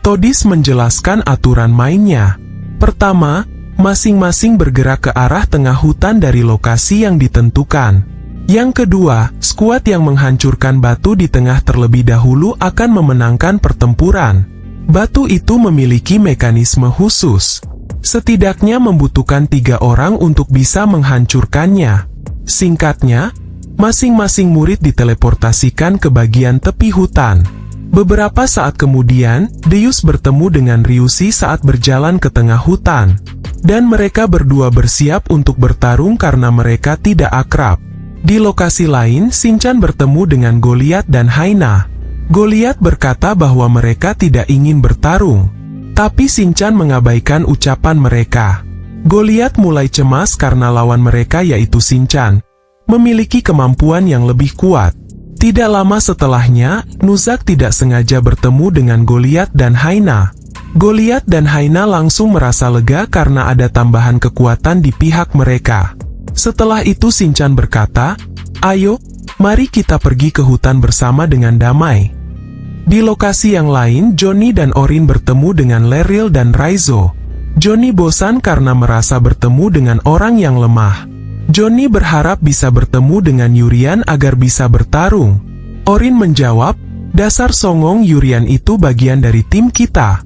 Todis menjelaskan aturan mainnya. Pertama, masing-masing bergerak ke arah tengah hutan dari lokasi yang ditentukan. Yang kedua, skuad yang menghancurkan batu di tengah terlebih dahulu akan memenangkan pertempuran. Batu itu memiliki mekanisme khusus. Setidaknya membutuhkan 3 orang untuk bisa menghancurkannya. Singkatnya, masing-masing murid diteleportasikan ke bagian tepi hutan. Beberapa saat kemudian, Deus bertemu dengan Ryushi saat berjalan ke tengah hutan. Dan mereka berdua bersiap untuk bertarung karena mereka tidak akrab. Di lokasi lain, Shinchan bertemu dengan Goliath dan Haina. Goliath berkata bahwa mereka tidak ingin bertarung. Tapi Shinchan mengabaikan ucapan mereka. Goliath mulai cemas karena lawan mereka yaitu Shinchan memiliki kemampuan yang lebih kuat. Tidak lama setelahnya, Nuzak tidak sengaja bertemu dengan Goliath dan Haina. Goliath dan Haina langsung merasa lega karena ada tambahan kekuatan di pihak mereka. Setelah itu Shinchan berkata, "Ayo, mari kita pergi ke hutan bersama dengan damai." Di lokasi yang lain, Johnny dan Orin bertemu dengan Leril dan Raizo. Johnny bosan karena merasa bertemu dengan orang yang lemah. Johnny berharap bisa bertemu dengan Yurian agar bisa bertarung. Orin menjawab, "Dasar songong, Yurian itu bagian dari tim kita."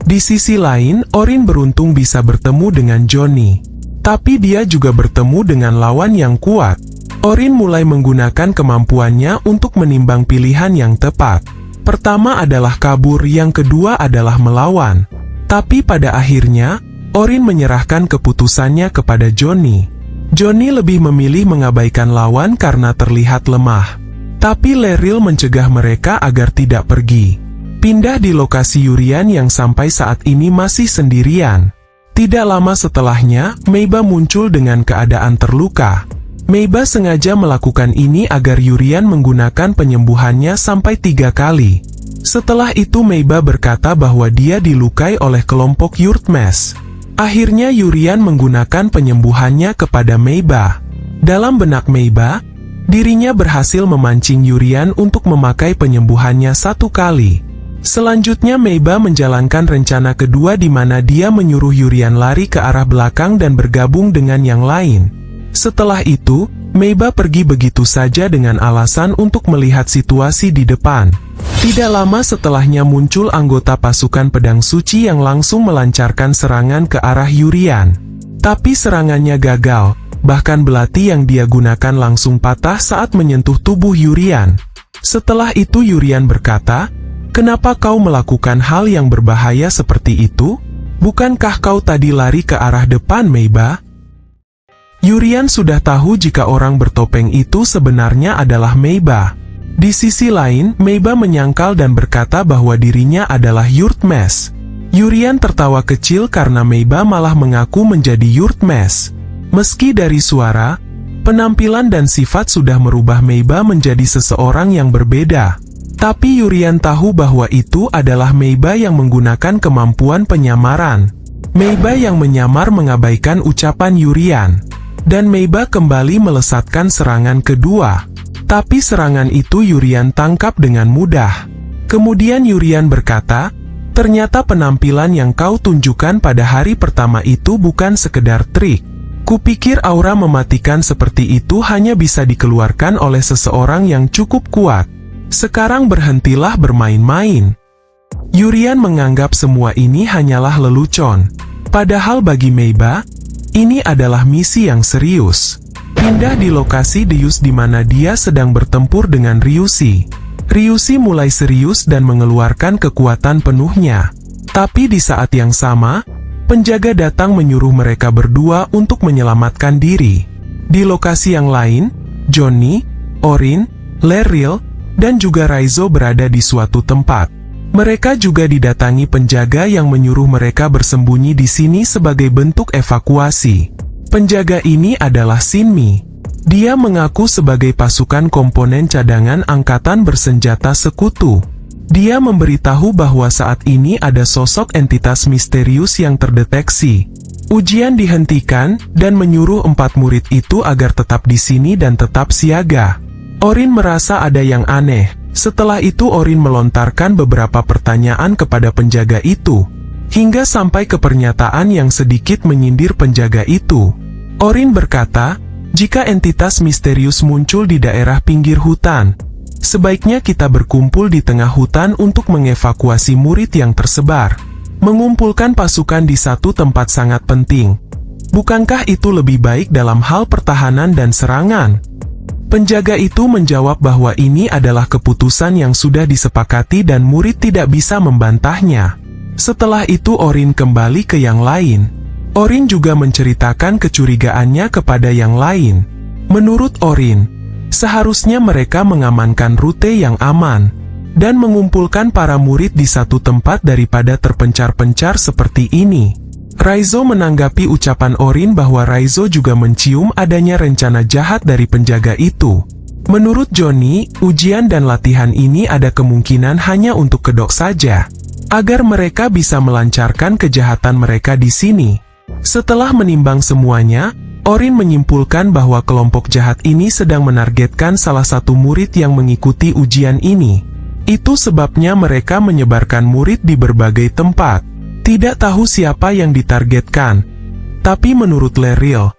Di sisi lain, Orin beruntung bisa bertemu dengan Johnny. Tapi dia juga bertemu dengan lawan yang kuat. Orin mulai menggunakan kemampuannya untuk menimbang pilihan yang tepat. Pertama adalah kabur, yang kedua adalah melawan. Tapi pada akhirnya, Orin menyerahkan keputusannya kepada Johnny. Johnny lebih memilih mengabaikan lawan karena terlihat lemah. Tapi Leril mencegah mereka agar tidak pergi. Pindah di lokasi Yurian yang sampai saat ini masih sendirian. Tidak lama setelahnya, Meiba muncul dengan keadaan terluka. Meiba sengaja melakukan ini agar Yurian menggunakan penyembuhannya sampai 3 kali. Setelah itu Meiba berkata bahwa dia dilukai oleh kelompok Yurtmesh. Akhirnya Yurian menggunakan penyembuhannya kepada Meiba. Dalam benak Meiba, dirinya berhasil memancing Yurian untuk memakai penyembuhannya 1 kali. Selanjutnya Meiba menjalankan rencana kedua di mana dia menyuruh Yurian lari ke arah belakang dan bergabung dengan yang lain. Setelah itu, Meiba pergi begitu saja dengan alasan untuk melihat situasi di depan. Tidak lama setelahnya muncul anggota pasukan pedang suci yang langsung melancarkan serangan ke arah Yurian. Tapi serangannya gagal, bahkan belati yang dia gunakan langsung patah saat menyentuh tubuh Yurian. Setelah itu Yurian berkata, "Kenapa kau melakukan hal yang berbahaya seperti itu? Bukankah kau tadi lari ke arah depan, Meiba?" Yurian sudah tahu jika orang bertopeng itu sebenarnya adalah Meiba. Di sisi lain, Meiba menyangkal dan berkata bahwa dirinya adalah Yurtmesh. Yurian tertawa kecil karena Meiba malah mengaku menjadi Yurtmesh. Meski dari suara, penampilan dan sifat sudah merubah Meiba menjadi seseorang yang berbeda. Tapi Yurian tahu bahwa itu adalah Meiba yang menggunakan kemampuan penyamaran. Meiba yang menyamar mengabaikan ucapan Yurian. Dan Meiba kembali melesatkan serangan kedua. Tapi serangan itu Yurian tangkap dengan mudah. Kemudian Yurian berkata, "Ternyata penampilan yang kau tunjukkan pada hari pertama itu bukan sekedar trik. Kupikir aura mematikan seperti itu hanya bisa dikeluarkan oleh seseorang yang cukup kuat. Sekarang berhentilah bermain-main." Yurian menganggap semua ini hanyalah lelucon. Padahal bagi Meiba, ini adalah misi yang serius. Pindah di lokasi Deus di mana dia sedang bertempur dengan Ryushi. Ryushi mulai serius dan mengeluarkan kekuatan penuhnya. Tapi di saat yang sama, penjaga datang menyuruh mereka berdua untuk menyelamatkan diri. Di lokasi yang lain, Johnny, Orin, Leril, dan juga Raizo berada di suatu tempat. Mereka juga didatangi penjaga yang menyuruh mereka bersembunyi di sini sebagai bentuk evakuasi. Penjaga ini adalah Shinmi. Dia mengaku sebagai pasukan komponen cadangan angkatan bersenjata sekutu. Dia memberitahu bahwa saat ini ada sosok entitas misterius yang terdeteksi. Ujian dihentikan dan menyuruh 4 murid itu agar tetap di sini dan tetap siaga. Orin merasa ada yang aneh. Setelah itu Orin melontarkan beberapa pertanyaan kepada penjaga itu, hingga sampai ke pernyataan yang sedikit menyindir penjaga itu. Orin berkata, "Jika entitas misterius muncul di daerah pinggir hutan, sebaiknya kita berkumpul di tengah hutan untuk mengevakuasi murid yang tersebar. Mengumpulkan pasukan di satu tempat sangat penting. Bukankah itu lebih baik dalam hal pertahanan dan serangan?" Penjaga itu menjawab bahwa ini adalah keputusan yang sudah disepakati dan murid tidak bisa membantahnya. Setelah itu Orin kembali ke yang lain. Orin juga menceritakan kecurigaannya kepada yang lain. Menurut Orin, seharusnya mereka mengamankan rute yang aman dan mengumpulkan para murid di satu tempat daripada terpencar-pencar seperti ini. Raizo menanggapi ucapan Orin bahwa Raizo juga mencium adanya rencana jahat dari penjaga itu. Menurut Johnny, ujian dan latihan ini ada kemungkinan hanya untuk kedok saja, agar mereka bisa melancarkan kejahatan mereka di sini. Setelah menimbang semuanya, Orin menyimpulkan bahwa kelompok jahat ini sedang menargetkan salah satu murid yang mengikuti ujian ini. Itu sebabnya mereka menyebarkan murid di berbagai tempat. Tidak tahu siapa yang ditargetkan. Tapi menurut Leril,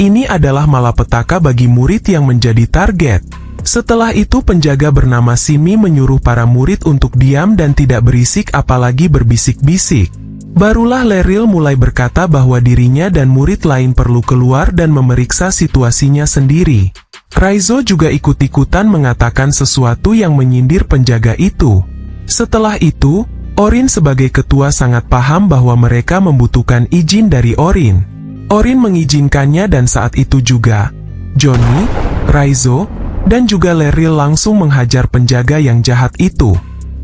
ini adalah malapetaka bagi murid yang menjadi target. Setelah itu penjaga bernama Shinmi menyuruh para murid untuk diam dan tidak berisik apalagi berbisik-bisik. Barulah Leril mulai berkata bahwa dirinya dan murid lain perlu keluar dan memeriksa situasinya sendiri. Raizo juga ikut-ikutan mengatakan sesuatu yang menyindir penjaga itu. Setelah itu, Orin sebagai ketua sangat paham bahwa mereka membutuhkan izin dari Orin. Orin mengizinkannya dan saat itu juga, Johnny, Raizo, dan juga Leril langsung menghajar penjaga yang jahat itu.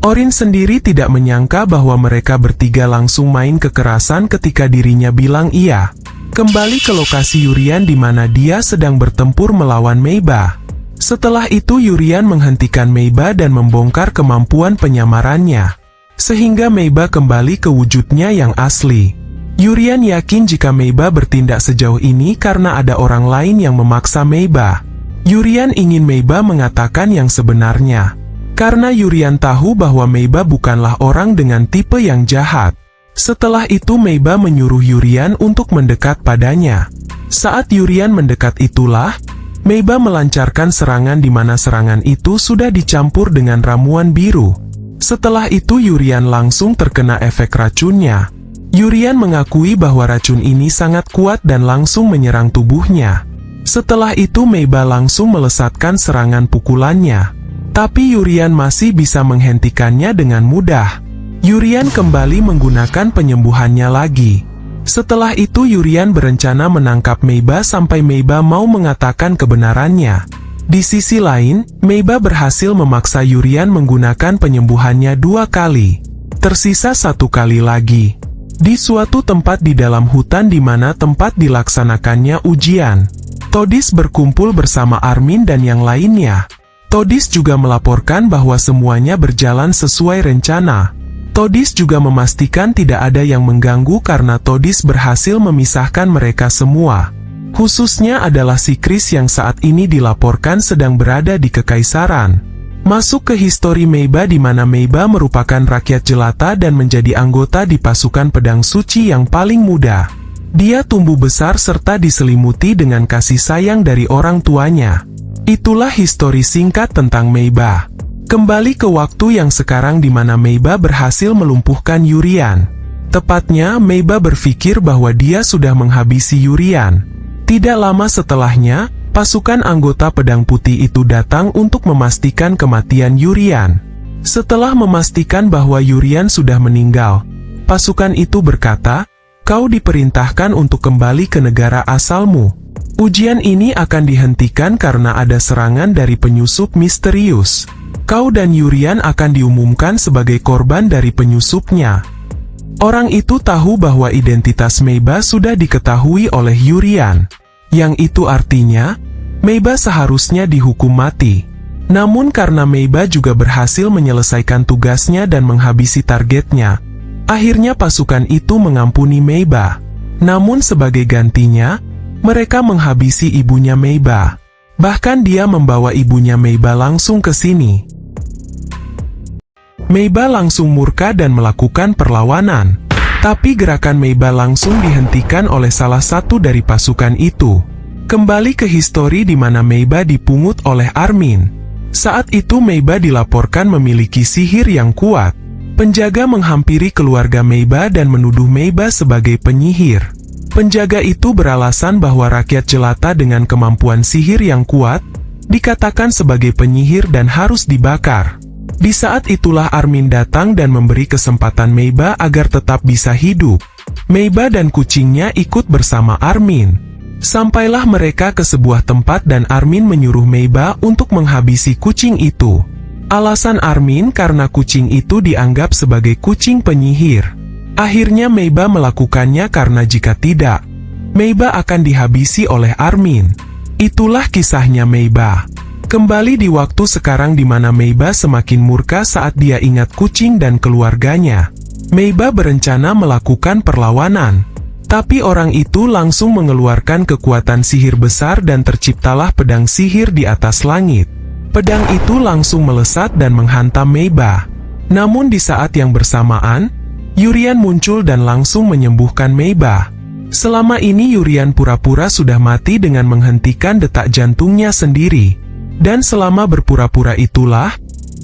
Orin sendiri tidak menyangka bahwa mereka bertiga langsung main kekerasan ketika dirinya bilang iya. Kembali ke lokasi Yurian di mana dia sedang bertempur melawan Meiba. Setelah itu Yurian menghentikan Meiba dan membongkar kemampuan penyamarannya, sehingga Meiba kembali ke wujudnya yang asli. Yurian yakin jika Meiba bertindak sejauh ini karena ada orang lain yang memaksa Meiba. Yurian ingin Meiba mengatakan yang sebenarnya, karena Yurian tahu bahwa Meiba bukanlah orang dengan tipe yang jahat. Setelah itu Meiba menyuruh Yurian untuk mendekat padanya. Saat Yurian mendekat itulah, Meiba melancarkan serangan di mana serangan itu sudah dicampur dengan ramuan biru. Setelah itu Yurian langsung terkena efek racunnya. Yurian mengakui bahwa racun ini sangat kuat dan langsung menyerang tubuhnya. Setelah itu Meiba langsung melesatkan serangan pukulannya. Tapi Yurian masih bisa menghentikannya dengan mudah. Yurian kembali menggunakan penyembuhannya lagi. Setelah itu Yurian berencana menangkap Meiba sampai Meiba mau mengatakan kebenarannya. Di sisi lain, Meiba berhasil memaksa Yurian menggunakan penyembuhannya 2 kali. Tersisa 1 kali lagi. Di suatu tempat di dalam hutan di mana tempat dilaksanakannya ujian, Todis berkumpul bersama Armin dan yang lainnya. Todis juga melaporkan bahwa semuanya berjalan sesuai rencana. Todis juga memastikan tidak ada yang mengganggu karena Todis berhasil memisahkan mereka semua. Khususnya adalah si Chris yang saat ini dilaporkan sedang berada di Kekaisaran. Masuk ke histori Meiba di mana Meiba merupakan rakyat jelata dan menjadi anggota di pasukan pedang suci yang paling muda. Dia tumbuh besar serta diselimuti dengan kasih sayang dari orang tuanya. Itulah histori singkat tentang Meiba. Kembali ke waktu yang sekarang di mana Meiba berhasil melumpuhkan Yurian. Tepatnya, Meiba berpikir bahwa dia sudah menghabisi Yurian. Tidak lama setelahnya, pasukan anggota pedang putih itu datang untuk memastikan kematian Yurian. Setelah memastikan bahwa Yurian sudah meninggal, pasukan itu berkata, "Kau diperintahkan untuk kembali ke negara asalmu. Ujian ini akan dihentikan karena ada serangan dari penyusup misterius. Kau dan Yurian akan diumumkan sebagai korban dari penyusupnya." Orang itu tahu bahwa identitas Meiba sudah diketahui oleh Yurian. Yang itu artinya, Meiba seharusnya dihukum mati. Namun karena Meiba juga berhasil menyelesaikan tugasnya dan menghabisi targetnya, akhirnya pasukan itu mengampuni Meiba. Namun sebagai gantinya, mereka menghabisi ibunya Meiba. Bahkan dia membawa ibunya Meiba langsung ke sini. Meiba langsung murka dan melakukan perlawanan. Tapi gerakan Meiba langsung dihentikan oleh salah satu dari pasukan itu. Kembali ke histori di mana Meiba dipungut oleh Armin. Saat itu Meiba dilaporkan memiliki sihir yang kuat. Penjaga menghampiri keluarga Meiba dan menuduh Meiba sebagai penyihir. Penjaga itu beralasan bahwa rakyat jelata dengan kemampuan sihir yang kuat dikatakan sebagai penyihir dan harus dibakar. Di saat itulah Armin datang dan memberi kesempatan Meiba agar tetap bisa hidup. Meiba dan kucingnya ikut bersama Armin. Sampailah mereka ke sebuah tempat dan Armin menyuruh Meiba untuk menghabisi kucing itu. Alasan Armin karena kucing itu dianggap sebagai kucing penyihir. Akhirnya Meiba melakukannya karena jika tidak, Meiba akan dihabisi oleh Armin. Itulah kisahnya Meiba. Kembali di waktu sekarang di mana Meiba semakin murka saat dia ingat kucing dan keluarganya. Meiba berencana melakukan perlawanan. Tapi orang itu langsung mengeluarkan kekuatan sihir besar dan terciptalah pedang sihir di atas langit. Pedang itu langsung melesat dan menghantam Meiba. Namun di saat yang bersamaan, Yurian muncul dan langsung menyembuhkan Meiba. Selama ini Yurian pura-pura sudah mati dengan menghentikan detak jantungnya sendiri. Dan selama berpura-pura itulah,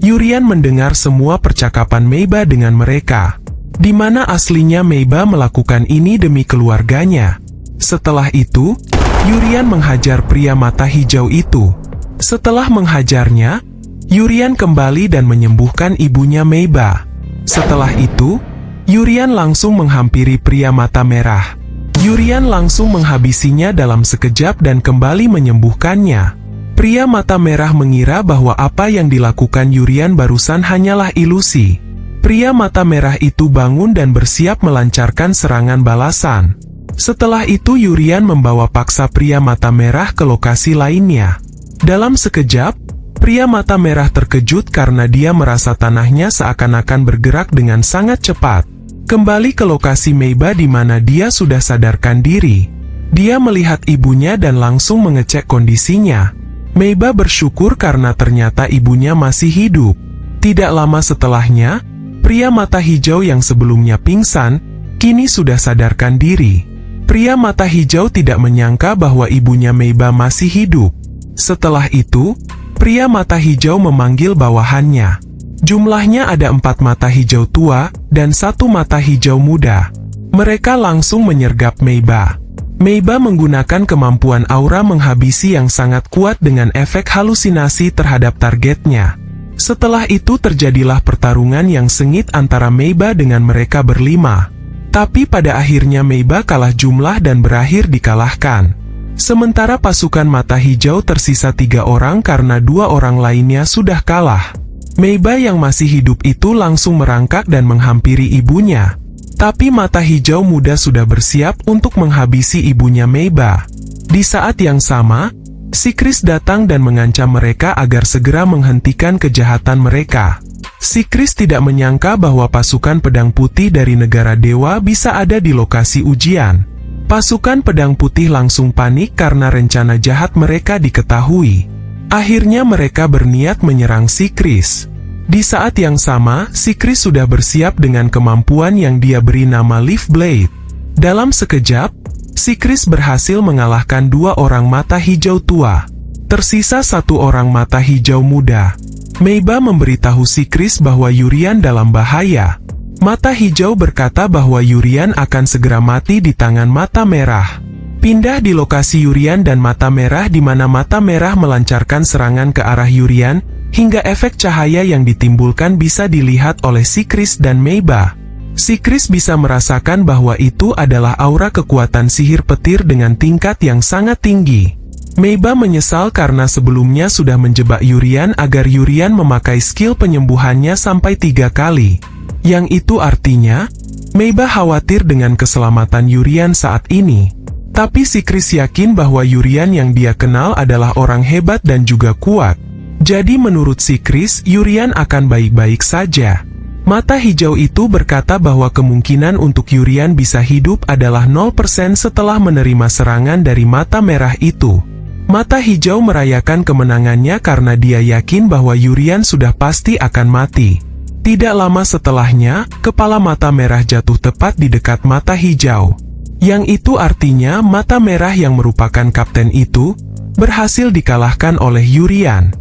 Yurian mendengar semua percakapan Meiba dengan mereka. Di mana aslinya Meiba melakukan ini demi keluarganya. Setelah itu, Yurian menghajar pria mata hijau itu. Setelah menghajarnya, Yurian kembali dan menyembuhkan ibunya Meiba. Setelah itu, Yurian langsung menghampiri pria mata merah. Yurian langsung menghabisinya dalam sekejap dan kembali menyembuhkannya. Pria mata merah mengira bahwa apa yang dilakukan Yurian barusan hanyalah ilusi. Pria mata merah itu bangun dan bersiap melancarkan serangan balasan. Setelah itu Yurian membawa paksa pria mata merah ke lokasi lainnya. Dalam sekejap, pria mata merah terkejut karena dia merasa tanahnya seakan-akan bergerak dengan sangat cepat. Kembali ke lokasi Meiba di mana dia sudah sadarkan diri. Dia melihat ibunya dan langsung mengecek kondisinya. Meiba bersyukur karena ternyata ibunya masih hidup. Tidak lama setelahnya, pria mata hijau yang sebelumnya pingsan, kini sudah sadarkan diri. Pria mata hijau tidak menyangka bahwa ibunya Meiba masih hidup. Setelah itu, pria mata hijau memanggil bawahannya. Jumlahnya ada 4 mata hijau tua, dan 1 mata hijau muda. Mereka langsung menyergap Meiba. Meiba menggunakan kemampuan aura menghabisi yang sangat kuat dengan efek halusinasi terhadap targetnya. Setelah itu terjadilah pertarungan yang sengit antara Meiba dengan mereka berlima. Tapi pada akhirnya Meiba kalah jumlah dan berakhir dikalahkan. Sementara pasukan mata hijau tersisa 3 orang karena 2 orang lainnya sudah kalah. Meiba yang masih hidup itu langsung merangkak dan menghampiri ibunya. Tapi mata hijau muda sudah bersiap untuk menghabisi ibunya Meiba. Di saat yang sama, si Kris datang dan mengancam mereka agar segera menghentikan kejahatan mereka. Si Kris tidak menyangka bahwa pasukan pedang putih dari negara dewa bisa ada di lokasi ujian. Pasukan pedang putih langsung panik karena rencana jahat mereka diketahui. Akhirnya mereka berniat menyerang si Kris. Di saat yang sama, si Kris sudah bersiap dengan kemampuan yang dia beri nama Leaf Blade. Dalam sekejap, si Kris berhasil mengalahkan 2 orang mata hijau tua. Tersisa 1 orang mata hijau muda. Meiba memberitahu si Kris bahwa Yurian dalam bahaya. Mata hijau berkata bahwa Yurian akan segera mati di tangan mata merah. Pindah di lokasi Yurian dan mata merah di mana mata merah melancarkan serangan ke arah Yurian, hingga efek cahaya yang ditimbulkan bisa dilihat oleh si Kris dan Meiba. Si Kris bisa merasakan bahwa itu adalah aura kekuatan sihir petir dengan tingkat yang sangat tinggi. Meiba menyesal karena sebelumnya sudah menjebak Yurian agar Yurian memakai skill penyembuhannya sampai 3 kali. Yang itu artinya, Meiba khawatir dengan keselamatan Yurian saat ini. Tapi si Kris yakin bahwa Yurian yang dia kenal adalah orang hebat dan juga kuat. Jadi menurut si Kris, Yurian akan baik-baik saja. Mata hijau itu berkata bahwa kemungkinan untuk Yurian bisa hidup adalah 0% setelah menerima serangan dari mata merah itu. Mata hijau merayakan kemenangannya karena dia yakin bahwa Yurian sudah pasti akan mati. Tidak lama setelahnya, kepala mata merah jatuh tepat di dekat mata hijau. Yang itu artinya mata merah yang merupakan kapten itu, berhasil dikalahkan oleh Yurian.